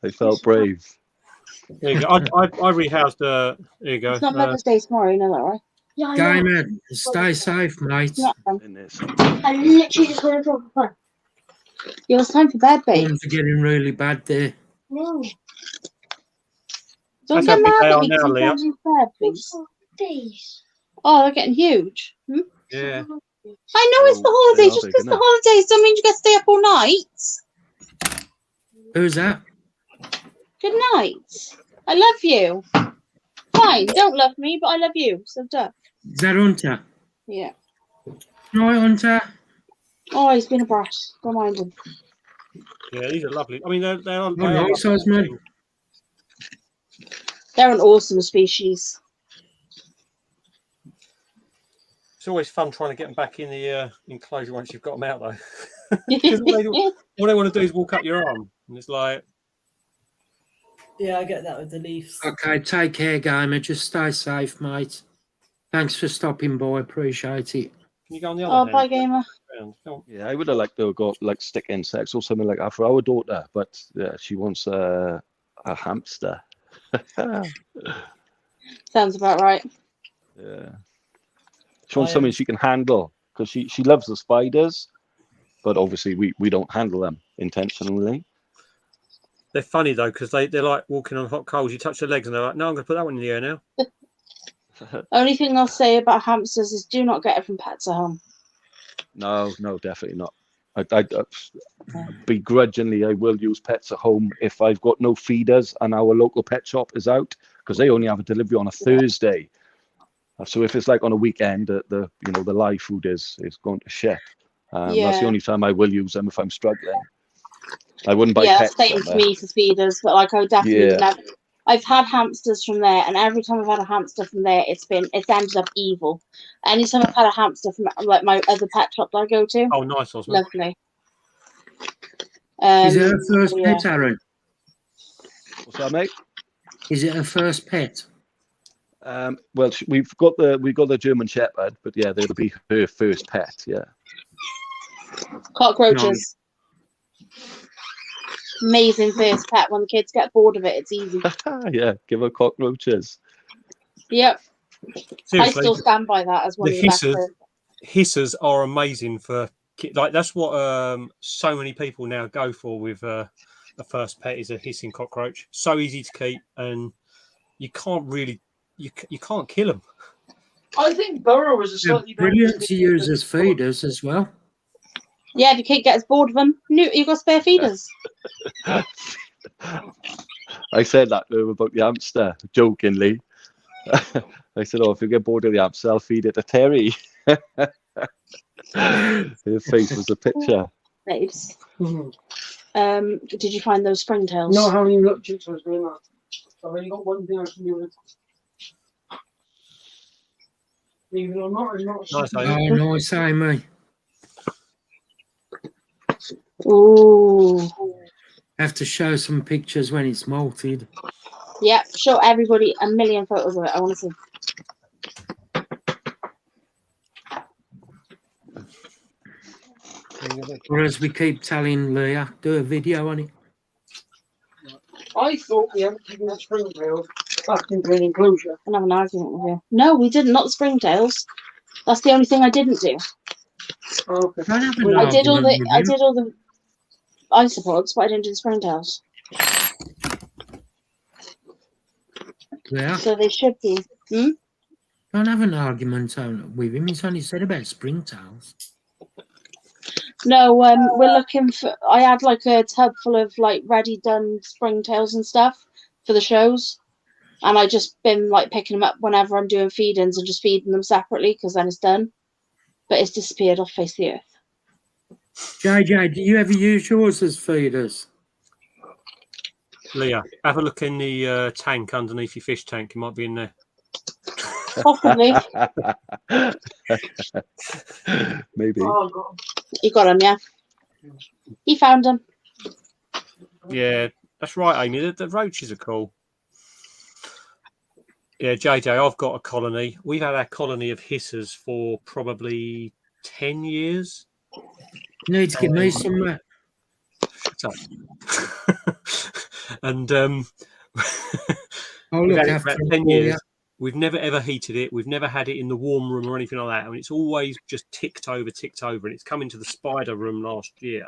Speaker 14: I felt brave.
Speaker 6: There you go. I rehoused. There you go.
Speaker 1: It's not Mother's Day tomorrow, you know that, right? Yeah, I know.
Speaker 2: Gamer, stay safe, mate.
Speaker 1: Yeah,
Speaker 14: In this.
Speaker 1: I literally just went for fun. Yeah, it's time for bed, babe.
Speaker 2: Things are getting really bad there.
Speaker 1: No. Don't
Speaker 6: That's
Speaker 1: get
Speaker 6: how big
Speaker 1: mad
Speaker 6: they
Speaker 1: at
Speaker 6: are
Speaker 1: me
Speaker 6: now,
Speaker 1: because
Speaker 6: Leah.
Speaker 1: I'm in bed, please. Oh, they're getting huge. Hmm?
Speaker 6: Yeah.
Speaker 1: I know it's the holidays. Just because the holidays don't mean you get to stay up all night.
Speaker 2: Who's that?
Speaker 1: Good night. I love you. Fine, don't love me, but I love you. So duh.
Speaker 2: Is that Hunter?
Speaker 1: Yeah.
Speaker 2: Right, Hunter.
Speaker 1: Oh, he's been a brat. Don't mind him.
Speaker 6: Yeah, these are lovely. I mean, they are
Speaker 2: nice, Osman.
Speaker 1: They're an awesome species.
Speaker 6: It's always fun trying to get them back in the enclosure once you've got them out, though. Because all they want to do is walk up your arm, and it's like.
Speaker 3: Yeah, I get that with the Leafs.
Speaker 2: Okay, take care, Gamer. Just stay safe, mate. Thanks for stopping by. Appreciate it.
Speaker 6: Can you go on the other
Speaker 1: Oh,
Speaker 6: hand?
Speaker 1: bye, Gamer.
Speaker 14: Yeah, I would have liked to have got like stick insects or something like that for our daughter, but yeah, she wants a hamster.
Speaker 1: Sounds about right.
Speaker 14: Yeah. She wants something she can handle because she loves the spiders, but obviously we don't handle them intentionally.
Speaker 6: They're funny though because they're like walking on hot coals. You touch their legs and they're like, "No, I'm going to put that one in the air now."
Speaker 1: Only thing I'll say about hamsters is do not get it from pets at home.
Speaker 14: No, definitely not. I begrudgingly I will use pets at home if I've got no feeders and our local pet shop is out because they only have a delivery on a Thursday. So if it's like on a weekend, the live food is going to shit. That's the only time I will use them if I'm struggling. I wouldn't buy pets.
Speaker 1: Yeah, same for me for feeders, but like I would definitely never. I've had hamsters from there, and every time I've had a hamster from there, it's ended up evil. Anytime I've had a hamster from like my other pet shop that I go to,
Speaker 6: oh nice, Osman.
Speaker 1: lovely.
Speaker 2: Is it her first pet, Aaron?
Speaker 14: What's that, mate?
Speaker 2: Is it her first pet?
Speaker 14: Well, we've got the German Shepherd, but yeah, that'll be her first pet. Yeah.
Speaker 1: Cockroaches. Amazing first pet. When the kids get bored of it, it's easy.
Speaker 14: Yeah, give her cockroaches.
Speaker 1: Yep.
Speaker 6: Seriously,
Speaker 1: I still stand by that as one of the best.
Speaker 6: Hissers are amazing for like that's what so many people now go for with a first pet is a hissing cockroach. So easy to keep, and you can't really you can't kill them.
Speaker 5: I think Burrow is a slightly
Speaker 2: brilliant to use as feeders as well.
Speaker 1: Yeah, if your kid gets bored of them, you've got spare feeders.
Speaker 14: I said that about the hamster, jokingly. I said, "Oh, if you get bored of the hamster, I'll feed it to Terry." His face was a picture.
Speaker 1: Babes. Did you find those springtails?
Speaker 5: No, I haven't even looked into it. I've only got one thing I can do with it. Even though I'm not
Speaker 2: Nice, nice, Amy.
Speaker 1: Ooh.
Speaker 2: Have to show some pictures when it's molted.
Speaker 1: Yeah, show everybody a million photos of it. I want to see.
Speaker 2: Or as we keep telling Leah, do a video on it.
Speaker 5: I thought we hadn't taken that springtail back into an enclosure.
Speaker 1: I have an argument with you. No, we didn't. Not the springtails. That's the only thing I didn't do.
Speaker 5: Oh, okay.
Speaker 1: I did all the isopods, but I didn't do the springtails.
Speaker 2: Yeah.
Speaker 1: So they should be.
Speaker 2: Don't have an argument with him. He's only said about springtails.
Speaker 1: No, we're looking for. I had like a tub full of like ready done springtails and stuff for the shows, and I just been like picking them up whenever I'm doing feed-ins and just feeding them separately because then it's done. But it's disappeared off face of the earth.
Speaker 2: JJ, do you ever use yours as feeders?
Speaker 6: Leah, have a look in the tank underneath your fish tank. It might be in there.
Speaker 1: Possibly.
Speaker 14: Maybe.
Speaker 5: Oh,
Speaker 1: You got him, yeah. He found him.
Speaker 6: Yeah, that's right, Amy. The roaches are cool. Yeah, JJ, I've got a colony. We've had our colony of hissers for probably 10 years.
Speaker 2: You need to give me some.
Speaker 6: Shut up. And
Speaker 2: I'll
Speaker 6: We've
Speaker 2: look
Speaker 6: had it
Speaker 2: after
Speaker 6: for
Speaker 2: it
Speaker 6: about 10
Speaker 2: for
Speaker 6: years.
Speaker 2: you.
Speaker 6: We've never ever heated it. We've never had it in the warm room or anything like that. I mean, it's always just ticked over. And it's come into the spider room last year.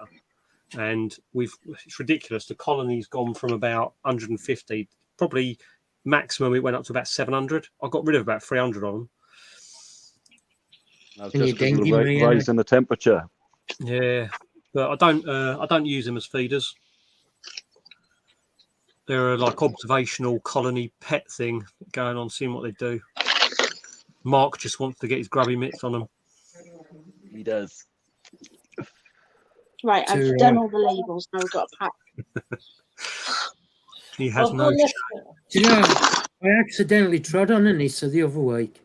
Speaker 6: And it's ridiculous. The colony's gone from about 150, probably maximum it went up to about 700. I got rid of about 300 of them.
Speaker 14: That's
Speaker 2: And
Speaker 14: just
Speaker 2: you
Speaker 14: because of
Speaker 2: dengue
Speaker 14: the
Speaker 2: me,
Speaker 14: rise in the temperature.
Speaker 6: Yeah, but I don't use them as feeders. They're a like observational colony pet thing going on, seeing what they do. Mark just wants to get his grubby mitts on them.
Speaker 14: He does.
Speaker 1: Right, I've
Speaker 2: Too
Speaker 1: done
Speaker 2: right.
Speaker 1: all the labels. Now we've got a pack.
Speaker 6: He has
Speaker 3: I've
Speaker 6: no.
Speaker 3: got left-
Speaker 2: Do you know, I accidentally trod on an Issa the other week,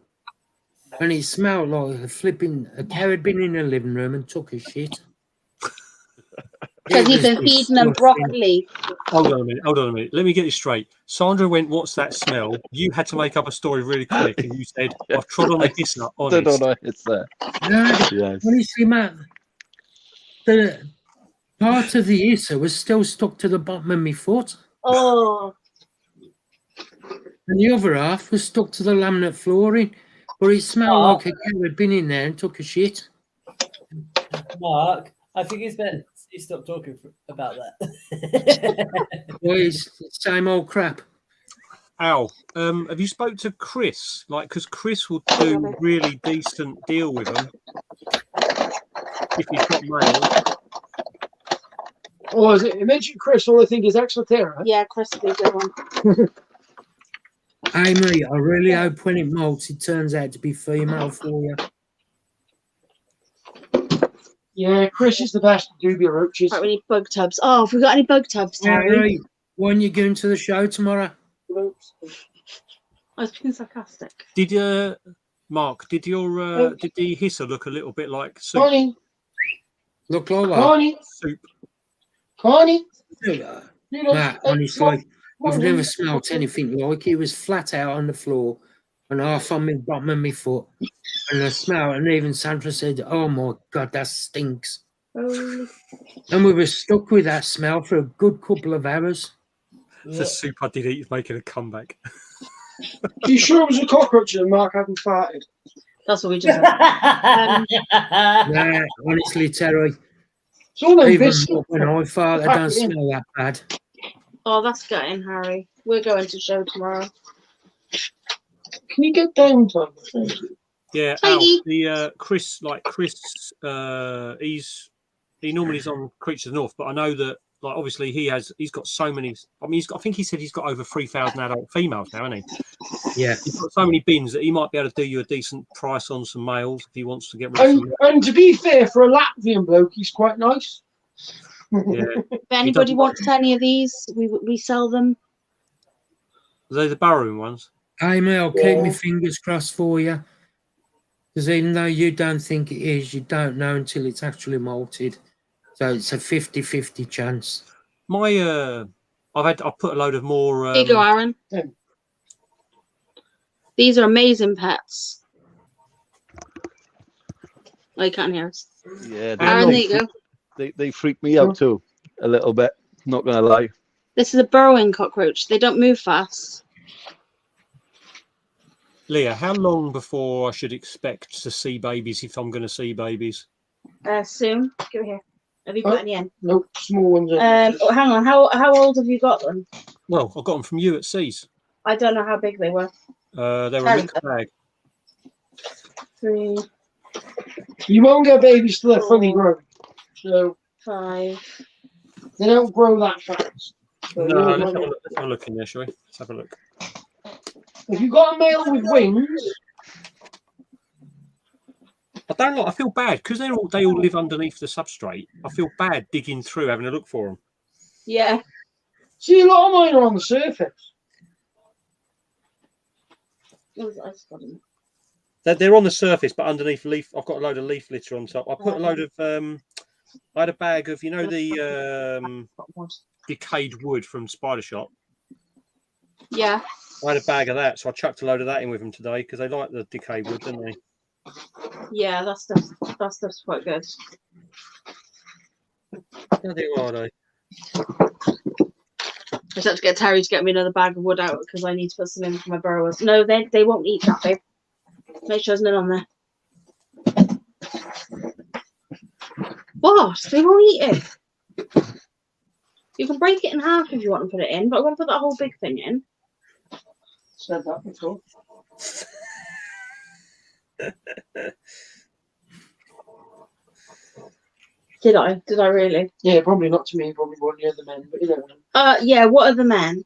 Speaker 2: and it smelled like a cow had been in the living room and took a shit.
Speaker 1: Because
Speaker 2: It
Speaker 1: you've been
Speaker 2: was
Speaker 1: feeding them
Speaker 2: disgusting.
Speaker 1: broccoli.
Speaker 6: Hold on a minute. Let me get this straight. Sandra went, "What's that smell?" You had to make up a story really quick, and you said, "I've trod on a Issa." Honest.
Speaker 14: It's there.
Speaker 2: No,
Speaker 14: Yes.
Speaker 2: honestly, Matt, the part of the Issa was still stuck to the bottom of my foot,
Speaker 1: Oh,
Speaker 2: and the other half was stuck to the laminate flooring. But it smelled like a cow had been in there and took a shit.
Speaker 3: Mark, I think it's better you stop talking about that.
Speaker 2: Well, it's the same old crap.
Speaker 6: Al, have you spoke to Chris? Like, because Chris will do really decent deal with them if he's got male.
Speaker 5: Oh, is it? You mentioned Chris. All I think is Exoterra.
Speaker 1: yeah, Chris will be a good one.
Speaker 2: Hey, mate, I really hope when it molts, it turns out to be female for you.
Speaker 5: Yeah, Chris is the best to do your roaches.
Speaker 1: Right, we need bug tubs. Oh, have we got any bug tubs, Terry?
Speaker 2: Right. When you going to the show tomorrow?
Speaker 1: I was being sarcastic.
Speaker 6: Did Mark? Did the Hisser look a little bit like soup?
Speaker 5: Connie,
Speaker 2: Look like what?
Speaker 5: Connie,
Speaker 6: Soup.
Speaker 5: Connie.
Speaker 2: Matt, honestly, I've never smelt anything like it. It was flat out on the floor and half on the bottom of my foot. And the smell, and even Sandra said, "Oh my God, that stinks."
Speaker 1: Oh.
Speaker 2: And we were stuck with that smell for a good couple of hours.
Speaker 6: The soup I did eat is making a comeback.
Speaker 5: You sure it was a cockroach and Mark hadn't farted?
Speaker 1: That's what we just said.
Speaker 2: Yeah, honestly, Terry,
Speaker 5: It's all them
Speaker 2: even
Speaker 5: biscuits.
Speaker 2: when I fart, I
Speaker 5: Pack
Speaker 2: don't
Speaker 5: it in.
Speaker 2: smell that bad.
Speaker 1: Oh, that's gutting, Harry. We're going to show tomorrow.
Speaker 5: Can you get down, Tom?
Speaker 6: Yeah, Al, the Chris, he normally is on Creatures of the North, but I know that, like, obviously he's got so many. I mean, I think he said he's got over 3,000 adult females now, hasn't he?
Speaker 2: Yeah,
Speaker 6: he's got so many bins that he might be able to do you a decent price on some males if he wants to get rid of some.
Speaker 5: And to be fair, for a Latvian bloke, he's quite nice.
Speaker 6: Yeah.
Speaker 1: If anybody wants any of these, we sell them.
Speaker 6: Are they the burrowing ones?
Speaker 2: Hey, mate, I'll keep my fingers crossed for you. Because even though you don't think it is, you don't know until it's actually molted. So it's a 50-50 chance.
Speaker 6: My I've put a load of more.
Speaker 1: Here you go, Aaron. These are amazing pets. Oh, you can't hear us.
Speaker 14: Yeah,
Speaker 1: Aaron, there you go.
Speaker 14: They freak me out too, a little bit. Not gonna lie.
Speaker 1: This is a burrowing cockroach. They don't move fast.
Speaker 6: Leah, how long before I should expect to see babies if I'm going to see babies?
Speaker 1: Soon. Give it here. Have you got any in?
Speaker 5: Nope, small ones.
Speaker 1: Oh, hang on. How old have you got them?
Speaker 6: Well, I got them from you at Seas.
Speaker 1: I don't know how big they were.
Speaker 6: They were a mixed bag.
Speaker 1: 3.
Speaker 5: You won't get babies till they're fully grown. So
Speaker 1: 5.
Speaker 5: they don't grow that fast. So
Speaker 6: No, let's have a look in there, shall we? Let's have a look.
Speaker 5: if you've got a male with wings,
Speaker 6: I feel bad because they all live underneath the substrate. I feel bad digging through, having a look for them.
Speaker 1: Yeah.
Speaker 5: see, a lot of mine are on the surface.
Speaker 6: They're on the surface, but underneath leaf. I've got a load of leaf litter on top. I put a load of. I had a bag of, the decayed wood from Spider Shop.
Speaker 1: Yeah.
Speaker 6: I had a bag of that, so I chucked a load of that in with them today because they like the decayed wood, don't they?
Speaker 1: Yeah, that stuff's quite good.
Speaker 6: How are they?
Speaker 1: just have to get Terry to get me another bag of wood out because I need to put some in for my burrowers. No, they won't eat that, babe. Make sure there's none on there. What? They won't eat it. You can break it in half if you want to put it in, but I won't put that whole big thing in.
Speaker 5: Said that before.
Speaker 1: Did I? Did I really?
Speaker 5: Yeah, probably not to me, probably one of the other men, but you don't know.
Speaker 1: Yeah, what are the men?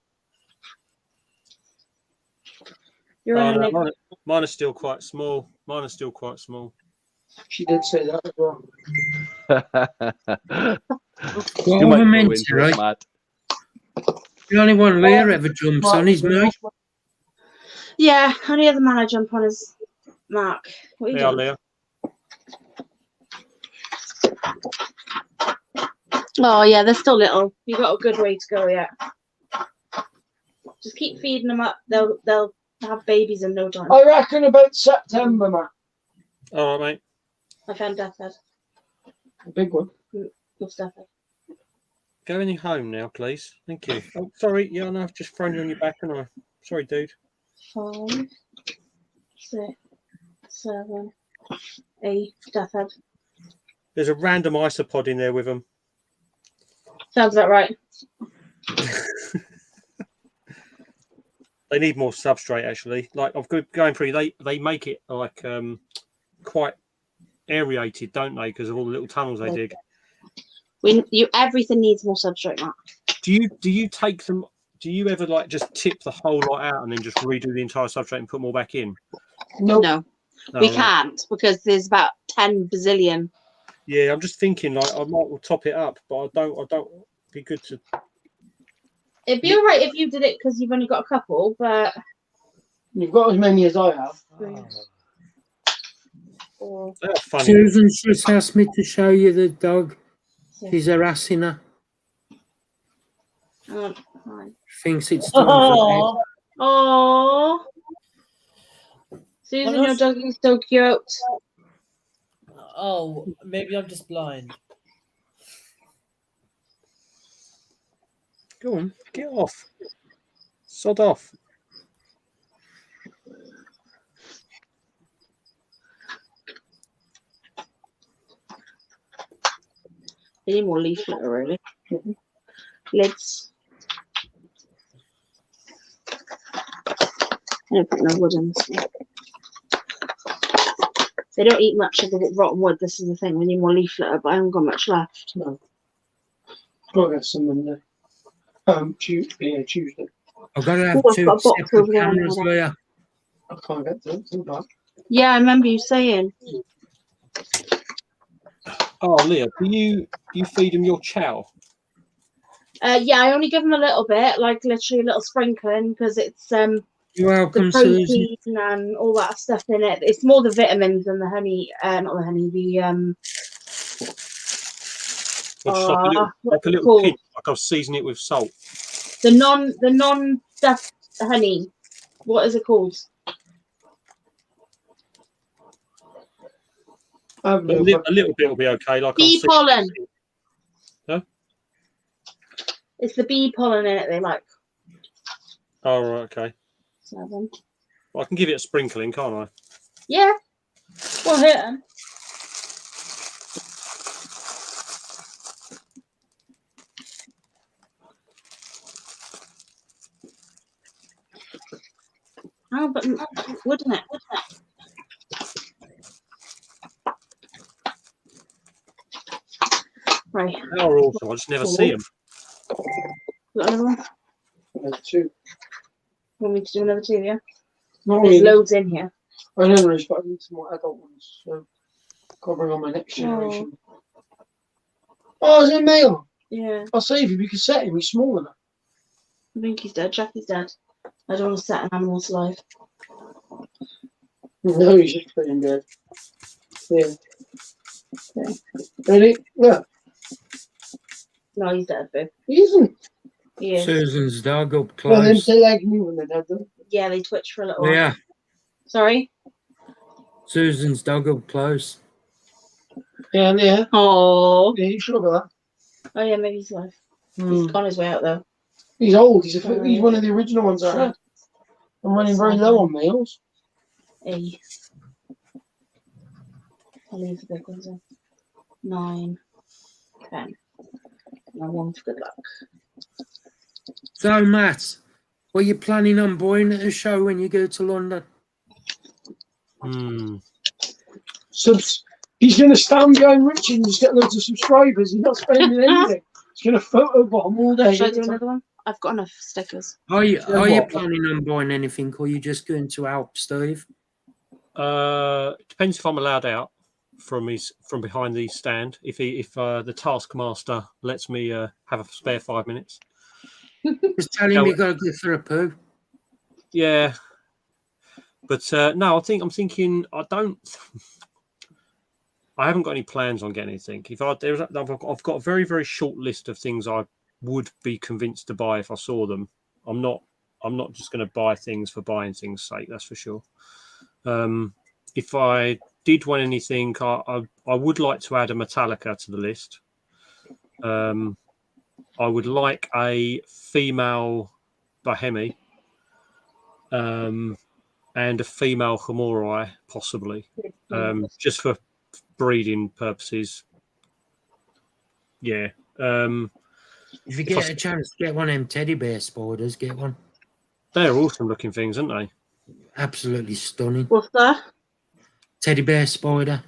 Speaker 1: You're in a
Speaker 6: mine are still quite small. Mine are still quite small.
Speaker 5: She did say that as well.
Speaker 2: What am I meant to, right? The only one Leah ever jumps on is me.
Speaker 1: Yeah, only other man I jump on is Mark. What are you doing?
Speaker 6: Leah.
Speaker 1: Oh yeah, they're still little. You got a good way to go yet. Just keep feeding them up. They'll have babies in no time.
Speaker 5: I reckon about September, Matt.
Speaker 6: All right, mate.
Speaker 1: I found Death's Head.
Speaker 5: A big one.
Speaker 1: What's Death's Head?
Speaker 6: Going home now, please. Thank you. Oh, sorry. Yeah, no, I've just thrown you on your back, and I. Sorry, dude.
Speaker 1: 5, 6, 7, 8. Death's Head.
Speaker 6: There's a random isopod in there with them.
Speaker 1: Sounds about right.
Speaker 6: They need more substrate, actually. Like I've going through, they make it like quite aerated, don't they? Because of all the little tunnels they dig.
Speaker 1: Everything needs more substrate, Mark.
Speaker 6: Do you take them? Do you ever like just tip the whole lot out and then just redo the entire substrate and put more back in?
Speaker 1: No, we can't because there's about 10 bazillion.
Speaker 6: Yeah, I'm just thinking like I might top it up, but I don't. Be good to.
Speaker 1: It'd be all right if you did it because you've only got a couple, but
Speaker 5: you've got as many as I have.
Speaker 2: Susan's just asked me to show you the dog. She's harassing her. Thinks it's time for bed.
Speaker 1: Oh, Susan, your dog is so cute.
Speaker 3: Oh, maybe I'm just blind.
Speaker 6: Go on, get off. Sod off.
Speaker 1: I need more leaf litter, really. Lids. I don't put no wood in this one. They don't eat much of the rotten wood. This is the thing. We need more leaf litter, but I haven't got much left.
Speaker 5: No. I'll get some in there. Tuesday.
Speaker 2: I've got to have 2 separate cameras, Leah.
Speaker 5: I can't get to it.
Speaker 1: Yeah, I remember you saying.
Speaker 6: Oh, Leah, do you feed them your chow?
Speaker 1: Yeah, I only give them a little bit, like literally a little sprinkling, because it's
Speaker 2: You're welcome,
Speaker 1: the protein
Speaker 2: Susan.
Speaker 1: and all that stuff in it. It's more the vitamins than the honey. Not the honey. The
Speaker 6: like a little pinch, like I'll season it with salt.
Speaker 1: The non stuffed honey. What is it called?
Speaker 6: A little bit will be okay. Like
Speaker 1: bee pollen.
Speaker 6: Huh?
Speaker 1: It's the bee pollen in it they like.
Speaker 6: Oh, right, okay.
Speaker 1: 7.
Speaker 6: Well, I can give it a sprinkling, can't I?
Speaker 1: Yeah. Well, hit them. Oh, but wouldn't it? Right.
Speaker 6: They are awesome. I just never see them.
Speaker 1: Got another one?
Speaker 5: Another 2.
Speaker 1: Want me to do another 2, yeah?
Speaker 5: Not
Speaker 1: There's
Speaker 5: really.
Speaker 1: loads in here.
Speaker 5: I don't know, but I need some more adult ones. So got to bring on my next generation. Oh, is it male?
Speaker 1: Yeah.
Speaker 5: I'll save him. You can set him. He's small enough.
Speaker 1: I think he's dead. Jackie's dead. I don't want to set an animal to life.
Speaker 5: No, he's just playing dead. Yeah. Okay. Ready? Look.
Speaker 1: No, he's dead, babe.
Speaker 5: He isn't.
Speaker 1: He is.
Speaker 2: Susan's dog up
Speaker 5: Well, then
Speaker 2: close.
Speaker 5: they like me when they're dead, though.
Speaker 1: Yeah, they twitch for a little while.
Speaker 2: Yeah,
Speaker 1: Sorry?
Speaker 2: Susan's dog up close.
Speaker 5: Yeah,
Speaker 1: Oh.
Speaker 5: Yeah, you sure about that?
Speaker 1: Oh, yeah, maybe he's alive. He's on his way out, though.
Speaker 5: He's old. He's one of the original ones I had. I'm running very low on males.
Speaker 1: 8. I'll leave the big ones in. 9, 10. And 1 for good luck.
Speaker 2: So, Matt, what are you planning on buying at a show when you go to London?
Speaker 5: He's going to stand behind Richard and just get loads of subscribers. He's not spending anything. He's going to photobomb all day.
Speaker 1: Should I do another one? I've got enough stickers.
Speaker 2: Are you planning on buying anything, or are you just going to help Steve?
Speaker 6: Depends if I'm allowed out from behind the stand. If the taskmaster lets me have a spare 5 minutes.
Speaker 2: Just tell him you got to go for a poo.
Speaker 6: Yeah, but no, I'm thinking I haven't got any plans on getting anything. I've got a very, very short list of things I would be convinced to buy if I saw them. I'm not just going to buy things for buying things' sake. That's for sure. If I did want anything, I would like to add a Metallica to the list. I would like a female Bahemi, and a female Hamorai, possibly, just for breeding purposes. Yeah.
Speaker 2: If you get a chance to get one of them teddy bear spiders, get one.
Speaker 6: They're awesome looking things, aren't they?
Speaker 2: Absolutely stunning.
Speaker 1: What's that?
Speaker 2: Teddy bear spider.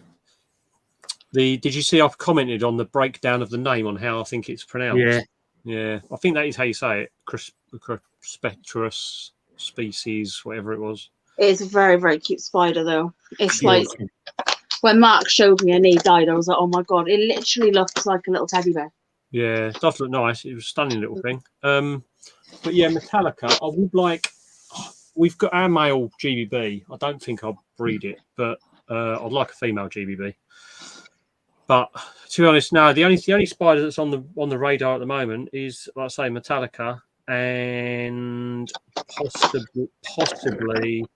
Speaker 6: Did you see I've commented on the breakdown of the name on how I think it's pronounced?
Speaker 2: Yeah.
Speaker 6: Yeah. I think that is how you say it. Crispectrus species, whatever it was.
Speaker 1: It's a very, very cute spider, though. It's like when Mark showed me and he died, I was like, oh my god, it literally looks like a little teddy bear.
Speaker 6: Yeah, it does look nice. It was a stunning little thing. But yeah, Metallica, I would like. We've got our male GBB. I don't think I'll breed it, but I'd like a female GBB. But to be honest, no, the only spider that's on the radar at the moment is, like I say, Metallica and possibly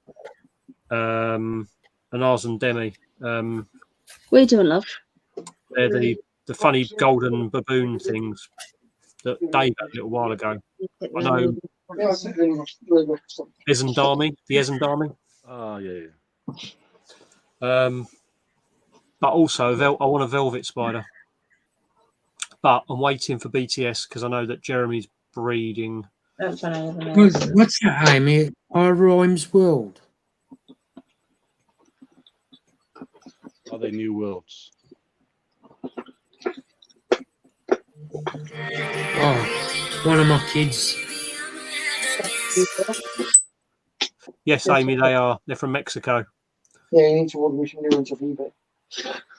Speaker 6: an Arsen Demi.
Speaker 1: What are you doing, love?
Speaker 6: They're the funny golden baboon things that Dave had a little while ago. I know. Ezendami, the Ezendami.
Speaker 14: Oh yeah.
Speaker 6: But also, I want a velvet spider. But I'm waiting for BTS because I know that Jeremy's breeding.
Speaker 2: What's that, Amy? Our Rhymes World.
Speaker 14: Are they new worlds?
Speaker 2: Oh, one of my kids.
Speaker 6: Yes, Amy, they are. They're from Mexico.
Speaker 5: Yeah, you need to order some new ones off eBay.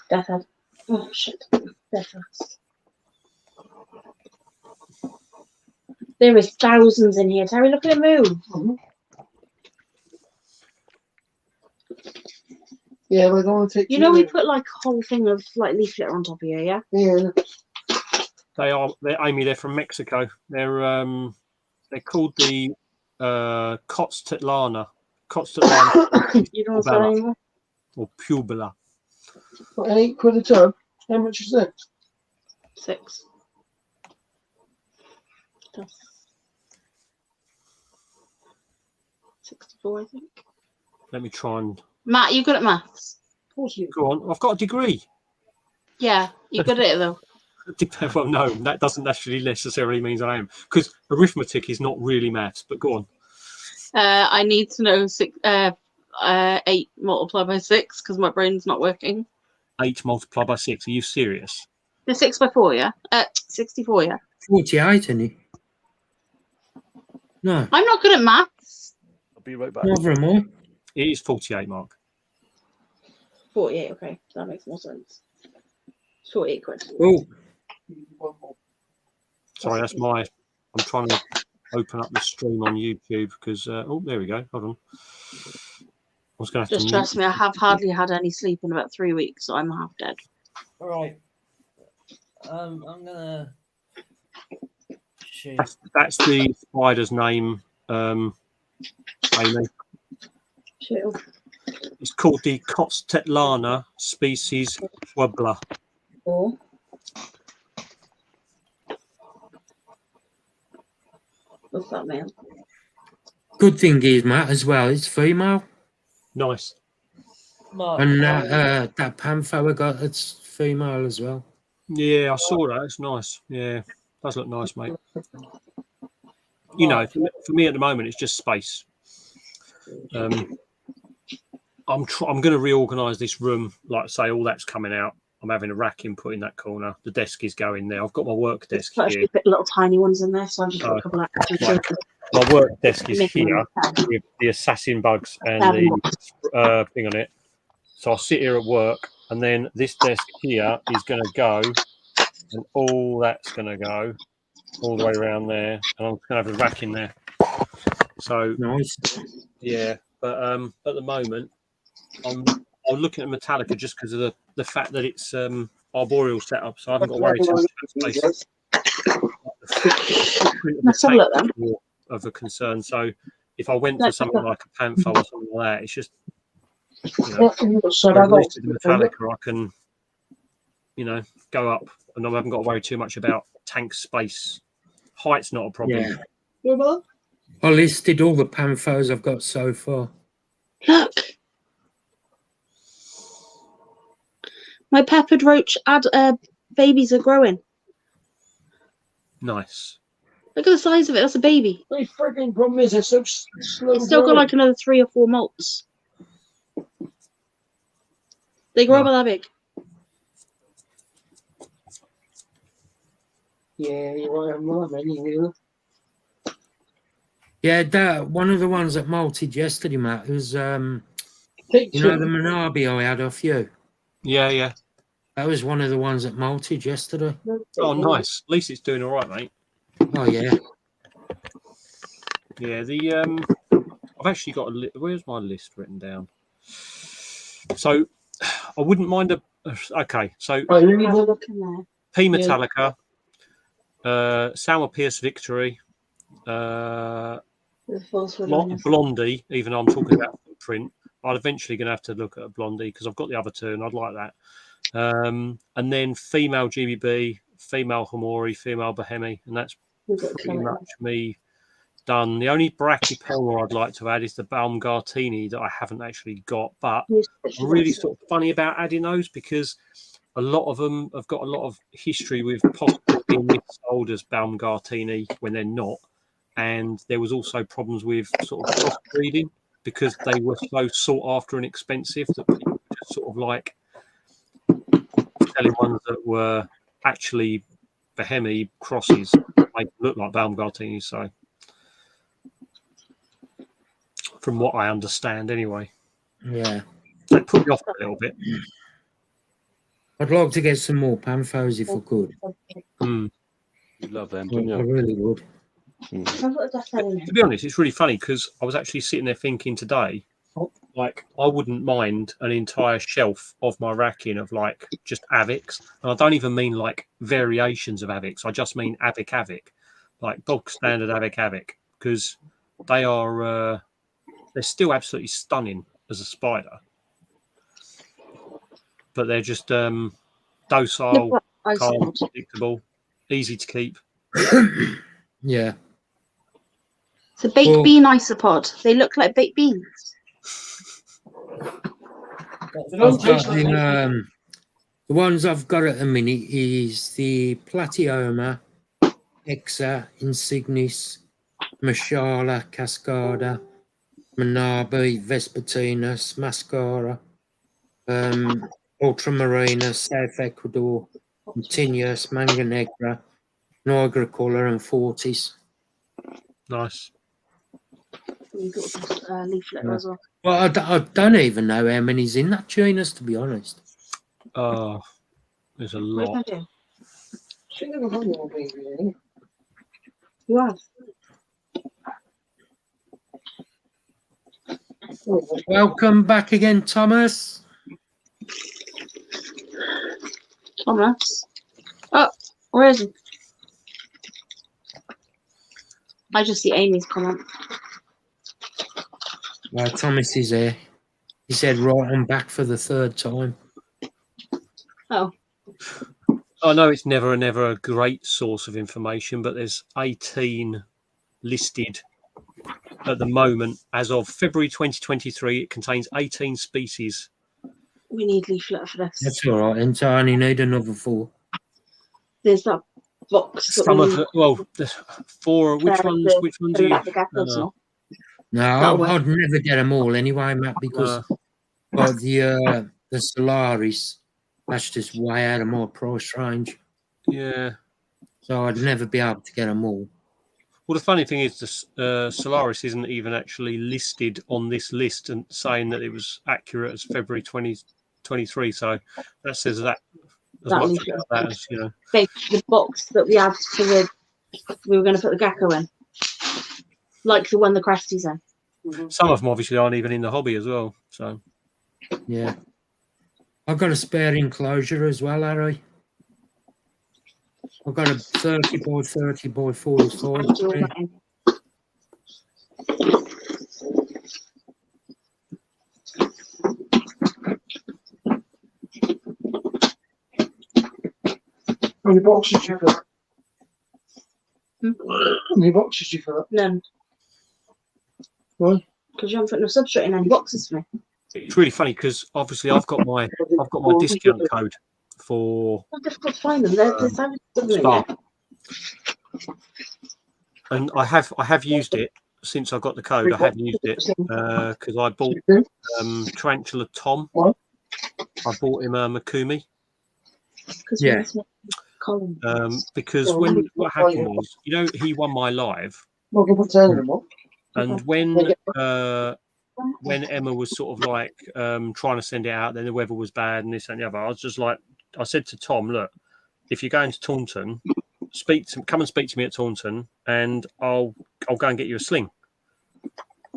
Speaker 1: Death head. Oh shit. Death head. There is thousands in here. Terry, look at it move.
Speaker 5: Yeah, we're going to take.
Speaker 1: You know, we put like a whole thing of like leaf litter on top of here, yeah?
Speaker 5: Yeah.
Speaker 6: They're Amy. They're from Mexico. They're called the Cotztetlana.
Speaker 1: You know what I'm saying?
Speaker 6: Or pubilla.
Speaker 5: What, £8 a tub? How much is that?
Speaker 1: 6. That's 64, I think.
Speaker 6: Let me try and.
Speaker 1: Matt, you good at maths?
Speaker 5: Of course you.
Speaker 6: Go on. I've got a degree.
Speaker 1: Yeah, you good at it though.
Speaker 6: Well, no, that doesn't actually necessarily means I am, because arithmetic is not really maths. But go on.
Speaker 1: I need to know 8 multiplied by 6 because my brain's not working.
Speaker 6: 8 multiplied by 6. Are you serious?
Speaker 1: The 6 by 4, yeah. 64, yeah.
Speaker 2: 48, isn't it? No.
Speaker 1: I'm not good at maths.
Speaker 14: I'll be right back.
Speaker 2: Never mind.
Speaker 6: It is 48, Mark.
Speaker 1: 48, okay, that makes more sense. 48 quid.
Speaker 2: Oh.
Speaker 6: Sorry, that's my. I'm trying to open up the stream on YouTube because. Oh, there we go. Hold on. I was going to have
Speaker 1: Just
Speaker 6: to
Speaker 1: trust me, I have hardly had any sleep in about 3 weeks, so I'm half dead.
Speaker 3: All right. I'm gonna. Shoot.
Speaker 6: That's the spider's name, Amy.
Speaker 1: Shoot.
Speaker 6: It's called the Cotztetlana species Schwabler.
Speaker 1: What's that, male?
Speaker 2: Good thing is, Matt, as well, it's female.
Speaker 6: Nice.
Speaker 2: And that panther I got, it's female as well.
Speaker 6: Yeah, I saw that. It's nice. Yeah, does look nice, mate. You know, for me at the moment, it's just space. I'm going to reorganise this room. Like I say, all that's coming out. I'm having a rack input in that corner. The desk is going there. I've got my work desk here.
Speaker 1: Put little tiny ones in there, so I've just got a couple of extra.
Speaker 6: My work desk is here with the assassin bugs and the thing on it. So I'll sit here at work, and then this desk here is going to go, and all that's going to go all the way around there, and I'm going to have a rack in there. So
Speaker 2: nice.
Speaker 6: Yeah, but at the moment, I'm looking at Metallica just because of the fact that it's arboreal setup, so I haven't got to worry too much about space.
Speaker 1: Let's have a look then.
Speaker 6: Of a concern. So if I went for something like a panther or something like that, it's just at least with Metallica I can go up, and I haven't got to worry too much about tank space. Height's not a problem.
Speaker 2: Yeah. I listed all the panthers I've got so far.
Speaker 1: Look, my peppered roach babies are growing.
Speaker 6: Nice.
Speaker 1: Look at the size of it. That's a baby.
Speaker 5: The freaking problem is it's so slow.
Speaker 1: It's still got like another 3 or 4 molts. They grow about that big.
Speaker 5: Yeah, you're right. I'm not anyway.
Speaker 2: Yeah, that one of the ones that molted yesterday, Matt, was you know the Manabi I had off you.
Speaker 6: Yeah.
Speaker 2: That was one of the ones that molted yesterday.
Speaker 6: Oh, nice. At least it's doing all right, mate.
Speaker 2: Oh yeah.
Speaker 6: Yeah. I've actually got a where's my list written down? So I wouldn't mind okay. So P Metallica, Salma Pierce Victory, Blondie. Even though I'm talking about footprint, I'm eventually going to have to look at a Blondie because I've got the other two and I'd like that. And then female GBB, female Hamori, female Bahemi, and that's pretty much me done. The only Brachypelma I'd like to add is the Baumgartini that I haven't actually got, but I'm really sort of funny about adding those because a lot of them have got a lot of history with possibly being missold as Baumgartini when they're not, and there was also problems with sort of crossbreeding because they were so sought after and expensive that people just sort of like selling ones that were actually Bahemi crosses make look like Baumgartini. So, from what I understand, anyway,
Speaker 2: yeah,
Speaker 6: that put me off a little bit.
Speaker 2: I'd like to get some more panthers if I could.
Speaker 6: Mm.
Speaker 14: You love them,
Speaker 2: I
Speaker 14: don't you?
Speaker 2: really would.
Speaker 6: To be honest, it's really funny because I was actually sitting there thinking today, like I wouldn't mind an entire shelf of my racking of like just Avics, and I don't even mean like variations of Avics. I just mean Avic, like bog standard Avic, because they are they're still absolutely stunning as a spider, but they're just docile, calm, predictable, easy to keep.
Speaker 2: Yeah.
Speaker 1: It's a baked bean isopod. They look like baked beans.
Speaker 2: The ones I've got at the minute is the Platyoma, Exa, Insignis, Mashala, Cascada, Manabi, Vespertinus, Mascara, Ultramarina, South Ecuador, Continuous, Manga Negra, Niagara Colour, and Fortis.
Speaker 6: Nice.
Speaker 1: You've got this leaflet as well.
Speaker 2: Well, I don't even know how many's in that genus, to be honest.
Speaker 6: Oh, there's a lot.
Speaker 5: She never had one, baby.
Speaker 1: You have.
Speaker 2: Welcome back again, Thomas.
Speaker 1: Thomas. Oh, where is he? I just see Amy's comment.
Speaker 2: Well, Thomas is here. He said, right, I'm back for the 3rd time.
Speaker 1: Oh.
Speaker 6: I know it's never a great source of information, but there's 18 listed at the moment. As of February 2023, it contains 18 species.
Speaker 1: We need leaflet for this.
Speaker 2: That's all right. And so I only need another 4.
Speaker 1: There's that box.
Speaker 6: Some of the, well, the 4. Which ones? Which ones are you?
Speaker 2: No, I'd never get them all anyway, Matt, because the Solaris, that's just way out of my price range.
Speaker 6: Yeah.
Speaker 2: So I'd never be able to get them all.
Speaker 6: Well, the funny thing is, the Solaris isn't even actually listed on this list and saying that it was accurate as February 2023. So that says that as much about that as, you know.
Speaker 1: The box that we had for we were going to put the gecko in, like the one the Cresty's in.
Speaker 6: Some of them obviously aren't even in the hobby as well. So
Speaker 2: yeah, I've got a spare enclosure as well, Harry. I've got a 30 by 30 by 45.
Speaker 5: How many boxes do you got? How many boxes do you got?
Speaker 1: None.
Speaker 5: Why?
Speaker 1: Because you haven't put no substrate in any boxes for me.
Speaker 6: it's really funny because obviously I've got my discount code for.
Speaker 1: It's difficult to find them. They're
Speaker 6: Spark. And I have used it since I got the code. I have used it because I bought Tarantula Tom. I bought him a Makumi.
Speaker 2: Yeah.
Speaker 6: Because what happened was, you know, he won my live, and when Emma was sort of like trying to send it out, then the weather was bad and this and the other. I was just like, I said to Tom, look, if you're going to Taunton, come and speak to me at Taunton, and I'll go and get you a sling.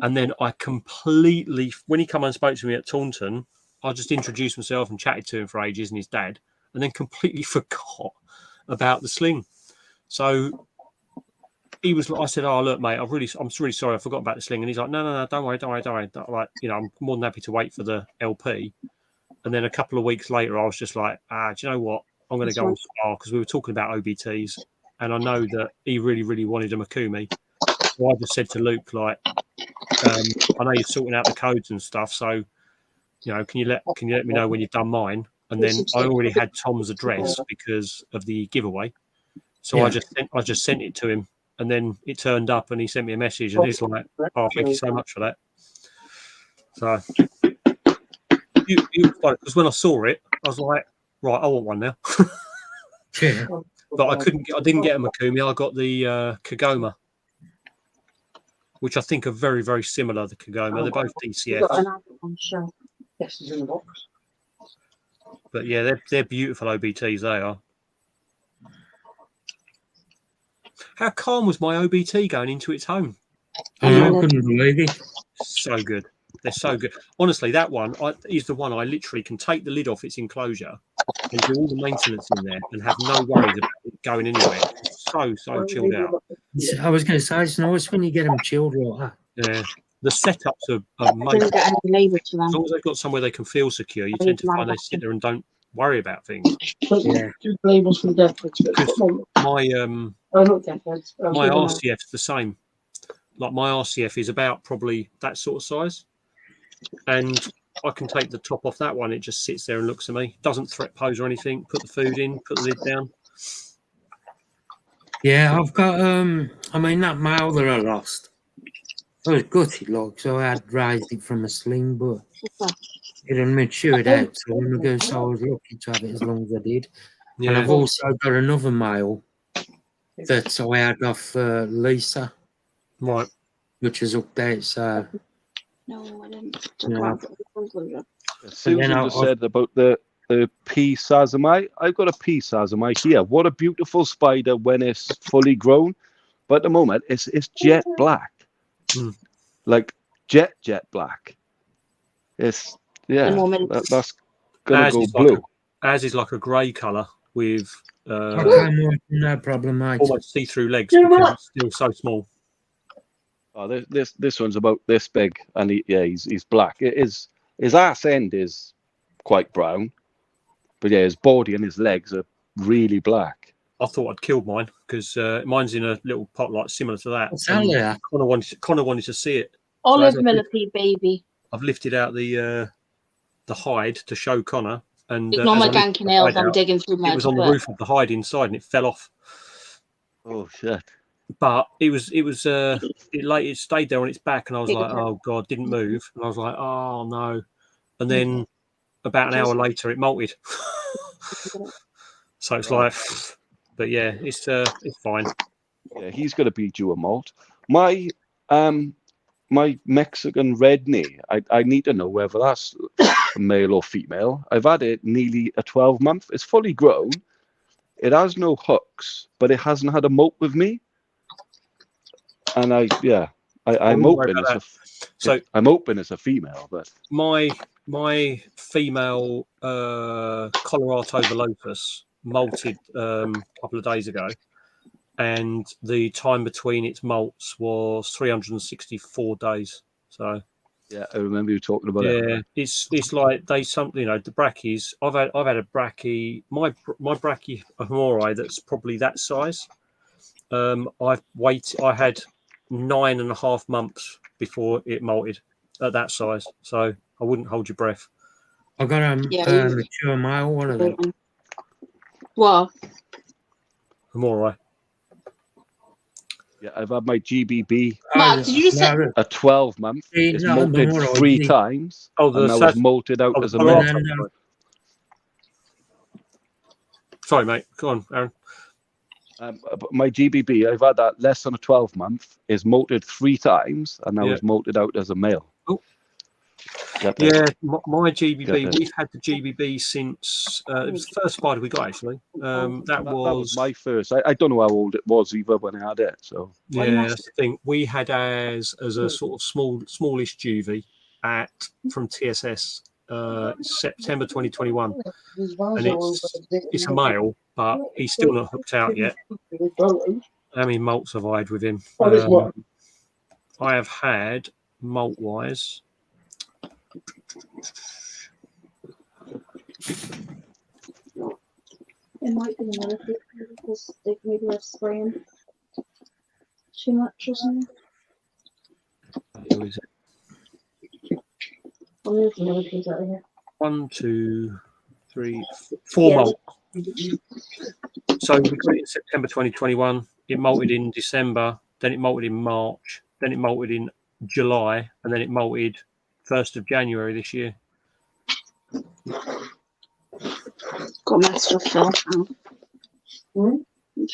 Speaker 6: And then I completely, when he come and spoke to me at Taunton, I just introduced myself and chatted to him for ages and his dad, and then completely forgot about the sling. So he was, I said, "Oh look, mate, I'm really sorry, I forgot about the sling." And he's like, "No, don't worry. Like, you know, I'm more than happy to wait for the LP." And then a couple of weeks later, I was just like, "Do you know what? I'm going to go on Spar," because we were talking about OBTs, and I know that he really, really wanted a Makumi. So I just said to Luke, like, I know you're sorting out the codes and stuff, so you know, can you let me know when you've done mine? And then I already had Tom's address because of the giveaway, so yeah. I just sent it to him, and then it turned up, and he sent me a message, and he's like, "Oh, thank you so much for that." So, because when I saw it, I was like, "Right, I want one now."
Speaker 2: Yeah.
Speaker 6: But I didn't get a Makumi. I got the Kagoma, which I think are very, very similar. The Kagoma, they're both DCF.
Speaker 5: Yes, it's in the box.
Speaker 6: But yeah, they're beautiful OBTs. They are. How calm was my OBT going into its home?
Speaker 2: I couldn't believe it.
Speaker 6: So good. They're so good. Honestly, that one is the one I literally can take the lid off its enclosure and do all the maintenance in there and have no worries about it going anywhere. So chilled out.
Speaker 2: I was going to say, it's nice when you get them chilled like that.
Speaker 6: Yeah. The setups are amazing. As long as they've got somewhere they can feel secure, you tend to find they sit there and don't worry about things.
Speaker 5: Yeah. Two labels for the death heads.
Speaker 6: My RCF's the same. Like my RCF is about probably that sort of size, and I can take the top off that one. It just sits there and looks at me. Doesn't threat pose or anything. Put the food in. Put the lid down.
Speaker 2: Yeah, I've got I mean, that male that I lost, I was gutted, like, so I had raised it from a sling, but it had matured out. So when I go, so I was lucky to have it as long as I did. Yeah. And I've also got another male that I had off Lisa,
Speaker 6: right,
Speaker 2: which is up there. So
Speaker 1: no, I didn't.
Speaker 14: Susan just said about the P. Sazamai. I've got a P. Sazamai here. What a beautiful spider when it's fully grown, but at the moment it's jet black. Like jet black. It's that's gonna go blue.
Speaker 6: As is like a grey colour with
Speaker 2: no problem, mate.
Speaker 6: Almost see-through legs because it's still so small.
Speaker 14: Oh, this one's about this big, and he's black. His ass end is quite brown, but yeah, his body and his legs are really black.
Speaker 6: I thought I'd killed mine because mine's in a little pot like similar to that.
Speaker 2: What's that there?
Speaker 6: Connor wanted to see it.
Speaker 1: Olive
Speaker 6: So
Speaker 1: millipede baby.
Speaker 6: I've lifted out the hide to show Connor. And
Speaker 1: Ignore
Speaker 6: as
Speaker 1: my
Speaker 6: I lifted
Speaker 1: ganky
Speaker 6: the
Speaker 1: nails.
Speaker 6: hide
Speaker 1: I'm
Speaker 6: out,
Speaker 1: digging through my.
Speaker 6: it was on the roof of the hide inside, and it fell off.
Speaker 14: Oh shit!
Speaker 6: But it stayed there on its back, and I was like, oh god, didn't move, and I was like, oh no, and then about an hour later, it molted. So it's like, but yeah, it's fine.
Speaker 14: Yeah, he's going to be due a molt. My Mexican red knee, I need to know whether that's male or female. I've had it nearly a 12-month. It's fully grown. It has no hooks, but it hasn't had a molt with me. And I'm open as a female, but
Speaker 6: my female Colorado Velotus molted a couple of days ago, and the time between its molts was 364 days. So
Speaker 14: yeah, I remember you talking about it.
Speaker 6: Yeah, it's like the brackies. I've had a brachy. My brachyhomori that's probably that size. I had 9.5 months before it molted at that size. So I wouldn't hold your breath.
Speaker 2: I got a mature male, one of them.
Speaker 1: What?
Speaker 6: Homori.
Speaker 14: Yeah, I've had my GBB.
Speaker 1: Mark, did you just say
Speaker 14: a 12-month? It's molted 3 times.
Speaker 6: Oh,
Speaker 14: and now it's molted out as a molt.
Speaker 6: Sorry, mate. Go on, Aaron.
Speaker 14: My GBB, I've had that less than a 12-month, is molted 3 times, and now it's molted out as a male.
Speaker 6: Oh. Yeah, my GBB, we've had the GBB since it was the first spider we got, actually. That was
Speaker 14: my first. I don't know how old it was either when I had it. So
Speaker 6: yeah, that's the thing. We had as a sort of smallish juvie from TSS September 2021, and it's a male, but he's still not hooked out yet. How many molts have I had with him? I have had molt wise.
Speaker 1: It might be another thing because maybe they're spraying too much or something.
Speaker 6: Who is it?
Speaker 1: I'll move the other piece out of here.
Speaker 6: 1, 2, 3, 4 molt. So we got it in September 2021. It molted in December. Then it molted in March. Then it molted in July, and then it molted 1st of January this year.
Speaker 1: Got my stuff, Phil.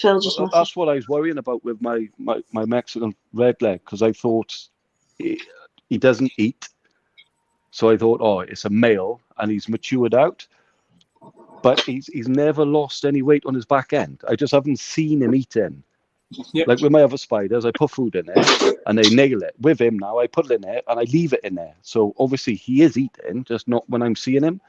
Speaker 1: Phil just.
Speaker 14: That's what I was worrying about with my Mexican red leg, because I thought he doesn't eat. So I thought, oh, it's a male and he's matured out. But he's never lost any weight on his back end. I just haven't seen him eating. Yep. Like with my other spiders, I put food in there and they nail it. With him now, I put it in there and I leave it in there. So obviously he is eating, just not when I'm seeing him,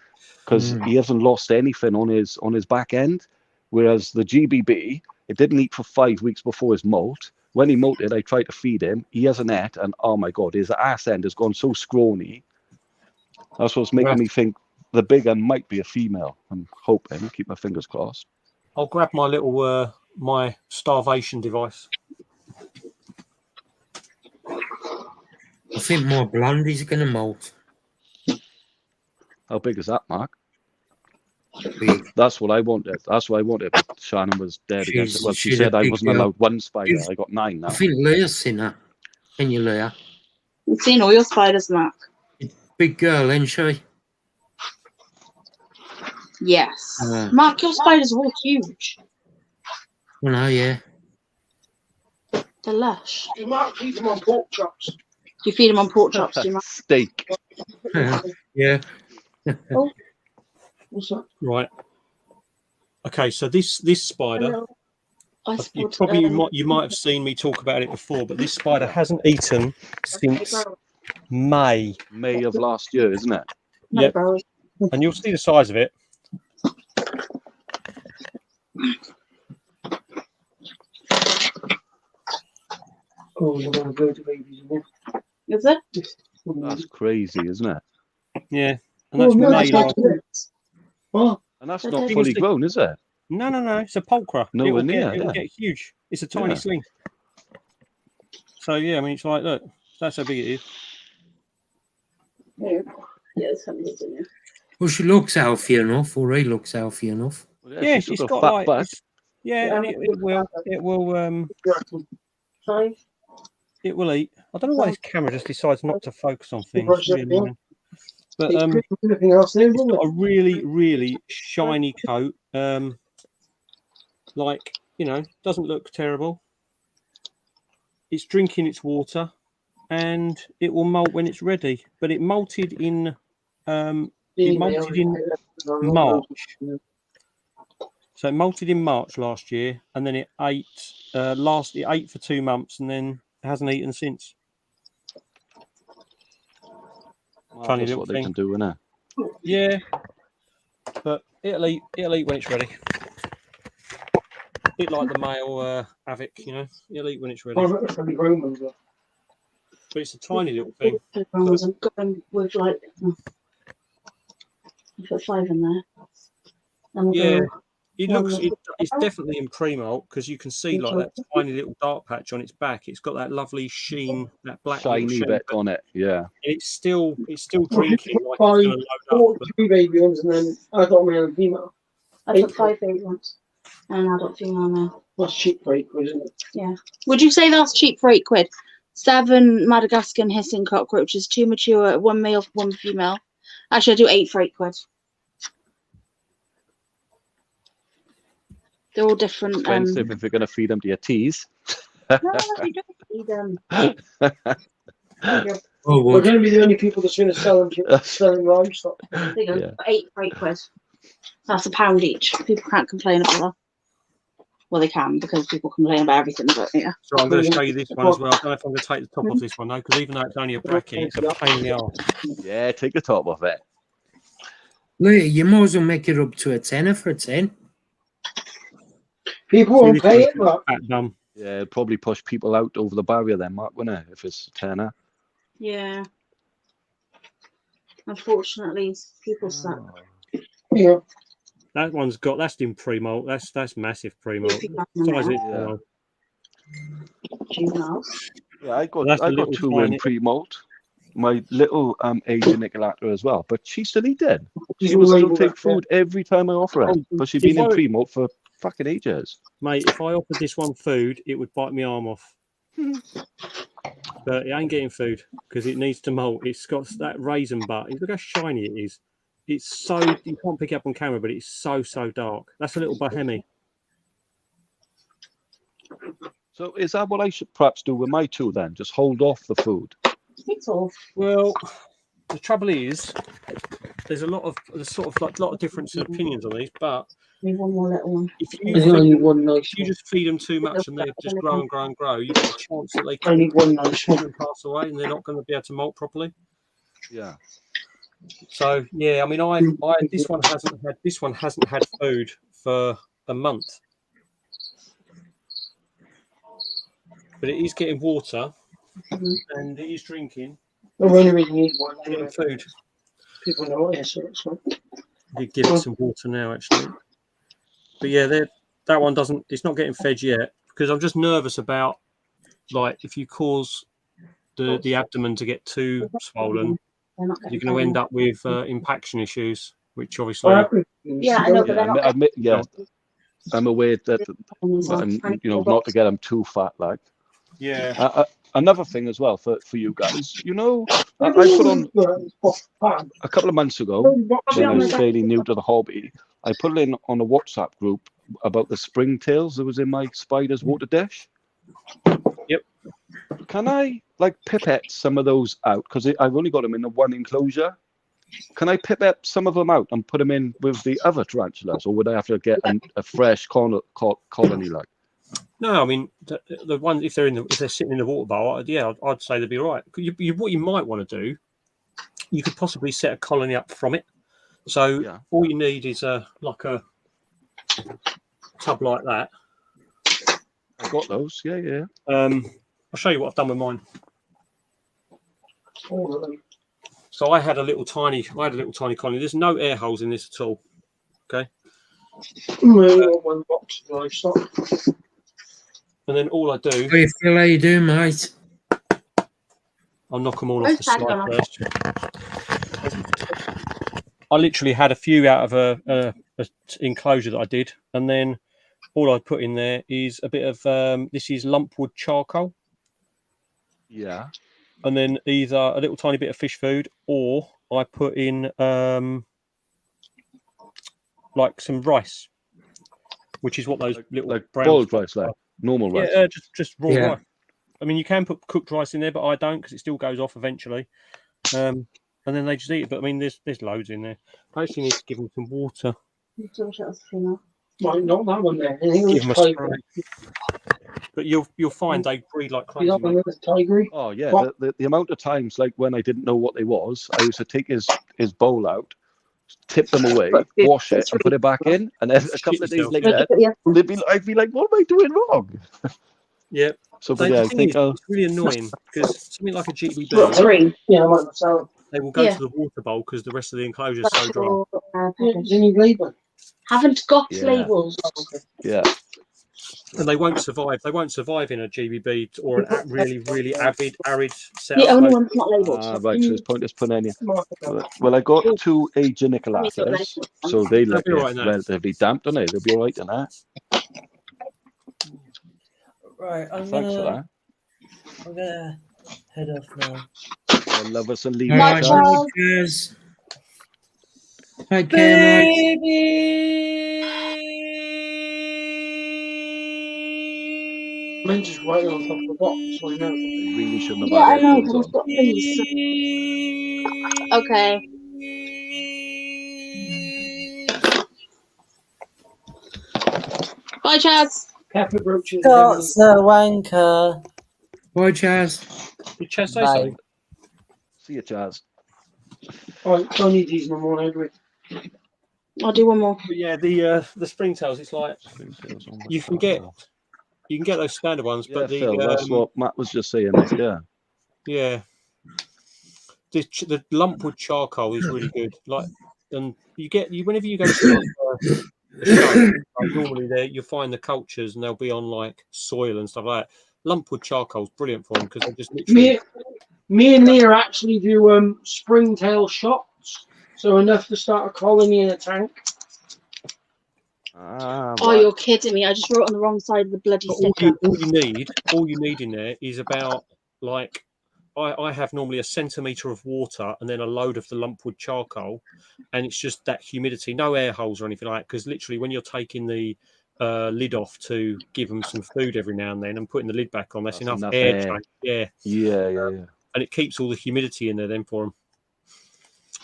Speaker 14: because he hasn't lost anything on his back end. Whereas the GBB, it didn't eat for 5 weeks before his molt. When he molted, I tried to feed him. He hasn't ate, and oh my god, his ass end has gone so scrawny. That's what's making me think the big one might be a female. I'm hoping. Keep my fingers crossed.
Speaker 6: I'll grab my little my starvation device.
Speaker 2: I think more blondies are going to molt.
Speaker 14: How big is that, Mark? Big. That's what I wanted. That's what I wanted. But Shannon was dead against it. Well, she said I wasn't allowed 1 spider. I got 9 now.
Speaker 2: I think Leah's seen that. Can you, Leah?
Speaker 1: You've seen all your spiders, Mark.
Speaker 2: Big girl, isn't she?
Speaker 1: Yes. Mark, your spiders are all huge.
Speaker 2: I know, yeah.
Speaker 1: They're lush.
Speaker 5: You might feed them on pork chops.
Speaker 1: Do you feed them on pork chops, do you, Mark?
Speaker 14: Steak.
Speaker 2: Yeah.
Speaker 1: Oh. What's that?
Speaker 6: Right. Okay, so this spider, you might have seen me talk about it before, but this spider hasn't eaten since May
Speaker 14: of last year, isn't it?
Speaker 6: Yep. And you'll see the size of it.
Speaker 5: Oh, you're going to go to babies in there.
Speaker 1: Is it?
Speaker 14: That's crazy, isn't it?
Speaker 6: Yeah. And that's May last year.
Speaker 5: What?
Speaker 14: And that's not fully grown, is it?
Speaker 6: No. It's a pulchra.
Speaker 14: Nowhere near.
Speaker 6: It'll
Speaker 14: Yeah.
Speaker 6: get huge. It's a tiny
Speaker 14: Yeah.
Speaker 6: sling. So yeah, I mean, it's like, look, that's how big it is.
Speaker 1: Yeah, there's something in there.
Speaker 2: Well, she looks healthy enough, or he looks healthy enough.
Speaker 6: Yeah, it's got
Speaker 14: fat
Speaker 6: like,
Speaker 14: back.
Speaker 6: yeah, and it will it will eat. I don't know why this camera just decides not to focus on things. Really annoying. But it's got a really shiny coat. Like, you know, doesn't look terrible. It's drinking its water, and it will molt when it's ready. But it molted in March. So it molted in March last year, and then it ate it ate for 2 months, and then hasn't eaten since. Funny
Speaker 14: That's
Speaker 6: little
Speaker 14: what
Speaker 6: thing.
Speaker 14: they can do, innit?
Speaker 6: Yeah, but it'll eat when it's ready. Bit like the male havoc, you know. It'll eat when it's ready. But it's a tiny little thing.
Speaker 1: With like, you put 5 in there. And we'll
Speaker 6: Yeah,
Speaker 1: go
Speaker 6: it's definitely in pre-molt because you can see like that tiny little dark patch on its back. It's got that lovely sheen, that black little
Speaker 14: Shiny
Speaker 6: sheen,
Speaker 14: bit on it. Yeah.
Speaker 6: It's still drinking like it's
Speaker 5: 5,
Speaker 6: going to load up.
Speaker 5: 3 baby ones, and then adult male and female.
Speaker 1: I put 5 baby ones and an adult female male.
Speaker 5: That's cheap for £8, isn't it?
Speaker 1: Yeah. Would you say that's cheap for £8? 7 Madagascan hissing cockroaches, 2 mature, 1 male, 1 female. Actually, I do 8 for £8. They're all different.
Speaker 14: Expensive if you're going to feed them to your teas.
Speaker 1: No, you don't feed them.
Speaker 2: Oh,
Speaker 5: We're going to be the only people that's going to selling livestock.
Speaker 1: There you go.
Speaker 14: Yeah.
Speaker 1: 8 for £8. That's £1 each. People can't complain about that. Well, they can because people complain about everything, but yeah.
Speaker 6: So I'm going to show you this one as well. I don't know if I'm going to take the top off this one though, because even though it's only a bracket, it's a pain in the arse.
Speaker 14: Yeah, take the top off it.
Speaker 2: Look, you might as well make it up to a tenner for a 10.
Speaker 5: People won't pay it, but
Speaker 14: yeah, it'll probably push people out over the barrier then, Mark, wouldn't it? If it's a tenner.
Speaker 1: Yeah. Unfortunately, people suck.
Speaker 5: Yeah.
Speaker 6: That's in pre-molt. That's massive pre-molt. Size is pre-molt.
Speaker 14: Yeah, I got 2 in pre-molt. My little Asian Nicolata as well, but she's still eating. She will still take food every time I offer her. But she's been in pre-molt for fucking ages.
Speaker 6: Mate, if I offered this one food, it would bite my arm off. But it ain't getting food because it needs to molt. It's got that raisin butt. Look how shiny it is. It's so, you can't pick it up on camera, but it's so dark. That's a little Bahemi.
Speaker 14: So is that what I should perhaps do with my 2 then? Just hold off the food?
Speaker 1: It's off.
Speaker 6: Well, the trouble is, there's a lot of different opinions on these, but
Speaker 1: Need one more little one.
Speaker 6: if you just feed them too much and they just grow and grow and grow, you've got a chance that they
Speaker 5: I need one nice one.
Speaker 6: pass away and they're not going to be able to molt properly.
Speaker 14: Yeah.
Speaker 6: So yeah, I mean, this one hasn't had food for a month, but it is getting water and it is drinking.
Speaker 5: I only really need one.
Speaker 6: Getting food.
Speaker 5: People know it, so it's fine.
Speaker 6: You give it some water now, actually. But yeah, that one doesn't. It's not getting fed yet because I'm just nervous about like if you cause the abdomen to get too swollen, you're going to end up with impaction issues, which obviously.
Speaker 1: Yeah, I know, but they're not.
Speaker 14: I'm aware that, not to get them too fat, like.
Speaker 6: Yeah.
Speaker 14: Another thing as well for you guys, I put on a couple of months ago when I was fairly new to the hobby. I put it in on a WhatsApp group about the springtails that was in my spider's water dish.
Speaker 6: Yep.
Speaker 14: Can I pipette some of those out because I've only got them in the one enclosure? Can I pipette some of them out and put them in with the other tarantulas, or would I have to get a fresh colony like?
Speaker 6: No, I mean the ones if they're sitting in the water bowl, I'd say they'd be all right. What you might want to do, you could possibly set a colony up from it. So all you need is a tub like that.
Speaker 14: I got those. Yeah.
Speaker 6: I'll show you what I've done with mine. So I had a little tiny colony. There's no air holes in this at all. Okay.
Speaker 5: One box of livestock.
Speaker 6: And then all I do,
Speaker 2: How you feel? How you doing, mate?
Speaker 6: I'll knock them all off the slide first. I literally had a few out of a enclosure that I did, and then all I put in there is a bit of this is lumpwood charcoal.
Speaker 14: Yeah.
Speaker 6: And then either a little tiny bit of fish food, or I put in like some rice, which is what those little
Speaker 14: like
Speaker 6: brown
Speaker 14: boiled rice, like normal rice.
Speaker 6: Yeah, just raw rice. I mean, you can put cooked rice in there, but I don't because it still goes off eventually. And then they just eat it. But I mean, there's loads in there. I actually need to give them some water.
Speaker 5: Might not that one there.
Speaker 6: Give them a spray. But you'll find they breed like crazy.
Speaker 14: Oh yeah, the amount of times like when I didn't know what they was, I used to take his bowl out, tip them away, wash it, and put it back in, and then a couple of days later, I'd be like, "What am I doing wrong?"
Speaker 6: Yeah.
Speaker 14: So, but yeah, I think
Speaker 6: it's really annoying because something like a GBB, they will go to the water bowl because the rest of the enclosure is so dry.
Speaker 1: Haven't got
Speaker 14: Yeah.
Speaker 1: labels.
Speaker 14: Yeah.
Speaker 6: And they won't survive. They won't survive in a GBB or a really arid setup.
Speaker 1: The only one's not labelled.
Speaker 14: Right, so it's pointless putting any. Well, I got two Agenicolators, so they like
Speaker 6: be all
Speaker 14: it
Speaker 6: right now.
Speaker 14: relatively damp, don't they? They'll be all right in that.
Speaker 3: Right,
Speaker 14: Thanks for that.
Speaker 3: I'm gonna head off now.
Speaker 14: I love us and leave
Speaker 2: Alright,
Speaker 14: us.
Speaker 2: guys. Take care, mate.
Speaker 5: I'm just right on top of the box, so I know.
Speaker 14: Really shouldn't have
Speaker 1: Yeah, I
Speaker 14: had
Speaker 1: know,
Speaker 14: headphones
Speaker 1: but I've
Speaker 14: on.
Speaker 1: got these. Okay. Bye, Chaz.
Speaker 5: Pepper brooches.
Speaker 3: Got a wanker.
Speaker 2: Bye, Chaz.
Speaker 6: Did Chaz say
Speaker 3: Bye.
Speaker 6: something?
Speaker 14: See you, Chaz.
Speaker 5: Alright, don't need these no more, Edward.
Speaker 1: I'll do one more.
Speaker 6: But yeah, the springtails. It's like you can get those standard ones,
Speaker 14: Yeah,
Speaker 6: but the
Speaker 14: Phil, that's what Matt was just saying. Like,
Speaker 6: yeah, the lumpwood charcoal is really good. Like, and you whenever you go to a show, like normally you'll find the cultures and they'll be on like soil and stuff like that. Lumpwood charcoal is brilliant for them because they just literally.
Speaker 5: Me and Leah actually do springtail shots, so enough to start a colony in a tank.
Speaker 1: Oh, you're kidding me. I just wrote on the wrong side of the bloody sticker.
Speaker 6: All you need in there is about like I have normally a centimetre of water and then a load of the lumpwood charcoal, and it's just that humidity, no air holes or anything like that. Because literally, when you're taking the lid off to give them some food every now and then and putting the lid back on, that's enough air. Yeah, and it keeps all the humidity in there then for them.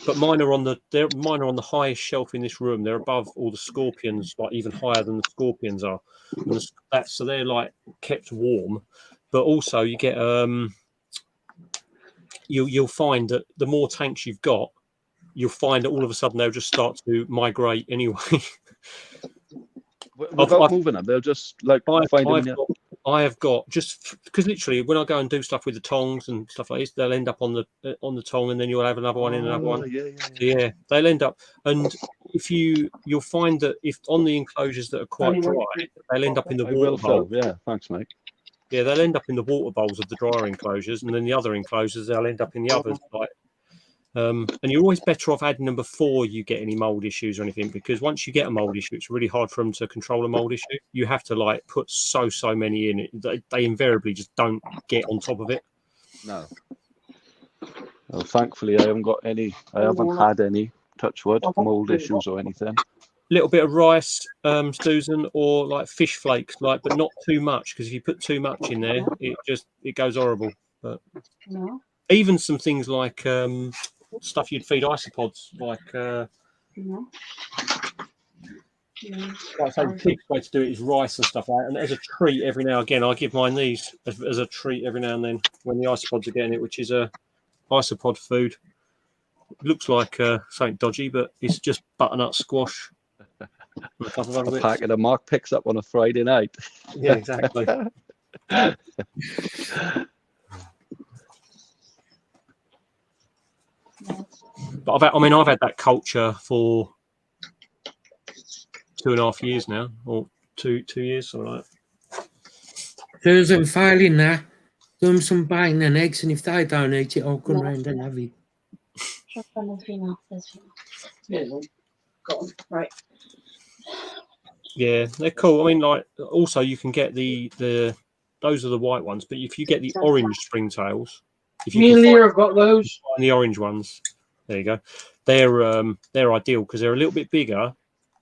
Speaker 6: But mine are on the highest shelf in this room. They're above all the scorpions, like even higher than the scorpions are. And so they're like kept warm. But also you get you'll find that the more tanks you've got, you'll find that all of a sudden they'll just start to migrate anyway.
Speaker 14: Without moving them, they'll just like find them.
Speaker 6: I have got just because literally when I go and do stuff with the tongs and stuff like this, they'll end up on the tong, and then you'll have another one in another one. Yeah, they'll end up. And if you'll find that if on the enclosures that are quite dry, they'll end up in the water bowl.
Speaker 14: Yeah, thanks, mate.
Speaker 6: Yeah, they'll end up in the water bowls of the drier enclosures, and then the other enclosures they'll end up in the others. Like, and you're always better off adding them before you get any mold issues or anything, because once you get a mold issue, it's really hard for them to control a mold issue. You have to like put so many in it. They invariably just don't get on top of it.
Speaker 14: No. Well, thankfully, I haven't had any touch wood mold issues or anything.
Speaker 6: Little bit of rice, Susan, or like fish flakes, like, but not too much, because if you put too much in there, it goes horrible. But even some things like stuff you'd feed isopods, like I say the quick way to do it is rice and stuff like that. And as a treat, every now and again, I give mine these as a treat every now and then when the isopods are getting it, which is a isopod food. It looks like something dodgy, but it's just butternut squash.
Speaker 14: A packet of Mark picks up on a Friday night.
Speaker 6: Yeah, exactly. But I've had that culture for 2.5 years now, or two years, something like that.
Speaker 2: Susan, failing that, give them some bacon and eggs, and if they don't eat it, I'll come round and have it.
Speaker 5: Yeah, got 'em. Right.
Speaker 6: Yeah, they're cool. I mean, like, also you can get the those are the white ones, but if you get the orange springtails, if you
Speaker 5: Me
Speaker 6: can
Speaker 5: and
Speaker 6: find
Speaker 5: Leah have got those.
Speaker 6: the orange ones, there you go. They're ideal because they're a little bit bigger,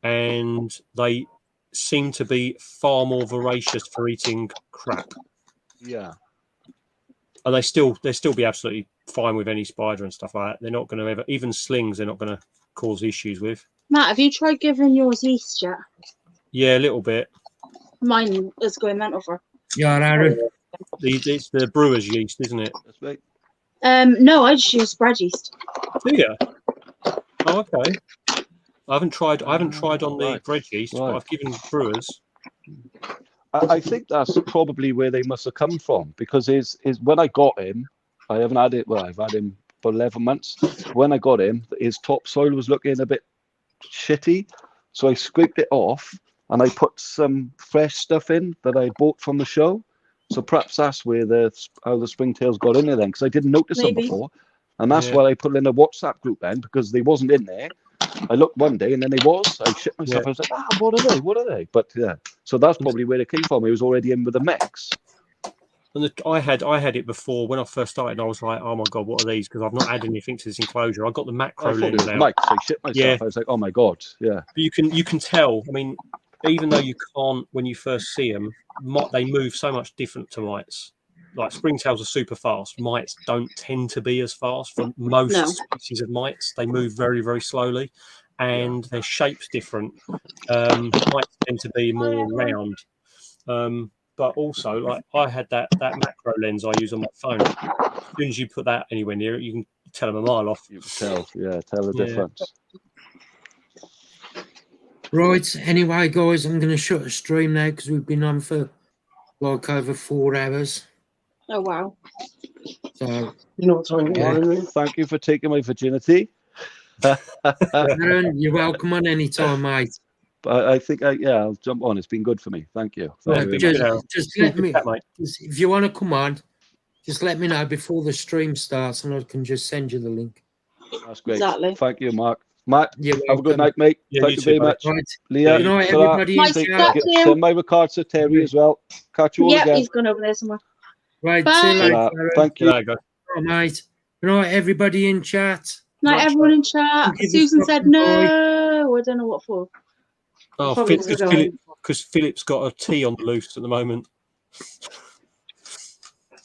Speaker 6: and they seem to be far more voracious for eating crap.
Speaker 14: Yeah.
Speaker 6: And they still be absolutely fine with any spider and stuff like that. They're not going to ever, even slings, they're not going to cause issues with.
Speaker 1: Matt, have you tried giving yours yeast yet?
Speaker 6: Yeah, a little bit.
Speaker 1: Mine is going mental for.
Speaker 2: Yeah, Aaron.
Speaker 6: It's the brewer's yeast, isn't it?
Speaker 14: That's right.
Speaker 1: No, I just use spread yeast.
Speaker 6: Do you? Oh, okay. I haven't tried on the bread yeast, but I've given brewers.
Speaker 14: I think that's probably where they must have come from, because is when I got him, I haven't had it. Well, I've had him for 11 months. When I got him, his topsoil was looking a bit shitty, so I scraped it off and I put some fresh stuff in that I bought from the show. So perhaps that's where how the springtails got in there then, because I didn't notice them before, and that's why I put it in a WhatsApp group then, because they wasn't in there. I looked one day and then they was. I shit myself. I was like, what are they? What are they? But yeah, so that's probably where it came from. It was already in with the mix.
Speaker 6: And I had it before when I first started. And I was like, oh my god, what are these? Because I've not added anything to this enclosure. I got the macro
Speaker 14: I thought
Speaker 6: lens
Speaker 14: it was
Speaker 6: out.
Speaker 14: Mike, so I shit myself.
Speaker 6: Yeah.
Speaker 14: I was like, oh my god, yeah.
Speaker 6: But you can tell. I mean, even though you can't when you first see them, they move so much different to mites. Like springtails are super fast. Mites don't tend to be as fast. For most species of mites, they move very, very slowly, and their shape's different. Mites tend to be more round. But also, like I had that macro lens I use on my phone. As soon as you put that anywhere near it, you can tell them a mile off.
Speaker 14: You can tell the difference.
Speaker 2: Right, anyway, guys, I'm going to shut the stream now because we've been on for like over 4 hours.
Speaker 1: Oh, wow.
Speaker 2: So,
Speaker 5: you know what time
Speaker 14: Thank you for taking my virginity.
Speaker 2: Aaron, you're welcome on any time, mate.
Speaker 14: But I think, I'll jump on. It's been good for me. Thank you. Thank you very much.
Speaker 2: Just let me, if you want to come on, just let me know before the stream starts and I can just send you the link.
Speaker 14: That's great.
Speaker 1: Exactly.
Speaker 14: Thank you, Mark. Matt,
Speaker 2: You're
Speaker 14: have a good night, mate.
Speaker 6: Yeah,
Speaker 14: Thank you very much.
Speaker 2: Right.
Speaker 14: Leah,
Speaker 2: Good night, everybody.
Speaker 14: send my regards to Terry as well. Catch you all
Speaker 1: Yeah,
Speaker 14: again.
Speaker 1: he's gone over there somewhere.
Speaker 2: Right,
Speaker 1: Bye.
Speaker 2: see you later,
Speaker 14: Ta-ra.
Speaker 2: Aaron.
Speaker 14: Thank you.
Speaker 2: Oh, mate. Good night, everybody in chat.
Speaker 1: Night, everyone in chat.
Speaker 2: Give us
Speaker 1: Susan said
Speaker 2: something, boy.
Speaker 1: no. I don't know what for.
Speaker 6: Oh,
Speaker 1: Probably
Speaker 6: because Philip's got a tea on the loose at the moment.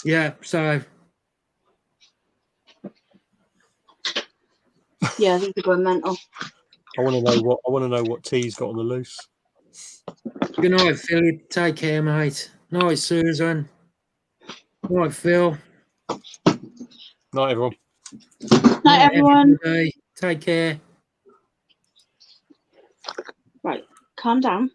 Speaker 2: Yeah, so
Speaker 1: yeah, these are going mental.
Speaker 6: I want to know what tea's got on the loose.
Speaker 2: good night, Philip. Take care, mate. Night, Susan. Night, Phil.
Speaker 6: Night, everyone.
Speaker 1: Night, everyone.
Speaker 2: Everybody. Take care.
Speaker 1: Right, calm down.